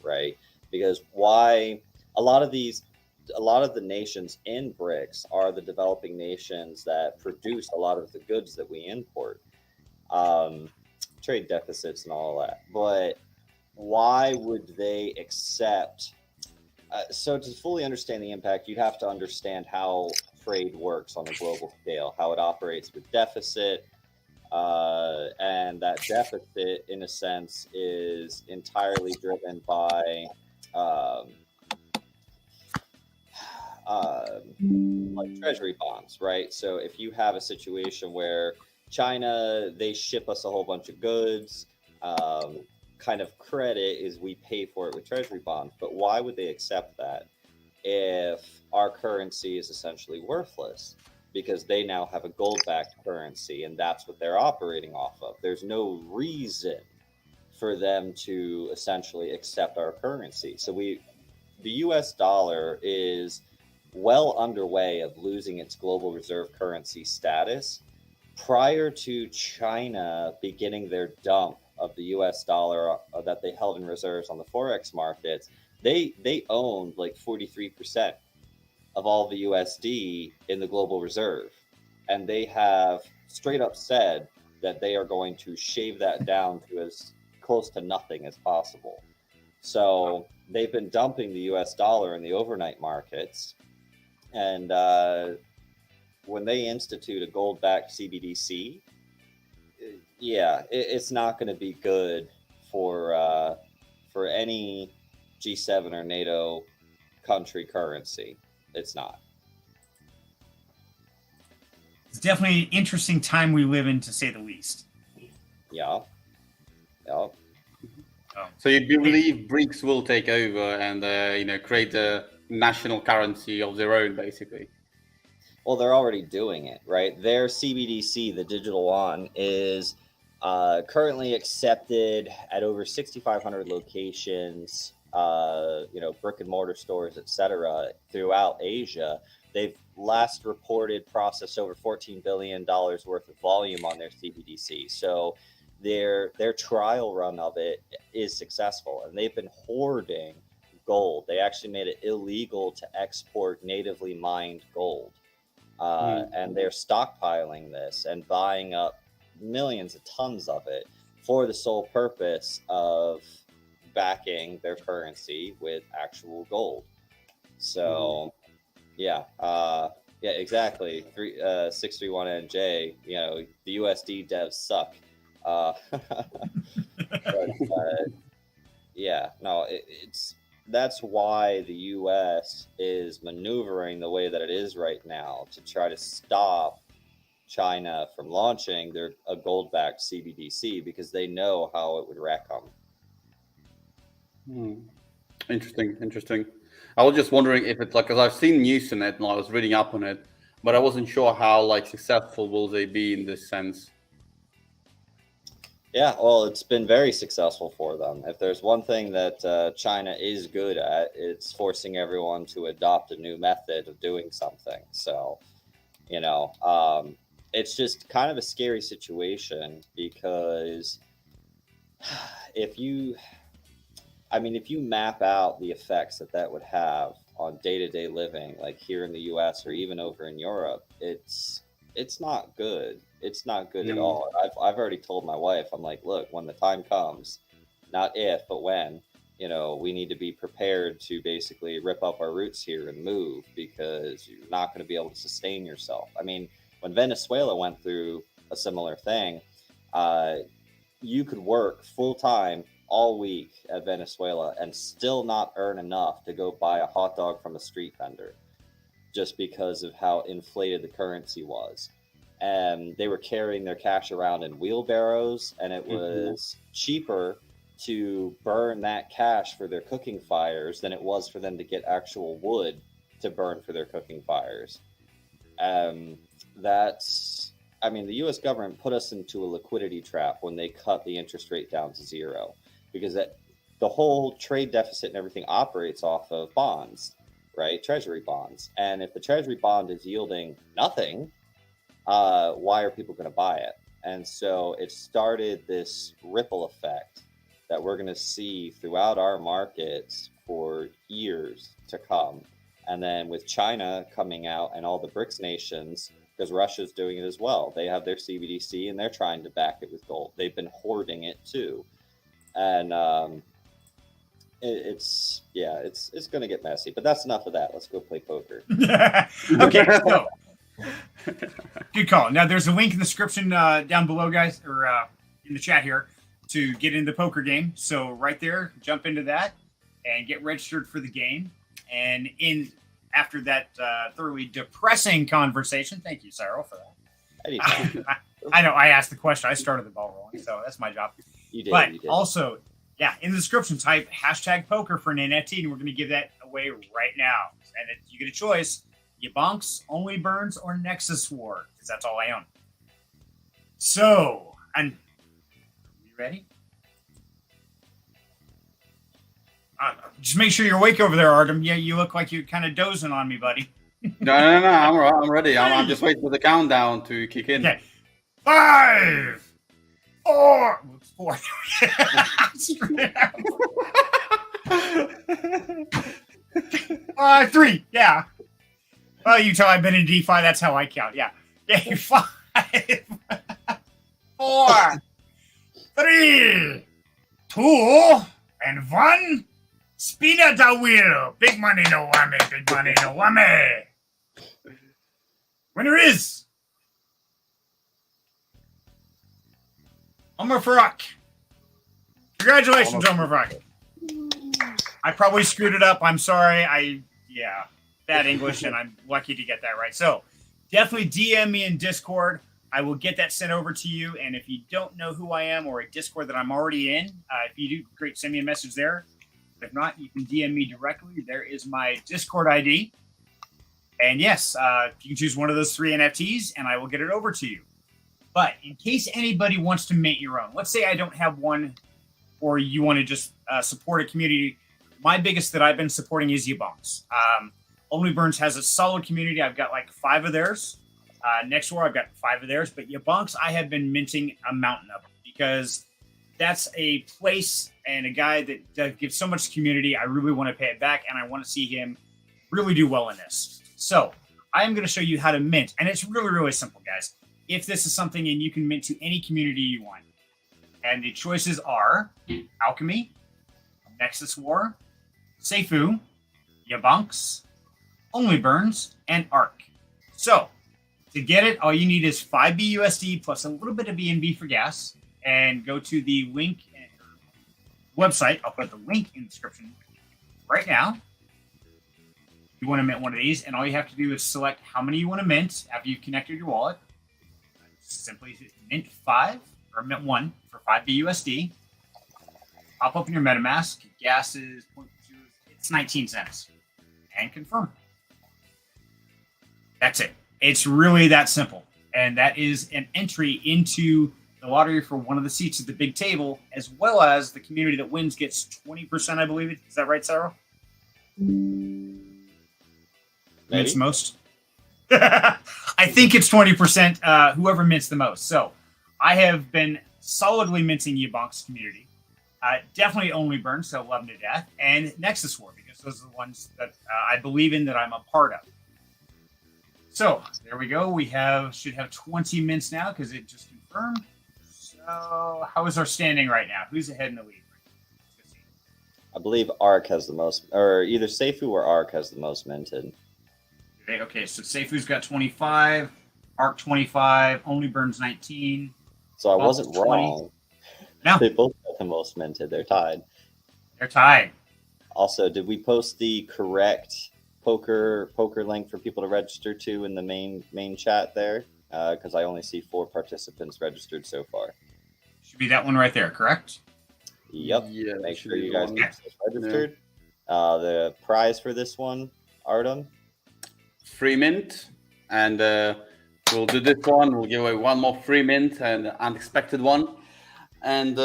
right? Because why a lot of the nations in BRICS are the developing nations that produce a lot of the goods that we import, trade deficits and all that. But why would they accept? So to fully understand the impact, you'd have to understand how trade works on a global scale, how it operates with deficit, and that deficit, in a sense, is entirely driven by like treasury bonds, right? So if you have a situation where China, they ship us a whole bunch of goods, kind of credit is we pay for it with treasury bonds. But why would they accept that if our currency is essentially worthless? Because they now have a gold-backed currency, and that's what they're operating off of. There's no reason for them to essentially accept our currency. So the US dollar is well underway of losing its global reserve currency status. Prior to China beginning their dump of the US dollar that they held in reserves on the Forex markets, they owned like 43% of all the USD in the global reserve. And they have straight up said that they are going to shave that down to as close to nothing as possible. So they've been dumping the US dollar in the overnight markets. And when they institute a gold-backed CBDC, it's not going to be good for any G7 or NATO country currency. It's not. It's definitely an interesting time we live in, to say the least. Yeah. Yeah. So you do believe BRICS will take over and create a national currency of their own, basically? Well, they're already doing it, right? Their CBDC, the digital yuan, is currently accepted at over 6,500 locations, brick and mortar stores, etc., throughout Asia. They've last reported processed over $14 billion worth of volume on their CBDC. So their trial run of it is successful, and they've been hoarding gold. They actually made it illegal to export natively mined gold. And they're stockpiling this and buying up millions of tons of it for the sole purpose of backing their currency with actual gold. So, exactly. 631NJ. The USD devs suck. That's why the U.S. is maneuvering the way that it is right now to try to stop China from launching a gold-backed CBDC, because they know how it would wreck them. Interesting. I was just wondering if it's because I've seen news on it and I was reading up on it, but I wasn't sure how successful will they be in this sense. Yeah, well, it's been very successful for them. If there's one thing that China is good at, it's forcing everyone to adopt a new method of doing something. So, it's just kind of a scary situation, because if you map out the effects that would have on day-to-day living, like here in the US or even over in Europe, it's not good. It's not good at all. I've already told my wife, I'm like, look, when the time comes, not if, but when, we need to be prepared to basically rip up our roots here and move, because you're not going to be able to sustain yourself. I mean, when Venezuela went through a similar thing, you could work full-time all week at Venezuela and still not earn enough to go buy a hot dog from a street vendor, just because of how inflated the currency was. And they were carrying their cash around in wheelbarrows, and it was cheaper to burn that cash for their cooking fires than it was for them to get actual wood to burn for their cooking fires. The US government put us into a liquidity trap when they cut the interest rate down to zero, because the whole trade deficit and everything operates off of bonds, right? Treasury bonds. And if the treasury bond is yielding nothing, why are people going to buy it? And so it started this ripple effect that we're going to see throughout our markets for years to come. And then with China coming out and all the BRICS nations, because Russia's doing it as well, they have their CBDC and they're trying to back it with gold. They've been hoarding it too. And it's going to get messy, but that's enough of that. Let's go play poker. Okay, so good call. Now, there's a link in the description down below, guys, or in the chat here, to get into the poker game. So right there, jump into that and get registered for the game. And after that thoroughly depressing conversation, thank you, Cyril, for that. I know I asked the question. I started the ball rolling, so that's my job. You did. But also, in the description, type #poker for an NFT, and we're going to give that away right now. And you get a choice: YaBonks, Only Burns, or Nexus War, because that's all I own. So, and you ready? Just make sure you're awake over there, Artem. Yeah, you look like you're kind of dozing on me, buddy. No, I'm ready. I'm just waiting for the countdown to kick in. Okay. 5, 4. 3. Yeah. Well, you tell I've been in DeFi. That's how I count. Yeah. 5, 4, 3, 2, and 1. Spin at the wheel. Big money, no whammy. Big money, no whammy. Winner is Omerfaruk. Congratulations, Omerfaruk. I probably screwed it up. I'm sorry. bad English, and I'm lucky to get that right. So definitely DM me in Discord. I will get that sent over to you. And if you don't know who I am or a Discord that I'm already in, if you do, great, send me a message there. If not, you can DM me directly. There is my Discord ID. And yes, you can choose one of those 3 NFTs, and I will get it over to you. But in case anybody wants to mint your own, let's say I don't have one, or you want to just support a community. My biggest that I've been supporting is YaBonks. Only Burns has a solid community. I've got like 5 of theirs. Next War, I've got 5 of theirs. But YaBonks, I have been minting a mountain of them because that's a place and a guy that gives so much community. I really want to pay it back, and I want to see him really do well in this. So I am going to show you how to mint, and it's really, really simple, guys. If this is something and you can mint to any community you want. And the choices are Alchemy, Nexus War, Seifu, YaBonks, Only Burns, and Arc. So to get it, all you need is 5 BUSD plus a little bit of BNB for gas, and go to the link website. I'll put the link in the description right now. You want to mint one of these, and all you have to do is select how many you want to mint after you've connected your wallet. Simply mint 5 or mint 1 for 5 BUSD. Pop open your MetaMask. Gas is 0.2. It's 19 cents. And confirm. That's it. It's really that simple. And that is an entry into the lottery for one of the seats at the big table, as well as the community that wins gets 20%, I believe. Is that right, Cyril? Mints most. I think it's 20%. Whoever mints the most. So I have been solidly minting YaBonks community. Definitely Only Burn, so love him to death, and Nexus War, because those are the ones that I believe in, that I'm a part of. So there we go. We should have 20 mints now because it just confirmed. So how is our standing right now? Who's ahead in the lead? I believe Arc has the most, or either Seifu or Arc has the most minted. Okay, so Seifu's got 25, Arc 25, Only Burns 19. So I wasn't 20. wrong. No. They both got the most minted. They're tied. They're tied. Also, did we post the correct poker link for people to register to in the main chat there? Because I only see 4 participants registered so far. Should be that one right there, correct? Yep. Yeah, Make sure you guys get registered. Yeah. The prize for this one, Artem? Free mint, and we'll do this one. We'll give away one more free mint and unexpected one, and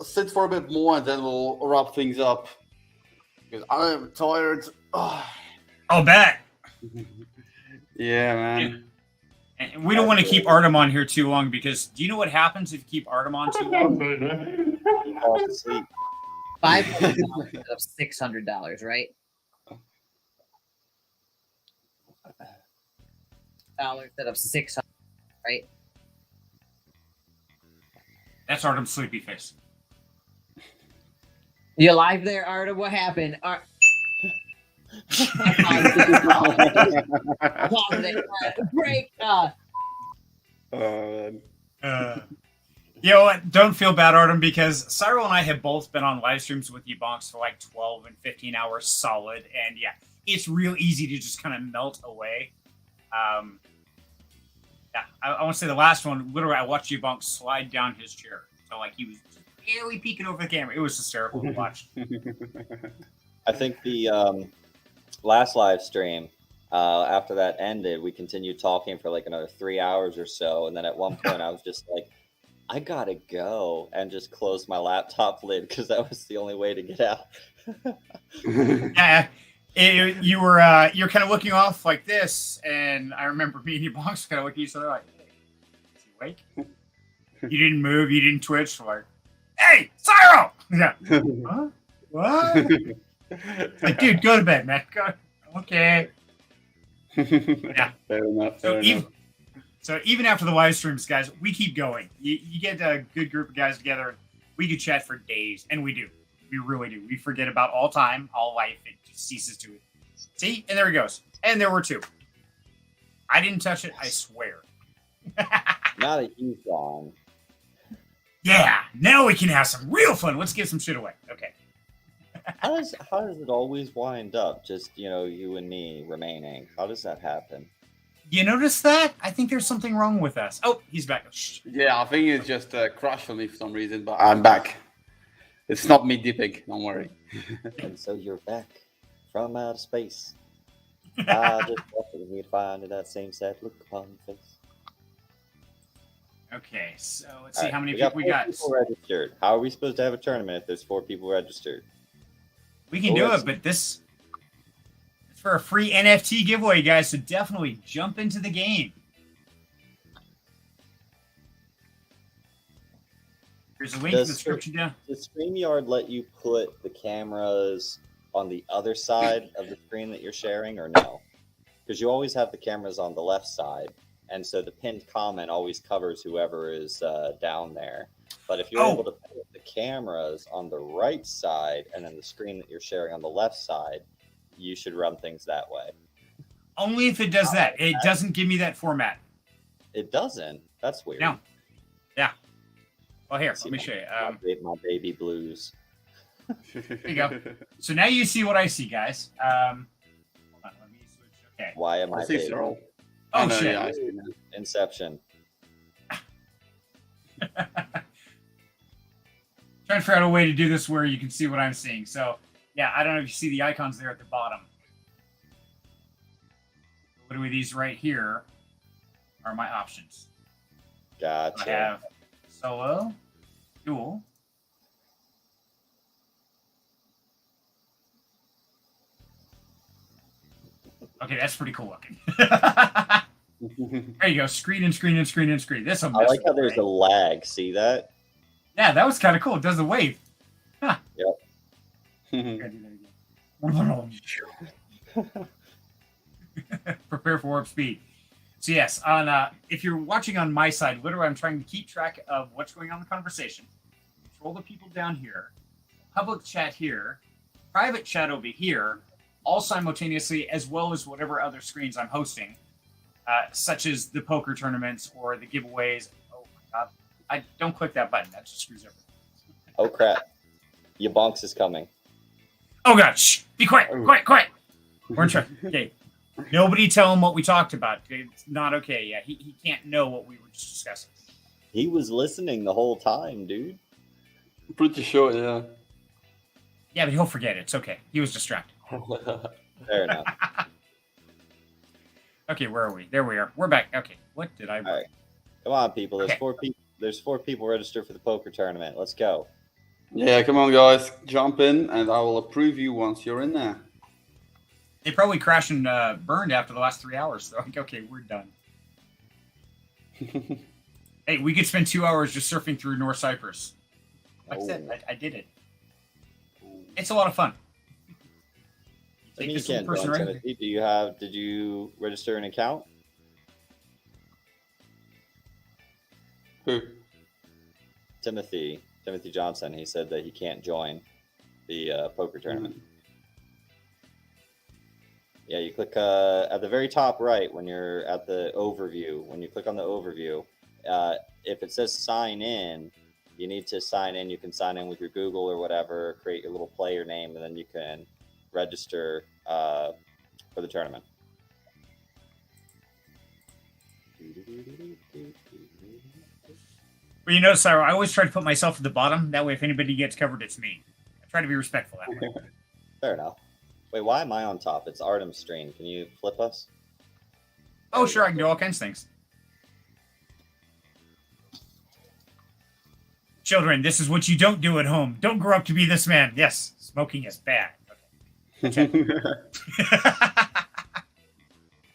sit for a bit more, and then we'll wrap things up because I'm tired. I'll bet. Yeah, man. And we don't want to keep Artem on here too long, because do you know what happens if you keep Artem on too long? Fall asleep. $500 of $600, right? Instead of 600, right? That's Artem's sleepy face. You alive there, Artem? What happened? Break. You know what? Don't feel bad, Artem, because Cyril and I have both been on live streams with YaBonks for like 12 and 15 hours solid, and yeah, it's real easy to just kind of melt away. Yeah, I want to say the last one, literally, I watched YaBonks slide down his chair. So, like, he was just barely peeking over the camera. It was hysterical to watch. I think the last live stream, after that ended, we continued talking for like another 3 hours or so. And then at one point, I was just like, I gotta go, and just closed my laptop lid because that was the only way to get out. Yeah. You're kind of looking off like this, and I remember me and YaBonks kind of looking at each other like, hey, is he awake? You didn't move, you didn't twitch. Like, hey, Cyril! Yeah. Huh? What? Like, dude, go to bed, man. Go. Okay. Yeah. Fair enough. So even after the live streams, guys, we keep going. You get a good group of guys together. We could chat for days, and we do. We really do. We forget about all time, all life. It just ceases to it. See? And there he goes. And there were 2. I didn't touch it, I swear. Now that he's gone. Yeah, now we can have some real fun. Let's give some shit away. Okay. How does it always wind up just you and me remaining? How does that happen? You notice that? I think there's something wrong with us. Oh, he's back. Shh. Yeah, I think it's just crashed for me for some reason, but I'm back. It's not me dipping, don't worry. And so you're back from outer space. I just wanted me to find that same sad look upon your face. Okay, so let's see All how right, many we got people we 4 got. people registered. How are we supposed to have a tournament if there's 4 people registered? We can do it, but this is for a free NFT giveaway, guys. So definitely jump into the game. Here's a link in the description down. Does StreamYard let you put the cameras on the other side of the screen that you're sharing, or no? Because you always have the cameras on the left side, and so the pinned comment always covers whoever is down there. But if you're able to put the cameras on the right side and then the screen that you're sharing on the left side, you should run things that way. Only if it does that. It doesn't give me that format. It doesn't? That's weird. No. Yeah. Well, here, let me show you. My baby blues. There you go. So now you see what I see, guys. Hold on, let me switch. Okay. Why am I baby? Oh, shit. Yeah, Inception. Trying to figure out a way to do this where you can see what I'm seeing. So, yeah, I don't know if you see the icons there at the bottom. Literally, these right here are my options. Gotcha. I have solo, dual. Okay, that's pretty cool looking. There you go. Screen and screen and screen and screen. This I like how there's a lag. See that? Yeah, that was kind of cool. It does the wave. Huh. Yep. Prepare for warp speed. So yes, on if you're watching on my side, literally I'm trying to keep track of what's going on in the conversation. Control the people down here. Public chat here. Private chat over here. All simultaneously, as well as whatever other screens I'm hosting, such as the poker tournaments or the giveaways. Oh my god! I don't click that button. That just screws everything. Oh crap! YaBonks is coming. Oh god! Shh! Be quiet! Quiet! Quiet! We're in charge. Okay. Nobody tell him what we talked about. It's not okay. Yeah, he can't know what we were just discussing. He was listening the whole time, dude. Pretty sure, yeah. Yeah, but he'll forget it. It's okay. He was distracted. Fair enough. Okay, where are we? There we are. We're back. Okay, what did I? All right, come on, people. There's Okay. 4 people. There's 4 people registered for the poker tournament. Let's go. Yeah, come on, guys. Jump in, and I will approve you once you're in there. They probably crashed and burned after the last 3 hours. So like, okay, we're done. Hey, we could spend 2 hours just surfing through North Cyprus. Like I said, I did it. It's a lot of fun. I mean, Take you this little can't person join, right Timothy. Did you register an account? Who? Timothy Johnson. He said that he can't join the poker tournament. Yeah, you click at the very top right when you're at the overview. When you click on the overview, if it says sign in, you need to sign in. You can sign in with your Google or whatever, create your little player name, and then you can register for the tournament. Well, you know, Cyril, I always try to put myself at the bottom. That way, if anybody gets covered, it's me. I try to be respectful that way. Fair enough. Wait, why am I on top? It's Artem's stream. Can you flip us? Oh, sure, I can do all kinds of things. Children, this is what you don't do at home. Don't grow up to be this man. Yes, smoking is bad. Okay.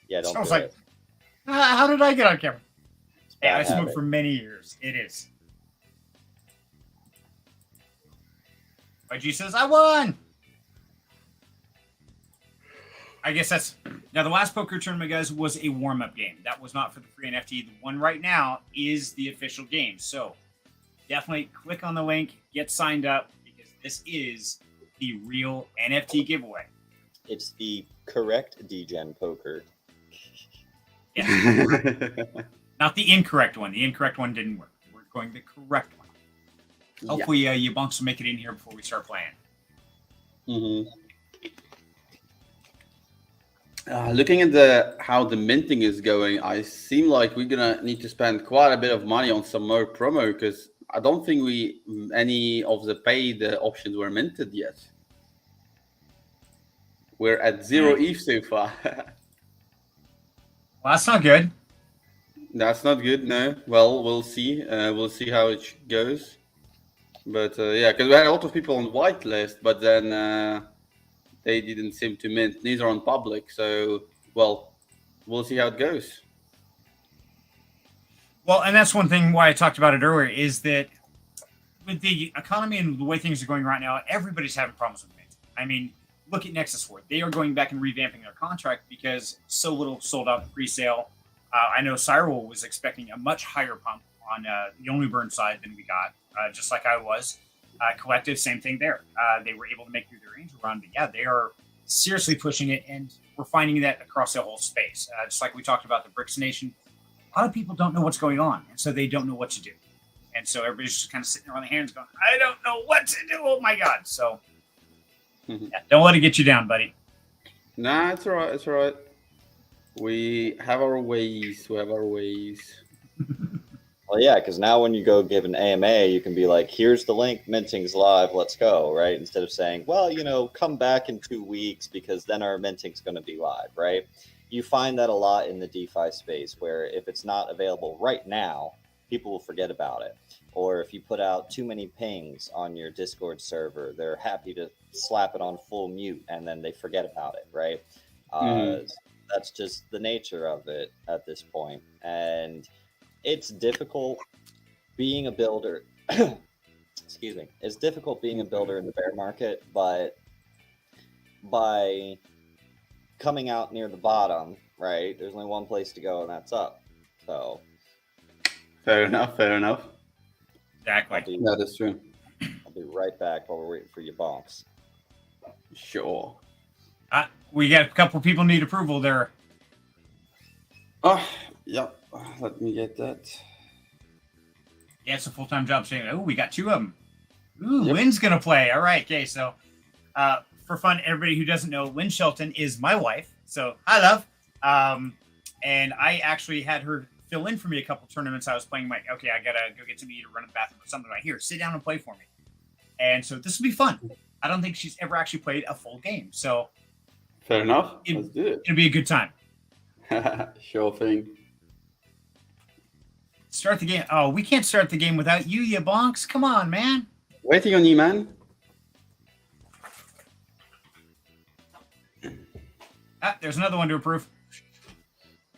Yeah, don't I was do like, it. how did I get on camera? Yeah, I bad smoked habit. for many years. It is. YG says, I won! I guess that's... Now, the last poker tournament, guys, was a warm-up game. That was not for the free NFT. The one right now is the official game. So, definitely click on the link, get signed up, because this is the real NFT giveaway. It's the correct DGen poker. Yeah. Not the incorrect one. The incorrect one didn't work. We're going the correct one. Hopefully, YaBonks will make it in here before we start playing. Mm-hmm. Looking at how the minting is going, I seem like we're gonna need to spend quite a bit of money on some more promo because I don't think any of the paid options were minted yet. We're at 0 ETH so far. Well, that's not good. That's not good, no. Well, we'll see. We'll see how it goes. But yeah, because we had a lot of people on whitelist, but then they didn't seem to mint. These are on public, so well, we'll see how it goes. Well, and that's one thing why I talked about it earlier is that with the economy and the way things are going right now, everybody's having problems with mint. I mean, look at Nexus Ward. They are going back and revamping their contract because so little sold out in pre-sale. I know Cyril was expecting a much higher pump on the Only Burn side than we got, just like I was. Collective, same thing there. They were able to make through their angel run, but yeah, they are seriously pushing it, and we're finding that across the whole space. Just like we talked about the BRICS Nation, a lot of people don't know what's going on, and so they don't know what to do. And so everybody's just kind of sitting there on their hands going, I don't know what to do. Oh, my God. So yeah, don't let it get you down, buddy. Nah, it's all right. It's all right. We have our ways. We have our ways. Well, yeah, because now when you go give an AMA, you can be like, here's the link, minting's live, let's go, right? Instead of saying, well, come back in 2 weeks because then our minting's going to be live, right? You find that a lot in the DeFi space where if it's not available right now, people will forget about it. Or if you put out too many pings on your Discord server, they're happy to slap it on full mute and then they forget about it, right? That's just the nature of it at this point. And it's difficult being a builder. Excuse me. It's difficult being a builder in the bear market, but by coming out near the bottom, right, there's only one place to go, and that's up. So fair enough. Fair enough. Exactly. Yeah, that's true. I'll be right back while we're waiting for YaBonks. Sure. We got a couple of people need approval there. Oh, yeah. Let me get that. Yeah, it's a full-time job saying, oh, we got 2 of them. Ooh, yep. Lynn's going to play. All right. Okay. So for fun, everybody who doesn't know, Lynn Shelton is my wife. So hi, love. And I actually had her fill in for me a couple tournaments. I was playing I got to go get something to eat or run to the bathroom or something. Right here, sit down and play for me. And so this will be fun. I don't think she's ever actually played a full game. So fair enough. Let's do it. It'll be a good time. Sure thing. Start the game. Oh, we can't start the game without you, YaBonks. Come on, man. Waiting on you, man. There's another one to approve.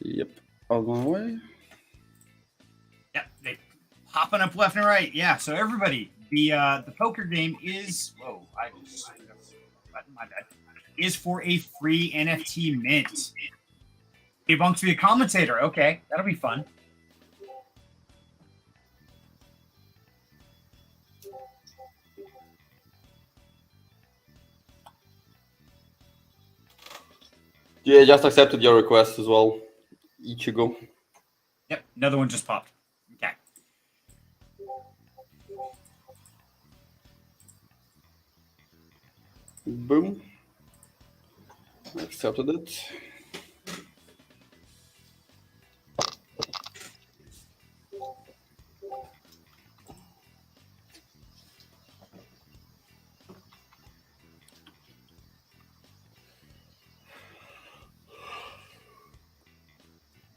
Yep. All going away. Yep. They popping up left and right. Yeah. So everybody, the poker game is. Whoa! My bad. Is for a free NFT mint. YaBonks be a commentator. Okay, that'll be fun. Yeah, just accepted your request as well. Ichigo. Yep, another one just popped. Okay. Boom. Accepted it.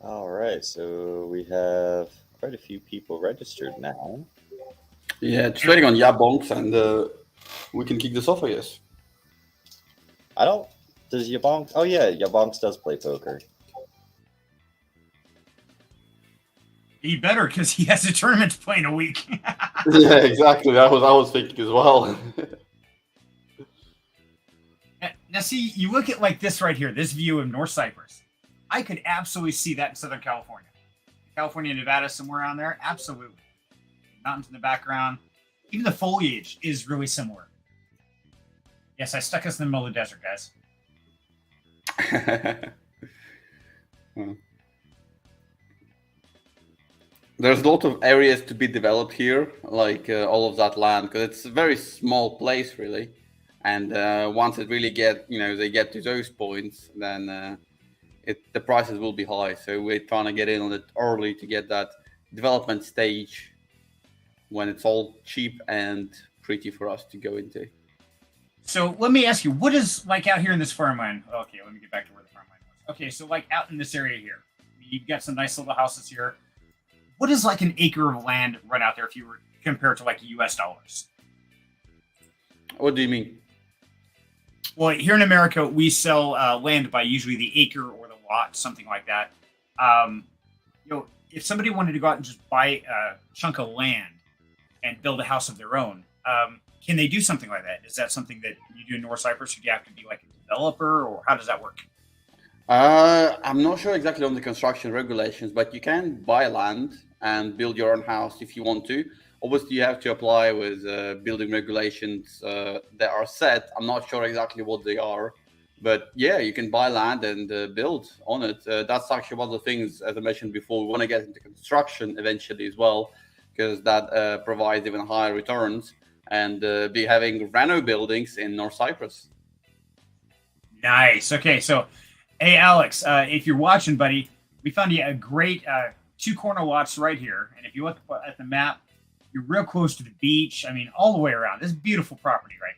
All right, so we have quite a few people registered now. Yeah, just waiting on YaBonks and we can kick this off, I guess. Does YaBonks? Oh yeah, YaBonks does play poker. He better, because he has a tournament to play in a week. Yeah, exactly. I was thinking as well. Now, see, you look at like this right here, this view of North Cyprus. I could absolutely see that in Southern California. California, Nevada, somewhere around there. Absolutely. Mountains in the background. Even the foliage is really similar. Yes, I stuck us in the middle of the desert, guys. There's a lot of areas to be developed here, like all of that land, because it's a very small place, really. And once it really they get to those points, then the prices will be high. So we're trying to get in on it early to get that development stage when it's all cheap and pretty for us to go into. So let me ask you, what is like out here in this farmland? Okay, let me get back to where the farmland was. Okay, so like out in this area here, you've got some nice little houses here. What is like an acre of land run out there if you were compared to like US dollars? What do you mean? Well, here in America, we sell land by usually the acre or the lot, something like that. If somebody wanted to go out and just buy a chunk of land and build a house of their own, can they do something like that? Is that something that you do in North Cyprus? Or do you have to be like a developer, or how does that work? I'm not sure exactly on the construction regulations, but you can buy land and build your own house if you want to. Obviously, you have to apply with building regulations that are set. I'm not sure exactly what they are, but yeah, you can buy land and build on it. That's actually one of the things, as I mentioned before, we want to get into construction eventually as well, because that provides even higher returns, and be having Reno buildings in North Cyprus. Nice. Okay, so hey, Alex, if you're watching, buddy, we found you a great 2 corner lots right here, and if you look at the map, you're real close to the beach. I mean, all the way around. This is beautiful property right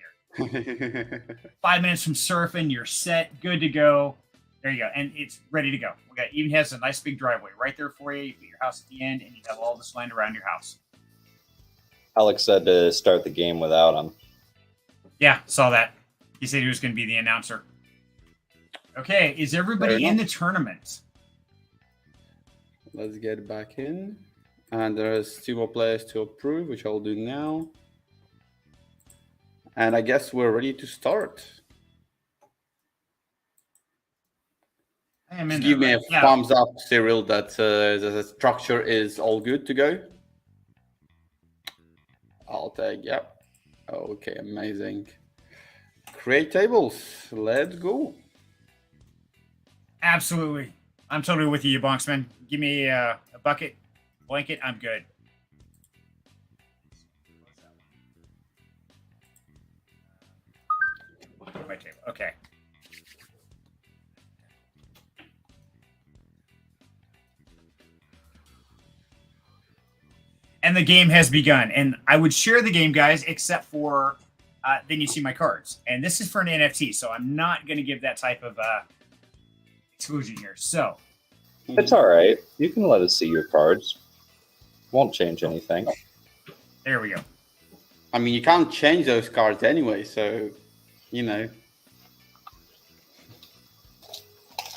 here. 5 minutes from surfing, you're set, good to go. There you go. And it's ready to go. Even has a nice big driveway right there for you. You put your house at the end, and you have all this land around your house. Alex said to start the game without him. Yeah, saw that. He said he was going to be the announcer. Okay, is everybody in the tournament? Let's get back in. And there's 2 more players to approve, which I'll do now. And I guess we're ready to start. Just give me a thumbs up, Cyril, that the structure is all good to go. I'll take, yeah. Okay, amazing. Create tables. Let's go. Absolutely. I'm totally with you, YaBonks, man. Give me a bucket. Blanket, I'm good. My table. Okay. And the game has begun. And I would share the game, guys, except for then you see my cards. And this is for an NFT, so I'm not going to give that type of exclusion here. So it's all right. You can let us see your cards. Won't change anything. There we go. I mean, you can't change those cards anyway, so, Maybe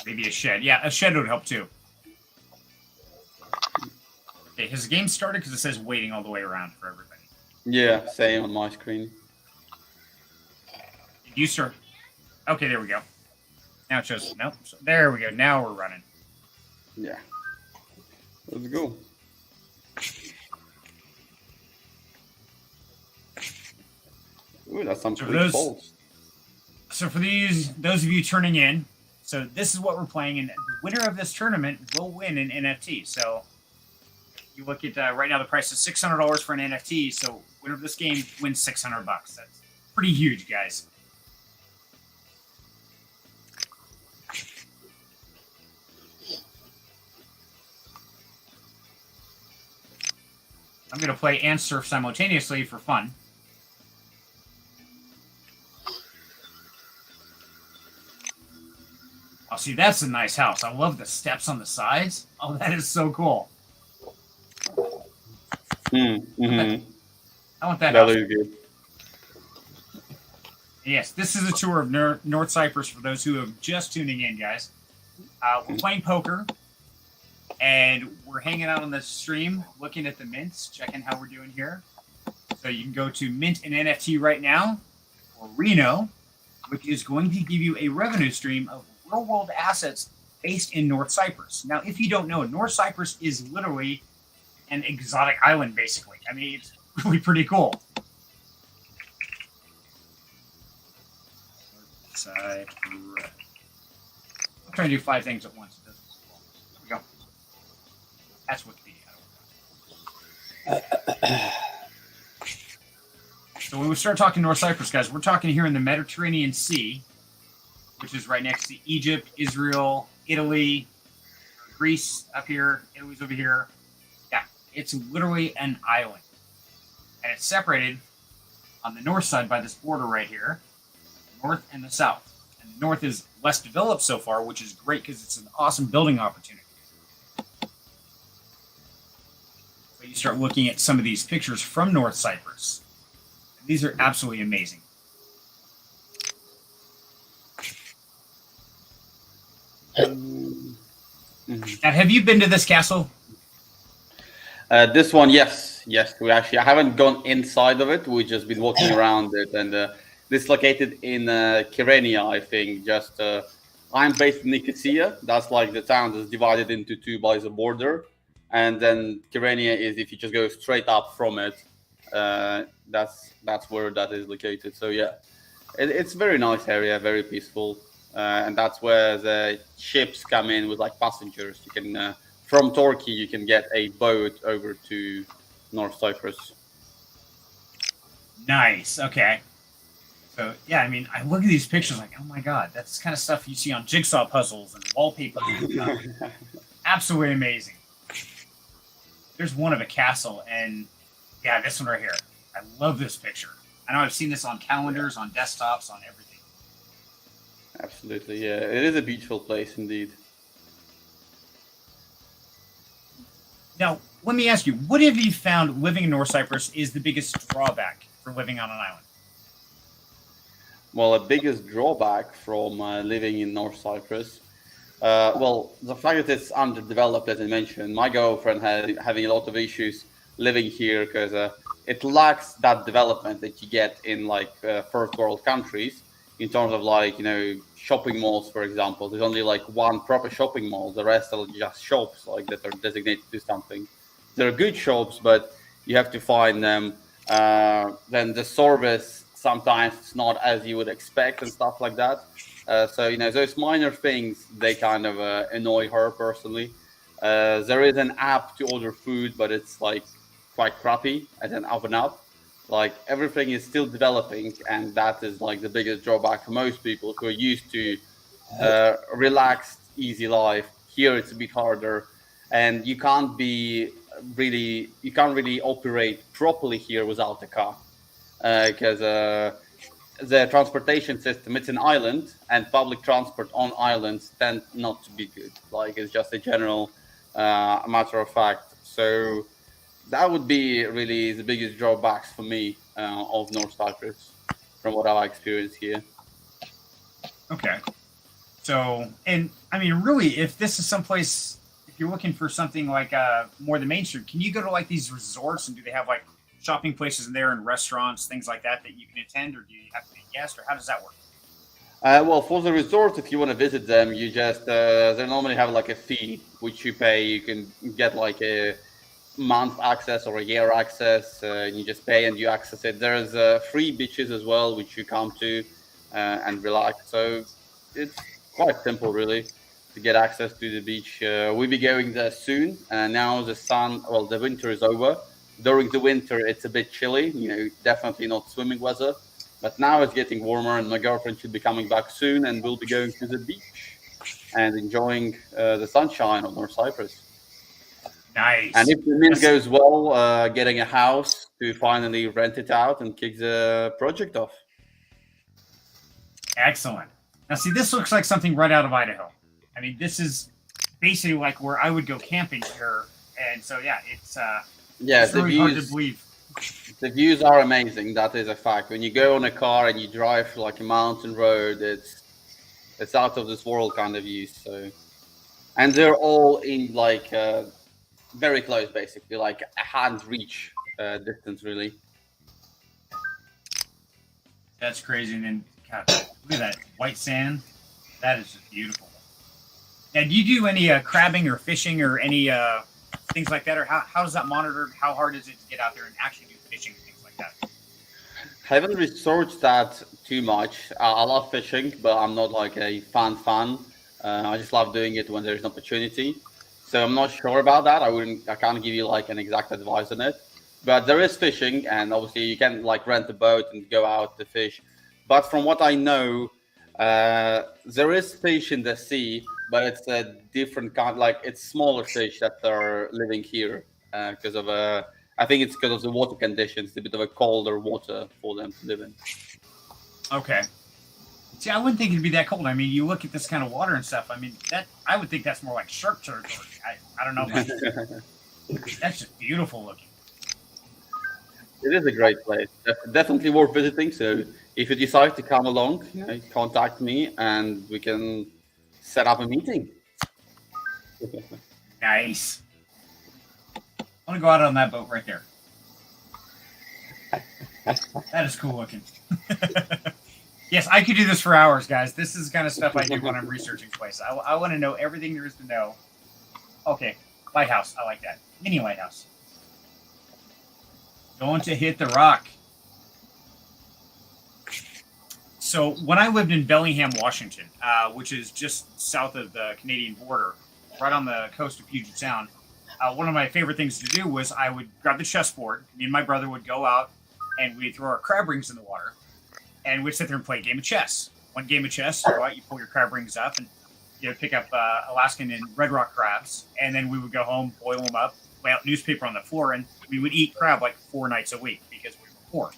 a shed. Yeah, a shed would help too. Okay, has the game started? Because it says waiting all the way around for everybody. Yeah, same on my screen. Did you start? Okay, there we go. Now it shows. Nope. So there we go. Now we're running. Yeah. Let's go. Ooh, that's some pretty folds. So for those of you turning in, so this is what we're playing, and the winner of this tournament will win an NFT. So you look at right now, the price is $600 for an NFT. So winner of this game wins $600. That's pretty huge, guys. I'm going to play and surf simultaneously for fun. Oh, see, that's a nice house. I love the steps on the sides. Oh, that is so cool. Mm-hmm. I want that That house. looks good. Yes, this is a tour of North Cyprus for those who are just tuning in, guys. We're playing poker, and we're hanging out on the stream, looking at the mints, checking how we're doing here. So you can go to Mint an NFT right now, or Reno, which is going to give you a revenue stream of real-world assets based in North Cyprus. Now, if you don't know, North Cyprus is literally an exotic island, basically. I mean, it's really pretty cool. Cyprus. I'm trying to do 5 things at once. There we go. That's Wikipedia. So when we start talking North Cyprus, guys, we're talking here in the Mediterranean Sea, which is right next to Egypt, Israel, Italy, Greece up here, Italy's over here. Yeah, it's literally an island. And it's separated on the north side by this border right here, the north and the south. And the north is less developed so far, which is great because it's an awesome building opportunity. So you start looking at some of these pictures from North Cyprus. And these are absolutely amazing. Now, have you been to this castle? This one, yes. We actually, I haven't gone inside of it. We've just been walking around it, and this is located in Kyrenia, I think. I'm based in Nicosia. That's like the town that's divided into two by the border, and then Kyrenia is if you just go straight up from it. That's where that is located. So yeah, it's a very nice area, very peaceful. And that's where the ships come in with like passengers. You can from Turkey you can get a boat over to North Cyprus. Nice. Okay. So yeah, I mean, I look at these pictures like, oh my god, that's the kind of stuff you see on jigsaw puzzles and wallpaper. Absolutely amazing. There's one of a castle, and yeah, this one right here. I love this picture. I know I've seen this on calendars, on desktops, on everything. Absolutely, yeah. It is a beautiful place indeed. Now, let me ask you, what have you found living in North Cyprus is the biggest drawback for living on an island? Well, the biggest drawback from living in North Cyprus, well, the fact that it's underdeveloped, as I mentioned. My girlfriend having a lot of issues living here because it lacks that development that you get in like first world countries. In terms of like, shopping malls, for example, there's only like one proper shopping mall. The rest are just shops like that are designated to something. They're good shops, but you have to find them. Then the service sometimes it's not as you would expect and stuff like that. So, those minor things, they kind of annoy her personally. There is an app to order food, but it's like quite crappy as an up. Like everything is still developing, and that is like the biggest drawback for most people who are used to relaxed, easy life. Here it's a bit harder, and you can't really operate properly here without a car because the transportation system, it's an island, and public transport on islands tend not to be good. Like it's just a general matter of fact. So that would be really the biggest drawbacks for me of North Cyprus from what I've experienced here. Okay. So, and I mean, really, if this is someplace, if you're looking for something like more the mainstream, can you go to like these resorts and do they have like shopping places in there and restaurants, things like that you can attend, or do you have to be a guest, or how does that work? Well, for the resort, if you want to visit them, you just they normally have like a fee which you pay. You can get like a month access or a year access, and you just pay and you access it. There's free beaches as well, which you come to and relax. So it's quite simple, really, to get access to the beach. We'll be going there soon. Now the winter is over. During the winter, it's a bit chilly, definitely not swimming weather. But now it's getting warmer, and my girlfriend should be coming back soon, and we'll be going to the beach and enjoying the sunshine of North Cyprus. Nice. And if the mint goes well, getting a house to finally rent it out and kick the project off. Excellent. Now, see, this looks like something right out of Idaho. I mean, this is basically like where I would go camping here. And so, yeah, it's really hard to believe. The views are amazing. That is a fact. When you go on a car and you drive through like a mountain road, it's out of this world kind of views. So, and they're all in like very close, basically, like a hand's reach distance, really. That's crazy. And then, God, look at that white sand. That is just beautiful. Now, do you do any crabbing or fishing or any things like that, or how does that monitor? How hard is it to get out there and actually do fishing and things like that? I haven't researched that too much. I love fishing, but I'm not like a fan. I just love doing it when there's an opportunity. So I'm not sure about that. I can't give you like an exact advice on it. but there is fishing, and obviously you can like rent a boat and go out to fish. But from what I know, there is fish in the sea, but it's a different kind. Like it's smaller fish that are living here because of I think it's because of the water conditions. It's a bit of a colder water for them to live in. Okay. See, I wouldn't think it'd be that cold. I mean, you look at this kind of water and stuff. I mean, that I would think that's more like shark territory. I don't know. That's just beautiful looking. It is a great place. Definitely worth visiting. So if you decide to come along, contact me and we can set up a meeting. Nice. I want to go out on that boat right there. That is cool looking. Yes, I could do this for hours, guys. This is the kind of stuff I do when I'm researching places. I want to know everything there is to know. Okay, lighthouse. I like that. Mini lighthouse. Going to hit the rock. So when I lived in Bellingham, Washington, which is just south of the Canadian border, right on the coast of Puget Sound, one of my favorite things to do was I would grab the chessboard. Me and my brother would go out and we'd throw our crab rings in the water. And we'd sit there and play a game of chess. One game of chess, you go out, you pull your crab rings up, and you know, pick up Alaskan and red rock crabs. And then we would go home, boil them up, lay out newspaper on the floor, and we would eat crab like 4 nights a week because we were poor.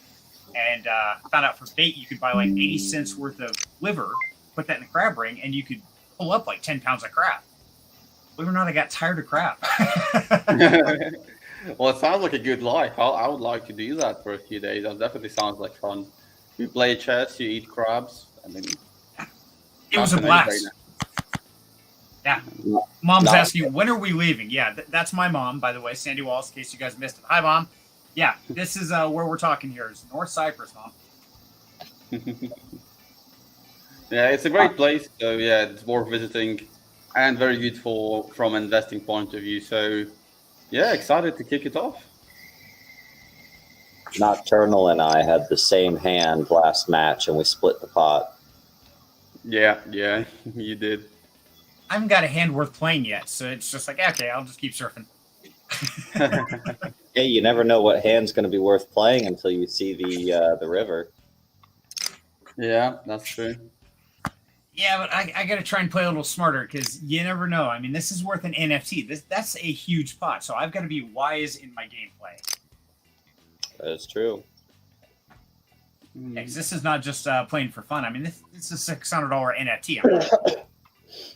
And found out for bait, you could buy like 80 cents worth of liver, put that in the crab ring, and you could pull up like 10 pounds of crab. Believe it or not, I got tired of crab. Well, it sounds like a good life. I would like to do that for a few days. That definitely sounds like fun. You play chess, you eat crabs, and then it was a blast. Yeah. Mom's asking, when are we leaving? Yeah, that's my mom, by the way, Sandy Walls, in case you guys missed it. Hi, Mom. Yeah, this is where we're talking here. Is North Cyprus, Mom. Yeah, it's a great place. So, yeah, it's worth visiting and very good from an investing point of view. So, yeah, excited to kick it off. Nocturnal and I had the same hand last match, and we split the pot. Yeah, you did. I haven't got a hand worth playing yet, so it's just like, okay, I'll just keep surfing. Yeah, you never know what hand's going to be worth playing until you see the river. Yeah, that's true. Yeah, but I got to try and play a little smarter because you never know. I mean, this is worth an NFT. That's a huge pot, so I've got to be wise in my gameplay. That is true. Yeah, because this is not just playing for fun. I mean, this is a $600 NFT.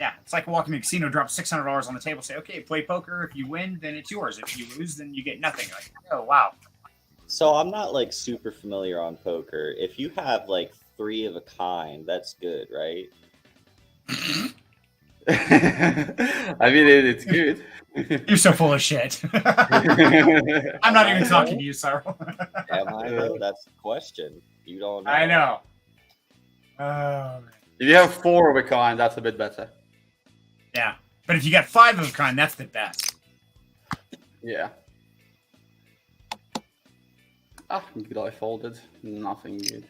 Yeah, it's like walking to a casino, drop $600 on the table, say, okay, play poker. If you win, then it's yours. If you lose, then you get nothing. Like, oh, wow. So I'm not like super familiar on poker. If you have like 3 of a kind, that's good, right? I mean, it's good. You're so full of shit. I'm not even talking to you, Cyril. Am I though? That's the question. You don't know. I know. If you have 4 of a kind, that's a bit better. Yeah. But if you got 5 of a kind, that's the best. Yeah. Ah, good. I folded. Nothing good.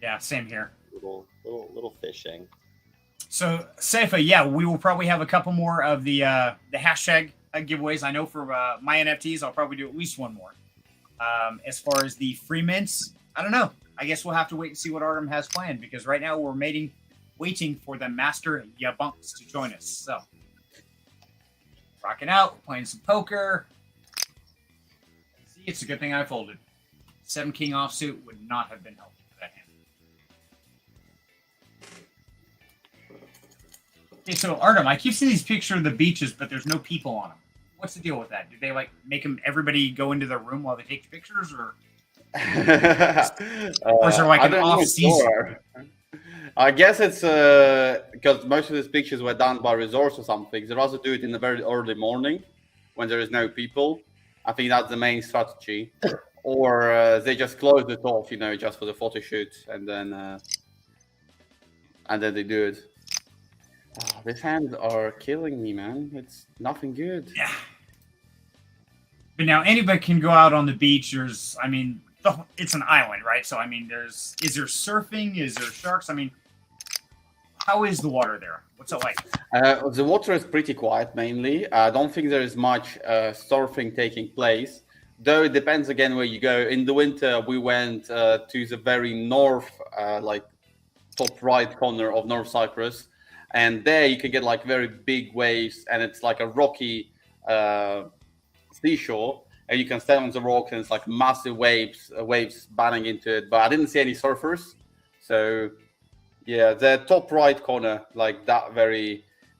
Yeah, same here. Little fishing. So, Seifa, yeah, we will probably have a couple more of the hashtag giveaways. I know for my NFTs, I'll probably do at least one more. As far as the free mints, I don't know. I guess we'll have to wait and see what Artem has planned because right now we're waiting for the master YaBonks to join us. So, rocking out, playing some poker. See, it's a good thing I folded. 7 king offsuit would not have been helpful for that hand. Okay, so Artem, I keep seeing these pictures of the beaches, but there's no people on them. What's the deal with that? Do they like make everybody go into their room while they take pictures, or or is there like an off season? I guess it's because most of these pictures were done by resorts or something. They also do it in the very early morning when there is no people. I think that's the main strategy. Or they just close it off, just for the photo shoot, and then they do it. Oh, these hands are killing me, man. It's nothing good. Yeah. But now anybody can go out on the beach. It's an island, right? So, I mean, is there surfing? Is there sharks? I mean, how is the water there? What's it like? The water is pretty quiet, mainly. I don't think there is much surfing taking place. Though it depends again where you go. In the winter, we went to the very north, like top right corner of North Cyprus, and there you can get like very big waves, and it's like a rocky seashore, and you can stand on the rocks, and it's like massive waves banging into it. But I didn't see any surfers, so yeah, the top right corner, like that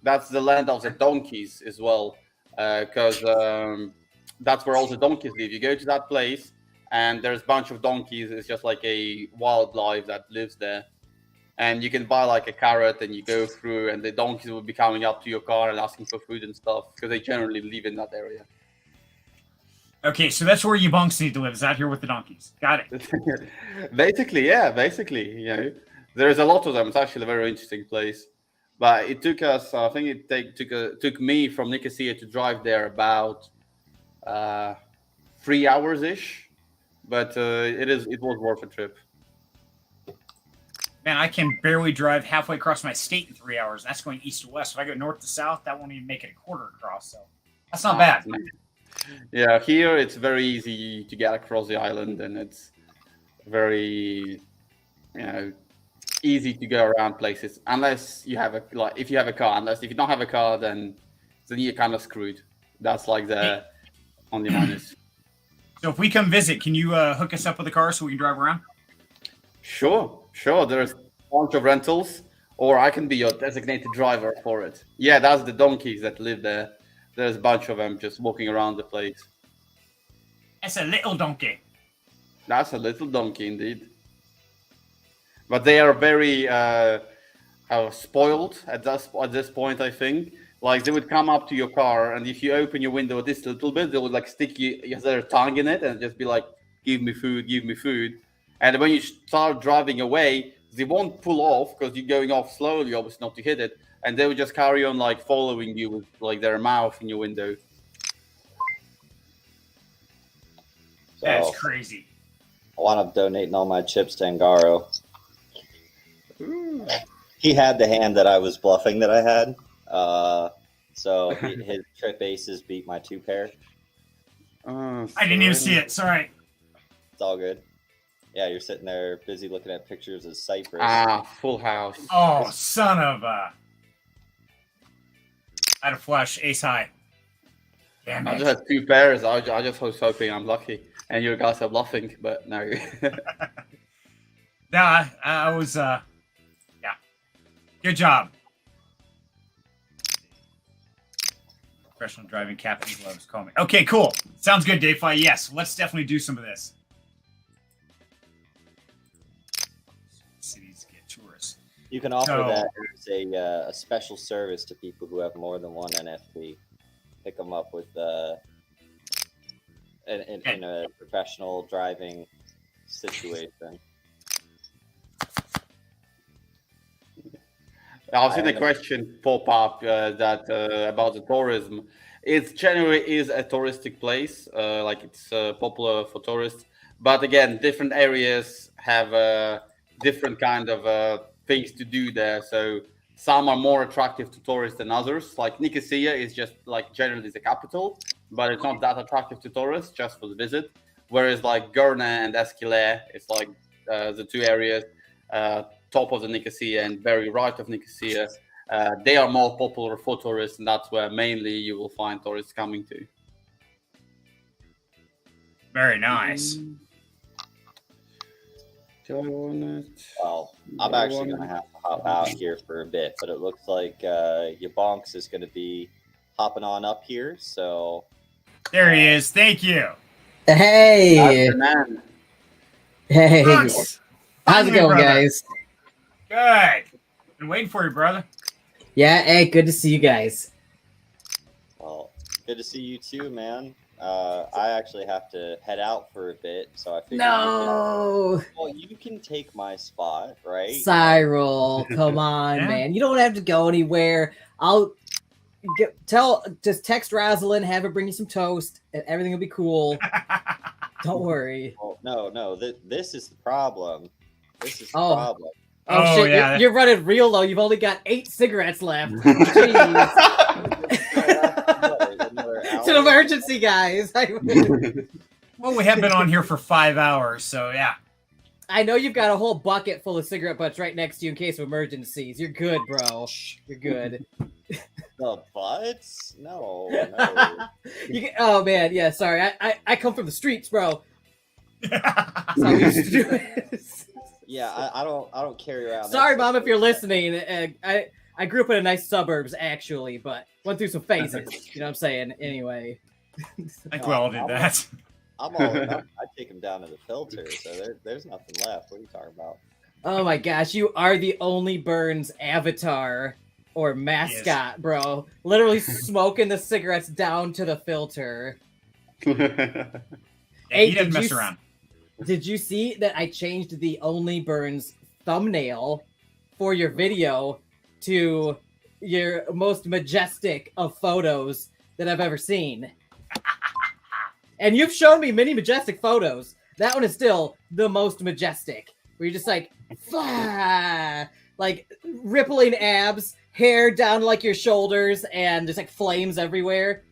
that's the land of the donkeys as well, because that's where all the donkeys live. You go to that place, and there's a bunch of donkeys. It's just like a wildlife that lives there. And you can buy like a carrot, and you go through, and the donkeys will be coming up to your car and asking for food and stuff, because they generally live in that area. Okay, so that's where YaBonks need to live, is out here with the donkeys. Got it. Basically, yeah, you know, there's a lot of them. It's actually a very interesting place. But it took us, I think it took me from Nicosia to drive there about 3 hours ish, but it was worth a trip. Man, I can barely drive halfway across my state in 3 hours. That's going east to west. If I go north to south, that won't even make it a quarter across. So that's not bad. Yeah, here it's very easy to get across the island, and it's very, you know, easy to go around places. Unless you have if you have a car. If you don't have a car, then you're kind of screwed. That's like the only minus. So if we come visit, can you hook us up with a car so we can drive around? Sure. There's a bunch of rentals, or I can be your designated driver for it. Yeah, that's the donkeys that live there. There's a bunch of them just walking around the place. That's a little donkey. That's a little donkey indeed. But they are very spoiled at this point, I think. Like, they would come up to your car, and if you open your window this little bit, they would like stick their tongue in it and just be like, give me food, give me food. And when you start driving away, they won't pull off because you're going off slowly, obviously not to hit it. And they will just carry on like following you with like their mouth in your window. That's crazy. I wound up donating all my chips to Angaro. He had the hand that I was bluffing that I had. So his trip aces beat my 2 pair. I didn't even see it. Sorry. It's all good. Yeah, you're sitting there busy looking at pictures of Cyprus. Full house. Oh, son of a... I had a flush, ace high. Damn it. I just had 2 pairs. I just was hoping I'm lucky. And you guys are bluffing, but no. Nah, I was, yeah. Good job. Professional driving cap and gloves, call me. Okay, cool. Sounds good, Dave Fly. Yes, let's definitely do some of this. Cities get tourists. You can offer that as a special service to people who have more than one NFT. Pick them up with in a professional driving situation. I've seen a question pop up that about the tourism. It generally is a touristic place, like it's popular for tourists. But again, different areas have different kind of things to do there. So some are more attractive to tourists than others. Like Nicosia is just like generally the capital, but it's not that attractive to tourists, just for the visit. Whereas like Gurna and Eskile, it's like the 2 areas, top of the Nicosia and very right of Nicosia, they are more popular for tourists, and that's where mainly you will find tourists coming to. Very nice. Well, I'm actually going to have to hop out here for a bit, but it looks like YaBonks is going to be hopping on up here, so... There he is. Thank you. Hey. Hey. Bonks. How's it going, brother. guys? Good. Been waiting for you, brother. Yeah, hey, good to see you guys. Well, good to see you too, man. I actually have to head out for a bit, so I figured... No! Well, you can take my spot, right? Cyril, come on, Yeah. man. You don't have to go anywhere. Just text Rosalind, have her bring you some toast, and everything will be cool. Don't worry. Well, no, this is the problem. This is the Oh. problem. Oh, shit, yeah. you're running real low. You've only got 8 cigarettes left. Jeez. Another It's an hour? emergency, guys. Well, we have been on here for 5 hours, so yeah. I know you've got a whole bucket full of cigarette butts right next to you in case of emergencies. You're good, bro. You're good. The butts? No. Oh man, yeah. Sorry, I come from the streets, bro. That's how we used to do it. Yeah, I don't carry around. Sorry, Mom, if you're listening. I grew up in a nice suburbs, actually, but went through some phases. You know what I'm saying? Anyway. I think we all did that. I'm all I take them down to the filter, so there's nothing left. What are you talking about? Oh my gosh, you are the only Burns avatar or mascot, bro. Literally smoking the cigarettes down to the filter. He didn't mess around. Did you see that I changed the Only Burns thumbnail for your video to your most majestic of photos that I've ever seen? And you've shown me many majestic photos. That one is still the most majestic. Where you're just like, like rippling abs, hair down like your shoulders, and just like flames everywhere.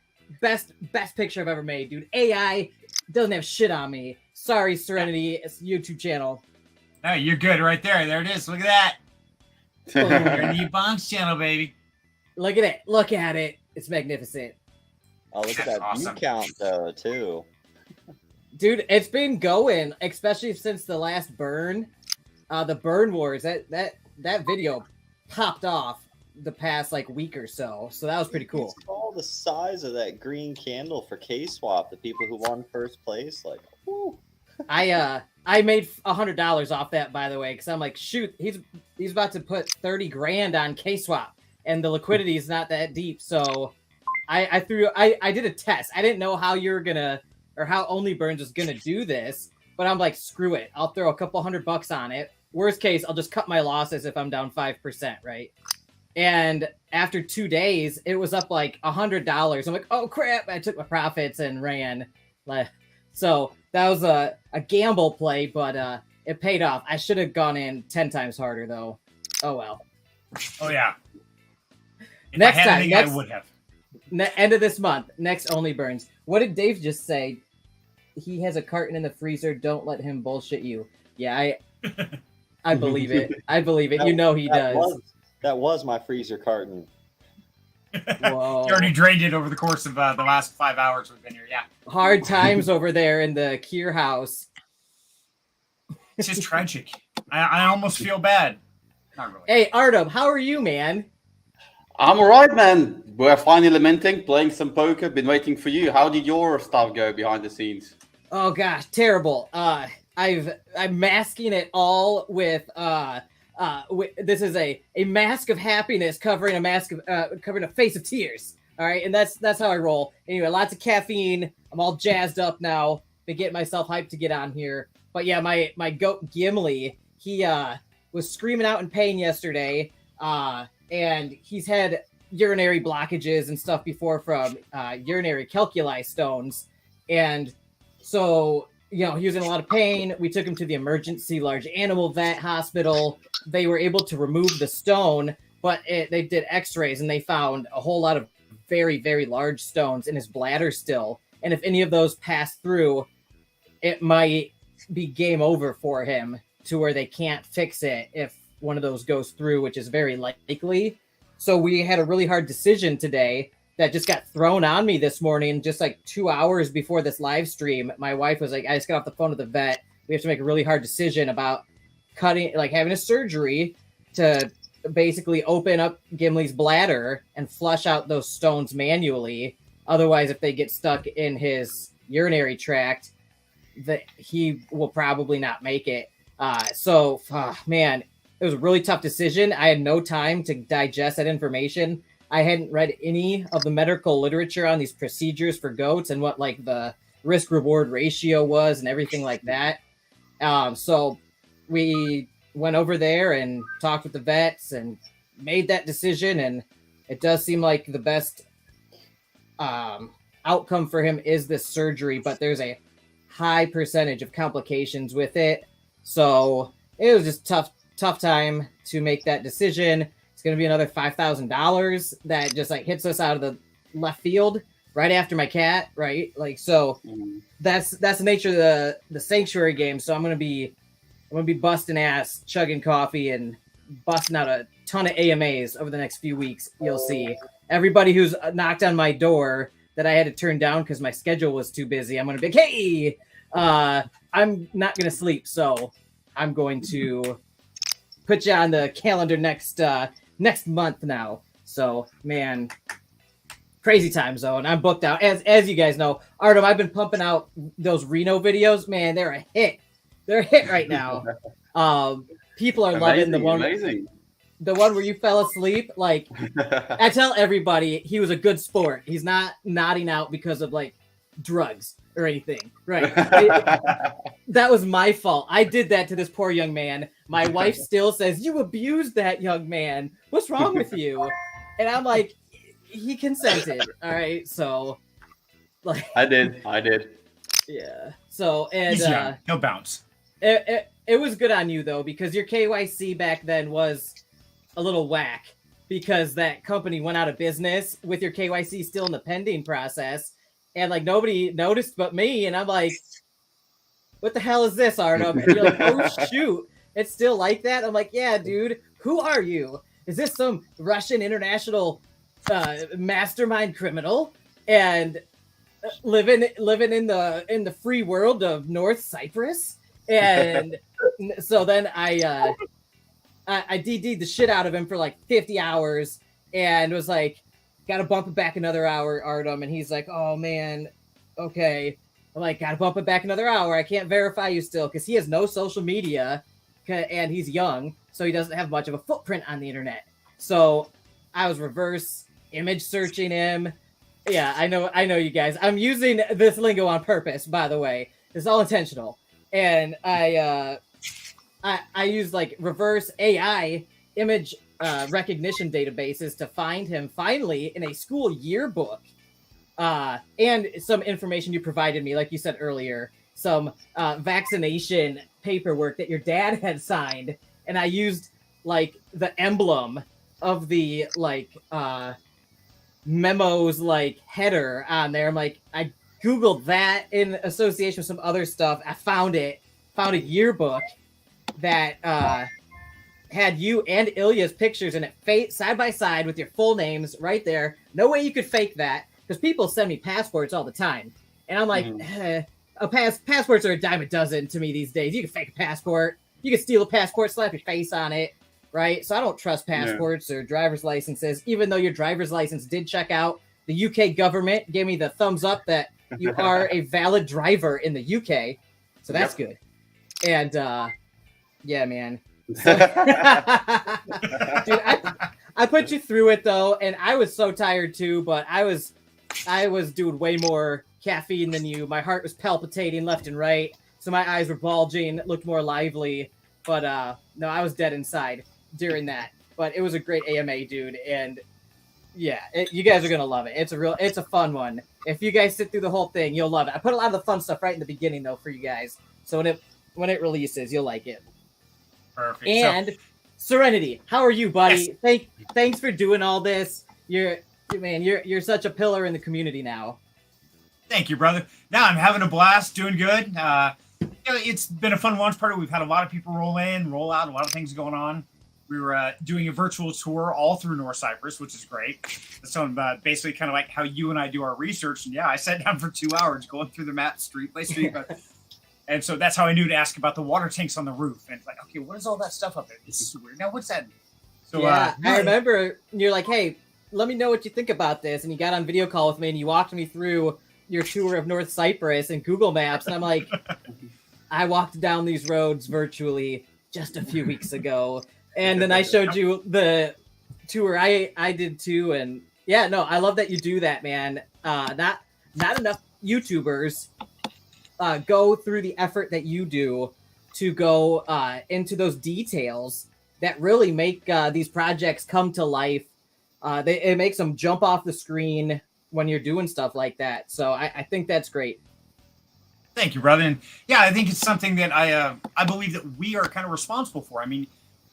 Best picture I've ever made, dude. AI doesn't have shit on me. Sorry, Serenity, it's YouTube channel. No, you're good right there. There it is. Look at that. You're in the YaBonks channel, baby. Look at it. Look at it. It's magnificent. Oh, look at that view count though, too. Dude, it's been going, especially since the last burn. The burn wars, that video popped off the past like week or so. So that was pretty cool. You saw the size of that green candle for K-Swap, the people who won first place, like, whoo. I made $100 off that, by the way, because I'm like, shoot, he's about to put 30 grand on K-Swap, and the liquidity is not that deep. So I did a test. I didn't know how you were gonna, or how Only Burns was gonna do this, but I'm like, screw it. I'll throw a couple $100 on it. Worst case, I'll just cut my losses if I'm down 5%, right? And after 2 days, it was up like $100. I'm like, oh crap! I took my profits and ran. So that was a gamble play, but it paid off. I should have gone in 10 times harder, though. Oh well. Oh yeah. If Next I had time, anything, I would have. End of this month, next Only Burns. What did Dave just say? He has a carton in the freezer. Don't let him bullshit you. Yeah, I believe it. I believe it. You know he does. That was my freezer carton. Whoa. You already drained it over the course of the last 5 hours we've been here. Yeah. Hard times over there in the Keir house. It's just tragic. I almost feel bad. Not really. Hey, Artem, how are you, man? I'm all right, man. We're finally minting, playing some poker. Been waiting for you. How did your stuff go behind the scenes? Oh gosh, terrible. I'm masking it all with this is a mask of happiness covering a mask of covering a face of tears. All right, and that's how I roll. Anyway, lots of caffeine. I'm all jazzed up now. Been getting myself hyped to get on here. But yeah, my goat Gimli, he was screaming out in pain yesterday. And he's had urinary blockages and stuff before from urinary calculi stones. And so, you know, he was in a lot of pain. We took him to the emergency large animal vet hospital. They were able to remove the stone, but they did x-rays and they found a whole lot of very, very large stones in his bladder still. And if any of those pass through, it might be game over for him to where they can't fix it if one of those goes through, which is very likely. So we had a really hard decision today that just got thrown on me this morning, just like 2 hours before this live stream. My wife was like, I just got off the phone with the vet. We have to make a really hard decision about having a surgery to basically open up Gimli's bladder and flush out those stones manually. Otherwise, if they get stuck in his urinary tract, that he will probably not make it. Man, it was a really tough decision. I had no time to digest that information. I hadn't read any of the medical literature on these procedures for goats and what like the risk reward ratio was and everything like that. So we went over there and talked with the vets and made that decision. And it does seem like the best outcome for him is this surgery, but there's a high percentage of complications with it. So it was just tough time to make that decision. It's going to be another $5,000 that just like hits us out of the left field. right after my cat, right? Like, so that's the nature of the sanctuary game. So I'm gonna be busting ass, chugging coffee, and busting out a ton of AMAs over the next few weeks. You'll see everybody who's knocked on my door that I had to turn down because my schedule was too busy. I'm gonna be like, hey, I'm not gonna sleep, so I'm going to put you on the calendar next month now. So, man, crazy time zone. I'm booked out. As you guys know, Artem, I've been pumping out those Reno videos. Man, they're a hit. They're a hit right now. People are loving the one. Amazing. The one where you fell asleep. Like, I tell everybody, he was a good sport. He's not nodding out because of like drugs or anything. Right. That was my fault. I did that to this poor young man. My wife still says, you abused that young man. What's wrong with you? And I'm like, he consented. All right. So, like, I did. Yeah. So, and He's young. He'll bounce. It was good on you though, because your KYC back then was a little whack because that company went out of business with your KYC still in the pending process, and like nobody noticed but me, and I'm like, what the hell is this, Artem? And you're like, oh shoot, it's still like that? I'm like, yeah, dude, who are you? Is this some Russian international mastermind criminal and living in the free world of North Cyprus? And so then I DD'd the shit out of him for like 50 hours and was like, gotta bump it back another hour, Artem. And he's like, oh man, okay. I'm like, gotta bump it back another hour. I can't verify you still because he has no social media and he's young, so he doesn't have much of a footprint on the internet. So I was reverse image searching him. Yeah, I know you guys. I'm using this lingo on purpose, by the way. It's all intentional. And I use like reverse AI image recognition databases to find him finally in a school yearbook. And some information you provided me, like you said earlier, some vaccination paperwork that your dad had signed. And I used like the emblem of the like memos like header on there. I'm like, I Googled that in association with some other stuff. I found a yearbook that had you and Ilya's pictures in it side by side with your full names right there. No way you could fake that because people send me passports all the time. And I'm like, passports are a dime a dozen to me these days. You can fake a passport. You can steal a passport, slap your face on it, right? So I don't trust passports or driver's licenses, even though your driver's license did check out. The UK government gave me the thumbs up that you are a valid driver in the UK. So that's good. And yeah, man. So, dude, I put you through it though, and I was so tired too, but I was doing way more caffeine than you. My heart was palpitating left and right, so my eyes were bulging, looked more lively. But no, I was dead inside during that. But it was a great AMA, dude, and yeah, you guys are gonna love it. It's a fun one. If you guys sit through the whole thing, you'll love it. I put a lot of the fun stuff right in the beginning though for you guys, so when it releases, you'll like it. Perfect. And Serenity, how are you, buddy? Yes. Thanks for doing all this. You're such a pillar in the community now. Thank you, brother. Now I'm having a blast, doing good. It's been a fun launch party. We've had a lot of people roll in, roll out, a lot of things going on. We were doing a virtual tour all through North Cyprus, which is great. So basically kind of like how you and I do our research. And yeah, I sat down for 2 hours going through the map street by street. And so that's how I knew to ask about the water tanks on the roof. And it's like, okay, what is all that stuff up there? This is weird. Now, what's that? So yeah, I remember you're like, hey, let me know what you think about this. And you got on video call with me and you walked me through your tour of North Cyprus and Google Maps. And I'm like, I walked down these roads virtually just a few weeks ago. And then I showed you the tour I did too. And yeah, no, I love that you do that, man. Not enough YouTubers go through the effort that you do to go into those details that really make these projects come to life. It makes them jump off the screen when you're doing stuff like that. So I think that's great. Thank you, brother. And yeah, I think it's something that I believe that we are kind of responsible for. I mean,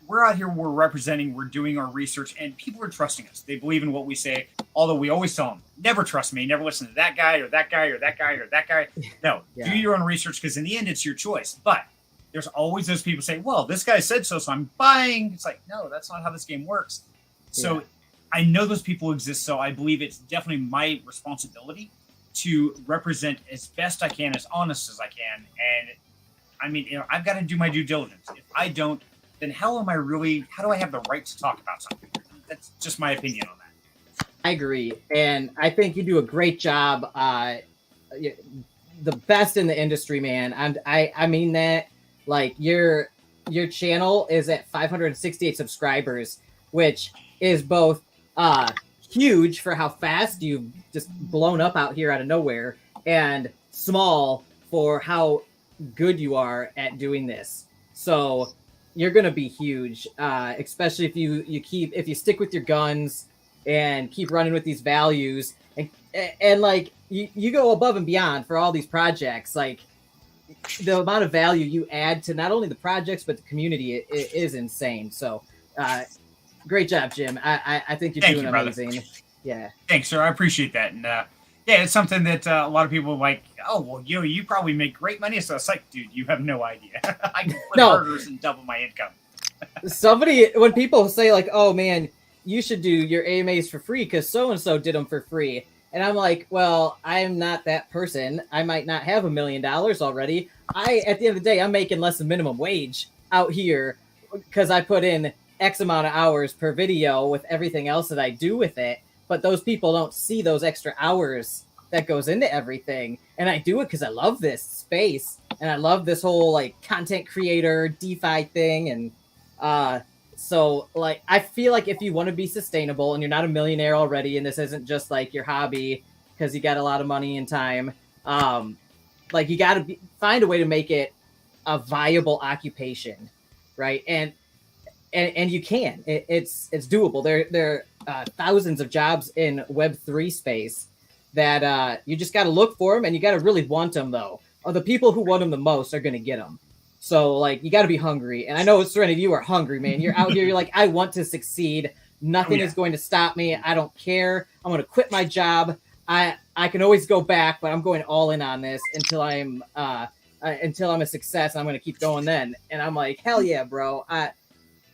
we're out here, we're representing, we're doing our research, and people are trusting us. They believe in what we say, although we always tell them, never trust me, never listen to that guy or that guy or that guy or that guy. No, do your own research, because in the end, it's your choice. But there's always those people say, well, this guy said so, so I'm buying. It's like, no, that's not how this game works. So I know those people exist, so I believe it's definitely my responsibility to represent as best I can, as honest as I can. And I mean, I've got to do my due diligence. If I don't, then how do I have the right to talk about something? That's just my opinion on that. I agree. And I think you do a great job. The best in the industry, man. And I mean that, like, your channel is at 568 subscribers, which is both huge for how fast you've just blown up out here out of nowhere, and small for how good you are at doing this. So you're gonna be huge, especially if you stick with your guns and keep running with these values, and like you go above and beyond for all these projects. Like, the amount of value you add to not only the projects but the community is insane. So great job, Jim. I think you're doing amazing. Yeah, thanks, sir. I appreciate that. And yeah, it's something that a lot of people are like, oh, well, you probably make great money. So it's like, dude, you have no idea. I can flip burgers and double my income. When people say like, oh man, you should do your AMAs for free because so-and-so did them for free. And I'm like, well, I'm not that person. I might not have $1 million already. At the end of the day, I'm making less than minimum wage out here because I put in X amount of hours per video with everything else that I do with it. But those people don't see those extra hours that goes into everything. And I do it because I love this space and I love this whole like content creator DeFi thing. And so like, I feel like if you want to be sustainable and you're not a millionaire already, and this isn't just like your hobby because you got a lot of money and time, like you got to find a way to make it a viable occupation. Right. And you can, it's doable. There are thousands of jobs in Web3 space that you just got to look for them, and you got to really want them though. Or the people who want them the most are going to get them. So like, you got to be hungry. And I know Serenity, you are hungry, man. You're out here. You're like, I want to succeed. Nothing is going to stop me. I don't care. I'm going to quit my job. I can always go back, but I'm going all in on this until I'm a success. I'm going to keep going then. And I'm like, hell yeah, bro.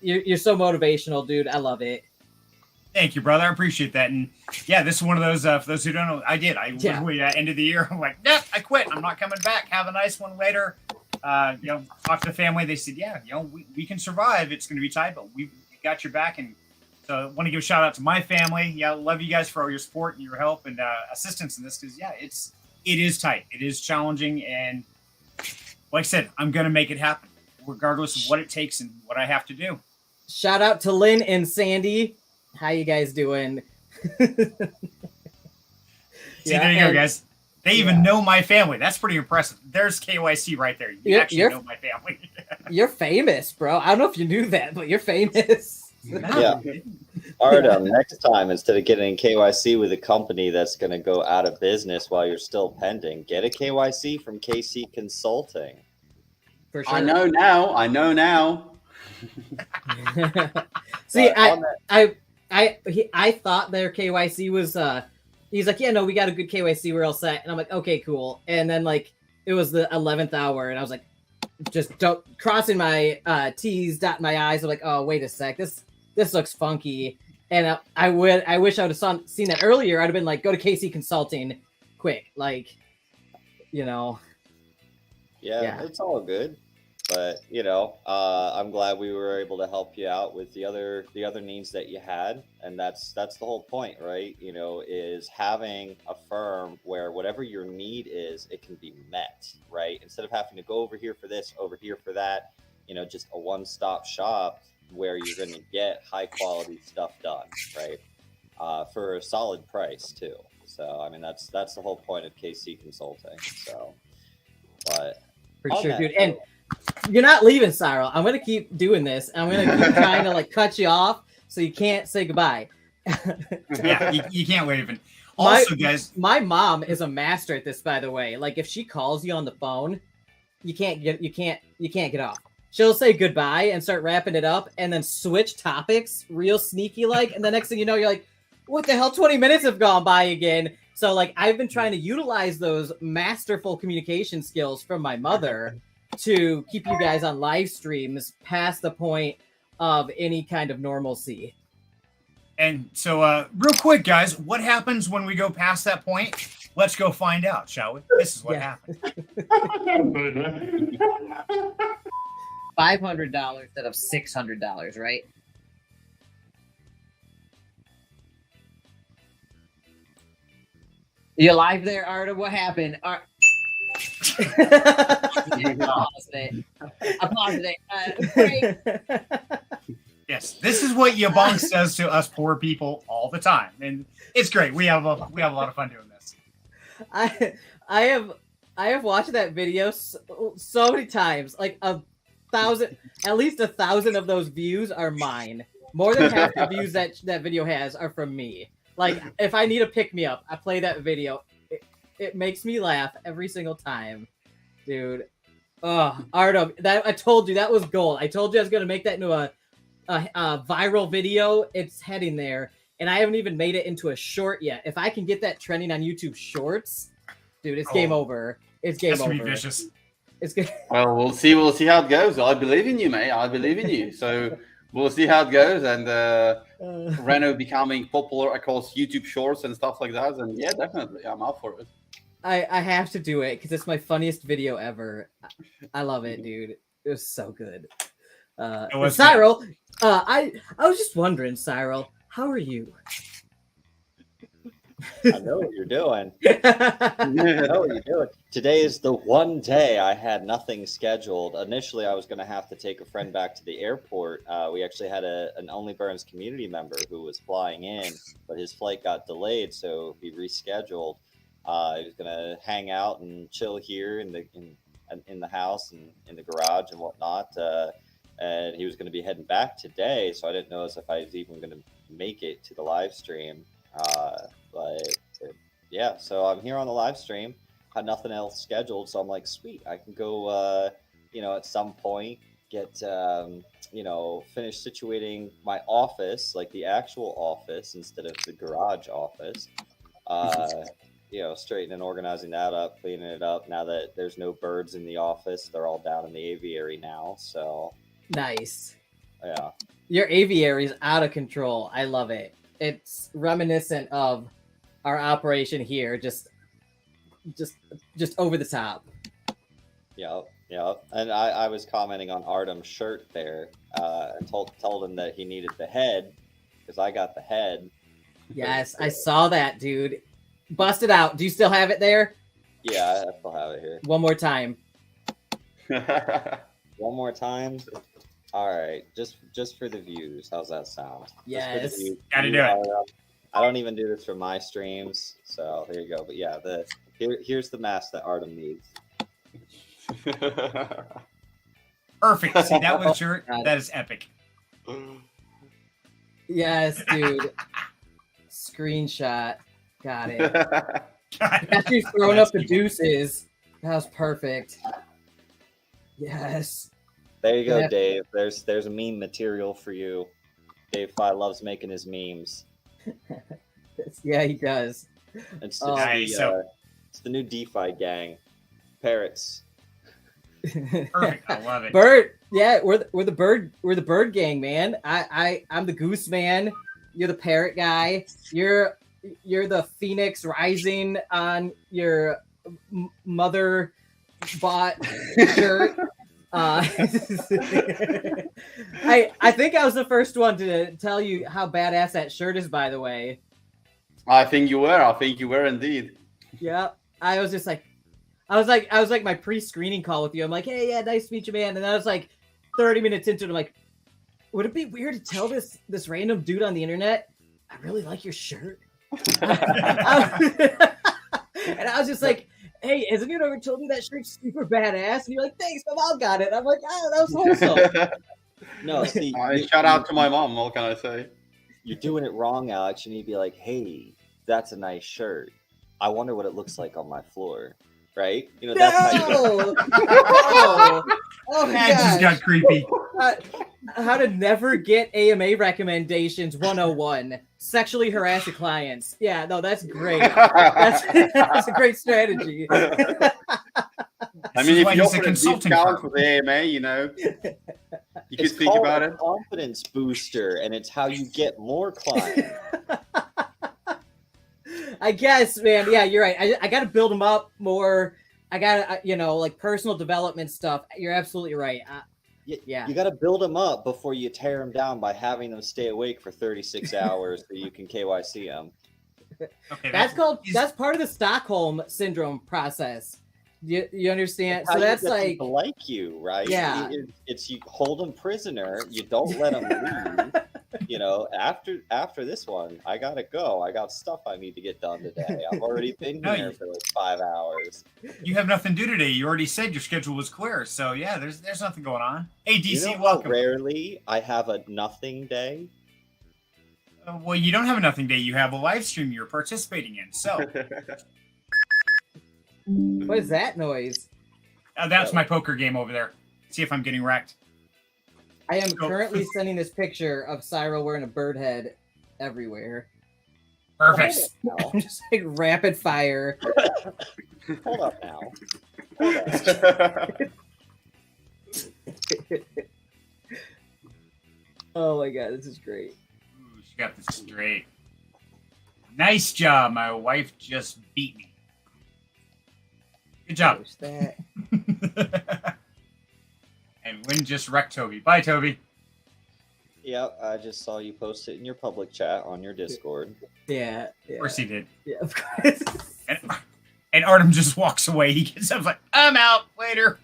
You're so motivational, dude. I love it. Thank you, brother. I appreciate that. And yeah, this is one of those, for those who don't know, I literally, end of the year, I'm like, nope, I quit. I'm not coming back. Have a nice one later. Talk to the family. They said, yeah, we can survive. It's going to be tight, but we got your back. And so I want to give a shout out to my family. Yeah, I love you guys for all your support and your help and assistance in this, because yeah, it is tight. It is challenging. And like I said, I'm going to make it happen regardless of what it takes and what I have to do. Shout out to Lynn and Sandy. How you guys doing? See, there you go, guys. They even know my family. That's pretty impressive. There's KYC right there. You actually know my family. You're famous, bro. I don't know if you knew that, but you're famous. Yeah. Artem, next time, instead of getting KYC with a company that's going to go out of business while you're still pending, get a KYC from KC Consulting. For sure. I know now. See, I thought their KYC was he's like, yeah, no, we got a good KYC, we're all set. And I'm like, okay, cool. And then like it was the 11th hour and I was like, just crossing my T's, dotting my I's. I'm like, oh, wait a sec, this looks funky. And I wish I would have seen that earlier. I'd have been like, go to KC Consulting quick, like, Yeah, it's all good. But I'm glad we were able to help you out with the other needs that you had, and that's the whole point, right? Is having a firm where whatever your need is, it can be met, right? Instead of having to go over here for this, over here for that, just a one-stop shop where you're going to get high quality stuff done, right? For a solid price too. So I mean, that's the whole point of KC Consulting. So, but for sure, dude. And you're not leaving, Cyril. I'm gonna keep doing this. I'm gonna keep trying to like cut you off so you can't say goodbye. Yeah, you can't wait even. Also, guys, my mom is a master at this, by the way. Like if she calls you on the phone, you can't get off. she'll say goodbye and start wrapping it up and then switch topics real sneaky like. And the next thing you know, you're like, what the hell? 20 minutes have gone by again. So like I've been trying to utilize those masterful communication skills from my mother to keep you guys on live streams past the point of any kind of normalcy. And so, real quick, guys, what happens when we go past that point? Let's go find out, shall we? This is what happens. $500 instead of $600, right? You live there, Arda? What happened? I paused it. Yes, this is what YaBonks says to us poor people all the time, and it's great. We have a lot of fun doing this. I have watched that video so many times, like at least 1,000 of those views are mine. More than half the views that video has are from me. Like if I need a pick me up, I play that video. It makes me laugh every single time, dude. Oh, Artem, I told you that was gold. I told you I was gonna make that into a viral video. It's heading there, and I haven't even made it into a short yet. If I can get that trending on YouTube Shorts, dude, it's game over. It's game over. Be vicious. It's good. Well, we'll see. We'll see how it goes. I believe in you, mate. I believe in you. So we'll see how it goes, and Reno becoming popular across YouTube Shorts and stuff like that. And yeah, definitely, I'm up for it. I have to do it because it's my funniest video ever. I love it, dude. It was so good. Cyril, I was just wondering, Cyril, how are you? I know what you're doing. I know what you're doing. Today is the one day I had nothing scheduled. Initially, I was going to have to take a friend back to the airport. We actually had an Only Burns community member who was flying in, but his flight got delayed, so he rescheduled. He was going to hang out and chill here in the house and in the garage and whatnot. And he was going to be heading back today, so I didn't know if I was even going to make it to the live stream. Yeah, so I'm here on the live stream. Had nothing else scheduled, so I'm like, sweet, I can go, at some point get, finish situating my office, like the actual office instead of the garage office. Straightening and organizing that up, cleaning it up. Now that there's no birds in the office, they're all down in the aviary now. So nice. Yeah, your aviary is out of control. I love it. It's reminiscent of our operation here, just over the top. Yeah. And I was commenting on Artem's shirt there, and told him that he needed the head because I got the head. Yes, I saw that, dude. Bust it out. Do you still have it there? Yeah, I still have it here. One more time. One more time. All right, just for the views. How's that sound? Yes. Gotta do it. I don't even do this for my streams, so there you go. But yeah, here's the mask that Artem needs. Perfect. See, that was shirt. That is epic. Yes, dude. Screenshot. Got it. After you've thrown up the deuces. That was perfect. Yes. There you go, Dave. There's a meme material for you. Dave Fi loves making his memes. Yeah, he does. It's the new DeFi gang. Parrots. Perfect. I love it. Bird. Yeah, we're the bird gang, man. I'm the goose man. You're the parrot guy. You're the phoenix rising on your mother bought shirt. I think I was the first one to tell you how badass that shirt is, by the way. I think you were indeed. Yeah. I was just like, I was like my pre-screening call with you. I'm like, hey, yeah, nice to meet you, man. And I was like 30 minutes into it, I'm like, would it be weird to tell this random dude on the internet, I really like your shirt? And I was just like, hey, hasn't you ever told me that shirt's super badass? And you're like, thanks, my mom got it. I'm like, oh, that was wholesome. No, see, shout out to my mom. What can I say? You're doing it wrong, Alex. You need to be like, hey, that's a nice shirt. I wonder what it looks like on my floor. right? You know, that's how you No! Oh, oh my That just gosh. got creepy. How to never get AMA recommendations 101. Sexually harass your clients. Yeah, no, that's great. That's a great strategy. I This mean, is if why you he's a offer a consulting discount firm. for the AMA, you know, you it's could think called about a it. confidence booster, and it's how you get more clients. I guess, man. Yeah, you're right. I got to build them up more. I got to, like personal development stuff. You're absolutely right. Yeah. You got to build them up before you tear them down by having them stay awake for 36 hours so you can KYC them. Okay, That's part of the Stockholm syndrome process. You understand? How So you that's get them like to like you, right? Yeah. It's you hold them prisoner. You don't let them leave. You know, after this one, I gotta go. I got stuff I need to get done today. I've already been No, here for like 5 hours. You have nothing to do today. You already said your schedule was clear. So yeah, there's nothing going on. Hey, DC, You know how welcome. rarely I have a nothing day. Well, you don't have a nothing day. You have a live stream you're participating in. So what is that noise? that's my poker game over there. See if I'm getting wrecked. I am currently sending this picture of Cyril wearing a bird head everywhere. Perfect. Just like rapid fire. Hold up now. Oh my god, this is great. Ooh, she got this straight. Nice job. My wife just beat me. Good job. There's that. And Win just wrecked Toby. Bye, Toby. Yep, I just saw you post it in your public chat on your Discord. Yeah. Of course he did. Yeah, of course. And Artem just walks away. He gets up like, I'm out. Later.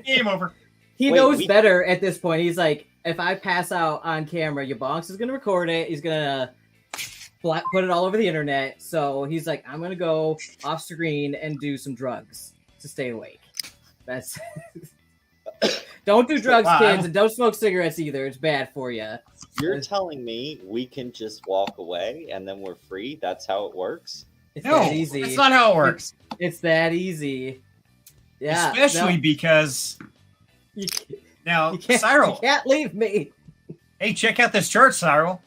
Game over. He knows better at this point. He's like, if I pass out on camera, YaBonks is going to record it. He's going to put it all over the internet. So he's like, I'm going to go off screen and do some drugs to stay awake. That's... Don't do drugs, kids, and don't smoke cigarettes either. It's bad for you. You're telling me we can just walk away and then we're free? That's how it works? It's that easy. That's not how it works. It's that easy. Yeah. Especially because now, Cyril. You can't leave me. Hey, check out this chart, Cyril.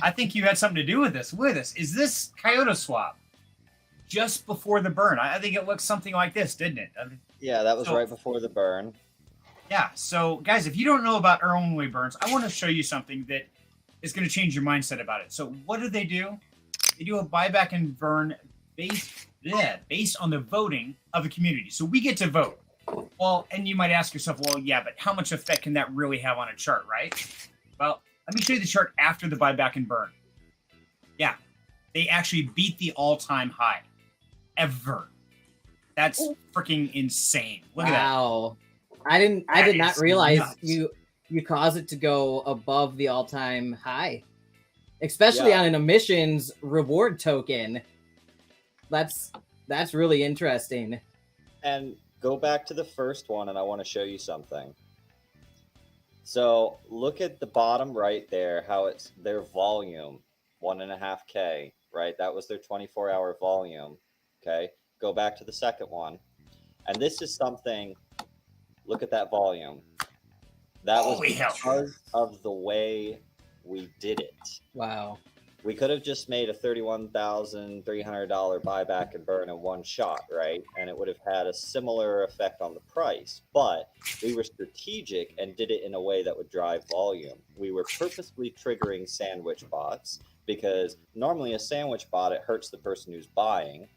I think you had something to do with this. Look at this. Is this Kyoto swap just before the burn? I think it looks something like this, didn't it? Yeah, that was right before the burn. Yeah. So, guys, if you don't know about Early burns, I want to show you something that is going to change your mindset about it. So, what do? They do a buyback and burn based on the voting of the community. So we get to vote. Well, and you might ask yourself, well, yeah, but how much effect can that really have on a chart, right? Well, let me show you the chart after the buyback and burn. Yeah, they actually beat the all-time high ever. That's freaking insane. Look at that. Wow. I did not realize you cause it to go above the all-time high. Especially on an emissions reward token. That's really interesting. And go back to the first one, and I want to show you something. So look at the bottom right there, how it's their volume, 1.5K, right? That was their 24-hour volume. Okay, go back to the second one. And this is something, look at that volume. That was because of the way we did it. Wow. We could have just made a $31,300 buyback and burn in one shot, right? And it would have had a similar effect on the price. But we were strategic and did it in a way that would drive volume. We were purposefully triggering sandwich bots because normally a sandwich bot, it hurts the person who's buying.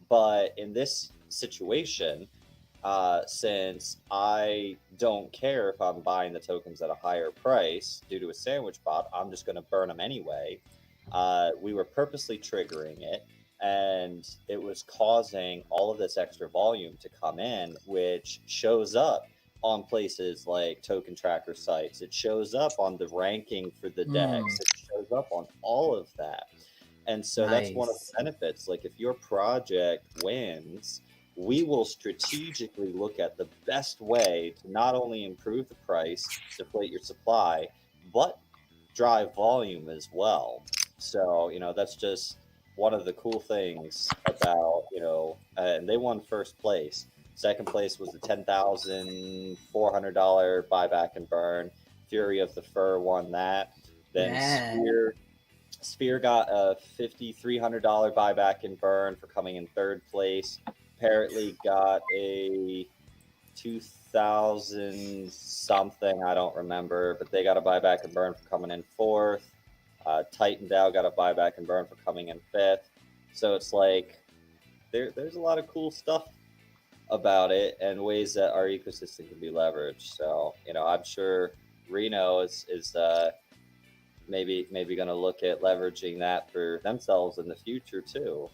But in this situation, since I don't care if I'm buying the tokens at a higher price due to a sandwich bot, I'm just going to burn them anyway. We were purposely triggering it, and it was causing all of this extra volume to come in, which shows up on places like token tracker sites. It shows up on the ranking for the DEX. It shows up on all of that. And so that's one of the benefits. Like if your project wins, we will strategically look at the best way to not only improve the price, deflate your supply, but drive volume as well. So, that's just one of the cool things about, and they won first place. Second place was the $10,400 buyback and burn. Fury of the Fur won that. Then Sphere got a $5,300 buyback and burn for coming in third place. Apparently got a 2,000 something, I don't remember, but they got a buyback and burn for coming in fourth. Titan DAO got a buyback and burn for coming in fifth. So it's like there's a lot of cool stuff about it and ways that our ecosystem can be leveraged. So I'm sure Reno is maybe going to look at leveraging that for themselves in the future too.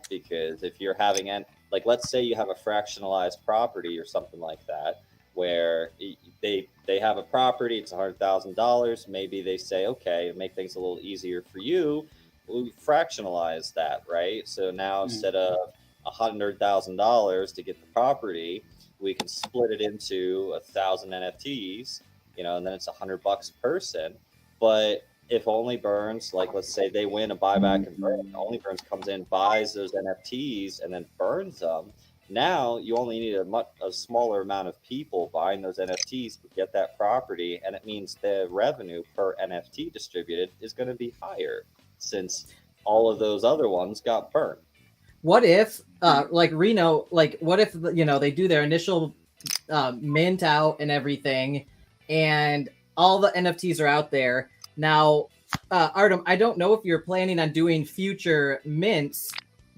Because if you're having let's say you have a fractionalized property or something like that, where they have a property, it's $100,000. Maybe they say, okay, make things a little easier for you, we'll fractionalize that, right? So now instead of $100,000 to get the property, we can split it into 1,000 NFTs, and then it's $100 a person. But if Only Burns, let's say they win a buyback and burn, Only Burns comes in, buys those NFTs, and then burns them. Now you only need a smaller amount of people buying those NFTs to get that property, and it means the revenue per NFT distributed is going to be higher since all of those other ones got burned. What if, Reno, what if they do their initial mint out and everything, and all the NFTs are out there now? Artem, I don't know if you're planning on doing future mints,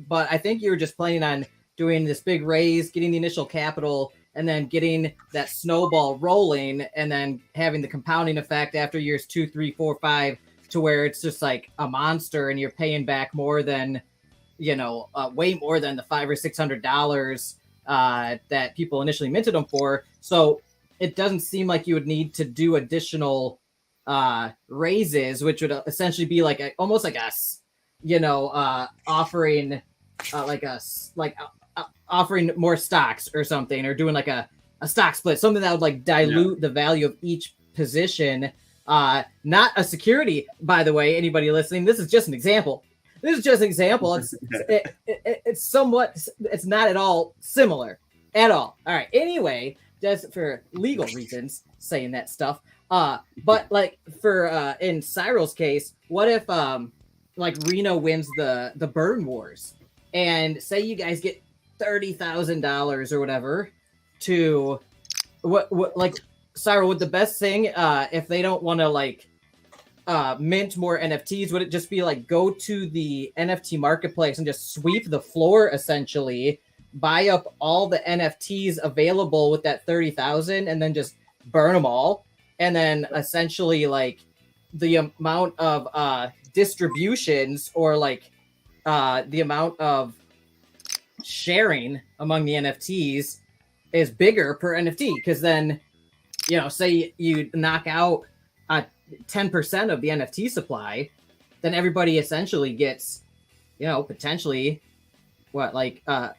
but I think you were just planning on doing this big raise, getting the initial capital, and then getting that snowball rolling, and then having the compounding effect after years 2, 3, 4, 5, to where it's just like a monster, and you're paying back more than, way more than the $500 or $600 that people initially minted them for. So it doesn't seem like you would need to do additional raises, which would essentially be almost like us, offering offering more stocks or something, or doing a stock split, something that would dilute the value of each position. Not a security, by the way, anybody listening. This is just an example. It's somewhat, it's not at all similar at all. All right. Anyway, just for legal reasons, saying that stuff. But for in Cyril's case, what if Reno wins the burn wars, and say you guys get $30,000 or whatever to what Cyril, would the best thing if they don't want to mint more NFTs, would it just be go to the NFT marketplace and just sweep the floor, essentially buy up all the NFTs available with that 30,000 and then just burn them all? And then essentially the amount of distributions, or the amount of sharing among the NFTs is bigger per NFT, because then, say you knock out 10% of the NFT supply, then everybody essentially gets, potentially what, I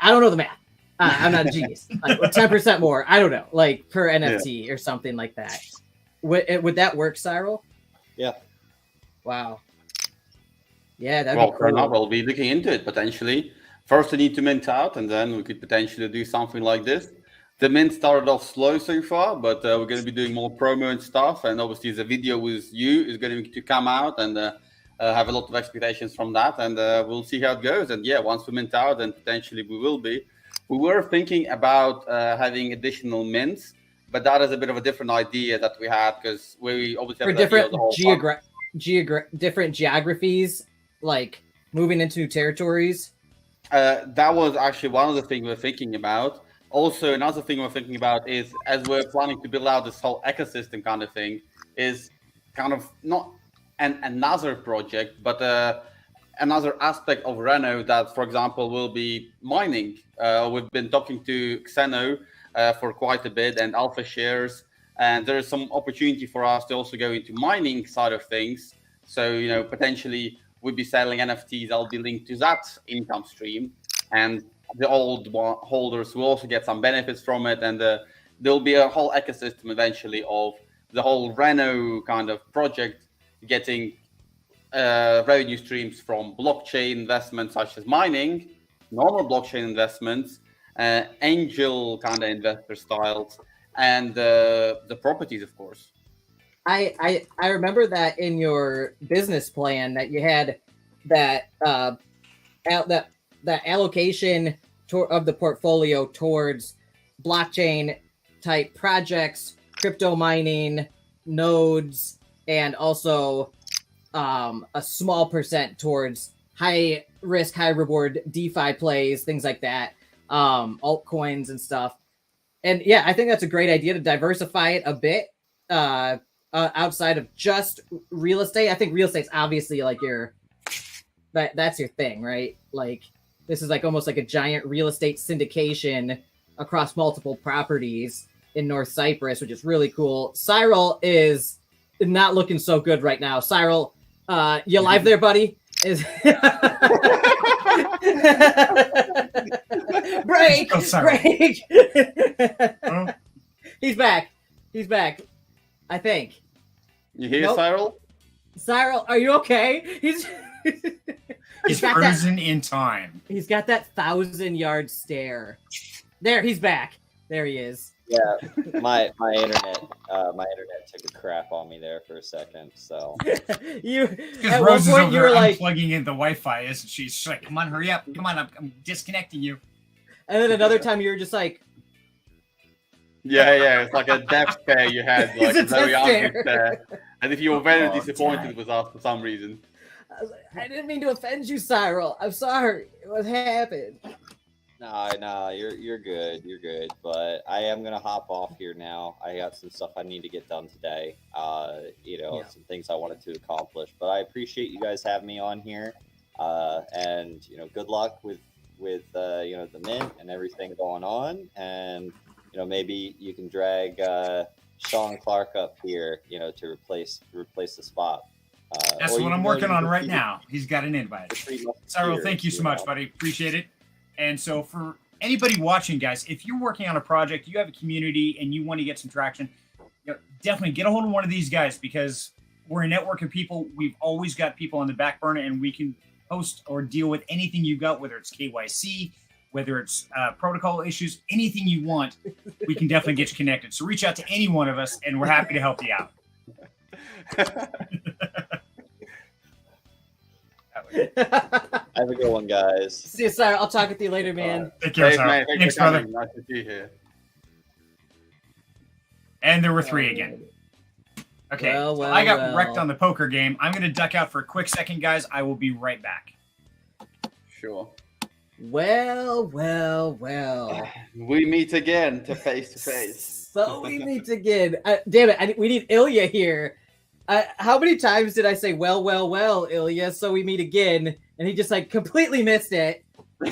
don't know the math. I'm not a genius. 10% more. I don't know, per NFT or something like that. Would that work, Cyril? Yeah. Wow. Yeah, that'd be cool. We'll be looking into it potentially. First, we need to mint out, and then we could potentially do something like this. The mint started off slow so far, but we're going to be doing more promo and stuff. And obviously, the video with you is going to come out, and have a lot of expectations from that. And we'll see how it goes. And yeah, once we mint out, then potentially we will be. We were thinking about having additional mints, but that is a bit of a different idea that we had, because we obviously have different geographies, moving into new territories. That was actually one of the things we're thinking about. Also, another thing we're thinking about is, as we're planning to build out this whole ecosystem kind of thing, is kind of not another project, but another aspect of Reno that, for example, will be mining. We've been talking to Xeno for quite a bit, and Alpha Shares, and there is some opportunity for us to also go into mining side of things. So, potentially we'll be selling NFTs. I'll be linked to that income stream, and the old holders will also get some benefits from it. And there'll be a whole ecosystem eventually of the whole Reno kind of project getting revenue streams from blockchain investments such as mining, normal blockchain investments, angel kind of investor styles, and the properties, of course. I remember that in your business plan that you had that that allocation of the portfolio towards blockchain type projects, crypto mining, nodes, and also a small percent towards high risk, high reward DeFi plays, things like that, altcoins and stuff. And yeah, I think that's a great idea to diversify it a bit outside of just real estate. I think real estate's obviously like that's your thing, right? Like this is like almost like a giant real estate syndication across multiple properties in North Cyprus, which is really cool. Cyril is not looking so good right now. Cyril, you live there, buddy? Break! Break! He's back. He's back. I think. You hear, nope. Cyril? Cyril, are you okay? He's frozen in time. He's got that 1,000-yard stare. There, he's back. There he is. Yeah, my internet took a crap on me there for a second. So at Rose one point you were like plugging in the Wi-Fi, isn't she? She's like, "Come on, hurry up! Come on, I'm disconnecting you." And then another time you were just like, "Yeah, it's like a death stare you had, like a very ugly stare." And if you were very disappointed with us for some reason, I didn't mean to offend you, Cyril. I'm sorry. What happened? No, you're good. You're good. But I am gonna hop off here now. I got some stuff I need to get done today. Some things I wanted to accomplish. But I appreciate you guys having me on here. And good luck with the mint and everything going on. And maybe you can drag Sean Clark up here, to replace the spot. That's what I'm working on right now. He's got an invite. Cyril, thank you so much, buddy. Appreciate it. And so for anybody watching, guys, if you're working on a project, you have a community and you want to get some traction, definitely get a hold of one of these guys because we're a network of people. We've always got people on the back burner and we can host or deal with anything you got, whether it's KYC, whether it's protocol issues, anything you want, we can definitely get you connected. So reach out to any one of us and we're happy to help you out. Have a good one, guys. See you, Cyril. I'll talk with you later, man. Take care, Cyril. Thanks, brother. Nice to see you here. And there were 3 again. Okay, I got wrecked on the poker game. I'm going to duck out for a quick second, guys. I will be right back. Sure. Well. We meet again to face. So we meet again. Damn it, we need Ilya here. How many times did I say, well, Ilya, so we meet again? And he just completely missed it. I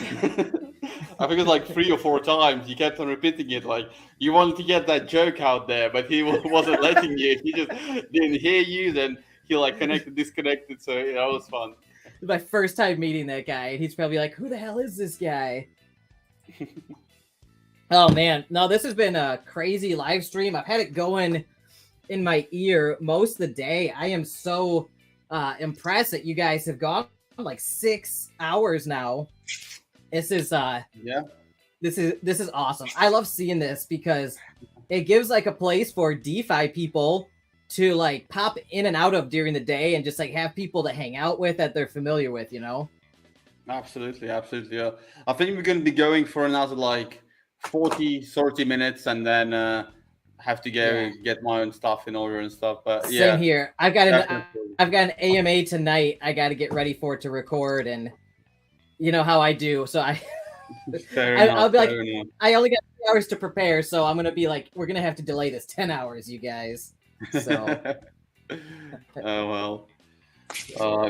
think it's 3 or 4 times. He kept on repeating it. You wanted to get that joke out there, but he wasn't letting you. He just didn't hear you. Then he disconnected. So it was fun. It was my first time meeting that guy. And he's probably like, who the hell is this guy? Oh, man. No, this has been a crazy live stream. I've had it going in my ear most of the day. I am so impressed that you guys have gone 6 hours now. This is this is awesome. I love seeing this because it gives a place for DeFi people to pop in and out of during the day and just have people to hang out with that they're familiar with, Absolutely. Yeah. I think we're going to be going for another 40-30 minutes and then have to get my own stuff in order and stuff. But same here. I've got an AMA tonight. I got to get ready for it to record, and you know how I do. So I'll be I only got 2 hours to prepare, so I'm gonna be we're gonna have to delay this 10 hours, you guys. So. Oh well.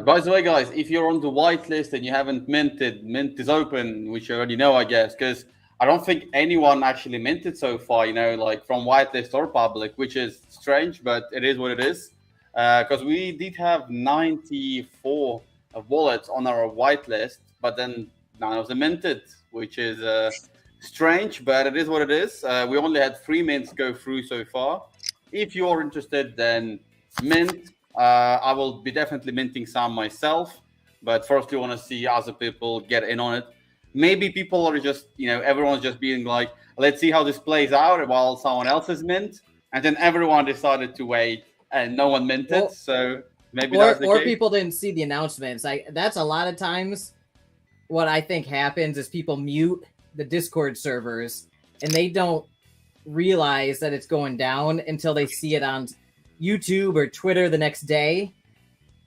By the way, guys, if you're on the whitelist and you haven't minted, mint is open, which you already know, I guess, because I don't think anyone actually minted so far, from whitelist or public, which is strange, but it is what it is. Because we did have 94 wallets on our whitelist, but then none of them minted, which is strange, but it is what it is. We only had 3 mints go through so far. If you're interested, then mint, I will be definitely minting some myself, but first we want to see other people get in on it. Maybe people are just, everyone's just being like, let's see how this plays out while someone else is mint, and then everyone decided to wait and no one minted. Well, so maybe that's the case. People didn't see the announcements. That's a lot of times what I think happens is people mute the Discord servers and they don't realize that it's going down until they see it on YouTube or Twitter the next day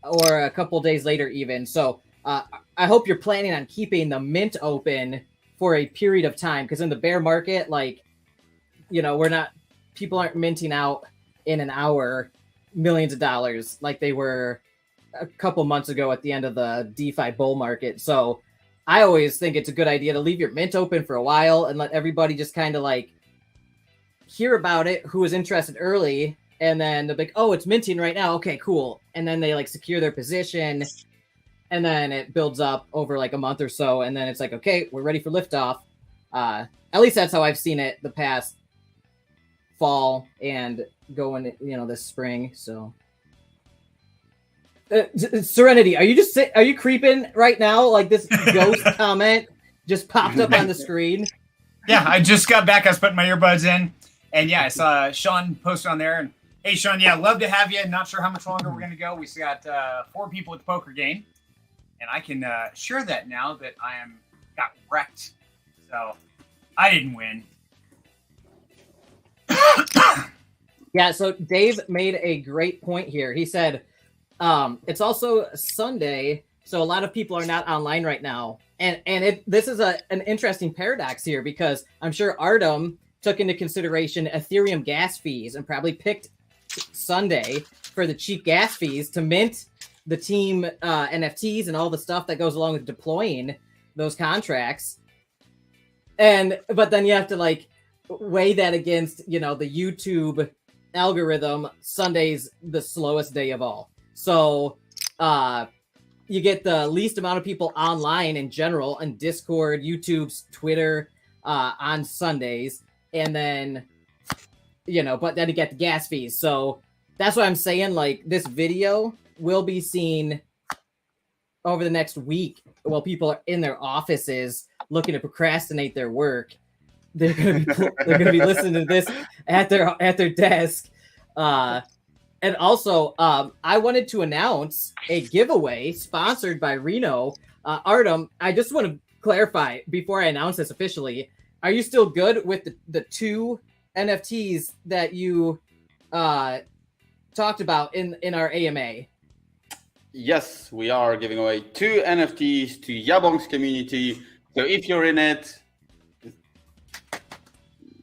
or a couple days later even. So I hope you're planning on keeping the mint open for a period of time, because in the bear market, people aren't minting out in an hour millions of dollars like they were a couple months ago at the end of the DeFi bull market. So I always think it's a good idea to leave your mint open for a while and let everybody just kind of hear about it who is interested early, and then they'll be like, oh, it's minting right now. Okay, cool. And then they secure their position, and then it builds up over a month or so, and then it's okay, we're ready for liftoff. At least that's how I've seen it the past fall and going, this spring. So Serenity, are you creeping right now? This ghost comment just popped up on the screen. Yeah, I just got back. I was putting my earbuds in, and yeah, I saw Sean post on there. And hey, Sean, yeah, love to have you. Not sure how much longer we're gonna go. We still got 4 people at the poker game, and I can share that now that I got wrecked. So I didn't win. Yeah, so Dave made a great point here. He said it's also Sunday, so a lot of people are not online right now. And this is an interesting paradox here, because I'm sure Artem took into consideration Ethereum gas fees and probably picked Sunday for the cheap gas fees to mint the team NFTs and all the stuff that goes along with deploying those contracts. But then you have to weigh that against, the YouTube algorithm. Sunday's the slowest day of all. So you get the least amount of people online in general on Discord, YouTube's, Twitter on Sundays. And then, but then you get the gas fees. So that's what I'm saying. This video will be seen over the next week while people are in their offices looking to procrastinate their work. They're gonna be listening to this at their desk. And also, I wanted to announce a giveaway sponsored by Reno. Artem, I just want to clarify before I announce this officially. Are you still good with the 2 NFTs that you talked about in our AMA? Yes, we are giving away 2 NFTs to YaBonks community. So if you're in it,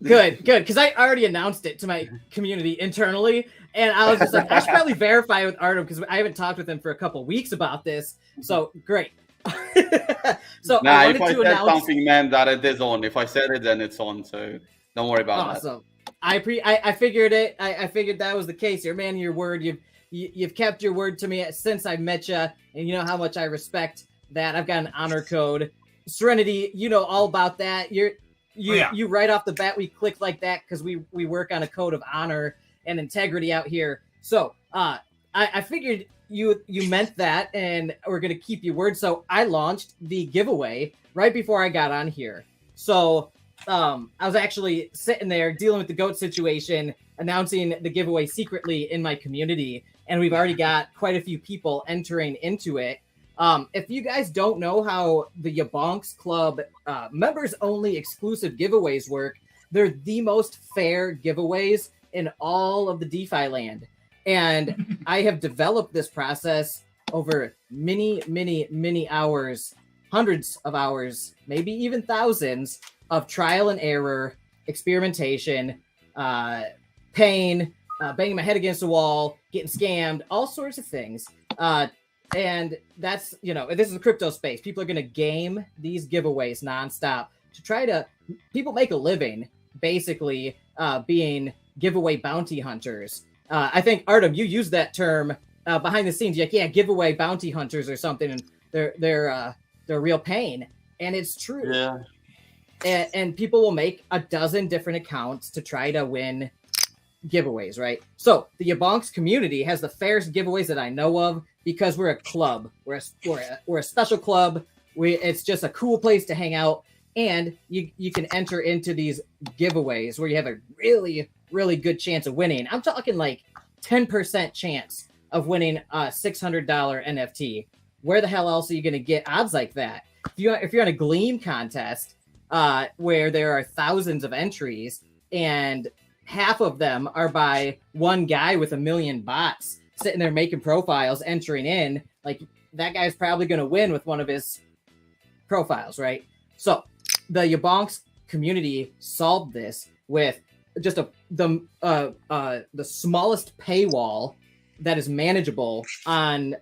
good, because I already announced it to my community internally, and I was just I should probably verify with Artem, because I haven't talked with him for a couple weeks about this. So great. So I wanted if I to said announce something, man, that it is on. If I said it, then it's on. So don't worry about that. Awesome. I figured it. I figured that was the case. You're a man of your word. You've kept your word to me since I met you, and you know how much I respect that. I've got an honor code. Serenity, you know all about that. You right off the bat, we click like that because we work on a code of honor and integrity out here. So I figured you meant that, and we're gonna keep your word. So I launched the giveaway right before I got on here. So I was actually sitting there dealing with the goat situation, announcing the giveaway secretly in my community, and we've already got quite a few people entering into it. If you guys don't know how the YaBonks Club members only exclusive giveaways work, they're the most fair giveaways in all of the DeFi land. And I have developed this process over many hours, hundreds of hours, maybe even thousands of trial and error, experimentation, pain, banging my head against the wall, getting scammed, all sorts of things. And that's, this is a crypto space. People are going to game these giveaways nonstop to try to, people make a living, basically, being giveaway bounty hunters. I think, Artem, you use that term behind the scenes. You're like, yeah, giveaway bounty hunters or something. And they're a real pain. And it's true. Yeah. And people will make a dozen different accounts to try to win giveaways, right? So the YaBonks community has the fairest giveaways that I know of because we're a club. We're a special club. It's just a cool place to hang out, and you can enter into these giveaways where you have a really, really good chance of winning. I'm talking like 10% chance of winning a $600 NFT. Where the hell else are you going to get odds like that? If you're on a Gleam contest where there are thousands of entries and half of them are by one guy with 1 million bots sitting there making profiles, entering in, like that guy's probably going to win with one of his profiles, right? So the YaBonks community solved this with just the smallest paywall that is manageable on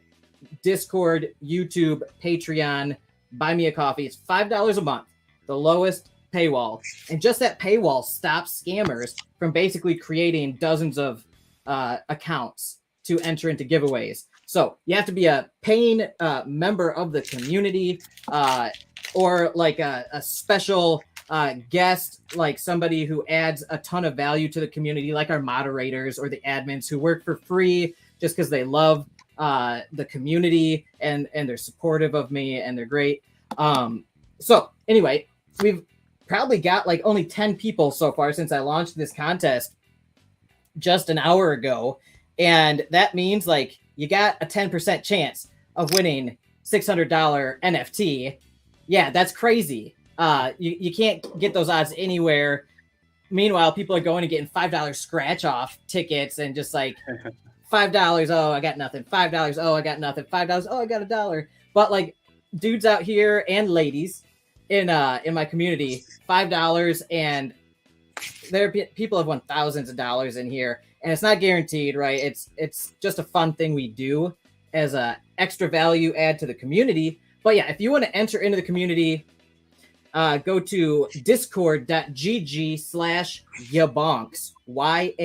Discord, YouTube, Patreon, Buy Me a Coffee. It's $5 a month, the lowest paywall. And just that paywall stops scammers from basically creating dozens of accounts to enter into giveaways. So you have to be a paying member of the community or like a special guest, like somebody who adds a ton of value to the community, like our moderators or the admins who work for free just because they love the community and they're supportive of me and they're great. So anyway, we've probably got like only 10 people so far since I launched this contest just an hour ago. And that means like you got a 10% chance of winning $600 NFT. Yeah, that's crazy. You can't get those odds anywhere. Meanwhile, people are going and getting $5 scratch off tickets and just like $5. Oh, I got nothing. $5. Oh, I got nothing. $5. Oh, I got $1. But like dudes out here and ladies in my community, $5, and people have won thousands of dollars in here, and it's not guaranteed, right? It's just a fun thing we do as a extra value add to the community. But yeah, if you want to enter into the community, go to discord.gg/YaBonks, YaBonks, right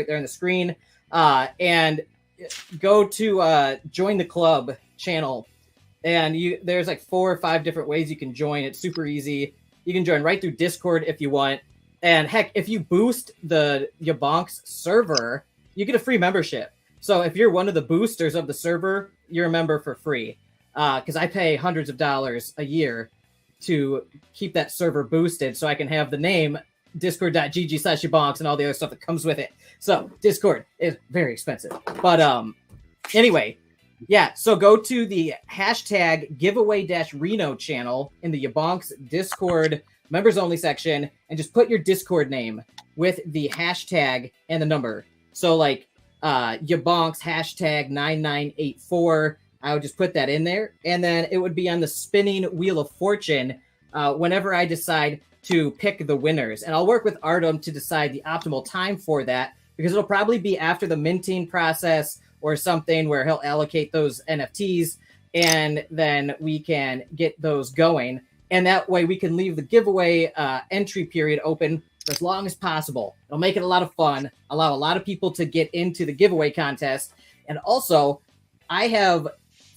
there on the screen, and go to join the club channel. And there's like 4 or 5 different ways you can join. It's super easy. You can join right through Discord if you want. And heck, if you boost the YaBonks server, you get a free membership. So if you're one of the boosters of the server, you're a member for free. Because I pay hundreds of dollars a year to keep that server boosted so I can have the name discord.gg/YaBonks and all the other stuff that comes with it. So Discord is very expensive. But anyway, yeah, so go to the hashtag giveaway-Reno channel in the YaBonks Discord members only section and just put your Discord name with the hashtag and the number. So like YaBonks hashtag 9984. I would just put that in there, and then it would be on the spinning wheel of fortune whenever I decide to pick the winners. And I'll work with Artem to decide the optimal time for that, because it'll probably be after the minting process or something where he'll allocate those NFTs, and then we can get those going. And that way we can leave the giveaway entry period open for as long as possible. It'll make it a lot of fun, allow a lot of people to get into the giveaway contest. And also, I have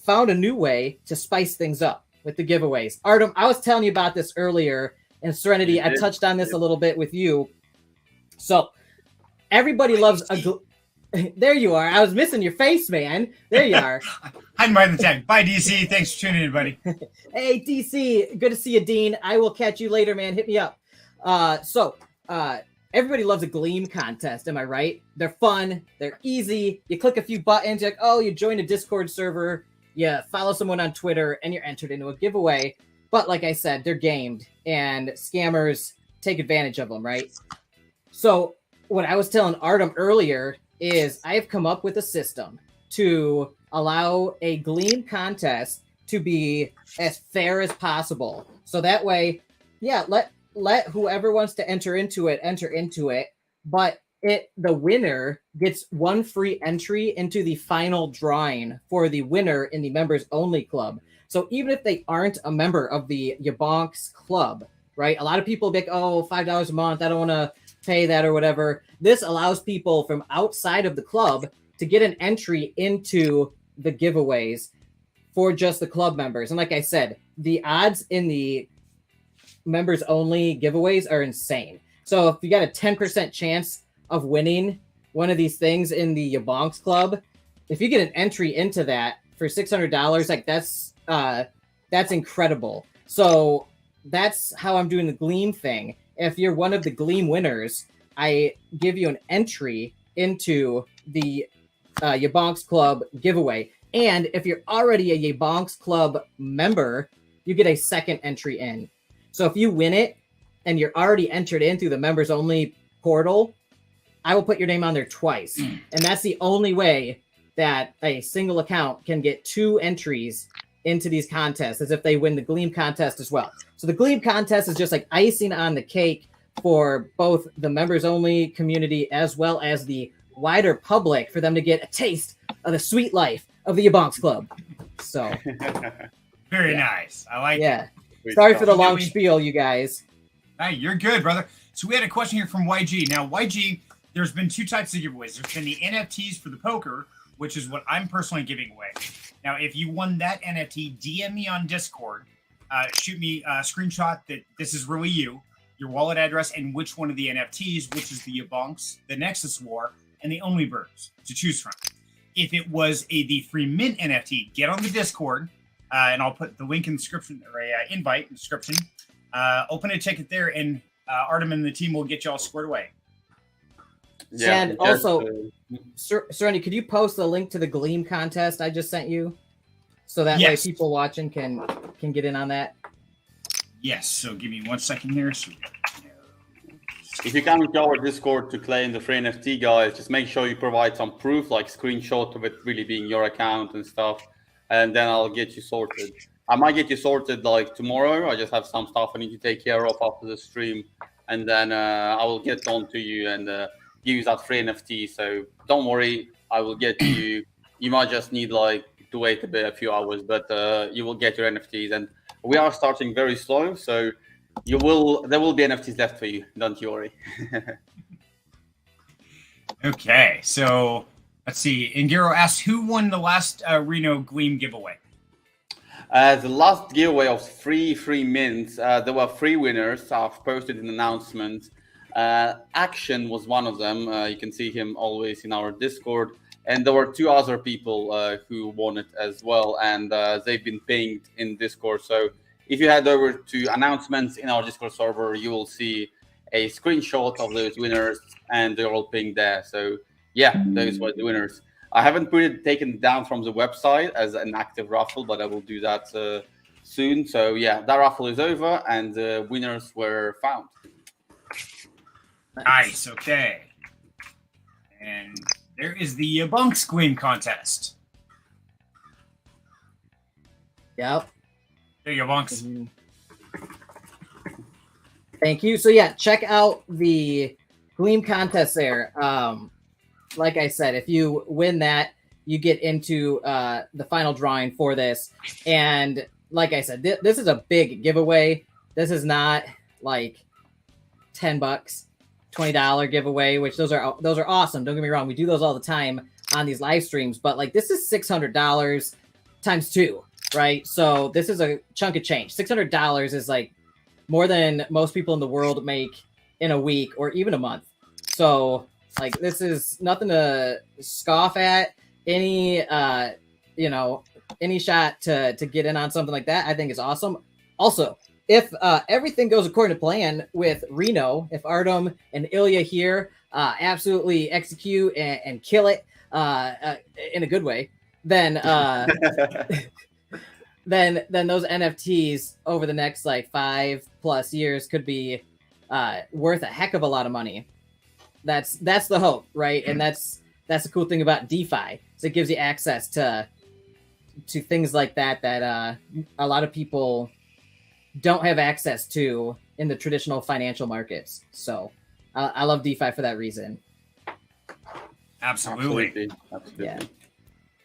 found a new way to spice things up with the giveaways. Artem, I was telling you about this earlier, and Serenity, I touched on this a little bit with you. So everybody loves there you are. I was missing your face, man. There you are. Hiding by the tag. Bye, DC. Thanks for tuning in, buddy. Hey, DC. Good to see you, Dean. I will catch you later, man. Hit me up. Everybody loves a Gleam contest. Am I right? They're fun. They're easy. You click a few buttons. You're like, oh, you join a Discord server. You follow someone on Twitter, and you're entered into a giveaway. But like I said, they're gamed, and scammers take advantage of them, right? So what I was telling Artem earlier is I have come up with a system to allow a Gleam contest to be as fair as possible. So that way, yeah, let whoever wants to enter into it, but the winner gets one free entry into the final drawing for the winner in the members only club. So even if they aren't a member of the YaBonks club, right? A lot of people be like, oh, $5 a month, I don't want to pay that or whatever. This allows people from outside of the club to get an entry into the giveaways for just the club members. And like I said, the odds in the members only giveaways are insane. So if you got a 10% chance of winning one of these things in the YaBonks Club, if you get an entry into that for $600, like that's incredible. So that's how I'm doing the Gleam thing. If you're one of the Gleam winners, I give you an entry into the YaBonks Club giveaway. And if you're already a YaBonks Club member, you get a second entry in. So if you win it and you're already entered in through the members only portal, I will put your name on there twice. And that's the only way that a single account can get 2 entries into these contests, as if they win the Gleam contest as well. So the Gleam contest is just like icing on the cake for both the members only community as well as the wider public, for them to get a taste of the sweet life of the YaBonks Club. So very nice. I like it. Sorry for the long spiel, you guys. Hey, you're good, brother. So we had a question here from YG. Now, YG, there's been 2 types of giveaways. There's been the NFTs for the poker, which is what I'm personally giving away. Now, if you won that NFT, DM me on Discord. Shoot me a screenshot that this is really you, your wallet address, and which one of the NFTs, which is the YaBonks, the Nexus War, and the Only Birds to choose from. If it was the free mint NFT, get on the Discord, and I'll put the link in the description, or invite in the description. Open a ticket there, and Artem and the team will get you all squared away. Yeah, and also, Serenity, could you post the link to the Gleam contest I just sent you, so that way people watching can get in on that? Yes. So give me 1 second here. If you come to our Discord to claim the free NFT, guys, just make sure you provide some proof, like screenshot of it really being your account and stuff, and then I'll get you sorted. I might get you sorted like tomorrow. I just have some stuff I need to take care of after the stream, and then I will get on to you and give you that free NFT. So don't worry, I will get you. You might just need like to wait a few hours, but you will get your NFTs. And we are starting very slow, so there will be NFTs left for you. Don't you worry. Okay, so let's see. Angaro asks, who won the last Reno Gleam giveaway? The last giveaway of free mints, there were 3 winners. I've posted an announcement. Action was one of them. You can see him always in our Discord. And there were 2 other people who won it as well. And they've been pinged in Discord. So if you head over to announcements in our Discord server, you will see a screenshot of those winners. And they're all pinged there. So yeah, those were the winners. I haven't taken it down from the website as an active raffle, but I will do that soon. So yeah, that raffle is over and the winners were found. Nice. Okay. And there is the YaBonks Gleam contest. Yep. There you go, YaBonks. Thank you. So yeah, check out the Gleam contest there. Like I said, if you win that, you get into the final drawing for this. And like I said, this is a big giveaway. This is not like $10, $20 giveaway, which those are awesome. Don't get me wrong. We do those all the time on these live streams, but like this is $600 times 2, right? So this is a chunk of change. $600 is like more than most people in the world make in a week or even a month. So like this is nothing to scoff at. Any any shot to get in on something like that, I think is awesome. Also, if everything goes according to plan with Reno, if Artem and Ilya here absolutely execute and kill it in a good way, then then those NFTs over the next like 5+ years could be worth a heck of a lot of money. That's the hope, right? And that's the cool thing about DeFi. So it gives you access to things like that a lot of people don't have access to in the traditional financial markets. So I love DeFi for that reason. Absolutely. Yeah.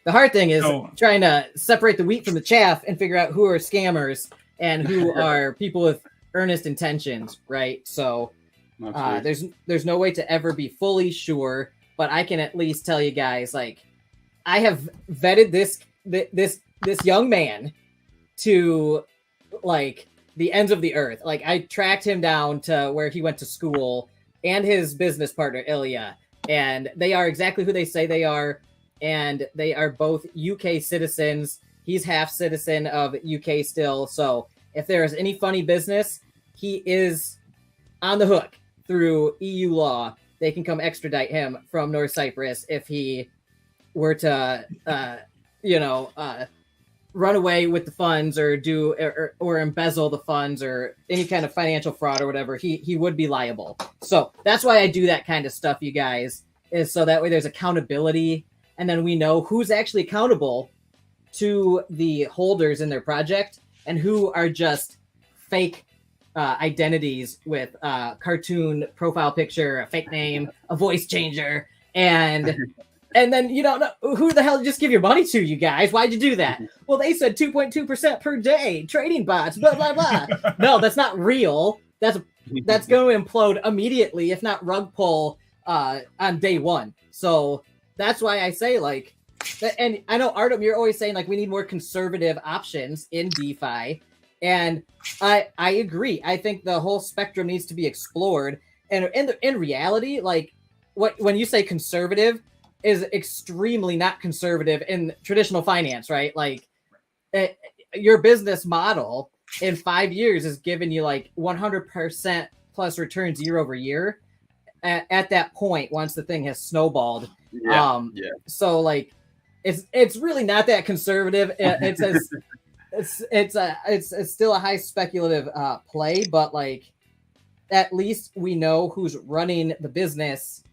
The hard thing is trying to separate the wheat from the chaff and figure out who are scammers and who are people with earnest intentions, right? So there's no way to ever be fully sure, but I can at least tell you guys, like, I have vetted this young man to like the ends of the earth. Like I tracked him down to where he went to school and his business partner Ilya, and they are exactly who they say they are, and they are both UK citizens. He's half citizen of UK still, so if there is any funny business, he is on the hook through EU law. They can come extradite him from North Cyprus if he were to, run away with the funds or or embezzle the funds or any kind of financial fraud or whatever. He would be liable. So that's why I do that kind of stuff, you guys, is so that way there's accountability, and then we know who's actually accountable to the holders in their project and who are just fake identities with cartoon profile picture, a fake name, a voice changer, and then you don't know who the hell just give your money to, you guys. Why'd you do that? Well, they said 2.2% per day, trading bots, blah, blah, blah. No, that's not real. That's going to implode immediately, if not rug pull on day one. So that's why I say, like, and I know, Artem, you're always saying, like, we need more conservative options in DeFi. And I agree. I think the whole spectrum needs to be explored. And in reality, like, when you say conservative, is extremely not conservative in traditional finance, right? Like, your business model in 5 years is giving you like 100% plus returns year over year. At that point, once the thing has snowballed, so like, it's really not that conservative. It's still a high speculative play, but like, at least we know who's running the business,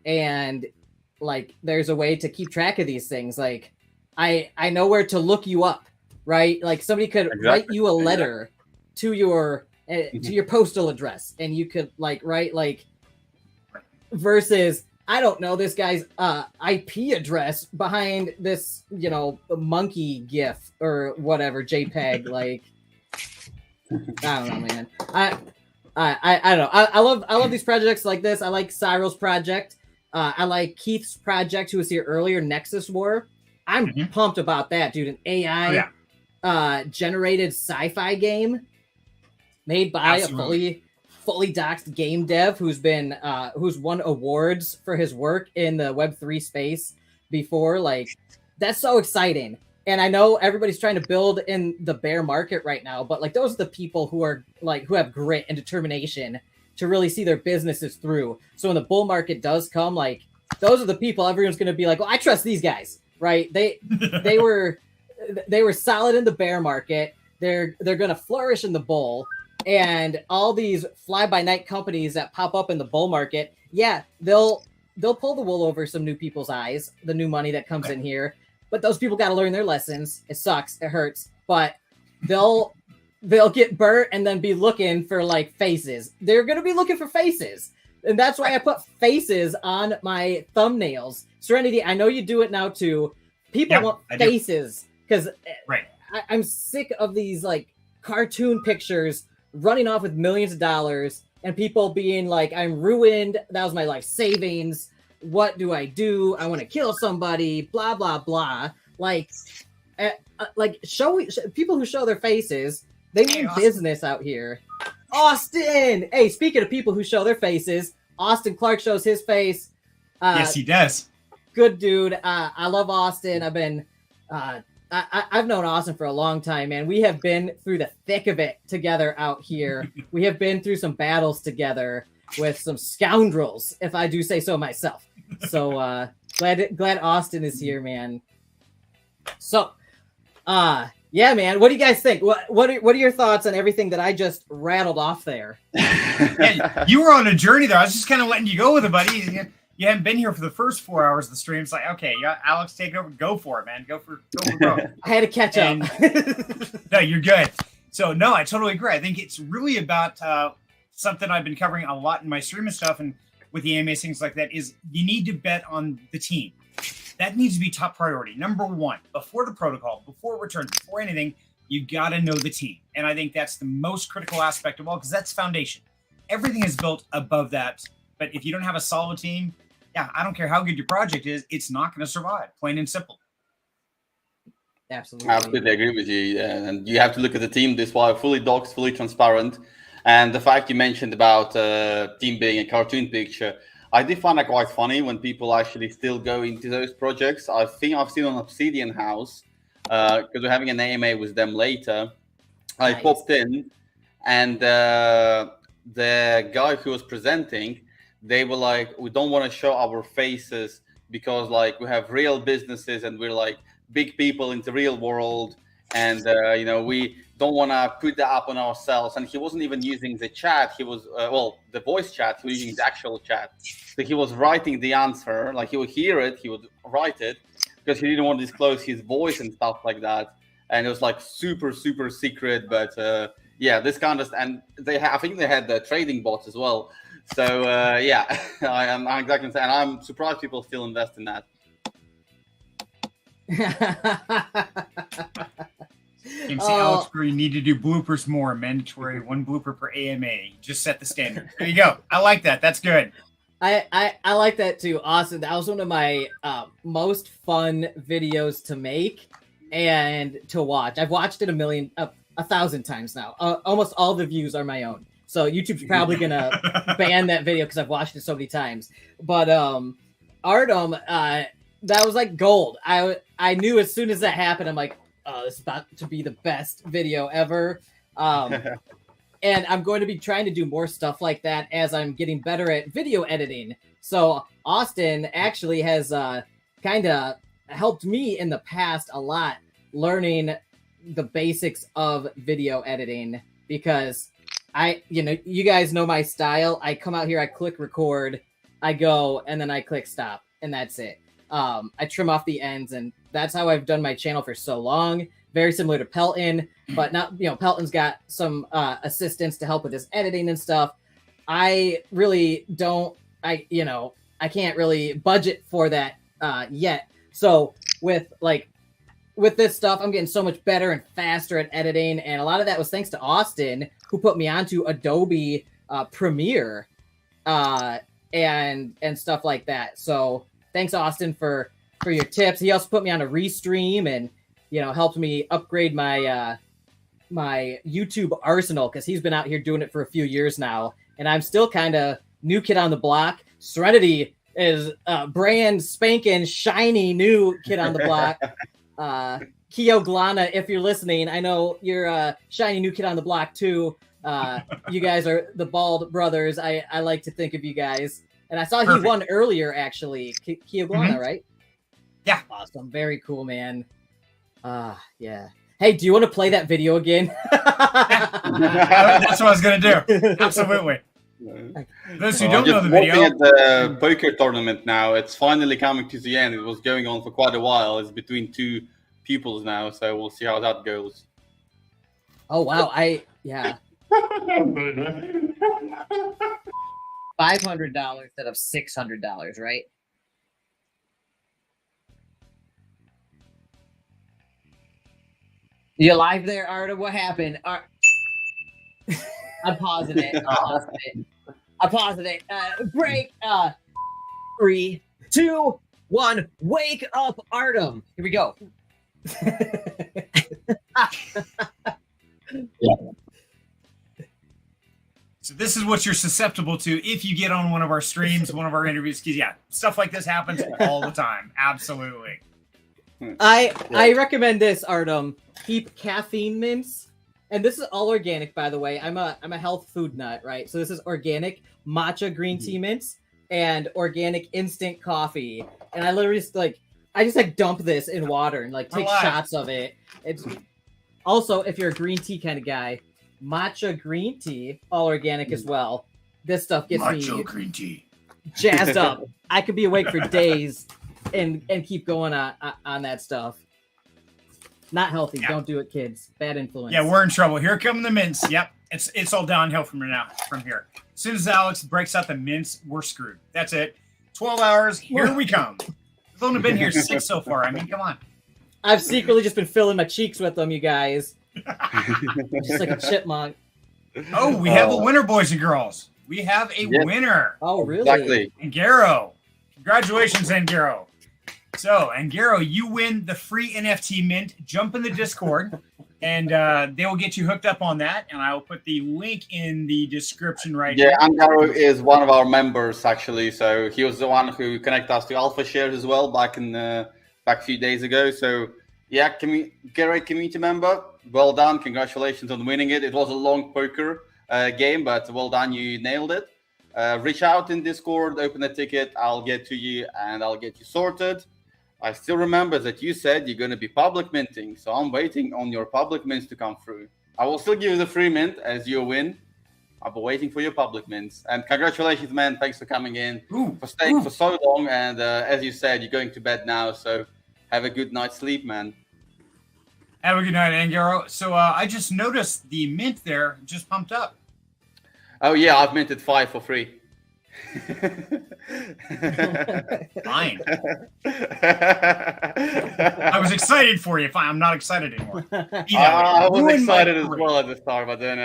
and like, there's a way to keep track of these things. Like, I know where to look you up, right? Like, somebody could write you a letter to your postal address, and you could like write like, versus I don't know this guy's IP address behind this, monkey GIF or whatever JPEG. Like, I don't know, man. I don't know. I love these projects like this. I like Cyril's project. I like Keith's project, who was here earlier, Nexus War. I'm pumped about that, dude. An AI generated sci-fi game made by a fully doxed game dev who's won awards for his work in the Web3 space before. Like, that's so exciting. And I know everybody's trying to build in the bear market right now, but like, those are the people who have grit and determination to really see their businesses through. So when the bull market does come, like, those are the people everyone's going to be like, well, I trust these guys, right? They were solid in the bear market. They're going to flourish in the bull. And all these fly-by-night companies that pop up in the bull market, they'll pull the wool over some new people's eyes, the new money that comes in here. But those people got to learn their lessons. It sucks. It hurts. But they'll get burnt and then be looking for like faces. They're going to be looking for faces. And that's why I put faces on my thumbnails. Serenity, I know you do it now too. People want faces because I'm sick of these like cartoon pictures running off with millions of dollars and people being like, I'm ruined. That was my life savings. What do? I want to kill somebody, blah, blah, blah. Like show people who show their faces. They mean business out here. Austin! Hey, speaking of people who show their faces, Austin Clark shows his face. Yes, he does. Good dude. I love Austin. I've known Austin for a long time, man. We have been through the thick of it together out here. We have been through some battles together with some scoundrels, if I do say so myself. So glad Austin is here, man. So, yeah, man. What do you guys think? What are your thoughts on everything that I just rattled off there? Yeah, you were on a journey there. I was just kind of letting you go with it, buddy. You haven't been here for the first 4 hours of the stream. It's like, okay, Alex, take it over. Go for it, man. Go for it. I had to catch up. No, you're good. So, no, I totally agree. I think it's really about something I've been covering a lot in my stream and stuff, and with the AMAs, things like that, is you need to bet on the team. That needs to be top priority. Number one, before the protocol, before returns, before anything, you got to know the team. And I think that's the most critical aspect of all, because that's foundation. Everything is built above that. But if you don't have a solid team, I don't care how good your project is, it's not going to survive, plain and simple. Absolutely. I absolutely agree with you. And you have to look at the team. This is why fully doxed, fully transparent. And the fact you mentioned about team being a cartoon picture, I did find that quite funny when people actually still go into those projects. I think I've seen on Obsidian House, because we're having an AMA with them later. I Nice. popped in, and the guy who was presenting, they were like, we don't want to show our faces because like we have real businesses and we're like big people in the real world, and you know, we don't want to put that up on ourselves. And he wasn't even using the chat. He was the voice chat. He was using the actual chat. So he was writing the answer, like he would hear it, he would write it, because he didn't want to disclose his voice and stuff like that. And it was like super secret. But yeah, this kind of, and I think they had the trading bots as well. So yeah, I'm exactly saying, and I'm surprised people still invest in that. MC Alex, where you need to do bloopers more, mandatory 1 blooper per AMA. Just set the standard. There you go. I like that. That's good. I like that too, Austin. That was one of my most fun videos to make and to watch. I've watched it 1,000 times now. Almost all the views are my own. So YouTube's probably gonna ban that video because I've watched it so many times. But Artem, that was like gold. I knew as soon as that happened, I'm like, oh, this is about to be the best video ever. And I'm going to be trying to do more stuff like that as I'm getting better at video editing. So Austin actually has kind of helped me in the past a lot, learning the basics of video editing, because you guys know my style. I come out here, I click record, I go, and then I click stop, and that's it. I trim off the ends, and that's how I've done my channel for so long. Very similar to Pelton, but not, Pelton's got some assistants to help with his editing and stuff. I really don't, I can't really budget for that yet. So with this stuff, I'm getting so much better and faster at editing. And a lot of that was thanks to Austin, who put me onto Adobe Premiere and stuff like that. So thanks, Austin, for your tips. He also put me on a Restream and helped me upgrade my my YouTube arsenal, because he's been out here doing it for a few years now, and I'm still kind of new kid on the block. Serenity is brand spanking shiny new kid on the block. Keoglan, if you're listening, I know you're a shiny new kid on the block too. You guys are the Bald Brothers. I like to think of you guys, and I saw he won earlier actually. Keoglan, right? Yeah. Awesome. Very cool, man. Yeah. Hey, do you want to play that video again? That's what I was going to do. Absolutely. Those who don't know the video. Looking at the poker tournament now, it's finally coming to the end. It was going on for quite a while. It's between 2 pupils now, so we'll see how that goes. Oh, wow. Yeah. $500 instead of $600, right? You live there, Arda? What happened? I'm pausing it. I'm pausing it. Break. 3, 2, 1. Wake up, Artem. Here we go. So this is what you're susceptible to if you get on one of our streams, one of our interviews. Because yeah, stuff like this happens all the time. Absolutely. I recommend this, Artem. Keep caffeine mints, and this is all organic, by the way. I'm a health food nut, right? So this is organic matcha green tea mints and organic instant coffee. And I literally just dump this in water and take shots of it. It's also, if you're a green tea kind of guy, matcha green tea, all organic as well. This stuff gets me green tea jazzed up. I could be awake for days and keep going on that stuff. Not healthy. Yeah. Don't do it, kids. Bad influence. Yeah, we're in trouble. Here come the mints. Yep. It's all downhill from here. As soon as Alex breaks out the mints, we're screwed. That's it. 12 hours. Here we come. We've only been here 6 so far. I mean, come on. I've secretly just been filling my cheeks with them, you guys. Just like a chipmunk. Oh, we have a winner, boys and girls. We have a winner. Oh, really? Exactly. Angaro. Congratulations, Angaro. So, Angaro, you win the free NFT mint. Jump in the Discord. and they will get you hooked up on that. And I will put the link in the description right Yeah, here. Angaro is one of our members actually. So he was the one who connected us to Alpha Shares as well back a few days ago. So yeah, great community member. Well done. Congratulations on winning it. It was a long poker game, but well done. You nailed it. Reach out in Discord, open a ticket. I'll get to you and I'll get you sorted. I still remember that you said you're going to be public minting, so I'm waiting on your public mints to come through. I will still give you the free mint as you win. I'll be waiting for your public mints. And congratulations, man. Thanks for coming in, for staying for so long. And as you said, you're going to bed now, so have a good night's sleep, man. Have a good night, Angaro. So I just noticed the mint there just pumped up. Oh, yeah, I've minted 5 for free. Fine. I was excited for you. Fine, I'm not excited anymore. I was excited as well at the start, but then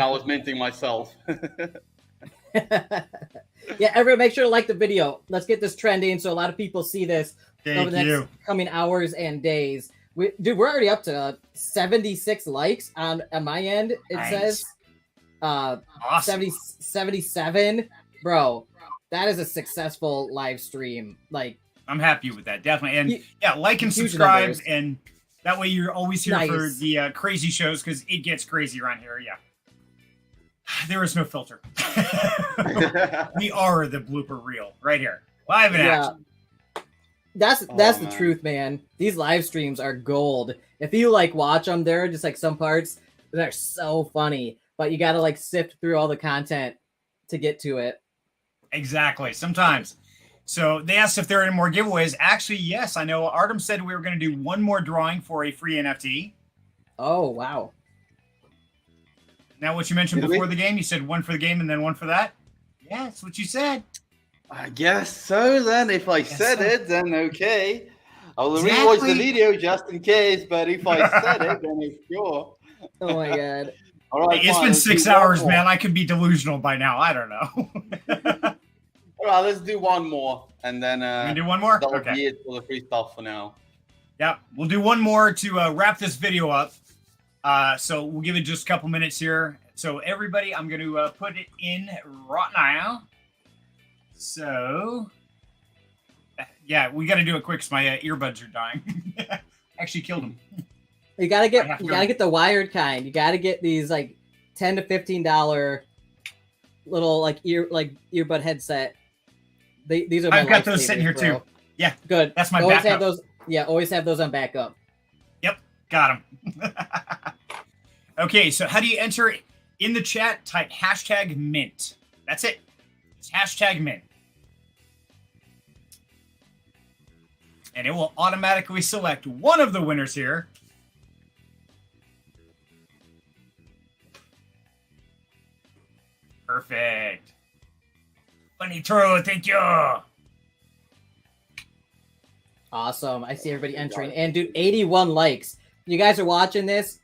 I was minting myself. Yeah, everyone, make sure to like the video. Let's get this trending so a lot of people see this over the next coming hours and days. Dude, we're already up to 76 likes on my end. It says awesome. 77. Bro, that is a successful live stream. Like, I'm happy with that, definitely. And yeah, like and subscribe, and that way you're always here for the crazy shows, because it gets crazy around here. Yeah, there is no filter. We are the blooper reel right here, live in action. That's the truth, man. These live streams are gold. If you like watch them, they're just like some parts that are so funny, but you got to like sift through all the content to get to it. Exactly. Sometimes. So they asked if there are any more giveaways. Actually, yes. I know Artem said we were going to do one more drawing for a free NFT. Oh, wow. Now, what you mentioned before the game, you said one for the game and then one for that? Yeah, that's what you said. I guess so then. If I said it, then okay. I will rewatch the video just in case, but if I said it, then it's sure. Oh my god. All right, it's been 6 hours, man. I could be delusional by now. I don't know. All right, let's do one more, and then we do one more. That'll be it for the free stuff for now. Yeah, we'll do one more to wrap this video up. So we'll give it just a couple minutes here. So everybody, I'm going to put it in right now. So yeah, we got to do it quick because my earbuds are dying. Actually killed them. You gotta get the wired kind. You gotta get these like $10 to $15 little like earbud headset. These are. I've got those sitting here too. Yeah, good. That's my always backup. have those. Yeah, always have those on backup. Yep, got them. Okay, so how do you enter in the chat? Type #mint. That's it. It's #mint. And it will automatically select one of the winners here. Perfect. Funny Toro, thank you. Awesome. I see everybody entering. And dude, 81 likes. You guys are watching this,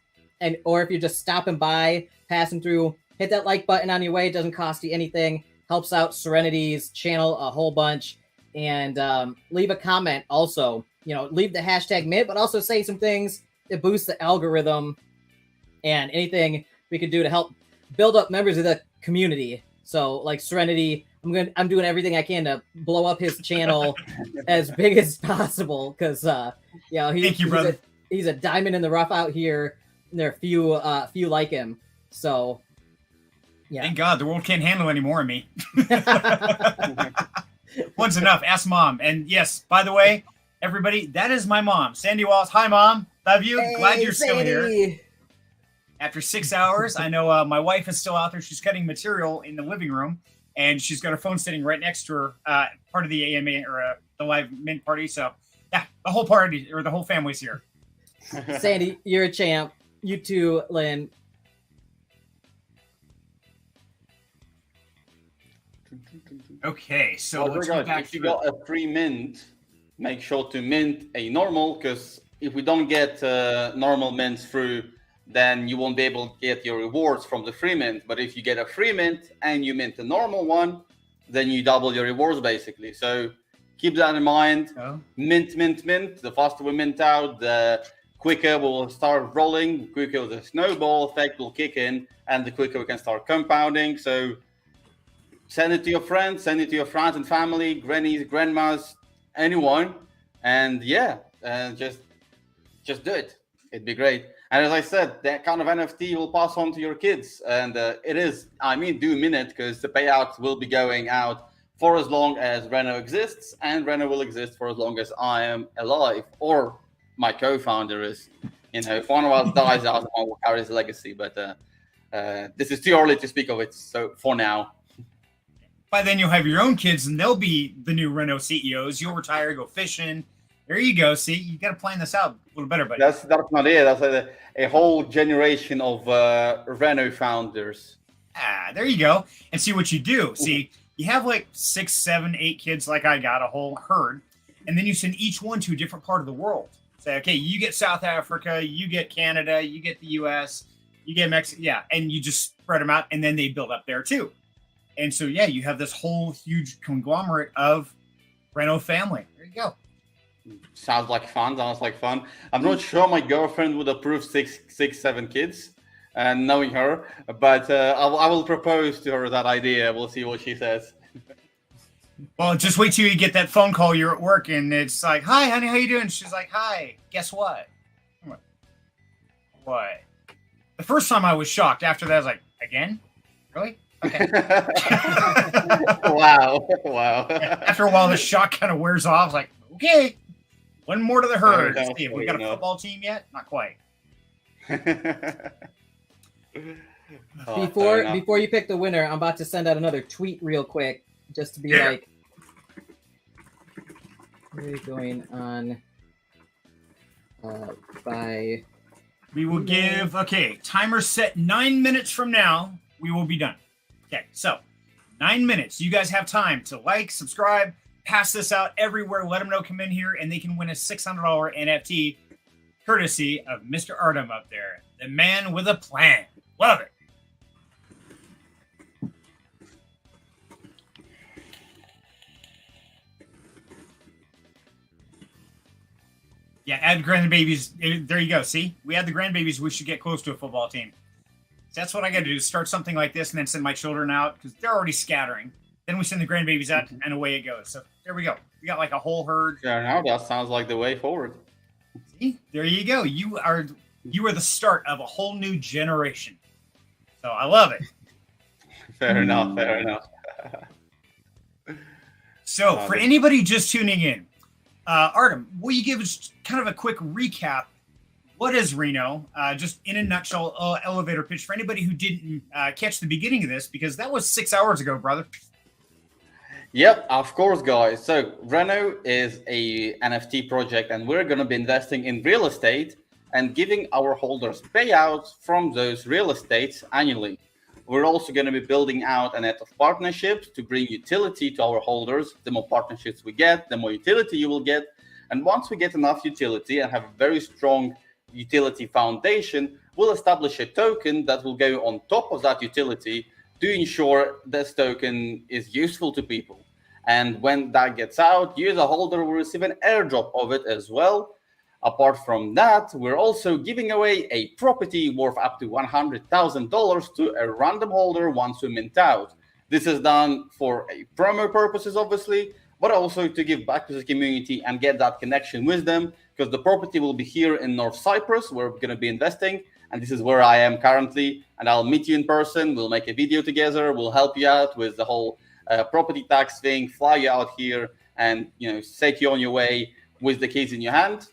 or if you're just stopping by, passing through, hit that like button on your way. It doesn't cost you anything. Helps out Serenity's channel a whole bunch. And leave a comment also. You know, leave the #mint, but also say some things to boost the algorithm and anything we could do to help build up members of the community. So like Serenity, I'm doing everything I can to blow up his channel as big as possible, because you know, he's a diamond in the rough out here, and there are few like him. So yeah, thank God the world can't handle any more of me. Once enough. Ask mom. And yes, by the way, everybody, that is my mom, Sandy Walls. Hi, mom. Love you. Hey, glad you're Sandy. Still here. After 6 hours, I know my wife is still out there. She's cutting material in the living room, and she's got her phone sitting right next to her, part of the AMA or the live mint party. So yeah, the whole party or the whole family's here. Sandy, you're a champ. You too, Lynn. Okay, so let's go back if you got a free mint, make sure to mint a normal, because if we don't get normal mints through, then you won't be able to get your rewards from the free mint. But if you get a free mint and you mint a normal one, then you double your rewards basically. So keep that in mind. Mint. The faster we mint out, the quicker we'll start rolling, quicker the snowball effect will kick in, and the quicker we can start compounding. So send it to your friends, send it to your friends and family, grannies, grandmas, anyone, and just do it. It'd be great. And as I said, that kind of NFT will pass on to your kids, and do minute, because the payouts will be going out for as long as Reno exists, and Reno will exist for as long as I am alive, or my co-founder is. If one of us dies out, one will carry his legacy. But this is too early to speak of it. So for now. By then you'll have your own kids, and they'll be the new Reno CEOs. You'll retire, go fishing. There you go. See, you got to plan this out a little better, buddy. That's not it. That's a whole generation of Reno founders. There you go. And see what you do. See, you have like 6, 7, 8 kids, like I got, a whole herd, and then you send each one to a different part of the world. Say, okay, you get South Africa, you get Canada, you get the U.S., you get Mexico, and you just spread them out, and then they build up there too. And so, you have this whole huge conglomerate of Reno family. There you go. Sounds like fun. I'm not sure my girlfriend would approve 6, 7 kids, knowing her, but I will propose to her that idea. We'll see what she says. Well, just wait till you get that phone call. You're at work, and it's like, "Hi, honey, how you doing?" She's like, "Hi, guess what?" I'm like, "What?" The first time I was shocked. After that, I was like, "Again? Really?" Okay. Wow. After a while, the shock kind of wears off. I was like, "Okay, one more to the herd." Fair See, have we got a football team yet? Not quite. Before you pick the winner, I'm about to send out another tweet real quick, just to be like, we're going on by. We will give, timer set 9 minutes from now. We will be done. Okay, so 9 minutes. You guys have time to like, subscribe, pass this out everywhere. Let them know, come in here, and they can win a $600 NFT courtesy of Mr. Artem up there, the man with a plan. Love it. Yeah, add grandbabies. There you go. See, we add the grandbabies. We should get close to a football team. So that's what I got to do: start something like this, and then send my children out because they're already scattering. Then we send the grandbabies out, and away it goes. So there we go. We got like a whole herd. Yeah, now that sounds like the way forward. See, there you go. You are the start of a whole new generation. So I love it. Fair enough. So for anybody just tuning in, Artem, will you give us kind of a quick recap? What is Reno? Just in a nutshell, elevator pitch for anybody who didn't catch the beginning of this, because that was 6 hours ago, brother. Yep, of course, guys. So Reno is a NFT project, and we're going to be investing in real estate and giving our holders payouts from those real estates annually. We're also going to be building out a net of partnerships to bring utility to our holders. The more partnerships we get, the more utility you will get. And once we get enough utility and have a very strong utility foundation, we'll establish a token that will go on top of that utility to ensure this token is useful to people. And when that gets out, you as a holder will receive an airdrop of it as well. Apart from that, we're also giving away a property worth up to $100,000 to a random holder once we mint out. This is done for a promo purposes, obviously, but also to give back to the community and get that connection with them, because the property will be here in North Cyprus, where we're going to be investing. And this is where I am currently. And I'll meet you in person. We'll make a video together. We'll help you out with the whole property tax thing, fly you out here, and take you on your way with the keys in your hand.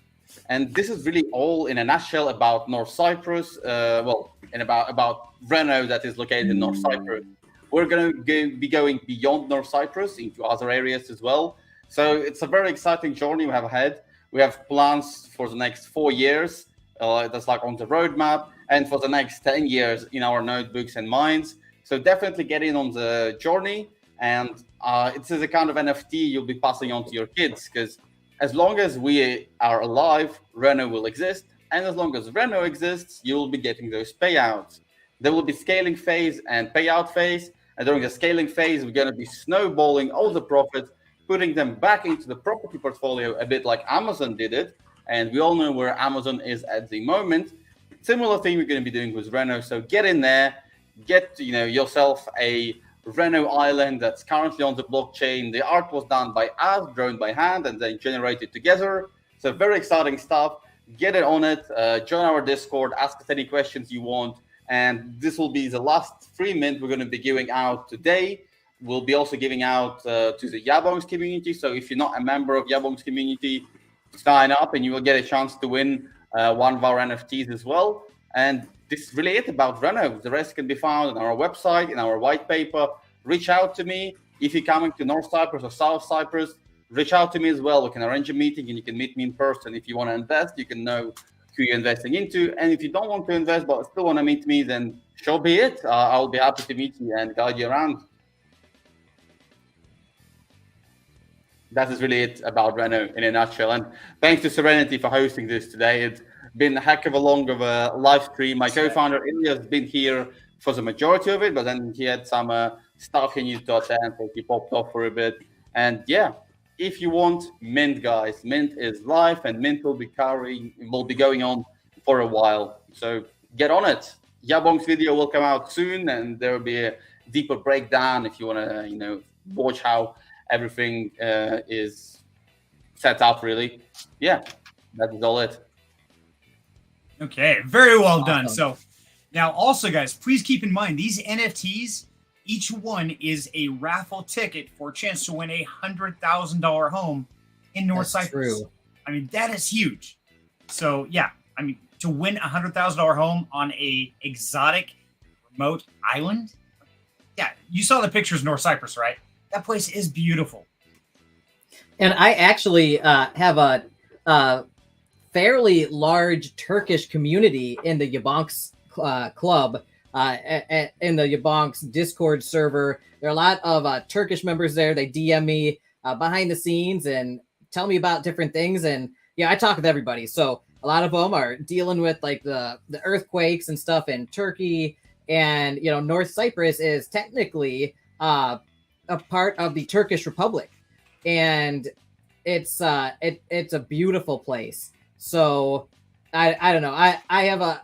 And this is really all in a nutshell about North Cyprus. And about Reno that is located in North Cyprus. We're going to be going beyond North Cyprus into other areas as well. So it's a very exciting journey we have ahead. We have plans for the next 4 years. That's like on the roadmap, and for the next 10 years in our notebooks and minds. So definitely get in on the journey. And it's a kind of NFT you'll be passing on to your kids, because as long as we are alive, Reno will exist. And as long as Reno exists, you will be getting those payouts. There will be scaling phase and payout phase. And during the scaling phase, we're going to be snowballing all the profits, putting them back into the property portfolio, a bit like Amazon did it. and we all know where Amazon is at the moment. Similar thing we're going to be doing with Reno. So get in there, get yourself a Reno island that's currently on the blockchain. The art was done by us, drawn by hand, and then generated together. So very exciting stuff. Get it on it. Join our Discord. Ask us any questions you want. And this will be the last free mint we're going to be giving out today. We'll be also giving out to the YaBonks community. So if you're not a member of YaBonks community, sign up and you will get a chance to win one of our NFTs as well. And this is really it about Reno. The rest can be found on our website, in our white paper. Reach out to me. If you're coming to North Cyprus or South Cyprus, reach out to me as well. We can arrange a meeting and you can meet me in person. If you want to invest, you can know who you're investing into. And if you don't want to invest but still want to meet me, then so be it. I'll be happy to meet you and guide you around. That is really it about Reno in a nutshell. And thanks to Serenity for hosting this today. It's been a heck of a long of a live stream. My co-founder Ilya has been here for the majority of it, but then he had some stuff he needs to attend, so he popped off for a bit. And yeah, if you want Mint, guys, Mint is live, and Mint will be going on for a while. So get on it. YaBonks video will come out soon, and there will be a deeper breakdown if you want to, watch how everything is set up. Really, yeah, that is all it. Okay, very well done. So now also, guys, please keep in mind these NFTs, each one is a raffle ticket for a chance to win a $100,000 home in North Cyprus. True. I mean, that is huge. So yeah, I mean, to win a $100,000 home on a exotic remote island. Yeah, you saw the pictures of North Cyprus, right? That place is beautiful. And I actually have a fairly large Turkish community in the YaBonks club, in the YaBonks Discord server. There are a lot of Turkish members there. They DM me behind the scenes and tell me about different things. And yeah, I talk with everybody. So a lot of them are dealing with like the earthquakes and stuff in Turkey. And, North Cyprus is technically a part of the Turkish Republic. And it's a beautiful place. So I don't know. I have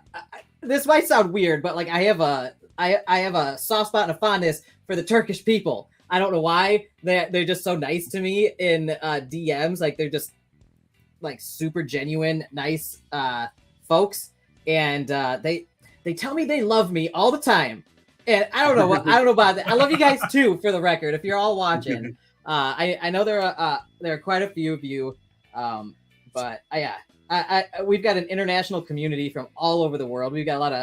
this might sound weird, but like I have a soft spot and a fondness for the Turkish people. I don't know why. They're just so nice to me in DMs. Like they're just like super genuine, nice folks. And they tell me they love me all the time. And I don't know about that. I love you guys too, for the record, if you're all watching. I know there are quite a few of you. But we've got an international community from all over the world. We've got a lot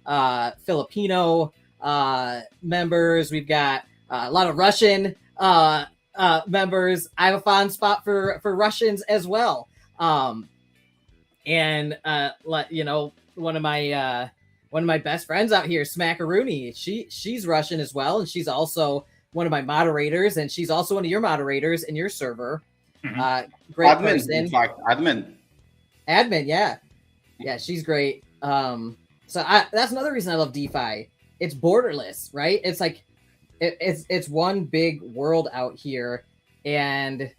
of Filipino members. We've got a lot of Russian members. I have a fond spot for Russians as well. And one of my best friends out here, Smackaroony, she's Russian as well, and she's also one of my moderators, and she's also one of your moderators in your server. Great admin, person. in fact, admin, yeah, she's great. That's another reason I love DeFi. It's borderless, right? It's like it's one big world out here, and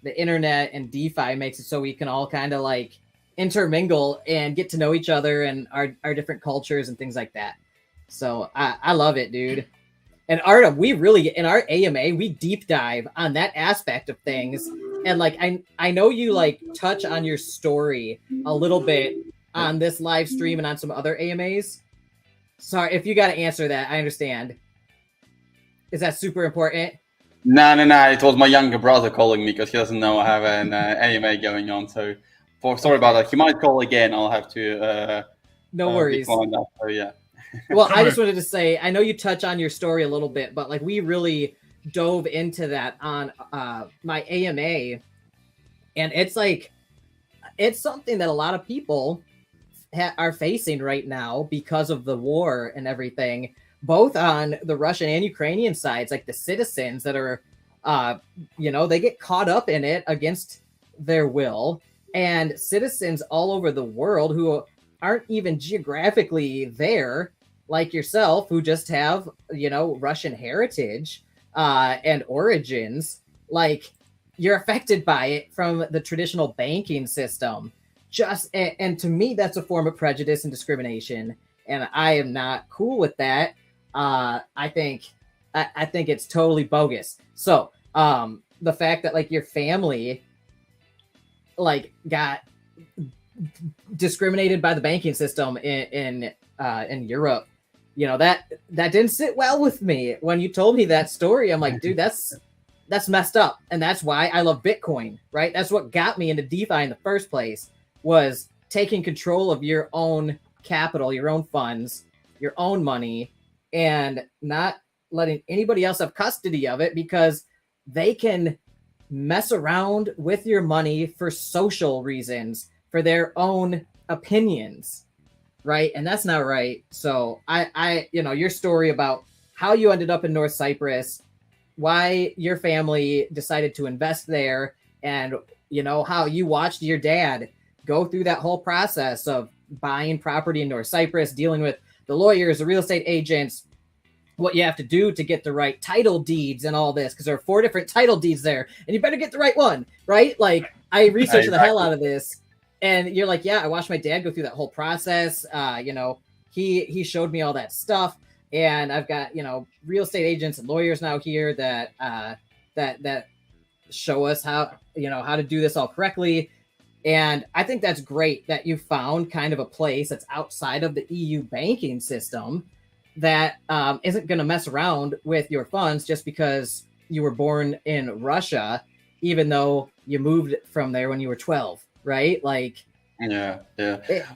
the internet and DeFi makes it so we can all kind of like intermingle and get to know each other and our different cultures and things like that. So I love it, dude. And Artem, we really, in our AMA, we deep dive on that aspect of things. And like, I know you like touch on your story a little bit on this live stream and on some other AMAs. Sorry, if you got to answer that, I understand. Is that super important? No. It was my younger brother calling me because he doesn't know I have an AMA going on. So sorry about that. He might call again. I'll have to. No worries. That, so yeah. Well, I just wanted to say, I know you touch on your story a little bit, but like we really dove into that on my AMA, and it's like it's something that a lot of people are facing right now because of the war and everything, both on the Russian and Ukrainian sides. Like the citizens that are, they get caught up in it against their will, and citizens all over the world who aren't even geographically there, like yourself, who just have, Russian heritage and origins, like you're affected by it from the traditional banking system. and to me, that's a form of prejudice and discrimination, and I am not cool with that. I think it's totally bogus. So, the fact that like your family like got discriminated by the banking system in Europe, you know, that didn't sit well with me. When you told me that story, I'm like, dude, that's messed up. And that's why I love Bitcoin, right? That's what got me into DeFi in the first place, was taking control of your own capital, your own funds, your own money, and not letting anybody else have custody of it, because they can mess around with your money for social reasons, for their own opinions, right? And that's not right. So I you know, your story about how you ended up in North Cyprus, why your family decided to invest there, and you know, how you watched your dad go through that whole process of buying property in North Cyprus, dealing with the lawyers, the real estate agents, what you have to do to get the right title deeds and all this, because there are 4 different title deeds there, and you better get the right one, right? Like, I researched the hell out of this, and you're like, yeah, I watched my dad go through that whole process. You know, he showed me all that stuff, and I've got, you know, real estate agents and lawyers now here that that show us how, you know, how to do this all correctly. And I think that's great that you found kind of a place that's outside of the EU banking system that isn't going to mess around with your funds just because you were born in Russia, even though you moved from there when you were 12, right? Like, yeah.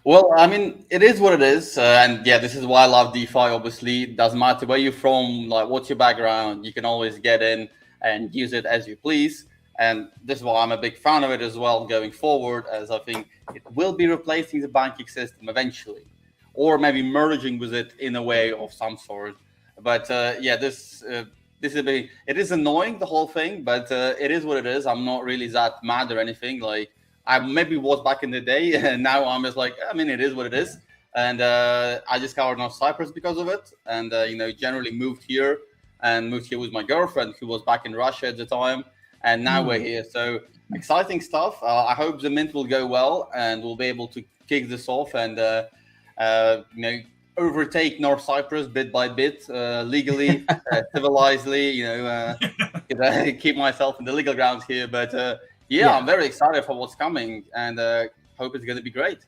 Well, I mean, it is what it is, and yeah, this is why I love DeFi. Obviously, it doesn't matter where you're from, like what's your background, you can always get in and use it as you please. And this is why I'm a big fan of it as well going forward, as I think it will be replacing the banking system eventually, or maybe merging with it in a way of some sort. But yeah, this is it is annoying, the whole thing, but it is what it is. I'm not really that mad or anything. Like, I maybe was back in the day, and now I'm just like, I mean, it is what it is. And I discovered North Cyprus because of it, and you know, generally moved here with my girlfriend, who was back in Russia at the time. And now we're here. So exciting stuff. I hope the mint will go well, and we'll be able to kick this off and you know, overtake North Cyprus bit by bit, legally, civilizedly. You know, keep myself in the legal grounds here. But yeah, I'm very excited for what's coming, and hope it's going to be great.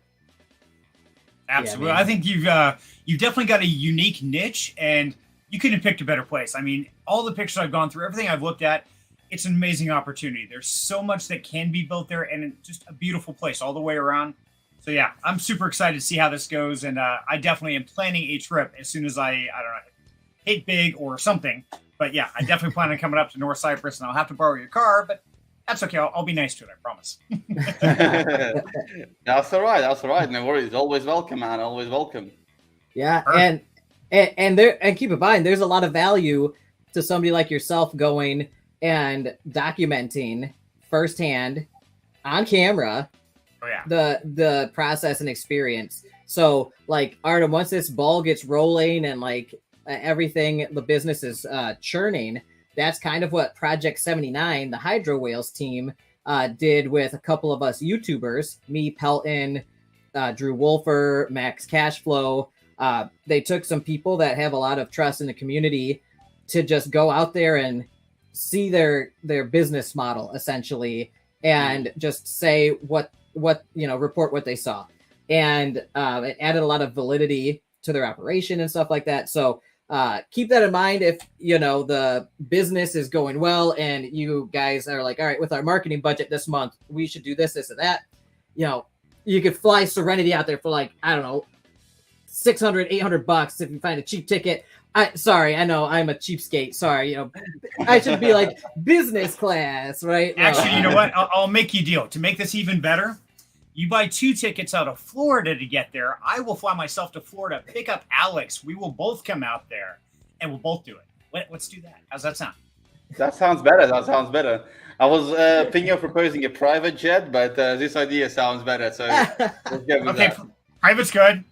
Absolutely, I think you've definitely got a unique niche, and you couldn't have picked a better place. I mean, all the pictures I've gone through, everything I've looked at, it's an amazing opportunity. There's so much that can be built there, and it's just a beautiful place all the way around. So yeah, I'm super excited to see how this goes, and I definitely am planning a trip as soon as I don't know, hit big or something. But yeah, I definitely plan on coming up to North Cyprus, and I'll have to borrow your car, but that's okay. I'll be nice to it, I promise. That's all right. That's all right. No worries. Always welcome, man. Always welcome. Yeah, and keep in mind, there's a lot of value to somebody like yourself going and documenting firsthand on camera the process and experience. So like, Artem, once this ball gets rolling and like everything, the business is churning, that's kind of what Project 79, the Hydro Whales team, did with a couple of us YouTubers, me, Pelton, Drew Wolfer, Max Cashflow. They took some people that have a lot of trust in the community to just go out there and see their business model essentially, and just say what you know, report what they saw, and it added a lot of validity to their operation and stuff like that. So keep that in mind if you know the business is going well and you guys are like, all right, with our marketing budget this month, we should do this and that. You know, you could fly Serenity out there for like, I don't know, $600-$800 if you find a cheap ticket. I know I'm a cheapskate. Sorry, you know, I should be like business class, right? Actually, you know what? I'll make you a deal. To make this even better, you buy 2 tickets out of Florida to get there. I will fly myself to Florida, pick up Alex. We will both come out there, and we'll both do it. Let's do that. How's that sound? That sounds better. I was thinking of proposing a private jet, but this idea sounds better. So let's go with okay, that. Private's good.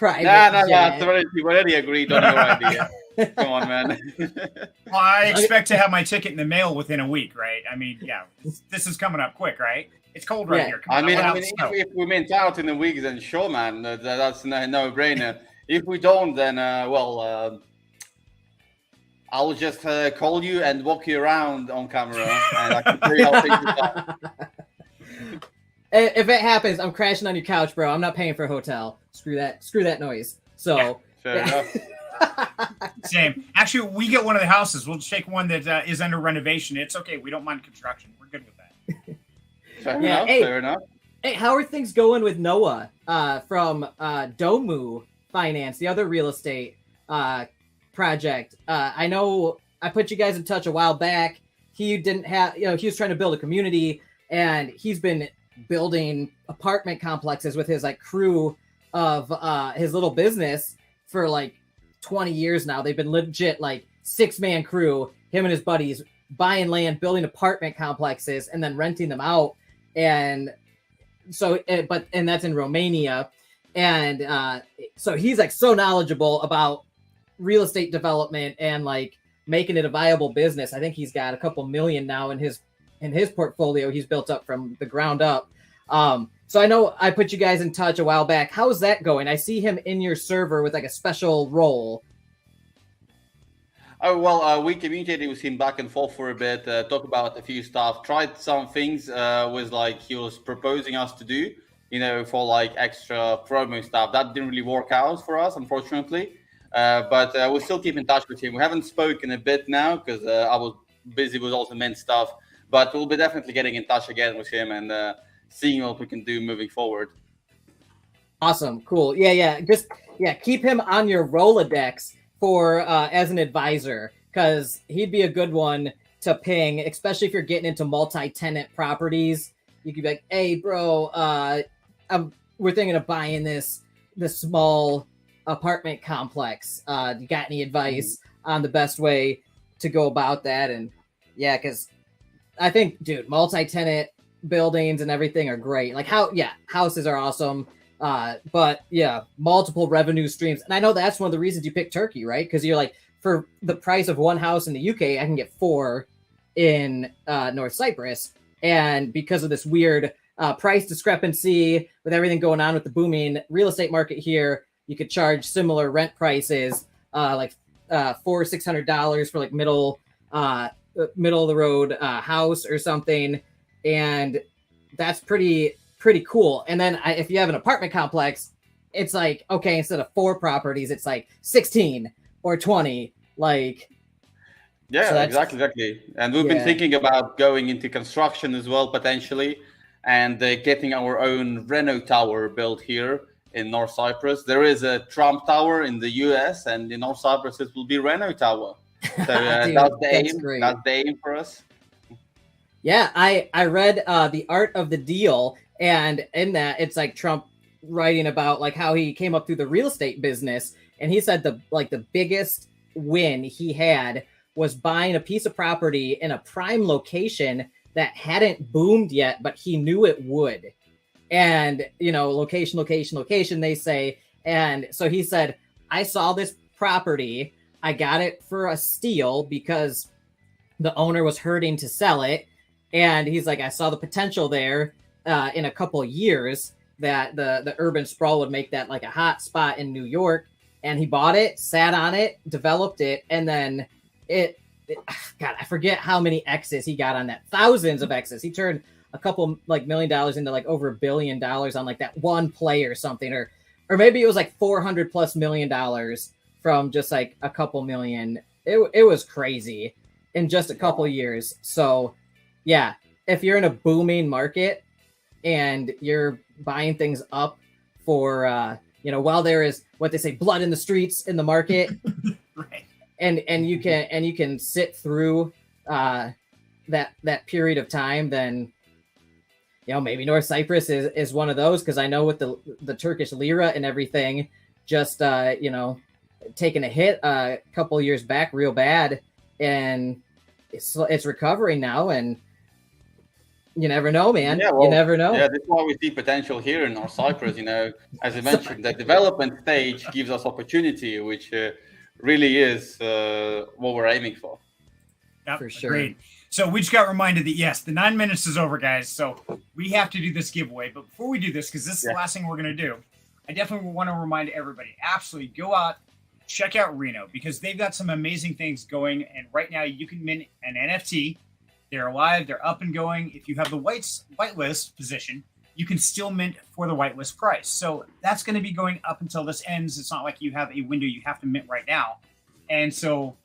No. We already agreed on your idea. Come on, man. Well, I expect to have my ticket in the mail within a week, right? I mean, yeah, this is coming up quick, right? It's cold right Yeah. here. Come I on, mean, want I out mean, the snow. if we mint out in a week, then sure, man, that's no brainer. If we don't, then well, I'll just call you and walk you around on camera, and I can tell you how things are done. If it happens, I'm crashing on your couch, bro. I'm not paying for a hotel. Screw that noise. So Fair enough. Same. Actually, we get one of the houses. We'll just take one that is under renovation. It's okay. We don't mind construction. We're good with that. Fair Yeah, enough. hey. Fair enough. Hey, how are things going with Noah from Domu Finance, the other real estate project? I know I put you guys in touch a while back. He didn't have, he was trying to build a community, and he's been building apartment complexes with his like crew of his little business for like 20 years now. They've been legit like 6-man crew, him and his buddies buying land, building apartment complexes, and then renting them out. And so, and that's in Romania. And so he's like so knowledgeable about real estate development and like making it a viable business. I think he's got a couple million now in his portfolio he's built up from the ground up. So I know I put you guys in touch a while back. How's that going? I see him in your server with like a special role. Oh, well, we communicated with him back and forth for a bit, talked about a few stuff, tried some things with like he was proposing us to do, for like extra promo stuff. That didn't really work out for us, unfortunately. But we'll still keep in touch with him. We haven't spoken a bit now because I was busy with all the mint stuff, but we'll be definitely getting in touch again with him and seeing what we can do moving forward. Awesome. Cool. Yeah. Just, keep him on your Rolodex for as an advisor, because he'd be a good one to ping, especially if you're getting into multi-tenant properties. You could be like, hey, bro, we're thinking of buying this small apartment complex. You got any advice on the best way to go about that? And yeah, because I think, dude, multi-tenant buildings and everything are great. Like houses are awesome. But yeah, multiple revenue streams. And I know that's one of the reasons you picked Turkey, right? Because you're like, for the price of one house in the UK, I can get 4 in North Cyprus. And because of this weird price discrepancy with everything going on with the booming real estate market here, you could charge similar rent prices, like $400-$600 for like middle of the road house or something. And that's pretty cool. And then if you have an apartment complex, it's like, okay, instead of 4 properties, it's like 16 or 20. Like, yeah, so exactly. And we've been thinking about going into construction as well, potentially, and getting our own Reno Tower built here in North Cyprus. There is a Trump Tower in the US, and in North Cyprus, it will be Reno Tower. So Dude, that's the that's aim. great. That's the aim for us. Yeah, I read The Art of the Deal, and in that it's like Trump writing about like how he came up through the real estate business, and he said the biggest win he had was buying a piece of property in a prime location that hadn't boomed yet, but he knew it would. And location, they say. And so he said, I saw this property, I got it for a steal because the owner was hurting to sell it. And he's like, I saw the potential there in a couple of years that the urban sprawl would make that like a hot spot in New York. And he bought it, sat on it, developed it, and then God, I forget how many X's he got on that. Thousands of X's. He turned a couple like $1 million into like over $1 billion on like that one play or something, or maybe it was like $400+ million from just like a couple million. It was crazy in just a couple years. So yeah, if you're in a booming market and you're buying things up for while there is what they say blood in the streets in the market, Right. and you can sit through that period of time, then maybe North Cyprus is one of those, because I know with the Turkish lira and everything just taking a hit a couple years back real bad, and it's recovering now, and you never know, man. Yeah, well, you never know. Yeah, that's why we see potential here in North Cyprus. As I mentioned, the development stage gives us opportunity, which really is what we're aiming for. Yep, For sure. Agreed. So we just got reminded that, yes, the 9 minutes is over, guys. So we have to do this giveaway. But before we do this, because this is the last thing we're going to do, I definitely want to remind everybody, absolutely go out, check out Reno, because they've got some amazing things going. And right now you can mint an NFT. They're alive. They're up and going. If you have the whitelist position, you can still mint for the whitelist price. So that's going to be going up until this ends. It's not like you have a window you have to mint right now. And so,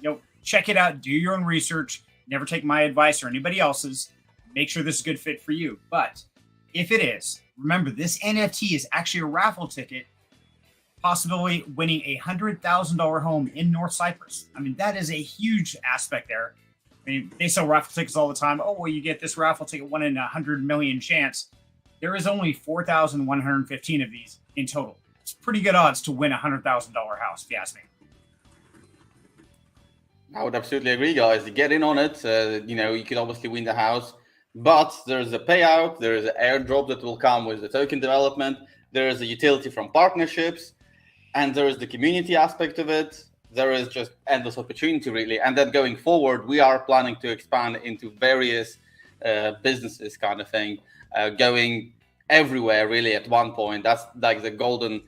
check it out. Do your own research. Never take my advice or anybody else's. Make sure this is a good fit for you. But if it is, remember, this NFT is actually a raffle ticket, possibly winning a $100,000 home in North Cyprus. I mean, that is a huge aspect there. I mean, they sell raffle tickets all the time. Oh, well, you get this raffle ticket, 1 in 100 million chance. There is only 4,115 of these in total. It's pretty good odds to win a $100,000 house, if you ask me. I would absolutely agree, guys. Get in on it. You could obviously win the house, but there's a payout. There is an airdrop that will come with the token development. There is a utility from partnerships, and there is the community aspect of it. There is just endless opportunity, really. And then going forward, we are planning to expand into various businesses, kind of thing, going everywhere, really, at one point. That's like the golden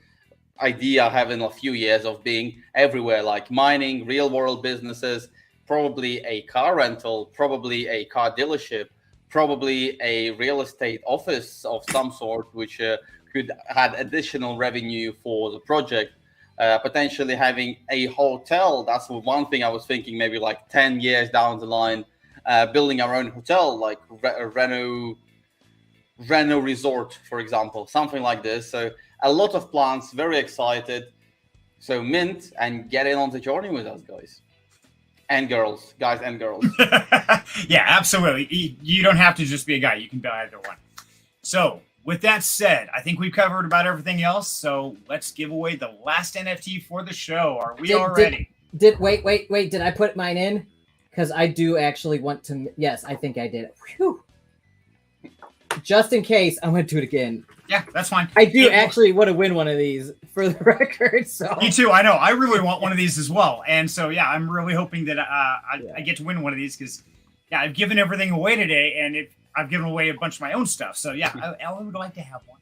idea I have in a few years of being everywhere, like mining, real world businesses, probably a car rental, probably a car dealership, probably a real estate office of some sort, which could add additional revenue for the project, potentially having a hotel. That's one thing I was thinking, maybe like 10 years down the line, building our own hotel, like Reno Resort, for example, something like this. So a lot of plans, very excited. So mint and get in on the journey with us, guys and girls. Yeah, absolutely. You don't have to just be a guy. You can be either one. So with that said, I think we've covered about everything else. So let's give away the last NFT for the show. Are we all ready? Wait. Did I put mine in? Because I do actually want to. Yes, I think I did. Whew. Just in case, I'm going to do it again. Yeah, that's fine. I do actually want to win one of these for the record. So me too. I know. I really want one of these as well. And so, yeah, I'm really hoping that I get to win one of these because, yeah, I've given everything away today, and I've given away a bunch of my own stuff. So, yeah, I would like to have one.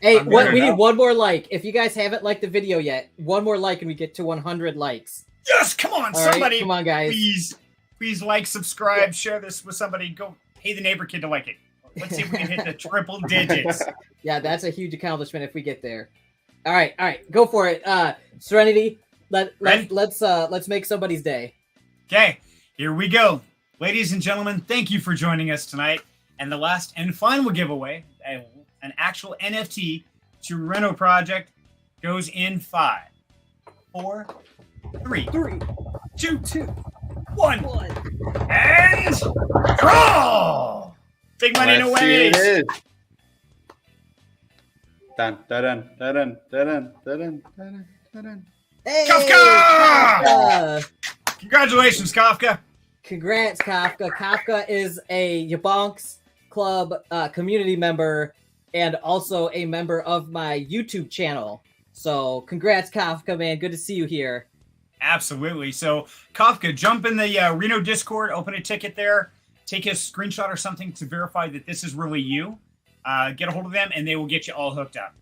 Hey, we need one more like. If you guys haven't liked the video yet, one more like, and we get to 100 likes. Yes, come on, somebody. Right, come on, guys. Please like, subscribe, share this with somebody. Go pay the neighbor kid to like it. Let's see if we can hit the triple digits. Yeah, that's a huge accomplishment if we get there. All right, go for it. Serenity, let's make somebody's day. Okay, here we go. Ladies and gentlemen, thank you for joining us tonight. And the last and final giveaway, an actual NFT to Reno Project, goes in 5, 4, 3, 2, 1, and draw! Big money Let's no see ways. it is. Dun, dun, dun, dun, dun, dun. Hey, Kafka! Congratulations, Kafka. Congrats, Kafka. Kafka is a YaBonks Club community member and also a member of my YouTube channel. So congrats, Kafka, man. Good to see you here. Absolutely. So, Kafka, jump in the Reno Discord, open a ticket there. Take a screenshot or something to verify that this is really you. Get a hold of them, and they will get you all hooked up.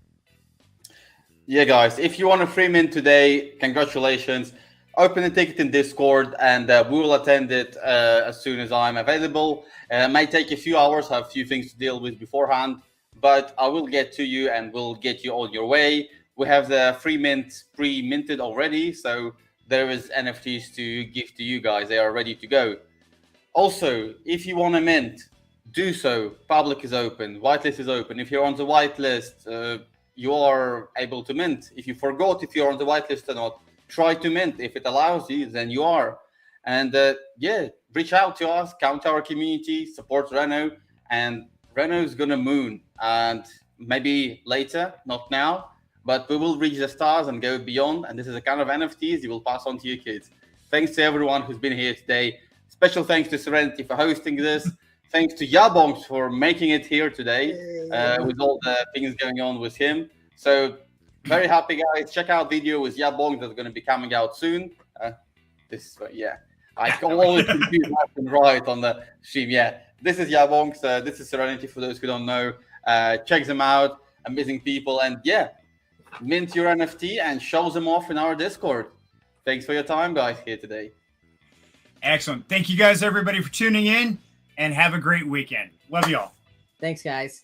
Yeah, guys, if you want a free mint today, congratulations. Open a ticket in Discord, and we will attend it as soon as I'm available. It might take a few hours. I have a few things to deal with beforehand, but I will get to you, and we'll get you on your way. We have the free mint pre-minted already, so there is NFTs to give to you guys. They are ready to go. Also, if you want to mint, do so. Public is open. Whitelist is open. If you're on the whitelist, you are able to mint. If you forgot if you're on the whitelist or not, try to mint. If it allows you, then you are. And reach out to us, come to our community, support Reno, and Reno is gonna moon. And maybe later, not now, but we will reach the stars and go beyond. And this is the kind of NFTs you will pass on to your kids. Thanks to everyone who's been here today. Special thanks to Serenity for hosting this. Thanks to YaBonks for making it here today with all the things going on with him. So very happy, guys. Check out video with YaBonks that's going to be coming out soon. I always confuse left and right on the stream. Yeah, this is YaBonks. This is Serenity for those who don't know. Check them out. Amazing people. And yeah, mint your NFT and show them off in our Discord. Thanks for your time, guys, here today. Excellent. Thank you guys, everybody, for tuning in, and have a great weekend. Love you all. Thanks, guys.